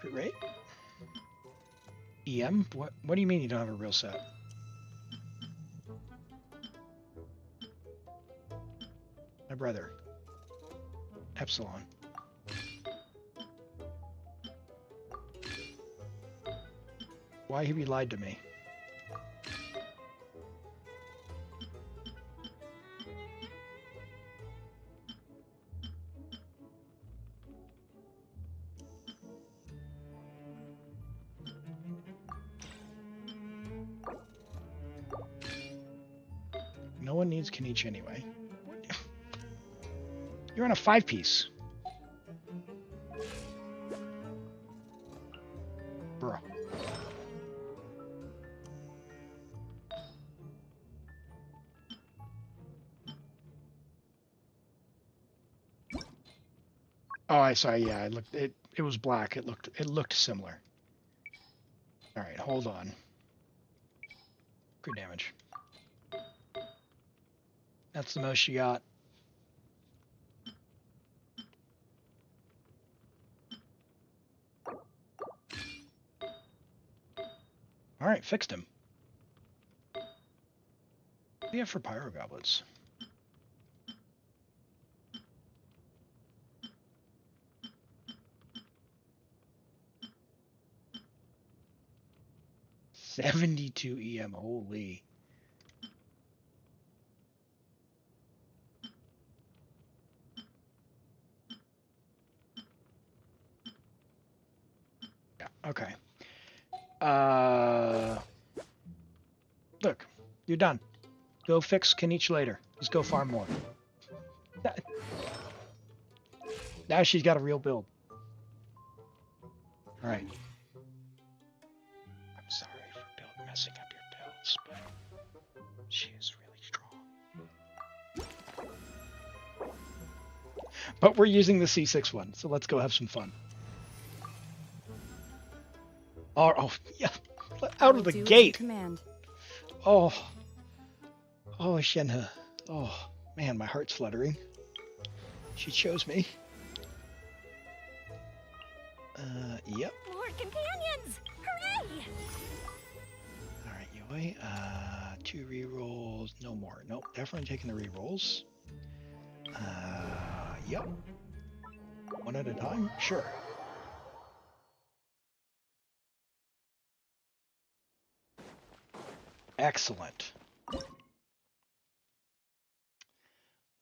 Crit rate? EM? What do you mean you don't have a real set? My brother. Epsilon. Why have you lied to me? No one needs Kenichi anyway. You're on a 5-piece. Bro. Oh, I saw. Yeah, I looked. It was black. It looked similar. All right, hold on. Good damage. That's the most you got. All right, fixed him. What do you have for pyro goblets? $72 EM. Holy. Yeah. Okay. Look, you're done. Go fix Kenichi later. Let's go farm more. Now she's got a real build. All right. I'm sorry for messing up your builds, but she is really strong. But we're using the C6 one, so let's go have some fun. Oh yeah, out of the gate. Command. Oh, Shenhe. Oh man, my heart's fluttering. She chose me. Yep. More companions! Hooray! All right, Yoi. 2 rerolls, no more. Nope, definitely taking the rerolls. Yep. One at a time, sure. Excellent.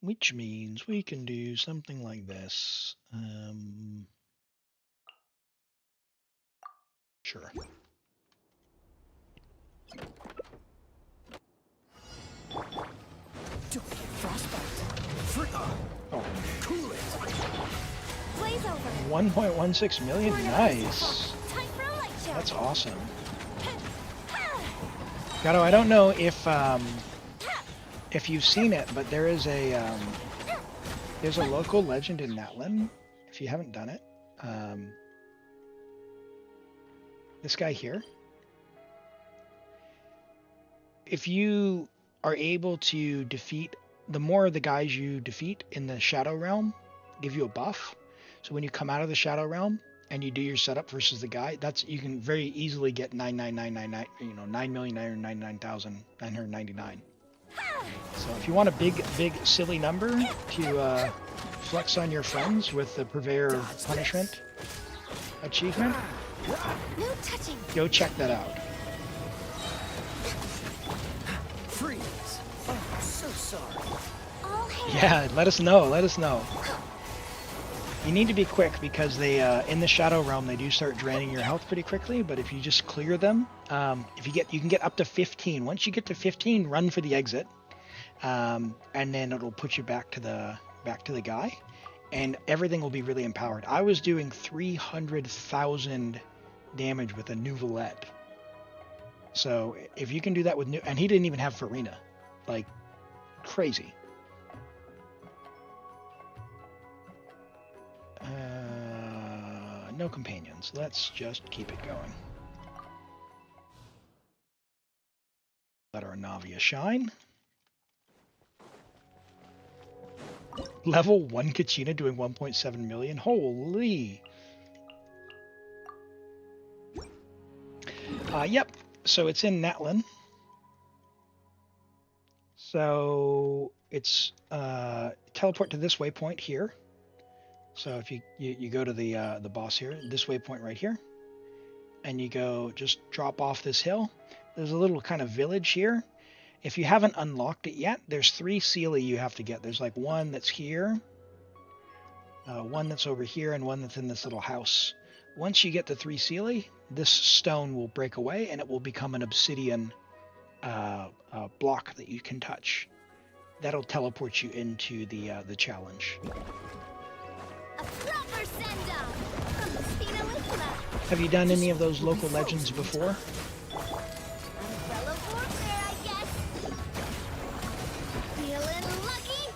Which means we can do something like this. Sure. Don't get frostbite. Oh. Cool it. Blaze over! 1.16 million. Nice. Time for a light show! That's awesome. Gato, I don't know if you've seen it, but there's a local legend in Natlan. If you haven't done it, this guy here. If you are able to defeat, the more of the guys you defeat in the Shadow Realm, give you a buff. So when you come out of the Shadow Realm and you do your setup versus the guy, you can very easily get 9,999,999,999. So if you want a big silly number to flex on your friends with the Purveyor of Punishment achievement, No touching! go check that out. Freeze. Oh, I'm so sorry. All hands! Yeah, let us know. Let us know. You need to be quick because they in the Shadow Realm they do start draining your health pretty quickly. But if you just clear them, you can get up to 15. Once you get to 15, run for the exit, and then it'll put you back to the guy, and everything will be really empowered. I was doing 300,000 damage with a Nouvelette. So if you can do that with and he didn't even have Farina, like crazy. No companions. Let's just keep it going. Let our Navia shine. Level 1 Kachina doing 1.7 million. Holy. Yep. So it's in Natlan. So it's teleport to this waypoint here. So if you go to the boss here, this waypoint right here, and you go just drop off this hill. There's a little kind of village here. If you haven't unlocked it yet, there's 3 Seelie you have to get. There's like one that's here, one that's over here, and one that's in this little house. Once you get the 3 Seelie, this stone will break away and it will become an obsidian block that you can touch. That'll teleport you into the challenge. A proper send-off from the Spina Liquida. Have you done any of those local legends before? Umbrella warfare, I guess. Feeling lucky?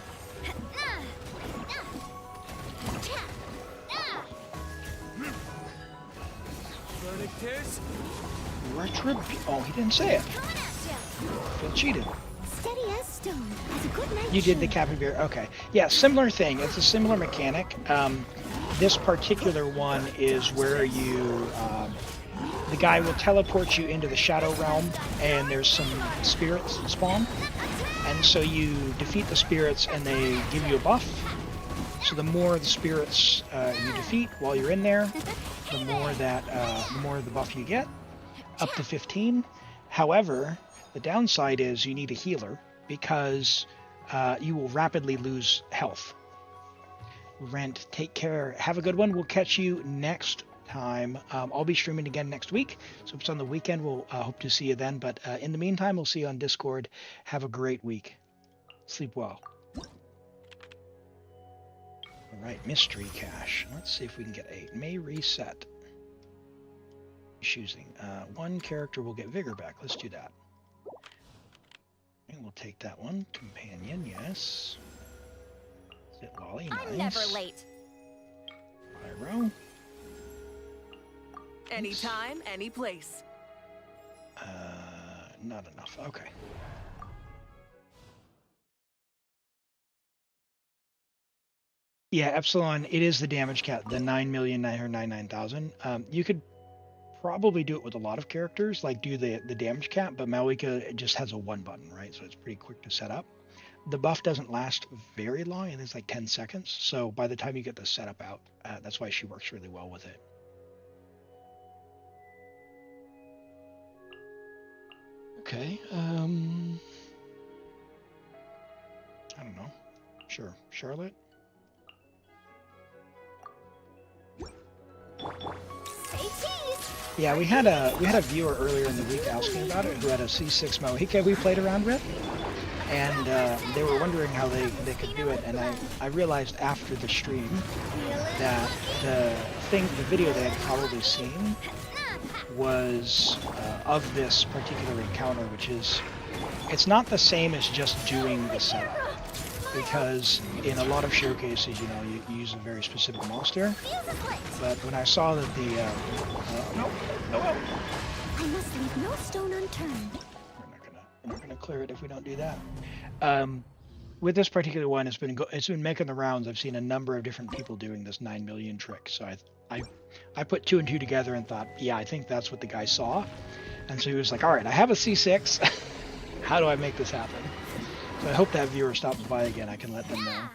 Vertictus? Oh, he didn't say it. Coming at ya. Feel cheated. Steady as stone. Has a good night. You did the shift. capybara. Okay. Yeah, similar thing. It's a similar mechanic. This particular one is where you the guy will teleport you into the Shadow Realm, and there's some spirits that spawn. And so you defeat the spirits, and they give you a buff. So the more the spirits you defeat while you're in there, the more the buff you get, up to 15. However, the downside is you need a healer because you will rapidly lose health. Rent, take care. Have a good one. We'll catch you next time. I'll be streaming again next week, so if it's on the weekend, we'll hope to see you then. But in the meantime, we'll see you on Discord. Have a great week. Sleep well. All right, mystery cache. Let's see if we can get 8. May reset. Choosing. One character will get vigor back. Let's do that. And we'll take that one. Companion, yes. Is it Lolly? Nice. I'm never late. Pyro. Anytime, any place. Not enough. Okay. Yeah, Epsilon, it is the damage cap, the 9,999,000. You could probably do it with a lot of characters, like do the damage cap, but Malika just has a 1 button, right? So it's pretty quick to set up. The buff doesn't last very long, and it's like 10 seconds. So by the time you get the setup out, that's why she works really well with it. Okay. I don't know. Sure. Charlotte? Say cheese. Yeah, we had a viewer earlier in the week asking about it who had a C6 Mohica we played around with, and they were wondering how they could do it, and I realized after the stream that the video they had probably seen was of this particular encounter, which is, it's not the same as just doing the setup, because in a lot of showcases, you know, you use a very specific monster, but when I saw that the no, I must leave no stone unturned. we're not gonna clear it if we don't do that. With this particular one, it's been making the rounds. I've seen a number of different people doing this 9 million trick, so I put 2 and 2 together and thought, yeah, I think that's what the guy saw, and so he was like, all right, I have a C6. How do I make this happen? So I hope that viewer stops by again. I can let them know.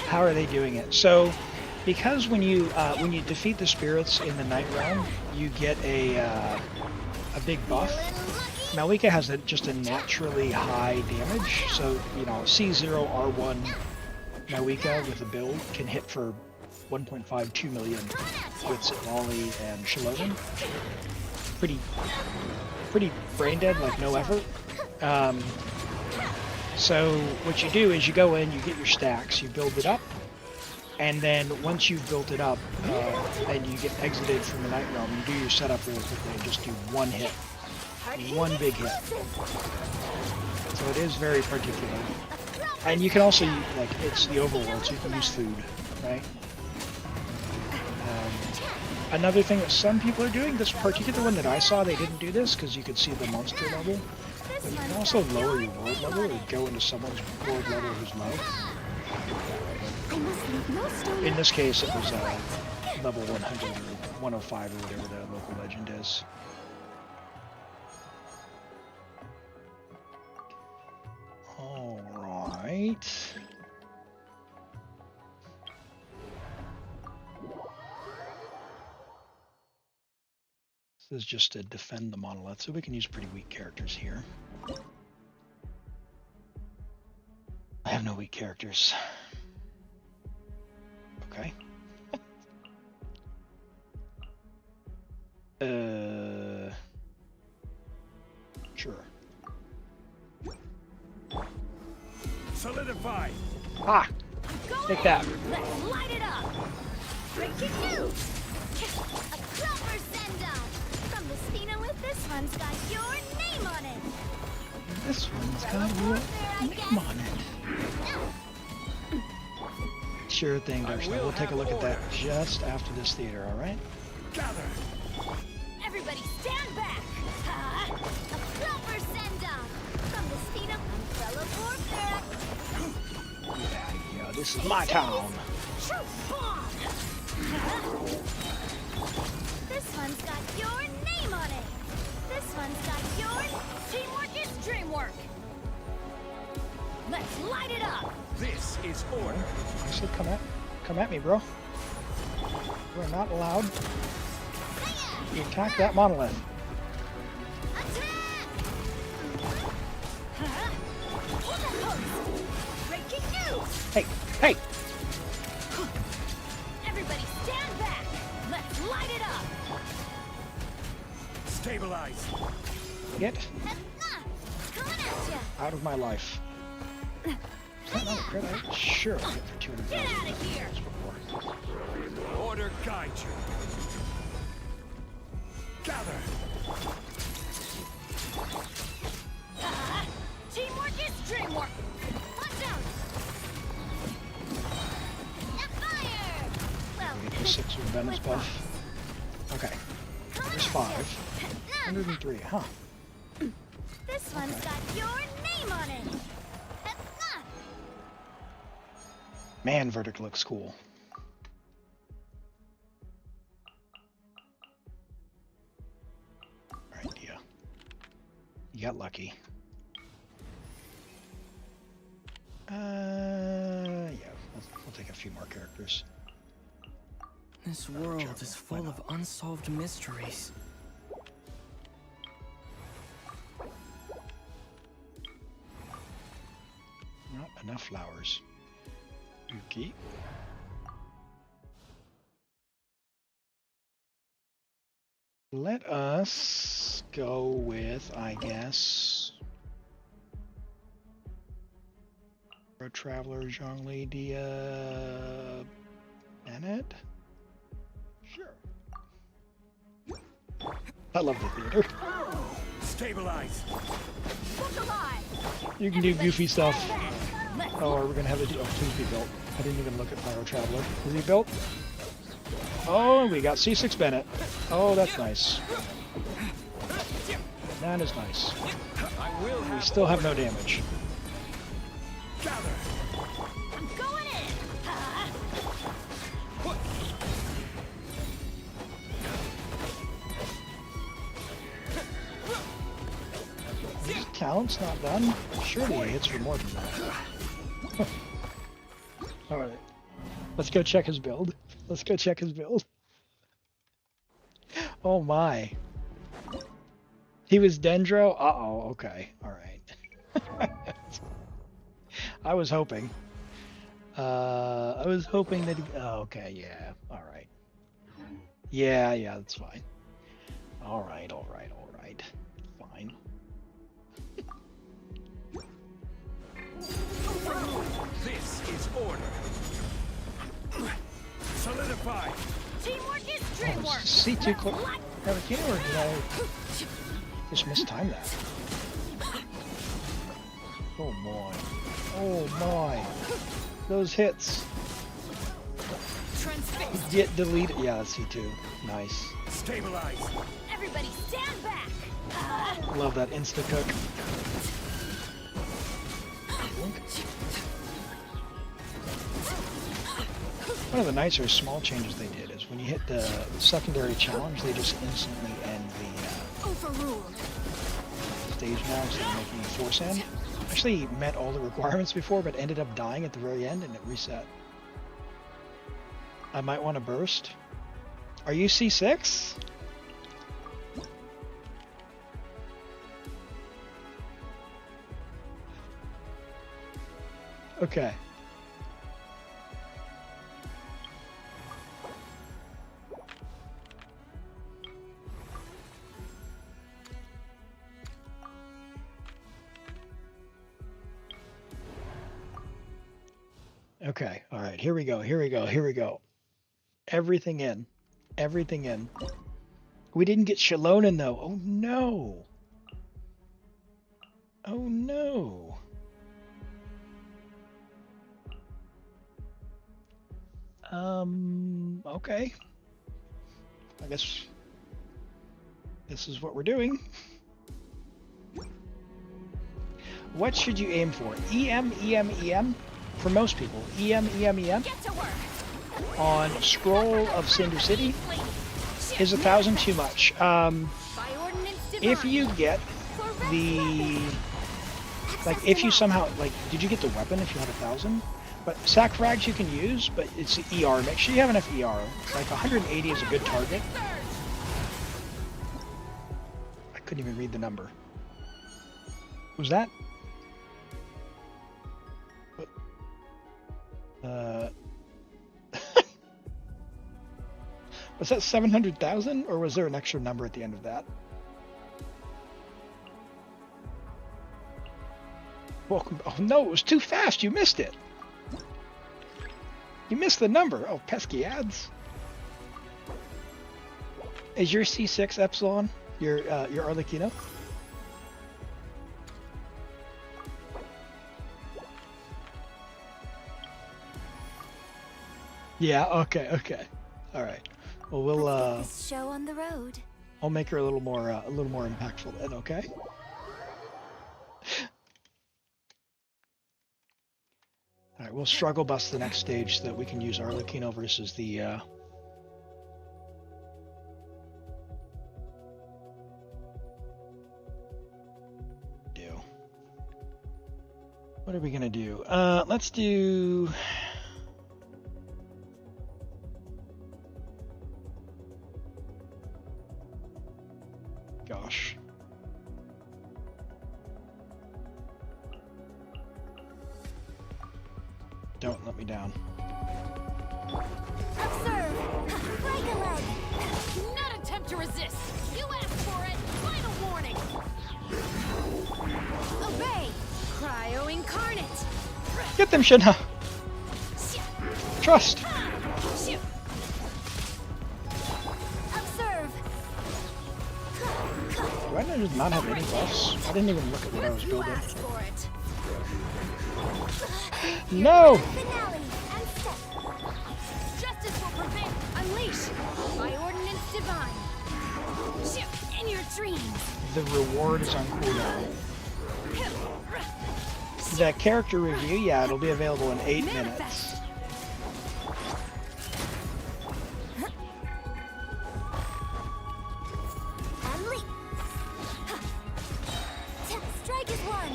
How are they doing it? So, because when you defeat the spirits in the Night Realm, you get a big buff. Malika has just a naturally high damage, so you know C0 R1 Malika with a build can hit for 1.52 million with Lolly and Shalodin. Pretty brain dead, like no effort. So what you do is you go in, you get your stacks, you build it up, and then once you've built it up and you get exited from the Night Realm, you do your setup really quickly and just do one hit. One big hit. So it is very particular. And you can also, like, it's the overworld, so you can use food, right? Another thing that some people are doing, this particular one that I saw, they didn't do this because you could see the monster level. But you can also lower your world level or go into someone's world level who's low. In this case, it was level 100 or 105 or whatever the local legend is. Alright. This is just to defend the monolith, so we can use pretty weak characters here. I have no weak characters. Okay. Sure. Solidify. Ah! Take that. Let's light it up. Breaking news. A proper send-off from the Stina with this one's got your name on it. This one's got your name on it. Sure thing, Darkseid. We'll take a look at that just after this theater, alright? Gather. Everybody stand back. A proper send-off from the Stina umbrella warfare. This is my town. True bomb. This one's got your name on it. This one's got your Teamwork is dreamwork. Let's light it up. This is order. I said come at me, bro. We're not allowed to attack that monolith. attack. Hold that post. Breaking news. Hey, hey! Everybody stand back. Let's light it up. Stabilize. Get Coming at ya. out of my life. Is that not a crit? Sure, I get for 200,000. Get out of here. Order guide you. Gather. Teamwork is dreamwork. Watch out. And fire. Well, We get the 6 with Bennett's buff. Okay, there's 5. 103, huh? This one's got your name on it. Man, Verdict looks cool. Alright, yeah. You got lucky. Yeah, we'll take a few more characters. This world is full of unsolved mysteries. Not enough flowers. Yuki. Let us go with, I guess, Road Traveler, Zhongli, Dia, Bennett? Sure. I love the theater. Stabilize. Look alive. You can do goofy stuff. Let's Oh, are we gonna have the opportunity built? I didn't even look at Pyro Traveler. Is he built? Oh, we got C6 Bennett. Oh, that's nice. That is nice. I will We have still have no damage. gather. I'm going in. His talent's not done? Surely he hits for more than that. Alright. Let's go check his build. Let's go check his build. Oh my. He was Dendro? Uh-oh, okay. Alright. I was hoping. I was hoping that he... Oh, okay, yeah. Alright. Yeah, that's fine. Alright. Fine. This is order. Solidify. Teamwork is Oh, dreamwork. is C2 close? Have a kid, or did I just mistime that? Oh my. Oh my. Those hits. Transfixed. Get deleted. Yeah, that's C2. Nice. Stabilize. Everybody stand back. Love that insta cook. One of the nicer small changes they did is when you hit the secondary challenge, they just instantly end the Overruled. stage now instead of making you force end. Actually met all the requirements before, but ended up dying at the very end and it reset. I might want to burst. Are you C6? Okay. Okay, all right, here we go. Everything in. We didn't get Shalonen though. Oh no. Okay. I guess this is what we're doing. What should you aim for? EM? for most people, EM, EM, EM Get to work. on Scroll of Cinder City is 1,000 too much. By ordinance If divine. you get the, like, if you somehow, like, did you get the weapon if you had 1,000? But sac frags you can use, but it's the ER. Make sure you have enough ER. Like 180 is a good target. I couldn't even read the number. Was that? What? Was that 700,000, or was there an extra number at the end of that? Welcome. Oh no, it was too fast. You missed it. You missed the number. Oh, pesky ads. Is your C6 Epsilon your Arlecchino? Yeah. Okay. Okay. All right. Well, we'll This show on the road. I'll make her a little more impactful then. Okay. All right. We'll struggle bus the next stage so that we can use Arlecchino versus the. What are we gonna do? Let's do. Gosh. Don't let me down. Observe. Break a leg. Do not attempt to resist. You asked for it. Final warning. Obey. Cryo incarnate. Get them, Shinha. Trust. Observe. Do I just not have any buffs? I didn't even look at what I was You building. asked for it. No. Finale and step. Justice will prevail. Unleash. By ordinance divine. In your dreams. The reward is on cooldown. The character review, yeah, it'll be available in 8 minutes. And leap. Strike is one.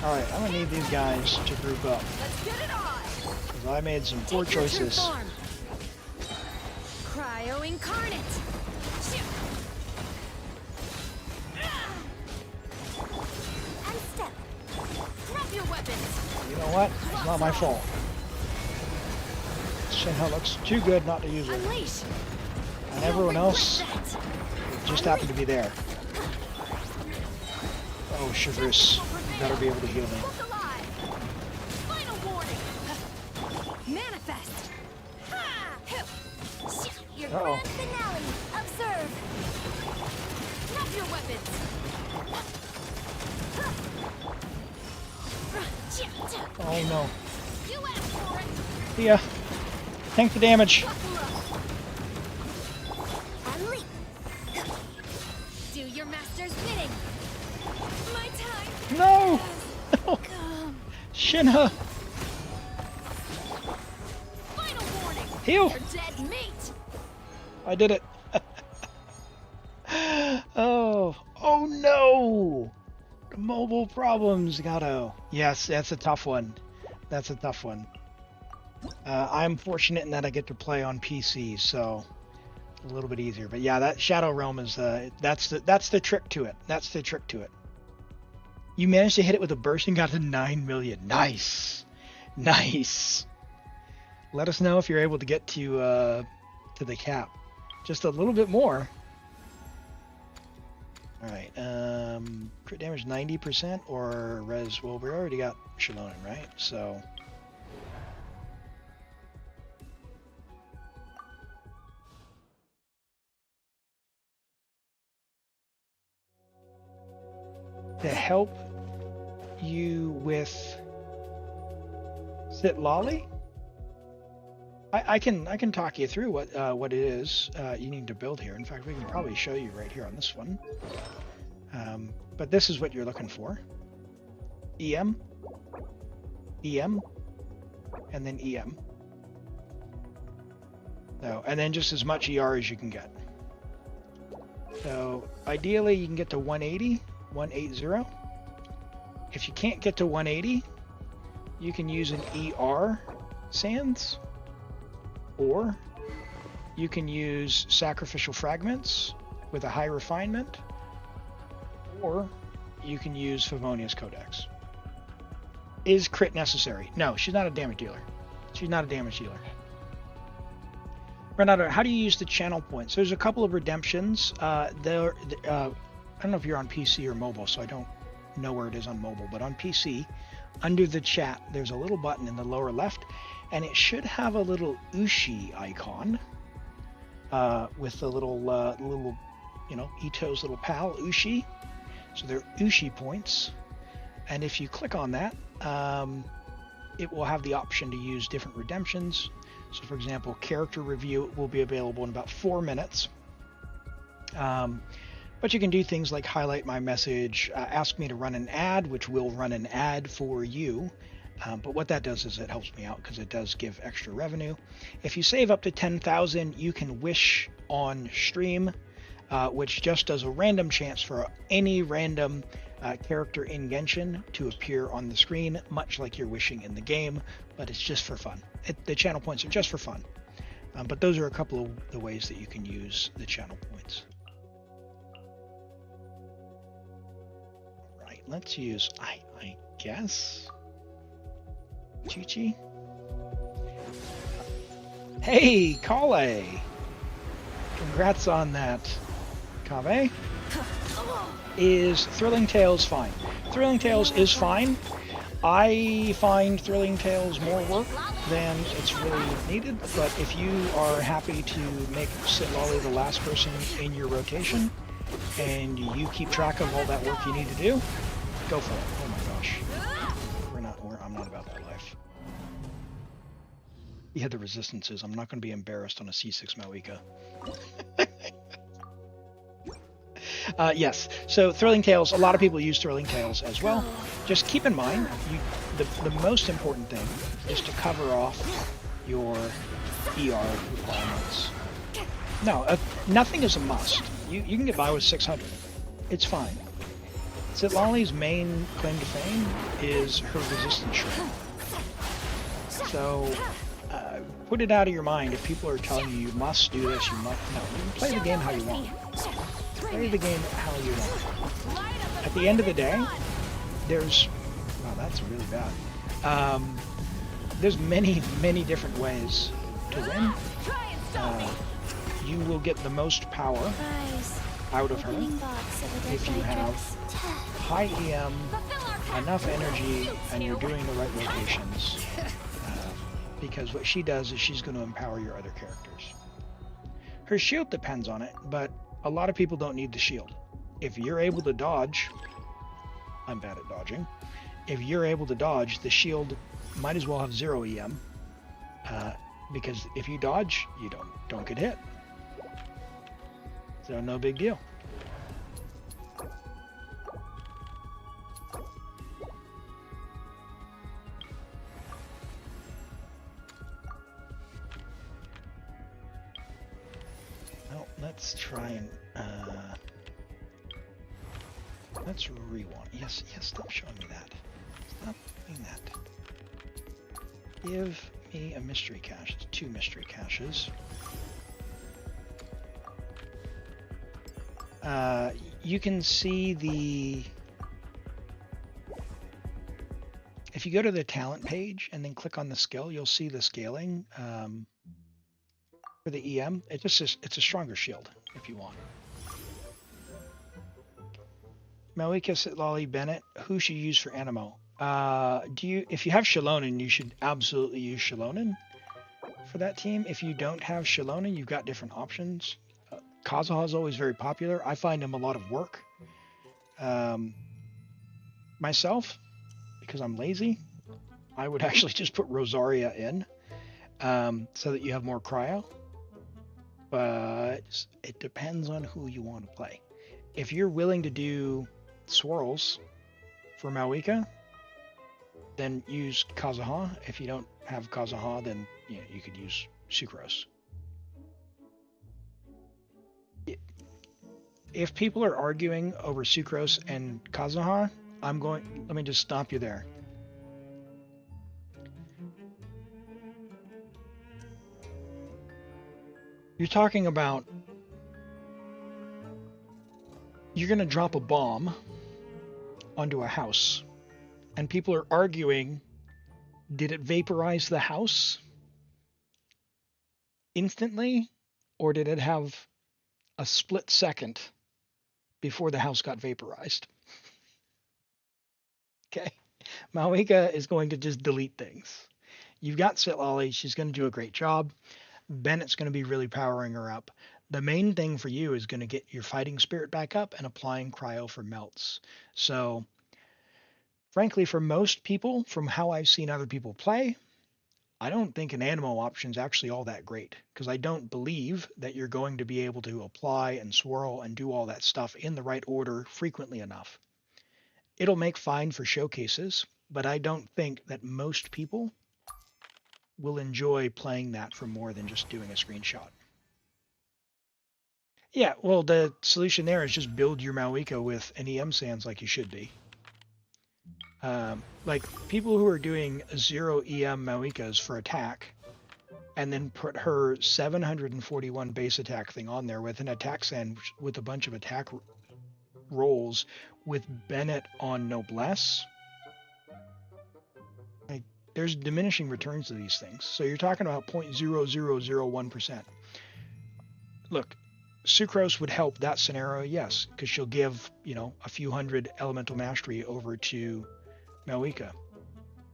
Alright, I'm gonna need these guys to group up. Let's get it on. Because I made some poor choices. Cryo incarnate. And step. Drop your weapons. You know what? It's not my fault. Shinha looks too good not to use it. Unleash. And everyone else just happened to be there. Oh, Chagris. You better be able to heal me. Look alive. Final warning. Manifest. Your Uh-oh. grand finale. Observe. Drop your weapons. Oh no. You asked for it. Yeah. Tank the damage. Buckle up. And leap. Do your master's bidding. My time. No! Come. Shinha! Final warning. Heal! You're dead meat. I did it. Oh no! The mobile problems, Gato. Yes, that's a tough one. That's a tough one. I'm fortunate in that I get to play on PC, so a little bit easier. But yeah, that Shadow Realm is that's the trick to it. That's the trick to it. You managed to hit it with a burst and got to 9 million. Nice, nice. Let us know if you're able to get to the cap. Just a little bit more. All right. Crit damage 90% or res. Well, we already got Shalonen, right? So. To help you with Sit Lolly, I can talk you through what it is you need to build here. In fact, we can probably show you right here on this one. But this is what you're looking for. EM, EM, and then EM. So, and then just as much ER as you can get. So ideally you can get to 180, 180. If you can't get to 180, you can use an ER Sands, or you can use Sacrificial Fragments with a high refinement, or you can use Favonius Codex. Is crit necessary? No, she's not a damage dealer. She's not a damage dealer. Renato, how do you use the channel points? There's a couple of redemptions. I don't know if you're on PC or mobile, so I don't know where it is on mobile, but on PC, under the chat, there's a little button in the lower left, and it should have a little Ushi icon with the little, Ito's little pal, Ushi. So they're Ushi points, and if you click on that, it will have the option to use different redemptions. So for example, character review will be available in about 4 minutes. But you can do things like highlight my message, ask me to run an ad, which will run an ad for you. But what that does is it helps me out because it does give extra revenue. If you save up to 10,000, you can wish on stream, which just does a random chance for any random character in Genshin to appear on the screen, much like you're wishing in the game, but it's just for fun. The channel points are just for fun. But those are a couple of the ways that you can use the channel points. Right, let's use, I guess, Chi-Chi. Hey, Kale! Congrats on that, Kave. Is Thrilling Tales fine? Thrilling Tales is fine. I find Thrilling Tales more work than it's really needed, but if you are happy to make Sit Lolly the last person in your rotation, and you keep track of all that work you need to do, go for it. Oh my gosh. I'm not about that life. Yeah, the resistances. I'm not going to be embarrassed on a C6 Malika. Yes, so Thrilling Tales, a lot of people use Thrilling Tales as well. Just keep in mind, the most important thing is to cover off your ER requirements. No, nothing is a must. You can get by with 600. It's fine. Zitlali's main claim to fame is her resistance shrine. So put it out of your mind if people are telling you must do this, you must. No, you can play the game how you want. Play the game how you want. At the end of the day, there's... Wow, that's really bad. There's many, many different ways to win. You will get the most power out of her if you have high EM, enough energy, and you're doing the right rotations. Because what she does is she's going to empower your other characters. Her shield depends on it, but a lot of people don't need the shield. If you're able to dodge, I'm bad at dodging. If you're able to dodge, the shield might as well have 0 EM, because if you dodge, you don't get hit. So no big deal. Well, let's try and let's rewind. Yes, stop showing me that. Stop doing that. Give me a mystery cache. 2 mystery caches. You can see the... If you go to the talent page and then click on the skill, you'll see the scaling for the EM. It's a stronger shield if you want. Malika Sitlali Bennett, who should you use for Animo? If you have Shalonen, you should absolutely use Shalonen for that team. If you don't have Shalonen, you've got different options. Kazuha is always very popular. I find him a lot of work. Myself, because I'm lazy, I would actually just put Rosaria in so that you have more cryo. But it depends on who you want to play. If you're willing to do swirls for Malika, then use Kazuha. If you don't have Kazuha, then you could use Sucrose. If people are arguing over Sucrose and Kazuha, let me just stop you there. You're talking about you're going to drop a bomb onto a house, and people are arguing, did it vaporize the house instantly, or did it have a split second before the house got vaporized? Okay. Malika is going to just delete things. You've got Sitlolly. She's going to do a great job. Bennett's going to be really powering her up. The main thing for you is going to get your fighting spirit back up and applying cryo for melts. So, frankly, for most people, from how I've seen other people play, I don't think an Anemo option is actually all that great, because I don't believe that you're going to be able to apply and swirl and do all that stuff in the right order frequently enough. It'll make fine for showcases, but I don't think that most people will enjoy playing that for more than just doing a screenshot. Yeah, well, the solution there is just build your Malika with an EM Sands like you should be. Like, people who are doing 0 EM Malikas for attack, and then put her 741 base attack thing on there with an attack sand with a bunch of attack rolls with Bennett on Noblesse. Like, there's diminishing returns to these things. So you're talking about 0.0001%. Look, Sucrose would help that scenario, yes, because she'll give, a few hundred elemental mastery over to Malika.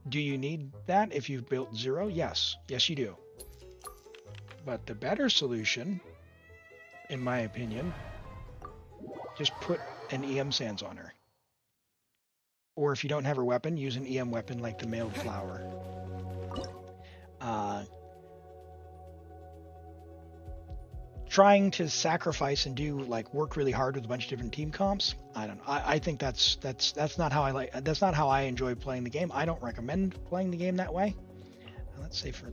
Do you need that if you've built 0? Yes. Yes, you do. But the better solution, in my opinion, just put an EM Sands on her. Or if you don't have her weapon, use an EM weapon like the Mailed Flower. Trying to sacrifice and do work really hard with a bunch of different team comps, I don't know. I think that's not how that's not how I enjoy playing the game. I don't recommend playing the game that way. Let's say for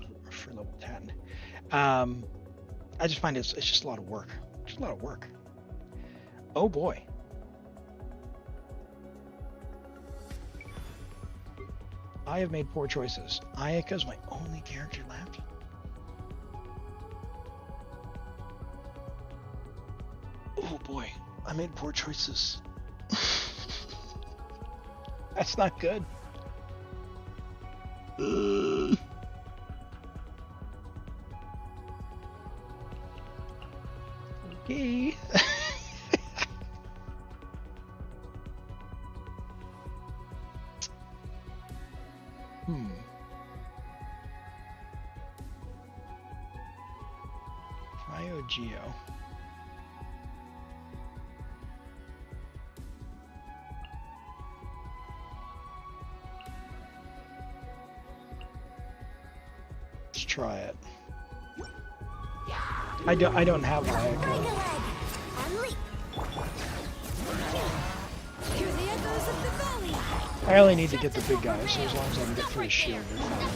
level 10. I just find it's just a lot of work. Just a lot of work. Oh boy. I have made poor choices. Ayaka's my only character left. Oh boy, I made poor choices. That's not good. Okay. Geo. Let's try it. I don't have Ayaka. I only need to get the big guys, so as long as I can get through the shield, we're fine.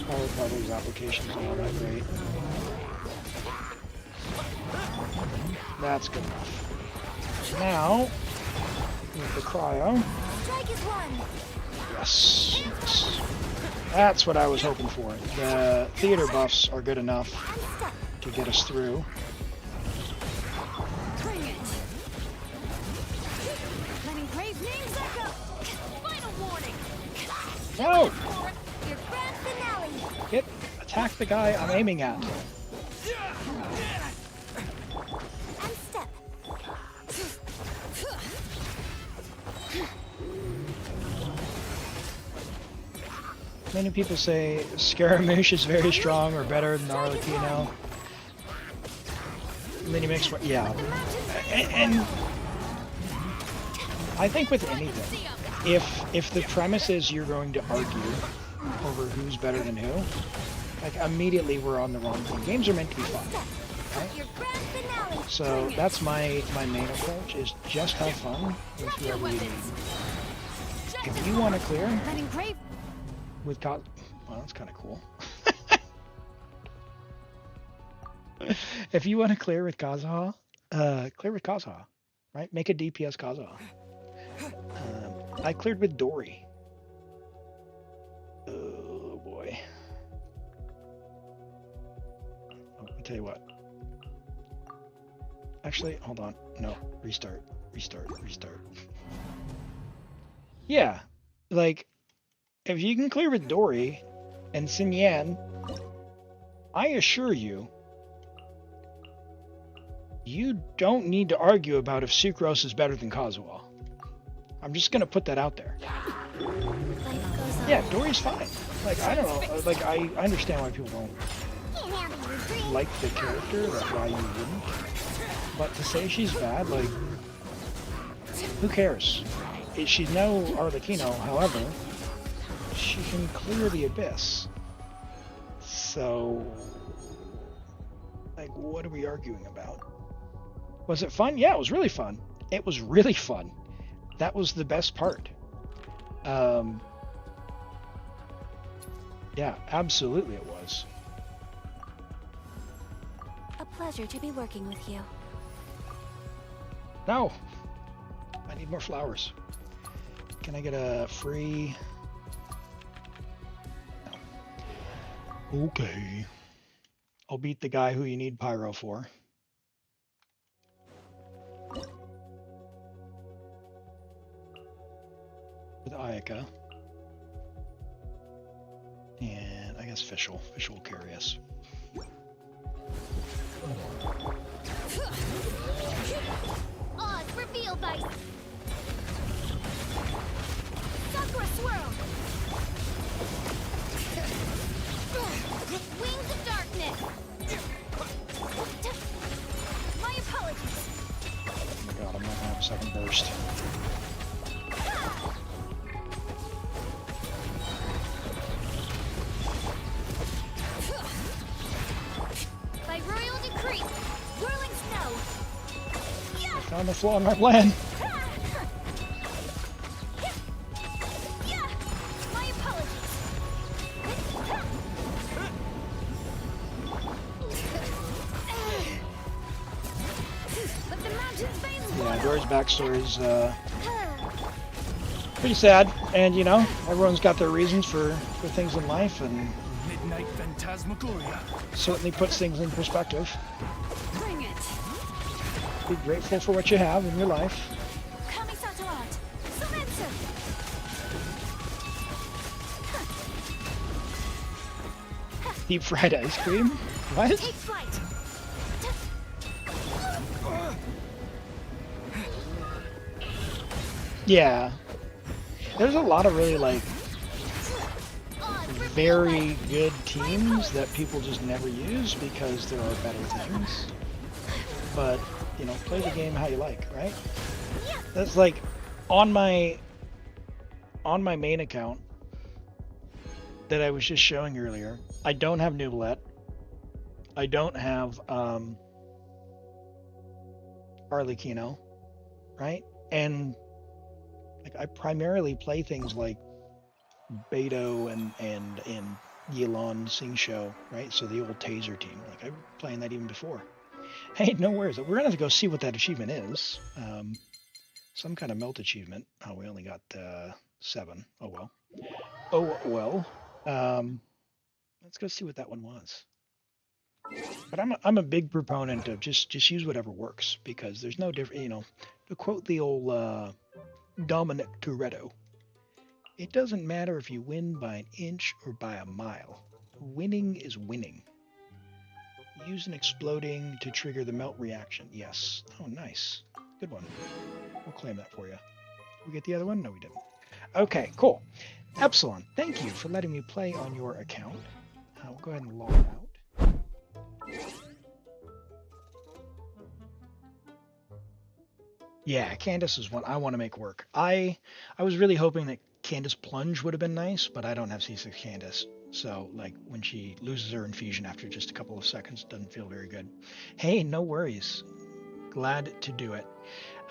Power bubbles applications are not that great. That's good enough. Now, with the cryo. Yes. Yes. That's what I was hoping for. The theater buffs are good enough to get us through. No! Attack the guy I'm aiming at. Many people say Scaramouche is very strong or better than Arlecchino. Mini Mix, yeah. And I think with anything, if the premise is you're going to argue over who's better than who, immediately we're on the wrong thing. Games are meant to be fun, right? So that's my main approach, is just have fun with whoever you need. If you want to clear That engraved. with well, that's kind of cool. If you want to clear with Kazuha, clear with Kazuha, right? Make a DPS Kazuha. I cleared with Dory. Oh boy. Oh, I'll tell you what. Actually, hold on. No, restart. Yeah, like, if you can clear with Dory and Xin Yan, I assure you, you don't need to argue about if Sucrose is better than Kazuha. I'm just gonna put that out there. Life goes on. Yeah, Dory's fine. Like, I don't know. Like, I understand why people don't Can't handle your dreams. like the character. That's why you wouldn't. But to say she's bad, like, who cares? She's no Arlecchino, however, she can clear the abyss. So, like, what are we arguing about? Was it fun? Yeah, it was really fun. It was really fun. That was the best part. Yeah, absolutely it was. A pleasure to be working with you. No! I need more flowers. Can I get a free... No. Okay. I'll beat the guy who you need pyro for. With Ayaka. And I guess Fischl. Fischl will carry us. Oz reveal by Sakura swirl. Wings of darkness. My apologies. Oh my god, I'm not gonna have a second burst. By royal decree, whirling snow. I found a flaw in my plan. Yeah, my apologies. But the mountain's veins Yeah, Dory's backstory is pretty sad, and you know, everyone's got their reasons for things in life, and Midnight Phantasmagoria. certainly puts things in perspective. Bring it. Be grateful for what you have in your life. Kami Satorat. Sumetsu. Deep fried ice cream? What? Take flight. Yeah. There's a lot of really, like, Oz reveal very good teams that people just never use because there are better things. But, you know, play the game how you like, right? That's like on my main account that I was just showing earlier. I don't have Nooblet. I don't have Arlecchino, right? And like I primarily play things like Beto and Yilon Sing Show, right? So the old Taser team. Like I was playing that even before. Hey, no worries. We're gonna have to go see what that achievement is. Some kind of melt achievement. Oh, we only got 7. Oh well. Oh well. Let's go see what that one was. But I'm a big proponent of just use whatever works because there's no different. You know, to quote the old Dominic Toretto, it doesn't matter if you win by an inch or by a mile. Winning is winning. Use an exploding to trigger the melt reaction. Yes. Oh, nice. Good one. We'll claim that for you. We get the other one? No, we didn't. Okay, cool. Epsilon, thank you for letting me play on your account. We'll go ahead and log out. Yeah, Candace is one I want to make work. I was really hoping that Candace Plunge would have been nice, but I don't have C6 Candace. So, like, when she loses her infusion after just a couple of seconds, it doesn't feel very good. Hey, no worries. Glad to do it.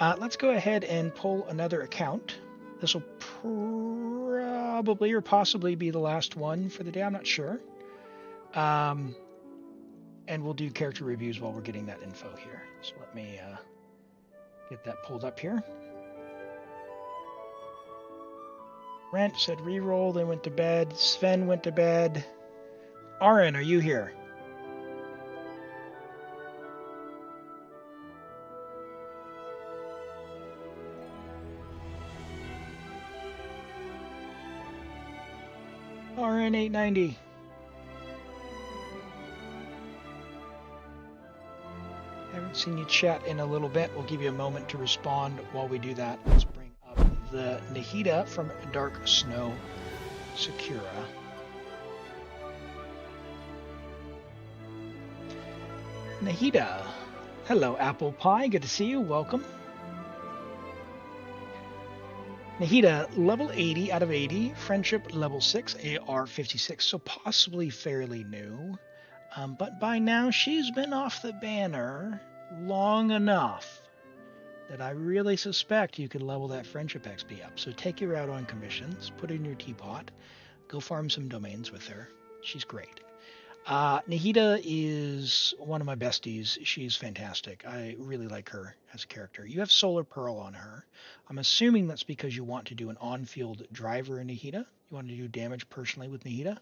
Let's go ahead and pull another account. This will probably or possibly be the last one for the day. I'm not sure. And we'll do character reviews while we're getting that info here. So let me get that pulled up here. Rent said reroll, then went to bed. Sven went to bed. Aaron, are you here? RN 890. Haven't seen you chat in a little bit. We'll give you a moment to respond while we do that. Let's bring up the Nahida from Dark Snow Sakura. Nahida. Hello, Apple Pie. Good to see you. Welcome. Nahida, level 80 out of 80. Friendship, level 6. AR 56. So possibly fairly new. But by now, she's been off the banner long enough that I really suspect you could level that friendship XP up. So take her out on commissions, put her in your teapot, go farm some domains with her. She's great. Nahida is one of my besties. She's fantastic. I really like her as a character. You have Solar Pearl on her. I'm assuming that's because you want to do an on-field driver in Nahida. You want to do damage personally with Nahida.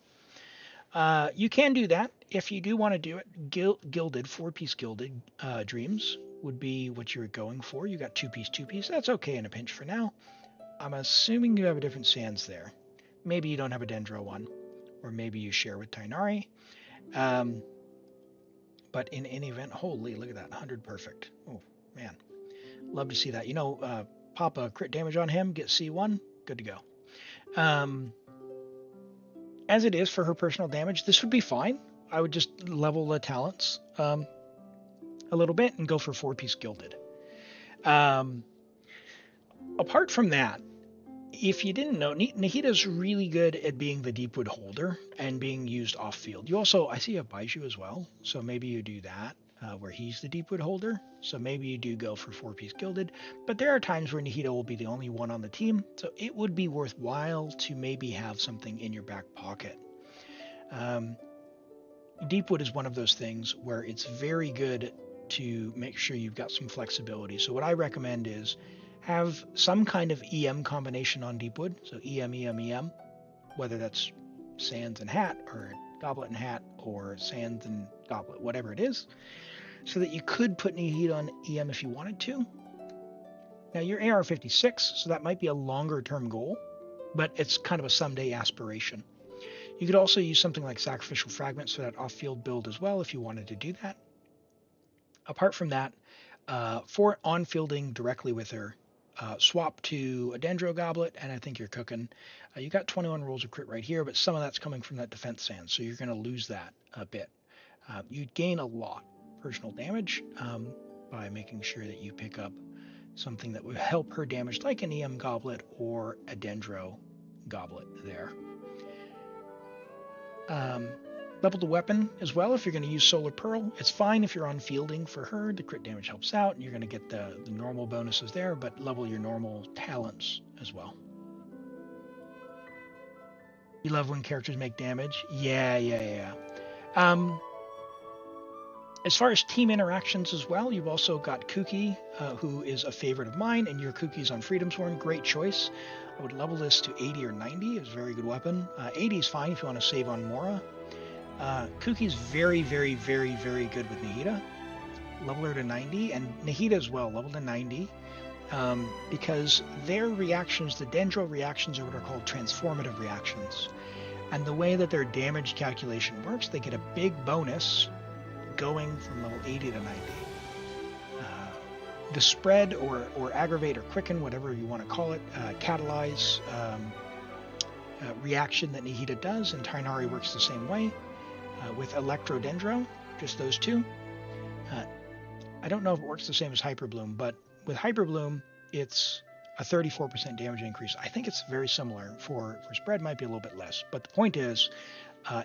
You can do that. If you do want to do it, gilded, 4-piece gilded dreams would be what you're going for. You got 2-piece. That's okay in a pinch for now. I'm assuming you have a different sands there. Maybe you don't have a Dendro one, or maybe you share with Tainari. But in any event, holy, look at that, 100 perfect. Oh, man. Love to see that. You know, pop a crit damage on him, get C1, good to go. As it is for her personal damage, this would be fine. I would just level the talents a little bit and go for 4-piece gilded. Apart from that, if you didn't know, Nahida's really good at being the Deepwood holder and being used off field. You also, I see a Baiju as well, so maybe you do that where he's the Deepwood holder. So maybe you do go for 4-piece gilded, but there are times where Nahida will be the only one on the team, so it would be worthwhile to maybe have something in your back pocket. Deepwood is one of those things where it's very good to make sure you've got some flexibility. So what I recommend is have some kind of EM combination on Deepwood. So EM, whether that's Sands and Hat or Goblet and Hat or Sands and Goblet, whatever it is, so that you could put Nahida on EM if you wanted to. Now you're AR 56, so that might be a longer term goal, but it's kind of a someday aspiration. You could also use something like Sacrificial Fragments for that off-field build as well if you wanted to do that. Apart from that, for on-fielding directly with her, swap to a Dendro Goblet, and I think you're cooking. You got 21 rolls of crit right here, but some of that's coming from that defense sand, so you're going to lose that a bit. You'd gain a lot personal damage by making sure that you pick up something that would help her damage, like an EM Goblet or a Dendro Goblet there. Level the weapon as well if you're going to use Solar Pearl. It's fine if you're on fielding for her. The crit damage helps out, and you're going to get the normal bonuses there, but level your normal talents as well. You love when characters make damage? Yeah. As far as team interactions as well, you've also got Kuki, who is a favorite of mine, and your Kuki's on Freedom's Horn. Great choice. I would level this to 80 or 90. It's a very good weapon. 80 is fine if you want to save on Mora. Kuki's very, very, very, very good with Nahida. Level her to 90, and Nahida as well, level to 90, because their reactions, the Dendro reactions, are what are called transformative reactions. And the way that their damage calculation works, they get a big bonus going from level 80 to 90. The spread or aggravate or quicken, whatever you want to call it, catalyze reaction that Nahida does, and Tainari works the same way. With Electro Dendro, just those two. I don't know if it works the same as Hyper Bloom, but with Hyper Bloom, it's a 34% damage increase. I think it's very similar. For spread, might be a little bit less. But the point is,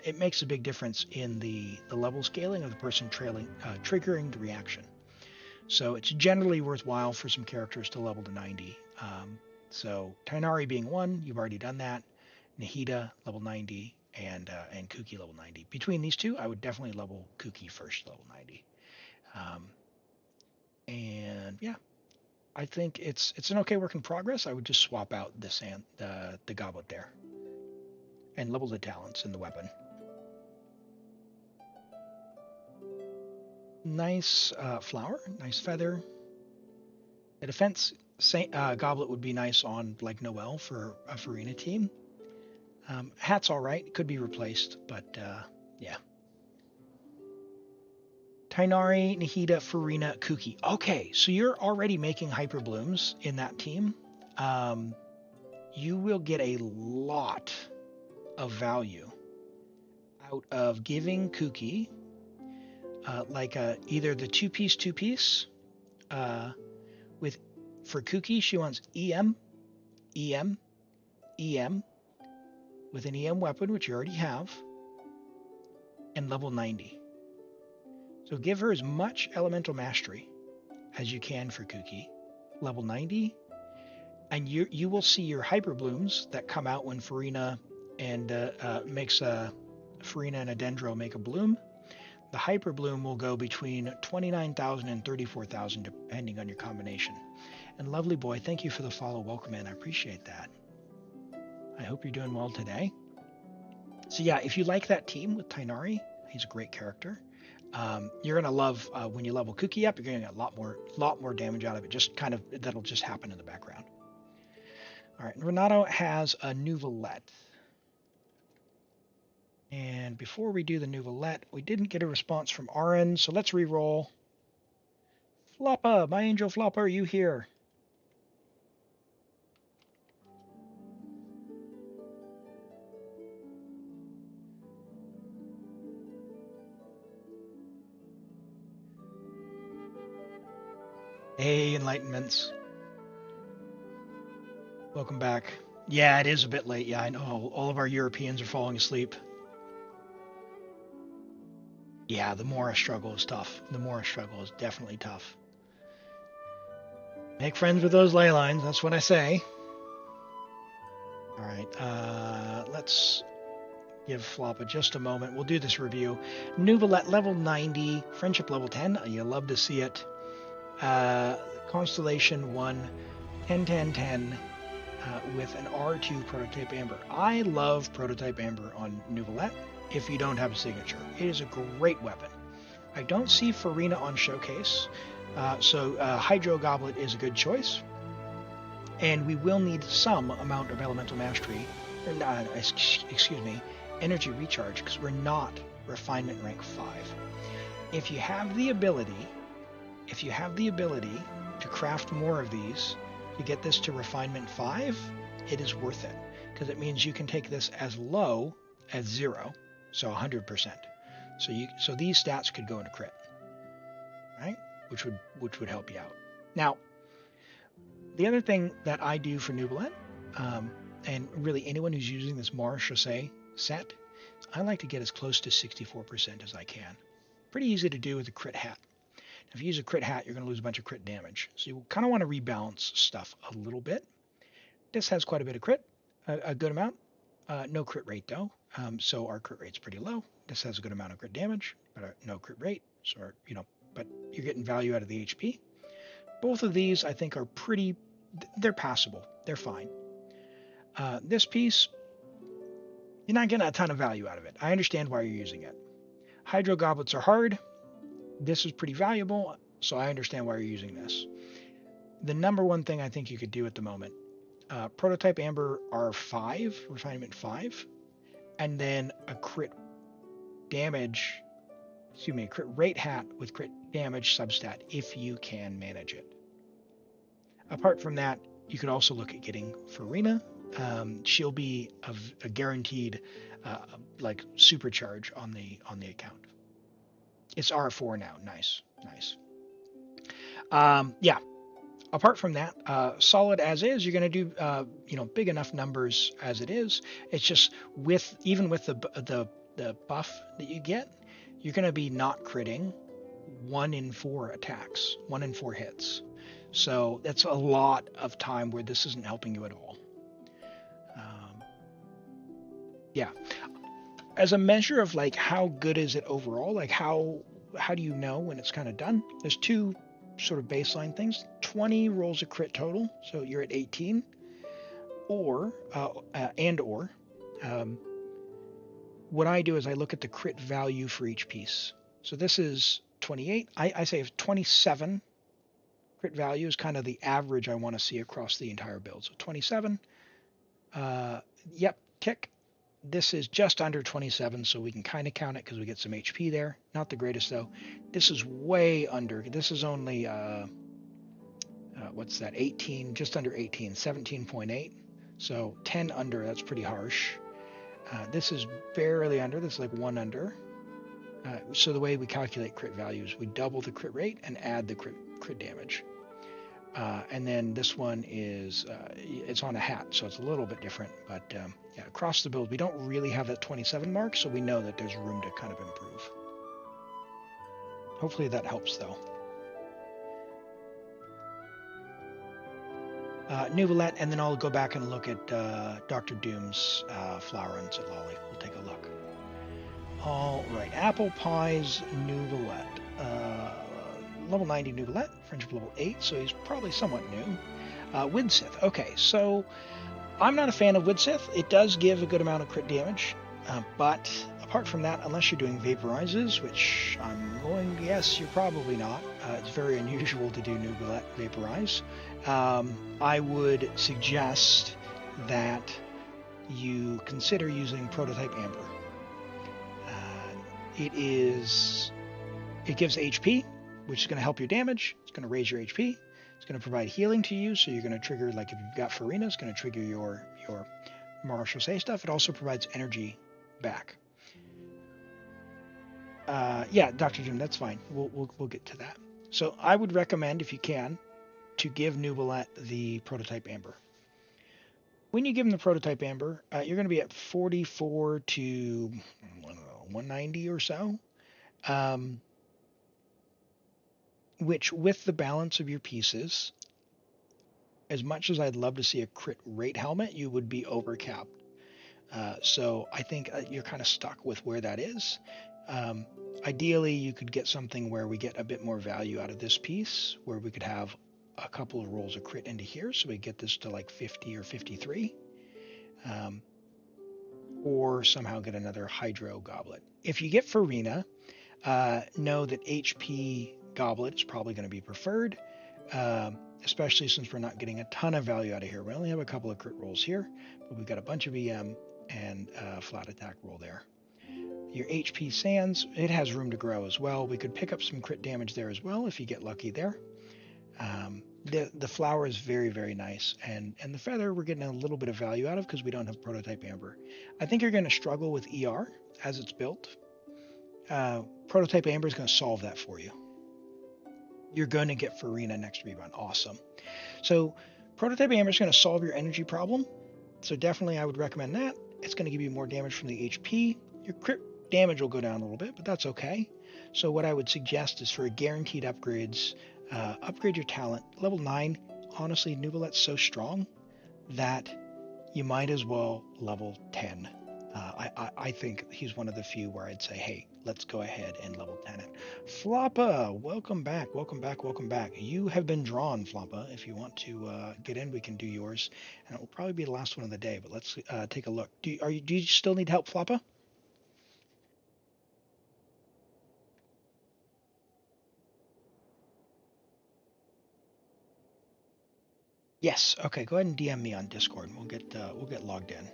it makes a big difference in the level scaling of the person triggering the reaction. So it's generally worthwhile for some characters to level to 90. So Tainari being 1, you've already done that. Nahida level 90 and Kuki level 90. Between these two, I would definitely level Kuki first, level 90. And yeah, I think it's an okay work in progress. I would just swap out the goblet there and level the talents and the weapon. Nice flower, nice feather. The defense goblet would be nice on like Noelle for a Farina team. Hat's all right, could be replaced, but yeah. Tainari, Nahida, Farina, Kuki. Okay, so you're already making hyper blooms in that team. You will get a lot of value out of giving Kuki like either the two-piece. For Kuki, she wants EM, EM, EM with an EM weapon, which you already have, and level 90. So give her as much elemental mastery as you can for Kuki, level 90, and you will see your hyper blooms that come out when Farina and Farina and a Dendro make a bloom. The hyper bloom will go between 29,000 and 34,000 depending on your combination. And lovely boy, thank you for the follow. Welcome in. I appreciate that. I hope you're doing well today. So yeah, if you like that team with Tainari, he's a great character. You're gonna love when you level Kuki up. You're gonna get a lot more damage out of it. Just kind of that'll just happen in the background. All right, Renato has a Nouvelette. And before we do the Nouvelette, we didn't get a response from Aaron, so let's re-roll. Floppa, my angel Floppa, are you here? Hey, Enlightenments. Welcome back. Yeah, it is a bit late. Yeah, I know. All of our Europeans are falling asleep. Yeah, the Mora struggle is tough. The Mora struggle is definitely tough. Make friends with those ley lines, that's what I say. All right, let's give Floppa just a moment. We'll do this review. Nouvelette level 90, friendship level 10. You love to see it. Constellation 1, 10 with an R2 prototype amber. I love prototype amber on Nouvelette if you don't have a signature. It is a great weapon. I don't see Farina on showcase, so Hydro Goblet is a good choice. And we will need some amount of elemental mastery, energy recharge, because we're not refinement rank 5. If you have the ability to craft more of these to get this to refinement 5, it is worth it, because it means you can take this as low as 0, so 100%. So these stats could go into crit, right? Which would help you out. Now, the other thing that I do for Nouvelette, and really anyone who's using this Mara Chaussee set, I like to get as close to 64% as I can. Pretty easy to do with a crit hat. If you use a crit hat, you're going to lose a bunch of crit damage. So you kind of want to rebalance stuff a little bit. This has quite a bit of crit, a good amount. No crit rate though, so our crit rate's pretty low. This has a good amount of crit damage, but no crit rate. So but you're getting value out of the HP. Both of these I think are they're passable. They're fine. This piece, you're not getting a ton of value out of it. I understand why you're using it. Hydro Goblets are hard. This is pretty valuable, so I understand why you're using this. The number one thing I think you could do at the moment, Prototype Amber R5, Refinement 5, and then a crit rate hat with crit damage substat if you can manage it. Apart from that, you could also look at getting Farina. She'll be a guaranteed supercharge on the account. It's R4 now. Nice. Yeah. Apart from that, solid as is. You're going to do big enough numbers as it is. It's just even with the buff that you get, you're going to be not critting 1 in 4 attacks, 1 in 4 hits. So that's a lot of time where this isn't helping you at all. Yeah. As a measure of like how good is it overall, like how do you know when it's kind of done? There's two sort of baseline things. 20 rolls a crit total, so you're at 18, or what I do is I look at the crit value for each piece. So this is 28. I say if 27 crit value is kind of the average I want to see across the entire build. So 27, yep, tick. This is just under 27, so we can kind of count it because we get some HP there. Not the greatest though. This is way under. This is only what's that? 18, just under 18, 17.8. So 10 under. That's pretty harsh. This is barely under. This is like 1 under. So the way we calculate crit values, we double the crit rate and add the crit damage. And then this one is, it's on a hat, so it's a little bit different. But yeah, across the build, we don't really have that 27 mark, so we know that there's room to kind of improve. Hopefully that helps, though. Nuvolette, and then I'll go back and look at Dr. Doom's flower and Zitlali. We'll take a look. All right, Apple Pie's Nuvolette. Level 90 Nuvolette, friendship level 8, so he's probably somewhat new. Widsith. Okay, so I'm not a fan of Widsith. It does give a good amount of crit damage, but apart from that, unless you're doing vaporizes, which I'm going to guess you're probably not. It's very unusual to do Nuvolette vaporize. I would suggest that you consider using Prototype Amber. It gives HP, which is going to help your damage. It's going to raise your HP. It's going to provide healing to you, so you're going to trigger, like if you've got Farina, it's going to trigger your Marshall Say stuff. It also provides energy back. Yeah, Dr. Doom, that's fine. We'll get to that. So I would recommend, if you can, to give Nuvolette the Prototype Amber. When you give him the Prototype Amber, you're going to be at 44 to 190 or so. Which, with the balance of your pieces, as much as I'd love to see a crit rate helmet, you would be overcapped. So I think you're kind of stuck with where that is. Ideally, you could get something where we get a bit more value out of this piece, where we could have a couple of rolls of crit into here, so we get this to like 50 or 53. Or somehow get another Hydro Goblet. If you get Farina, know that HP Goblet is probably going to be preferred, especially since we're not getting a ton of value out of here. We only have a couple of crit rolls here, but we've got a bunch of EM and flat attack roll there. Your HP Sands, it has room to grow as well. We could pick up some crit damage there as well if you get lucky there. The flower is very, very nice, and the feather we're getting a little bit of value out of because we don't have Prototype Amber. I think you're going to struggle with ER as it's built. Prototype Amber is going to solve that for you. You're going to get Farina next rerun. Awesome. So Prototype Amber is going to solve your energy problem. So definitely I would recommend that. It's going to give you more damage from the HP. Your crit damage will go down a little bit, but that's okay. So what I would suggest is for guaranteed upgrades, upgrade your talent. Level 9, honestly, Nuvolette's so strong that you might as well level 10. I think he's one of the few where I'd say, hey, let's go ahead and level 10 it. Floppa, welcome back, welcome back, welcome back. You have been drawn, Floppa. If you want to get in, we can do yours. And it will probably be the last one of the day, but let's take a look. Do you still need help, Floppa? Yes. Okay. Go ahead and DM me on Discord, and we'll get logged in.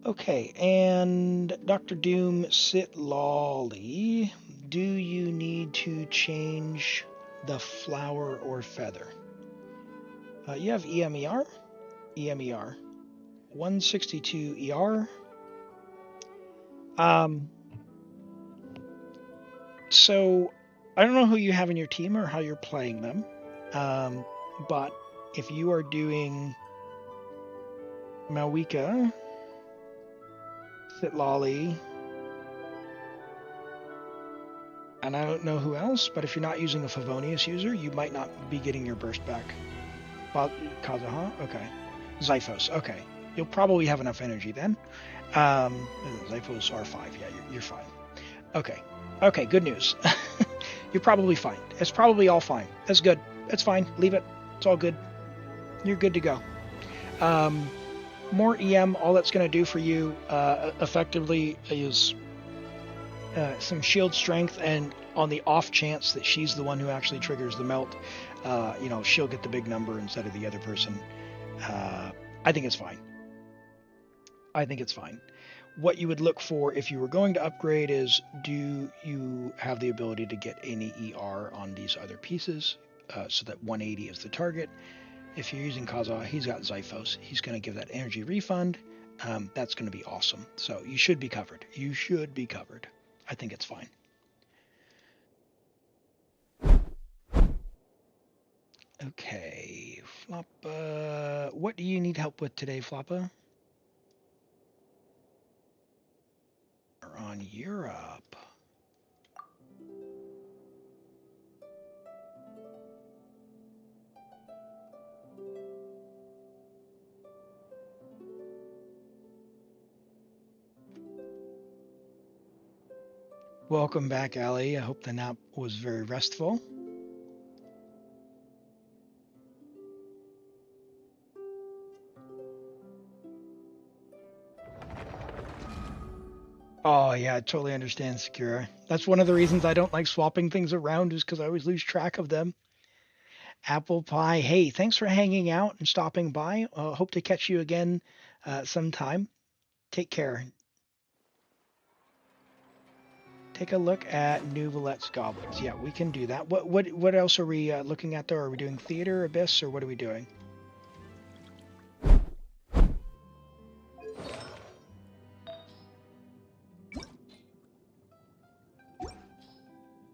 Okay. And Dr. Doom, Zitlali, do you need to change the flower or feather? You have EMER, 162 ER. So I don't know who you have in your team or how you're playing them, but if you are doing Malwika, Zitlali, and I don't know who else, but if you're not using a Favonius user, you might not be getting your burst back. Kazuha? Okay. Zyphos, okay. You'll probably have enough energy then. Zyphos R5, yeah, you're fine. Okay. Okay, good news. You're probably fine. It's probably all fine. That's good. That's fine. Leave it. It's all good. You're good to go. More EM, all that's going to do for you effectively is some shield strength, and on the off chance that she's the one who actually triggers the melt, she'll get the big number instead of the other person. I think it's fine. I think it's fine. What you would look for if you were going to upgrade is, do you have the ability to get any ER on these other pieces so that 180 is the target? If you're using Kaza, he's got Zyphos. He's going to give that energy refund. That's going to be awesome. So you should be covered. You should be covered. I think it's fine. Okay, Floppa. What do you need help with today, Floppa? We're on Europe. Welcome back, Allie. I hope the nap was very restful. Oh, yeah, I totally understand, Sakura. That's one of the reasons I don't like swapping things around, is because I always lose track of them. Apple Pie, hey, thanks for hanging out and stopping by. Hope to catch you again sometime. Take care. Take a look at Nouvelette's goblets. Yeah, we can do that. What else are we looking at, though? Are we doing theater, abyss, or what are we doing?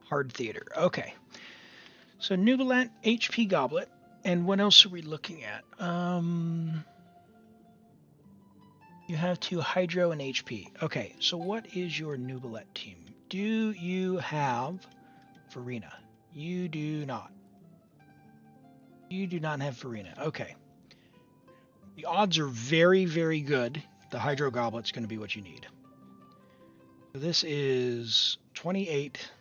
Hard theater. Okay. So Nouvelette, HP goblet, and what else are we looking at? You have 2 hydro and HP. Okay, so what is your Nouvelette team? Do you have Farina? You do not. You do not have Farina. Okay. The odds are very, very good. The hydro goblet's going to be what you need. So this is 28.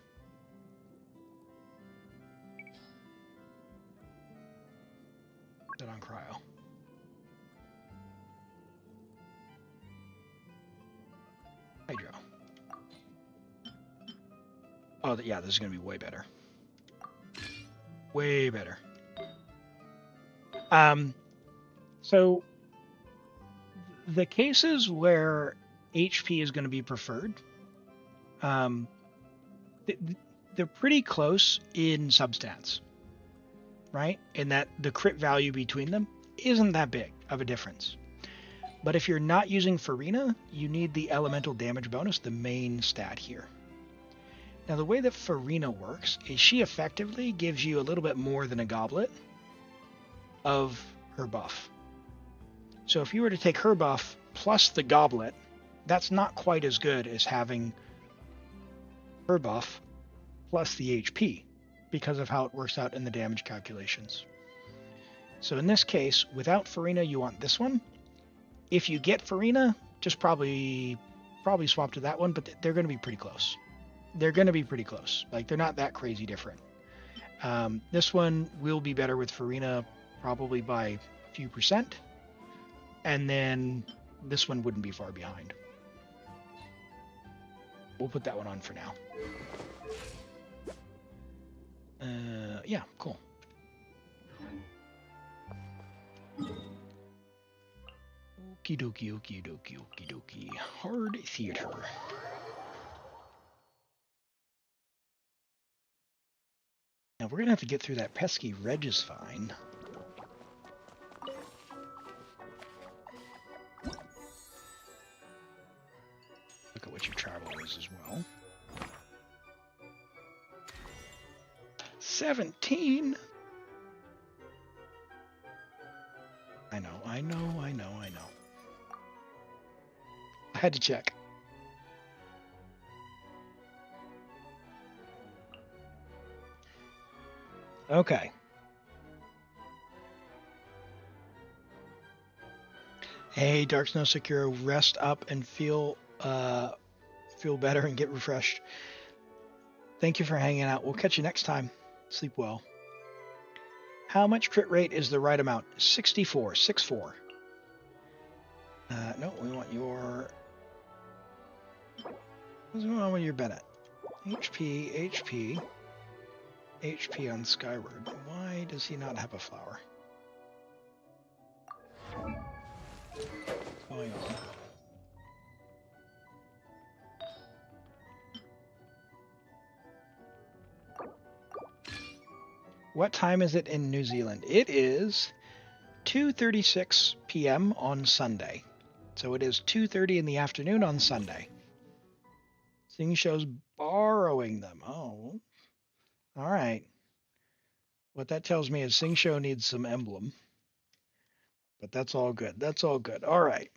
Put that on cryo. Hydro. Oh, yeah, this is going to be way better. Way better. So the cases where HP is going to be preferred, they're pretty close in substats, right? In that the crit value between them isn't that big of a difference. But if you're not using Farina, you need the elemental damage bonus, the main stat here. Now, the way that Farina works is she effectively gives you a little bit more than a goblet of her buff. So if you were to take her buff plus the goblet, that's not quite as good as having her buff plus the HP, because of how it works out in the damage calculations. So in this case, without Farina, you want this one. If you get Farina, just probably swap to that one, but they're going to be pretty close. They're going to be pretty close. Like, they're not that crazy different. This one will be better with Farina probably by a few %. And then this one wouldn't be far behind. We'll put that one on for now. Yeah, cool. Okie dokie, okie dokie, okie dokie. Hard theater. Now we're gonna have to get through that pesky Regisvine. Look at what your travel is as well. 17. I know. I had to check. Okay. Hey, Dark Snow Secure, rest up and feel better and get refreshed. Thank you for hanging out. We'll catch you next time. Sleep well. How much crit rate is the right amount? 64. 64. No, we want your... What's going on with your Bennett? HP on Skyward. Why does he not have a flower? What's going on? What time is it in New Zealand? It is 2:36 p.m. on Sunday. So it is 2:30 in the afternoon on Sunday. Sing Show's borrowing them. Oh. All right. What that tells me is Sing Show needs some emblem. But that's all good. That's all good. All right.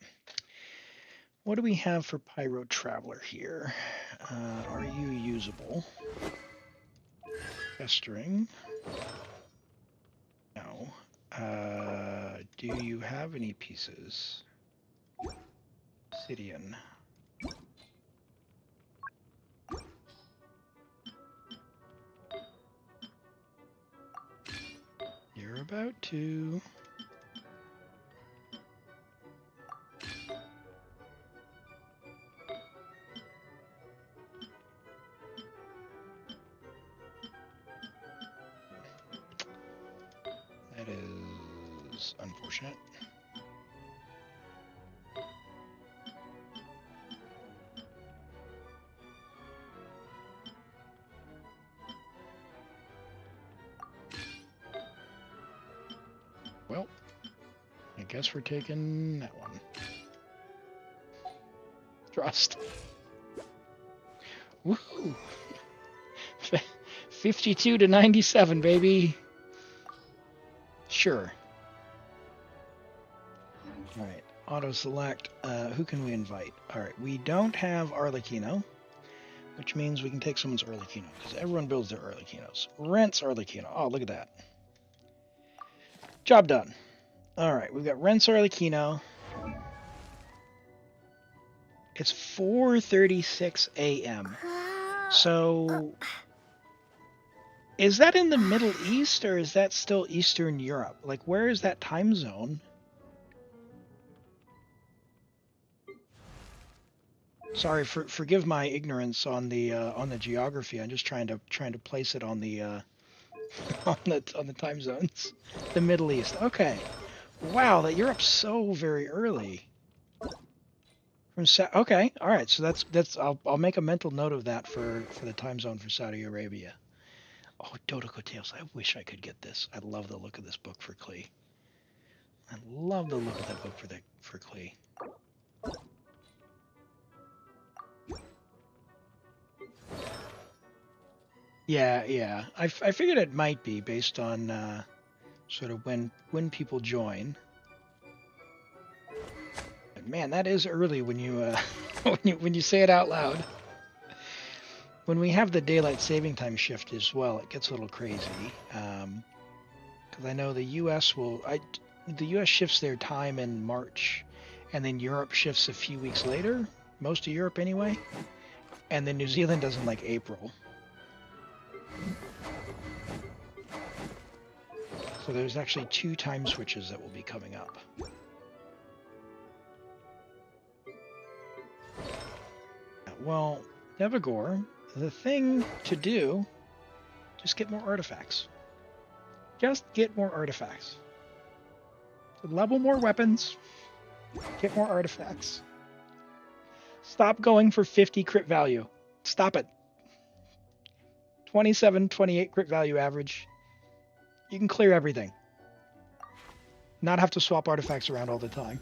What do we have for Pyro Traveler here? Are you usable? Festering. No. Do you have any pieces? Obsidian. You're about to. That is unfortunate. Well, I guess we're taking that one. Trust. Woohoo! 52 to 97, baby. Sure. All right. Auto select. Who can we invite? All right. We don't have Arlecchino, which means we can take someone's Arlecchino because everyone builds their Arlecchinos. Rent's Arlecchino. Oh, look at that. Job done. All right. We've got Rent's Arlecchino. It's 4:36 a.m. So, is that in the Middle East or is that still Eastern Europe? Like, where is that time zone? Sorry, forgive my ignorance on the geography. I'm just trying to place it on the on the time zones. The Middle East. Okay. Wow, that Europe's so very early. Okay, all right. So that's I'll make a mental note of that for the time zone for Saudi Arabia. Oh, Dodoko Tales. I wish I could get this. I love the look of this book for Klee. I love the look of that book for Klee. Yeah. I figured it might be based on sort of when people join. But man, that is early when you when you say it out loud. When we have the daylight saving time shift as well, it gets a little crazy. Because I know the U.S. the U.S. shifts their time in March, and then Europe shifts a few weeks later. Most of Europe anyway, and then New Zealand doesn't like April. So there's actually 2 time switches that will be coming up. Well, Devagor, the thing to do, just get more artifacts. Just get more artifacts. So level more weapons, get more artifacts. Stop going for 50 crit value. Stop it. 27, 28 crit value average. You can clear everything. Not have to swap artifacts around all the time.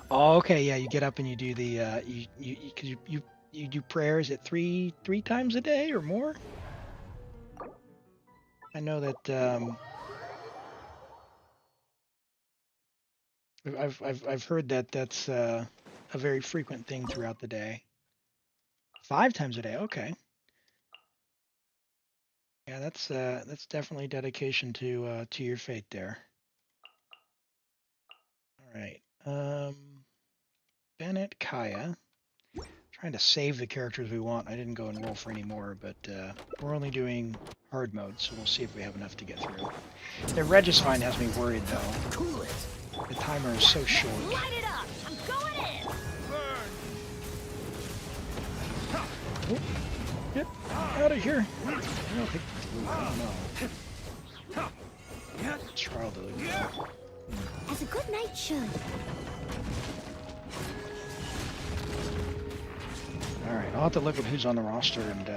Oh, okay, yeah, you get up and you do the you do prayers at three times a day or more. I know that I've heard that that's a very frequent thing throughout the day. 5 times a day, okay. Yeah, that's definitely dedication to your fate there. All right. Bennett, Kaya. Trying to save the characters we want. I didn't go and roll for any more, but we're only doing hard mode, so we'll see if we have enough to get through. The Regicine has me worried though. Cool it. The timer is so short. Light it up! I'm going in! Oh, get out of here! I don't think. Ooh, I don't know. Trial delivery. As a good knight should. All right, I'll have to look at who's on the roster and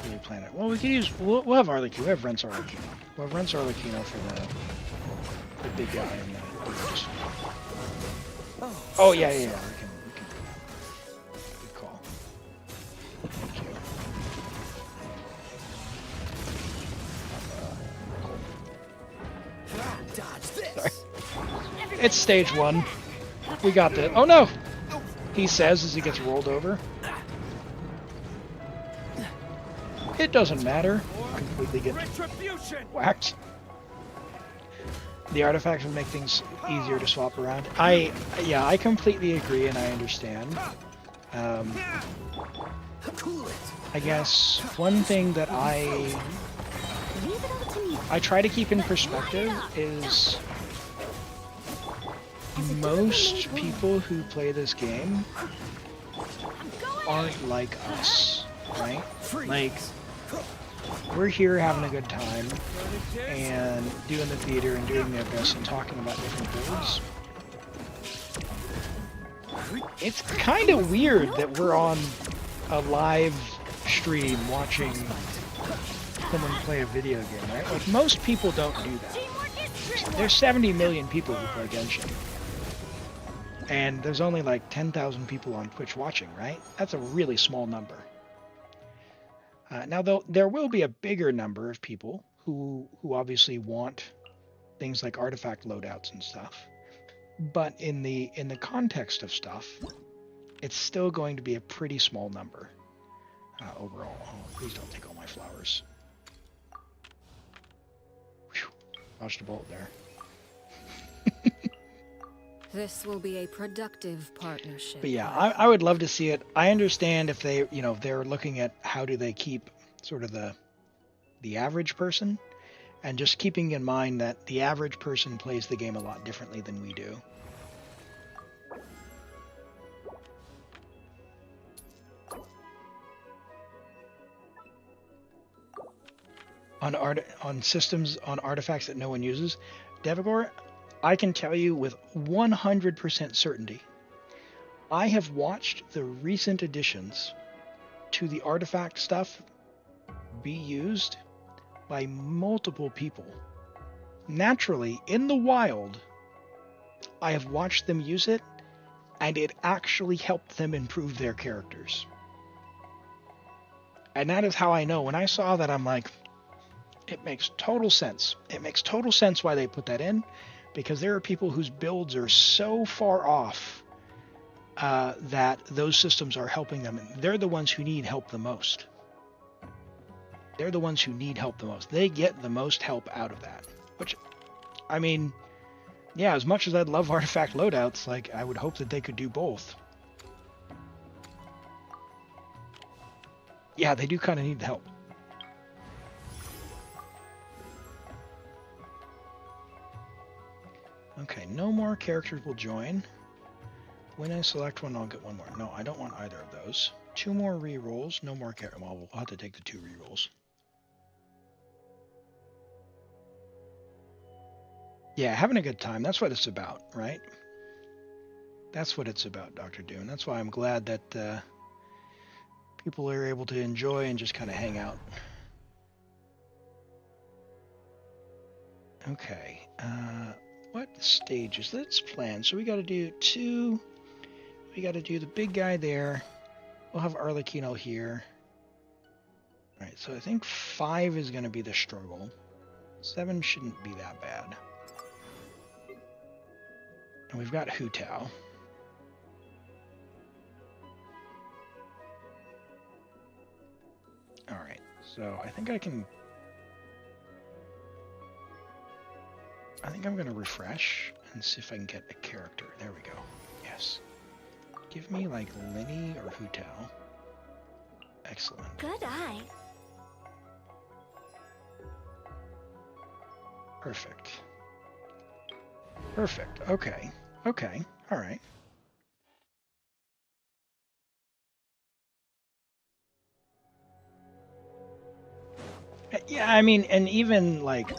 really plan it. Well, we could use. We'll have Arlecchino. We have Rents Arlecchino. We'll have Rents Arlecchino for the big guy and the just. Oh yeah. We can do that. Good call. Thank you. Dodge this. Sorry. It's stage 1. We got this. Oh no! He says as he gets rolled over. It doesn't matter. Completely get whacked. The artifacts will make things easier to swap around. I completely agree and I understand. I guess one thing that I try to keep in perspective is most people who play this game aren't like us, right? Like, we're here having a good time and doing the theater and doing the abyss and talking about different builds. It's kind of weird that we're on a live stream watching someone play a video game, right? Like, most people don't do that. There's 70 million people who play Genshin. And there's only like 10,000 people on Twitch watching, right? That's a really small number. Now, there will be a bigger number of people who obviously want things like artifact loadouts and stuff. But in the context of stuff, it's still going to be a pretty small number overall. Oh, please don't take all my flowers. Whew. Dodged a bullet there. This will be a productive partnership. But yeah, I would love to see it. I understand if they, if they're looking at how do they keep sort of the average person, and just keeping in mind that the average person plays the game a lot differently than we do. On systems, on artifacts that no one uses, Devagor, I can tell you with 100% certainty, I have watched the recent additions to the artifact stuff be used by multiple people. Naturally, in the wild, I have watched them use it, and it actually helped them improve their characters. And that is how I know. When I saw that, I'm like, it makes total sense. It makes total sense why they put that in, because there are people whose builds are so far off that those systems are helping them. And they're the ones who need help the most. They're the ones who need help the most. They get the most help out of that. Which, I mean, yeah, as much as I'd love artifact loadouts, like, I would hope that they could do both. Yeah, they do kind of need the help. Okay, no more characters will join. When I select one, I'll get one more. No, I don't want either of those. 2 more re-rolls, no more characters. Well, we'll have to take the 2 re-rolls. Yeah, having a good time. That's what it's about, right? That's what it's about, Dr. Dune. That's why I'm glad that people are able to enjoy and just kind of hang out. Okay. What stages? Let's plan. So we got to do 2. We got to do the big guy there. We'll have Arlecchino here. All right, so I think 5 is going to be the struggle. 7 shouldn't be that bad. And we've got Hu Tao. All right, so I think I can I think I'm going to refresh and see if I can get a character. There we go. Yes. Give me like Linny or Hu Tao. Excellent. Good eye. Perfect. Perfect. Okay. Okay. All right. Yeah, I mean, and even like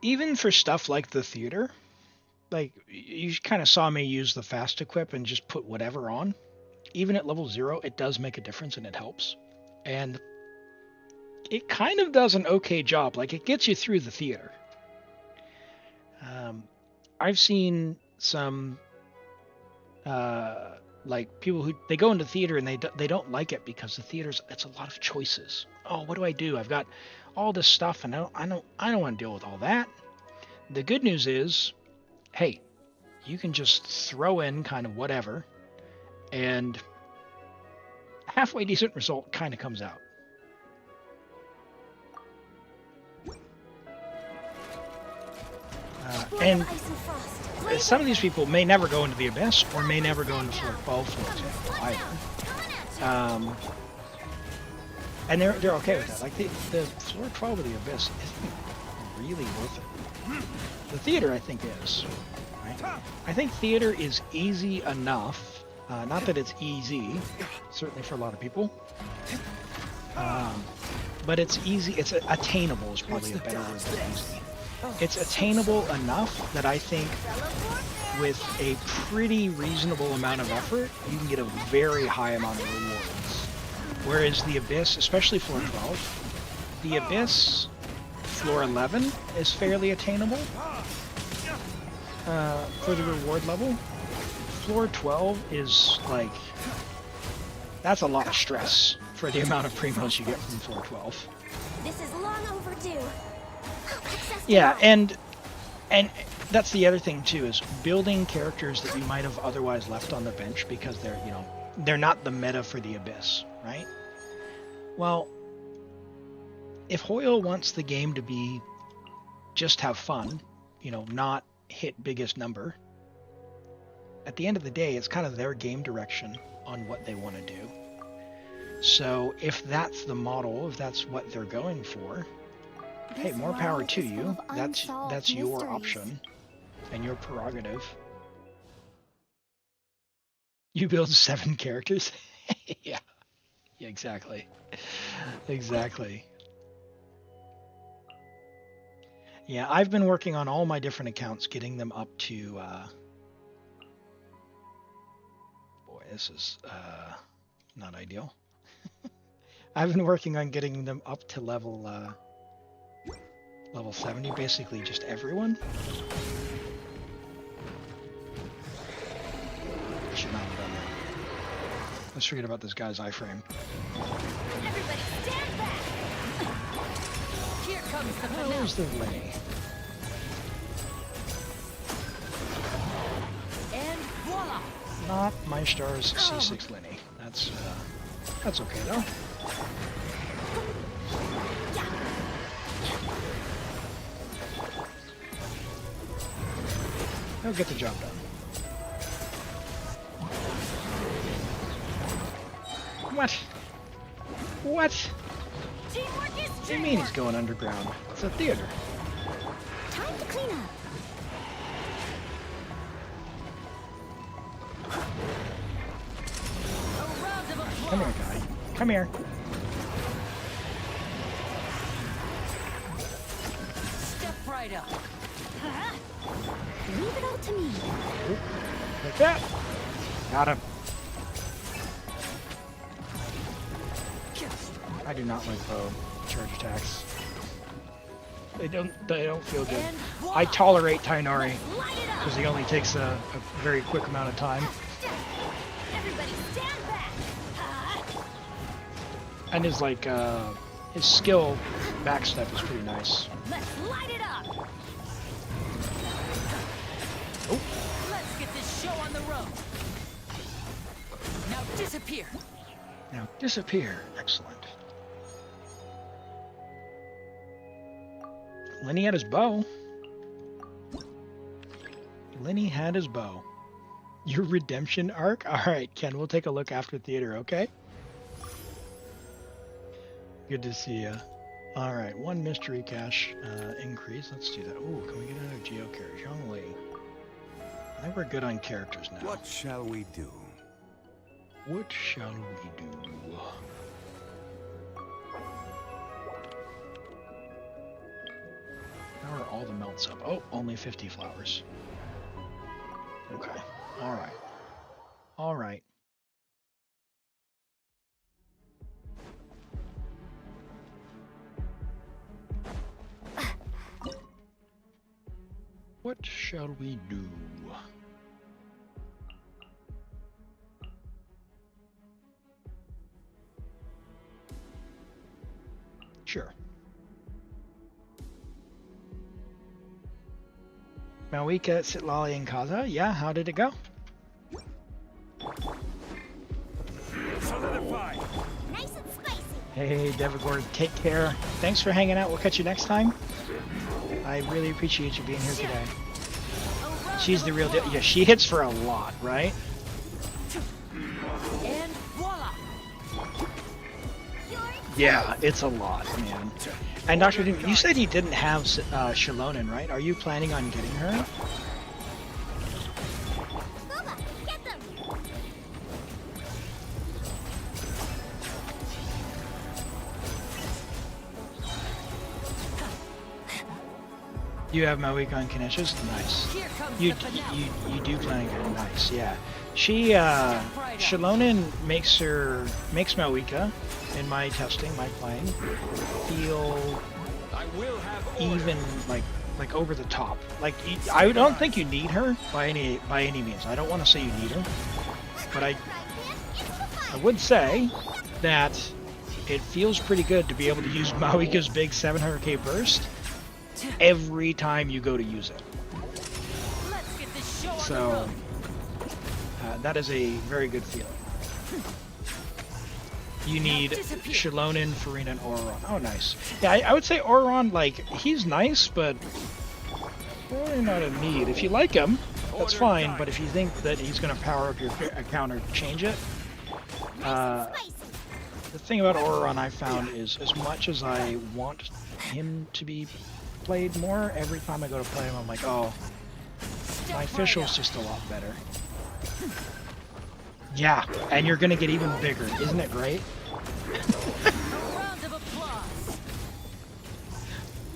even for stuff like the theater, like you kind of saw me use the fast equip and just put whatever on. Even at level 0, it does make a difference and it helps. And it kind of does an okay job. Like it gets you through the theater. I've seen some like people who they go into theater and they don't like it because the theater's it's a lot of choices. Oh, what do I do? I've got all this stuff and I don't want to deal with all that. The good news is, hey, you can just throw in kind of whatever and halfway decent result kind of comes out. And some of these people may never go into the Abyss or may never go into floor 12, for example, either. And they're okay with that. Like the floor 12 of the Abyss isn't really worth it. The theater, I think, is. Right? I think theater is easy enough. Not that it's easy, certainly for a lot of people. But it's easy. It's attainable is probably a better word than easy. It's attainable enough that I think with a pretty reasonable amount of effort, you can get a very high amount of rewards. Whereas the Abyss, especially floor 12, the Abyss floor 11 is fairly attainable for the reward level. Floor 12 is like, that's a lot of stress for the amount of primos you get from floor 12. This is long overdue. Yeah, and that's the other thing too, is building characters that you might have otherwise left on the bench because they're not the meta for the Abyss, right? Well, if Hoyle wants the game to be just have fun, not hit biggest number, at the end of the day, it's kind of their game direction on what they want to do. So if that's the model, if that's what they're going for, hey, more power to you. That's your option and your prerogative. You build 7 characters? Yeah, exactly. Exactly. Yeah, I've been working on all my different accounts, getting them up to... Boy, this is not ideal. I've been working on getting them up to level 70, basically just everyone. I should not have done that. Let's forget about this guy's iframe. Everybody stand back! Here comes the Oh, where's the Lenny? And voila! Not my star's C6 Lenny. That's okay though. He'll get the job done. What? What? Teamwork is What do you mean he's going underground? It's a theater. time to clean up. A round of applause! Come here, guy. Come here. Step right up. Leave it all to me. Like that. Got him. I do not like bow charge attacks. They don't feel good. And voila! I tolerate Tainari Light it up! because he only takes a very quick amount of time. Everybody stand back! And his his skill backstep is pretty nice. Let's light it up! Oh, Let's get this show on the road. Now disappear. now disappear. Excellent. Lenny had his bow. Lenny had his bow. Your redemption arc? Alright, Ken, we'll take a look after theater, okay? Good to see ya. Alright, 1 mystery cache increase. Let's do that. Ooh, can we get another Geo character? Zhongli. I think we're good on characters now. What shall we do? What shall we do? How are all the melts up? Oh, only 50 flowers. Okay. Alright. Alright. What shall we do? Sure. Malwika, Sitlali, and Kaza. Yeah, how did it go? Solidify. Nice and spicy. Hey, Devagor, take care. Thanks for hanging out. We'll catch you next time. I really appreciate you being here today. She's the real deal. Yeah, she hits for a lot, right? And voila! Yeah, it's a lot, man. And Dr. Doom, you said you didn't have Shalonen, right? Are you planning on getting her? Booba, get them. You have Malwika on Kanesh's? Nice. Here comes You the finale. you do plan on getting nice, yeah. She Shalonen makes Malwika in my testing, my playing, feel I will have even like over the top. Like I don't think you need her by any means. I don't want to say you need her, but I would say that it feels pretty good to be able to use Mawika's big 700k burst every time you go to use it. Let's get this show on the So road. that is a very good feeling. You need Shalonen, Farina, and Auron. Oh, nice. Yeah, I would say Auron, like, he's nice, but really not a need. If you like him, that's fine, but if you think that he's going to power up your account or change it, the thing about Auron I found is as much as I want him to be played more, every time I go to play him, I'm like, oh, my official's just a lot better. Yeah, and you're gonna get even bigger. Isn't it great? A round of applause.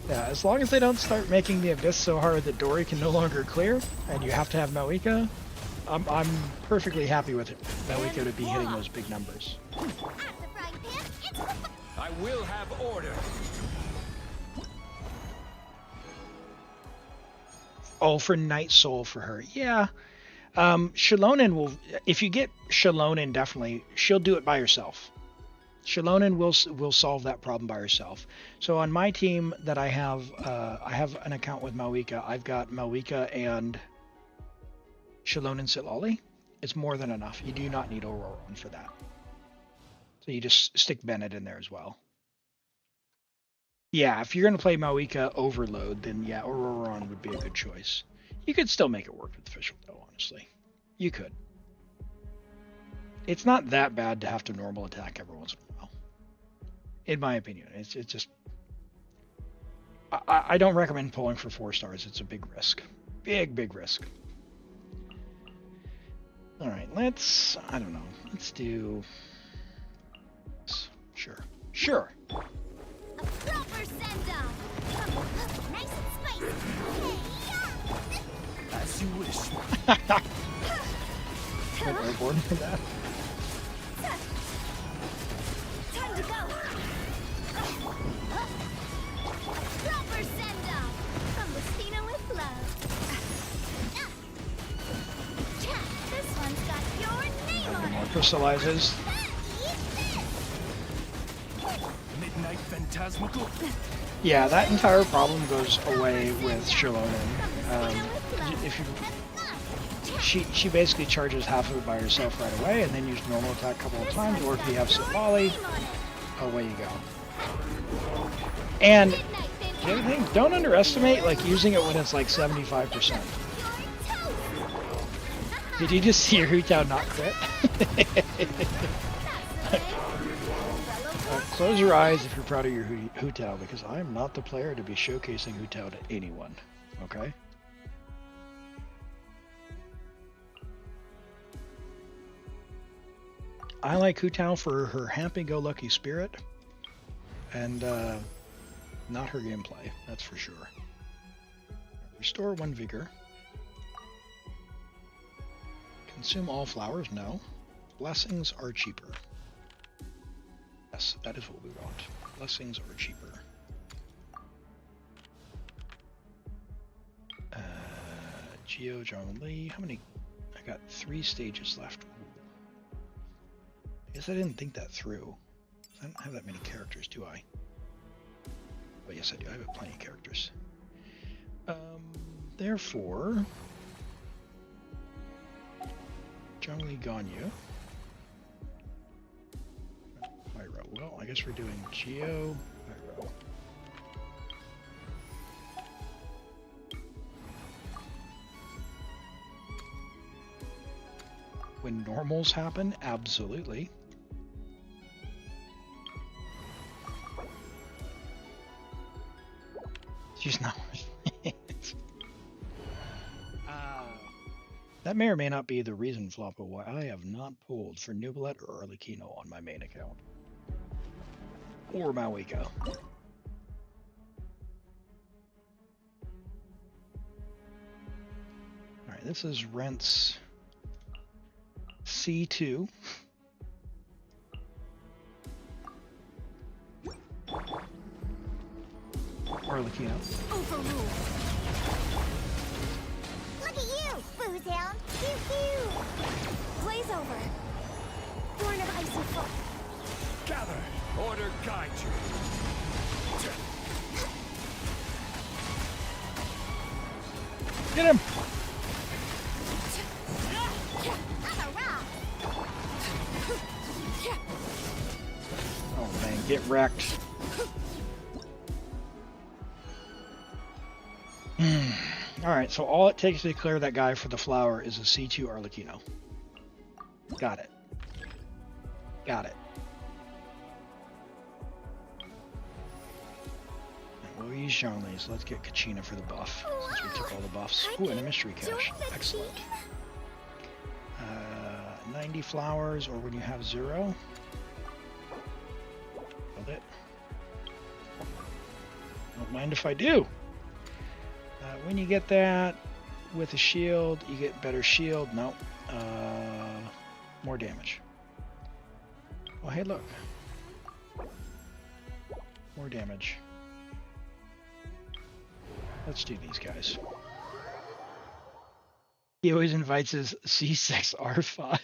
Yeah, as long as they don't start making the Abyss so hard that Dory can no longer clear, and you have to have Malwika, I'm perfectly happy with it. Malwika to be hitting those big numbers. At the frying pan, it's the I will have order. Oh, for Night Soul for her. Yeah. Shalonen will, if you get Shalonen, definitely, she'll do it by herself. Shalonen will solve that problem by herself. So on my team that I have an account with Malwika. I've got Malwika and Shalonen Sitlali. It's more than enough. You do not need Auroron for that. So you just stick Bennett in there as well. Yeah, if you're going to play Malwika Overload, then yeah, Auroron would be a good choice. You could still make it work with Official, though, honestly. You could. It's not that bad to have to normal attack every once in a while. In my opinion. It's just... I don't recommend pulling for 4 stars. It's a big risk. Big risk. Alright, let's... I don't know. Let's do... Sure. a proper send-off. Nice and spicy. Hey-ya! As you wish. Went airborne for that. Time to go. Proper send-off from Lucina with love. This one's got your name on More it. crystallizes. Midnight Phantasmical. Yeah, that entire problem goes away with Shalonen. If you, she basically charges half of it by herself right away, and then use normal attack a couple of times, or if you have Sitlali, away you go. And The other thing, don't underestimate like using it when it's like 75%. Did you just see your Hu Tao not crit? Close your eyes if you're proud of your Hu Tao, because I am not the player to be showcasing Hu Tao to anyone. Okay? I like Hu Tao for her happy-go-lucky spirit, and not her gameplay, that's for sure. Restore 1 vigor. Consume all flowers? No. Blessings are cheaper. Yes, that is what we want. Blessings are cheaper. Geo, John Lee. How many? I got 3 stages left. I guess I didn't think that through. I don't have that many characters, do I? Well, yes, I do. I have plenty of characters. Therefore, Zhongli Ganyu. Pyro. Well, I guess we're doing Geo, Pyro. When normals happen, absolutely. She's not. That may or may not be the reason, Floppo, why I have not pulled for Nubilet or Arlecchino on my main account. Or Mauico. Alright, this is Rent's C2. Arlecchino. Overruled. Look at you, Bootown. Pew pew. Blaze over. Born of icy foot. Gather. Order guide you. Get him! I'm a rock. Oh man, get wrecked. Alright, so all it takes to clear that guy for the flower is a C2 Arlecchino. Got it. Got it. And we'll use Zhongli, so let's get Kachina for the buff, since we took all the buffs. Ooh, and a mystery cache. Excellent. 90 flowers, or when you have 0. Build it. Don't mind if I do. When you get that with a shield, you get better shield. No. More damage. Well, hey, look. More damage. Let's do these guys. He always invites his C6R5.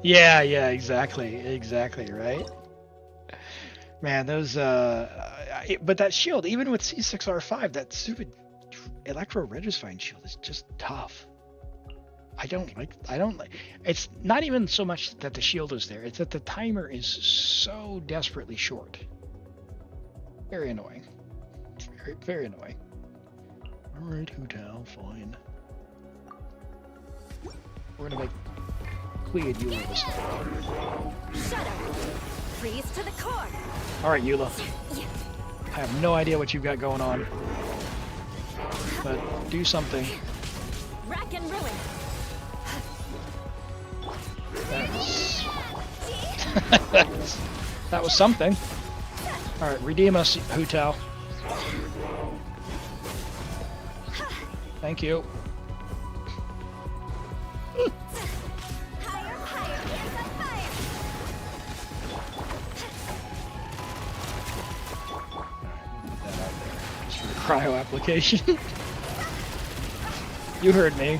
Yeah, exactly, right? Man, those, but that shield, even with C6R5, that stupid Electro Registine shield is just tough. I don't like, it's not even so much that the shield is there, it's that the timer is so desperately short. Very annoying. Very, very annoying. Alright, Hu Tao, fine. We're gonna make Clead Eula this time. Shut up. Freeze to the core. Alright, Eula. I have no idea what you've got going on. But do something. Rack and ruin. That was something. Alright, redeem us, Hu Tao. Thank you. Higher, higher, hands on fire. Just for the cryo application. You heard me.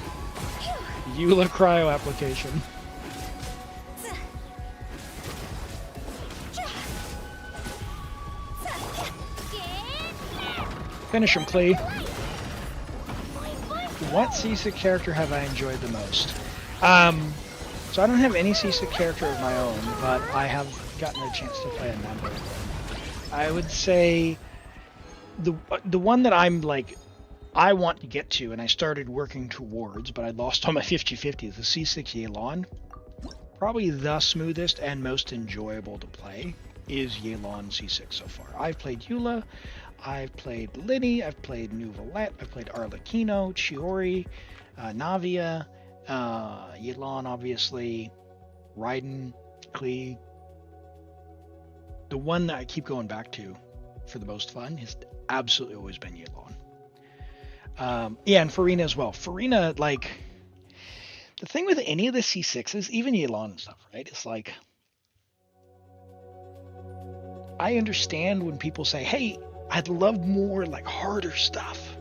Eula cryo application. Finish him, Clee. What C6 character have I enjoyed the most? So I don't have any C6 character of my own, but I have gotten a chance to play a number of them. I would say the one that I'm like I want to get to, and I started working towards, but I lost on my 50-50, the C6 Yelan. Probably the smoothest and most enjoyable to play is Yelan C6 so far. I've played Eula, I've played Linny, I've played Nuvolette, I've played Arlecchino, Chiori, Navia, Yelan obviously, Raiden, Klee. The one that I keep going back to for the most fun has absolutely always been Yelan. Yeah, and Farina as well. Farina, like, the thing with any of the C6s, even Yelan and stuff, right? It's like, I understand when people say, hey, I'd love more, like, harder stuff.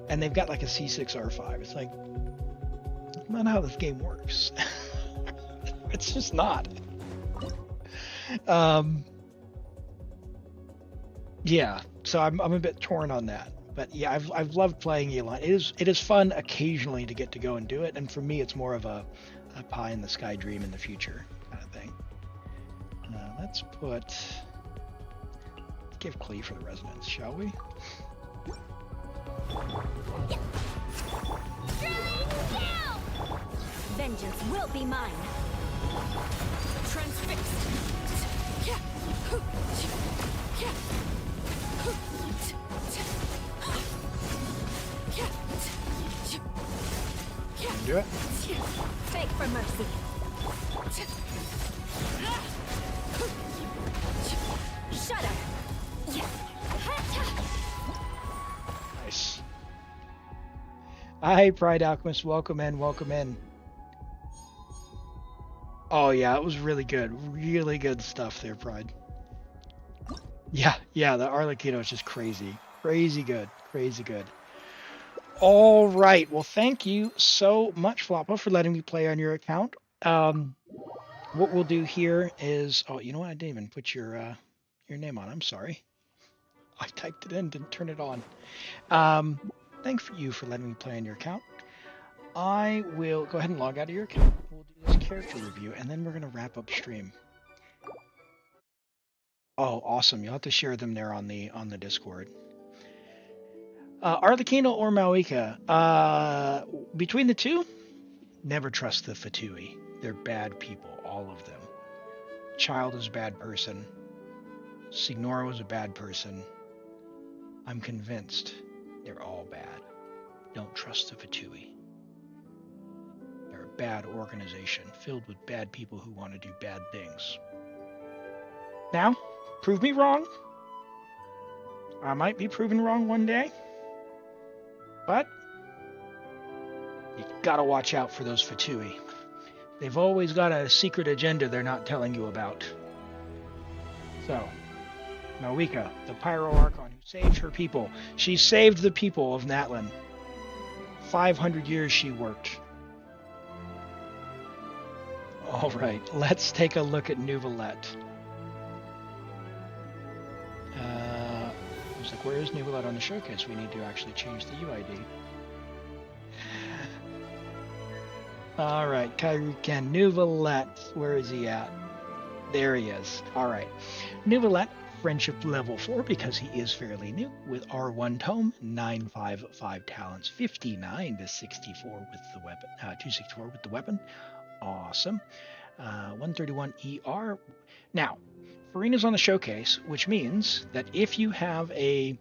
And they've got, like, a C6 R5. It's like, that's not how this game works. It's just not. Yeah, so I'm a bit torn on that. But yeah, I've loved playing Yelan. It is fun occasionally to get to go and do it, and for me, it's more of a pie in the sky dream in the future kind of thing. Let's give Klee for the resonance, shall we? Vengeance will be mine. Transfixed. Do it. Beg for mercy. Shut up. Nice. Hi, Pride Alchemist. Welcome in. Welcome in. Oh yeah, it was really good. Really good stuff there, Pride. Yeah, the Arlecchino is just crazy. Crazy good. Crazy good. All right. Well, thank you so much, Floppa, for letting me play on your account. What we'll do here is, oh, you know what? I didn't even put your name on. I'm sorry. I typed it in, didn't turn it on. Thanks for you for letting me play on your account. I will go ahead and log out of your account. We'll do this character review, and then we're going to wrap up stream. Oh, awesome. You'll have to share them there on the Discord. Arlecchino or Malika? Between the two, never trust the Fatui. They're bad people, all of them. Child is a bad person. Signora was a bad person. I'm convinced they're all bad. Don't trust the Fatui. They're a bad organization filled with bad people who want to do bad things. Now, prove me wrong. I might be proven wrong one day. But you gotta watch out for those Fatui. They've always got a secret agenda they're not telling you about. So, Malika, the Pyro Archon who saved her people. She saved the people of Natlan. 500 years she worked. All right, let's take a look at Nuvolette. I was like, where is Nuvolette on the showcase? We need to actually change the UID. All right, Kairuken, Nuvolette, where is he at? There he is. All right, Nuvolette, friendship level 4 because he is fairly new with R1 tome, 955 talents, 59 to 64 with the weapon, 264 with the weapon. Awesome. 131 ER. Now, Farina's on the showcase, which means that if you have a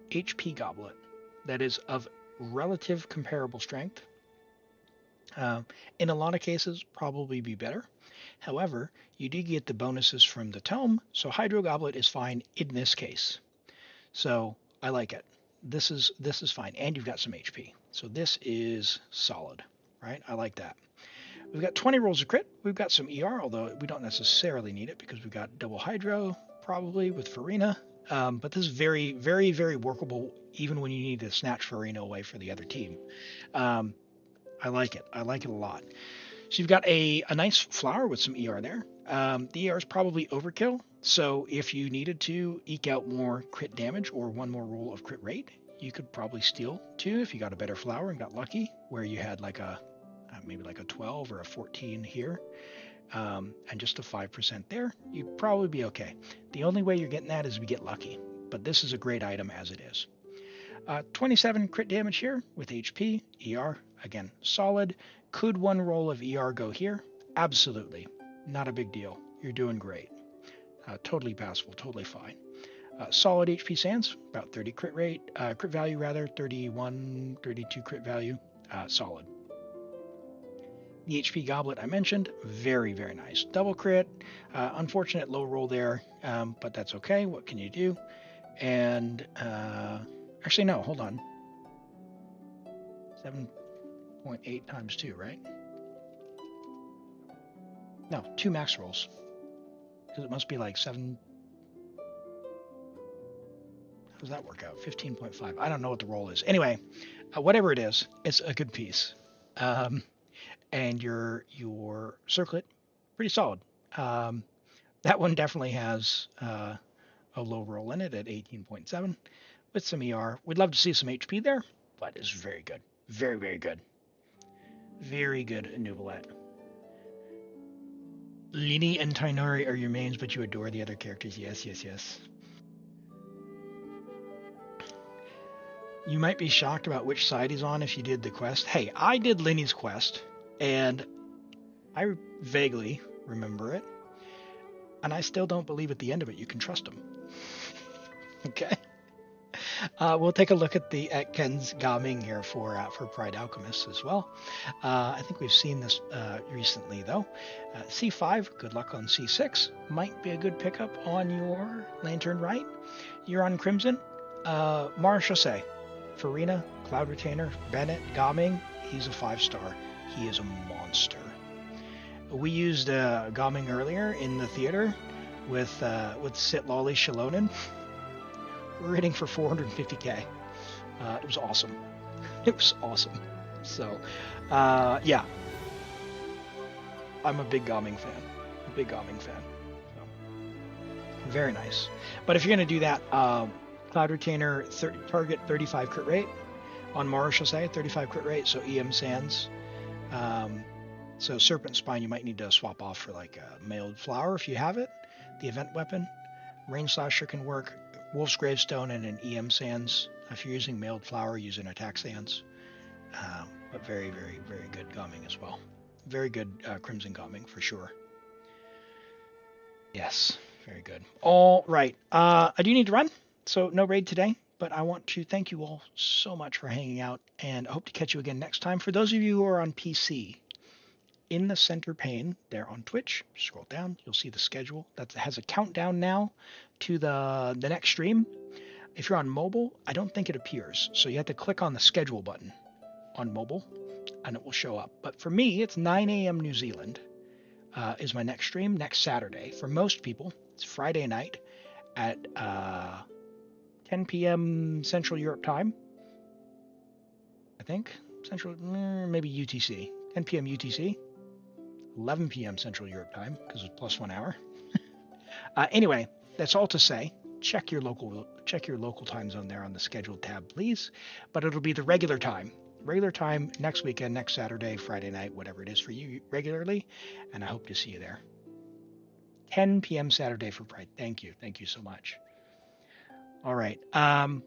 HP goblet that is of relative comparable strength, in a lot of cases probably be better. However, you do get the bonuses from the tome, so Hydro Goblet is fine in this case. So I like it. This is fine, and you've got some HP. So this is solid, right? I like that. We've got 20 rolls of crit. We've got some ER, although we don't necessarily need it because we've got double Hydro probably with Farina. But this is very, very, very workable even when you need to snatch Farina away for the other team. I like it. I like it a lot. So you've got a nice flower with some ER there. The ER is probably overkill. So if you needed to eke out more crit damage or one more roll of crit rate, you could probably steal 2 if you got a better flower and got lucky, where you had like a maybe like a 12 or a 14 here, and just a 5% there, you'd probably be okay. The only way you're getting that is we get lucky. but this is a great item as it is. 27 crit damage here with HP, ER, again, solid. Could one roll of ER go here? Absolutely. Not a big deal. You're doing great. Totally passable, totally fine. Solid HP Sands, about 30 crit rate, crit value rather, 31, 32 crit value, solid. The HP Goblet I mentioned, very, very nice. Double crit, unfortunate low roll there, but that's okay. What can you do? And actually, no, hold on. 7.8 times 2, right? No, 2 max rolls. Because it must be like 7. How does that work out? 15.5. I don't know what the roll is. Anyway, whatever it is, it's a good piece. And your circlet, pretty solid. That one definitely has a low roll in it at 18.7 with some ER. We'd love to see some HP there, but it's very good. Very, very good. Very good, Nuvolette. Lini and Tainori are your mains, but you adore the other characters. Yes, yes, yes. You might be shocked about which side he's on if you did the quest. Hey, I did Lini's quest, and I vaguely remember it, and I still don't believe at the end of it you can trust him. Okay. We'll take a look at Ken's Gaming here for Pride Alchemist as well. I think we've seen this recently though. C5, good luck on C6. Might be a good pickup on your Lantern Right. You're on Crimson. Marechaussee, Farina, Cloud Retainer, Bennett, Gaming. He's a 5-star. He is a monster. We used Gaming earlier in the theater with Sit Lolly Shalonen. We're hitting for 450k. It was awesome. It was awesome. So, yeah. I'm a big Gaming fan. So, very nice. But if you're going to do that, Cloud Retainer, target 35 crit rate. On Marechaussee, 35 crit rate, so EM Sands. So Serpent Spine, you might need to swap off for like a Mailed Flower if you have it. The event weapon. Rain Slasher can work. Wolf's Gravestone and an EM Sands. If you're using Mailed Flower, use an Attack Sands. But very, very, very good Gaming as well. Very good Crimson Gaming for sure. Yes, very good. All right. I do need to run, so no raid today. But I want to thank you all so much for hanging out, and I hope to catch you again next time. For those of you who are on PC, in the center pane there on Twitch, scroll down, you'll see the schedule. That has a countdown now to the next stream. If you're on mobile, I don't think it appears. So you have to click on the schedule button on mobile, and it will show up. But for me, it's 9 a.m. New Zealand is my next stream, next Saturday. For most people, it's Friday night at 10 p.m. Central Europe time, I think. Central, maybe UTC. 10 p.m. UTC. 11 p.m. Central Europe time, because it's plus 1 hour. Anyway, that's all to say. Check your local time zone there on the scheduled tab, please. But it'll be the regular time next weekend, next Saturday, Friday night, whatever it is for you regularly. And I hope to see you there. 10 p.m. Saturday for Pride. Thank you so much. All right.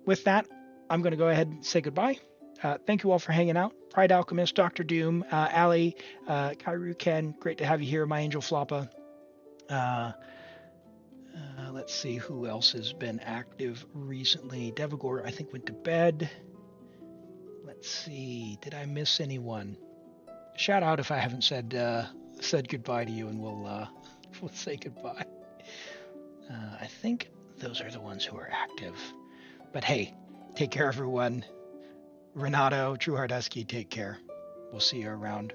With that, I'm going to go ahead and say goodbye. Thank you all for hanging out. Pride Alchemist, Dr. Doom, Ali, Kairu Ken, great to have you here. My Angel Floppa. Let's see who else has been active recently. Devagor, I think, went to bed. Let's see. Did I miss anyone? Shout out if I haven't said goodbye to you, and we'll say goodbye. I think those are the ones who are active. But hey, take care, everyone. Renato, True Heart Husky, take care. We'll see you around.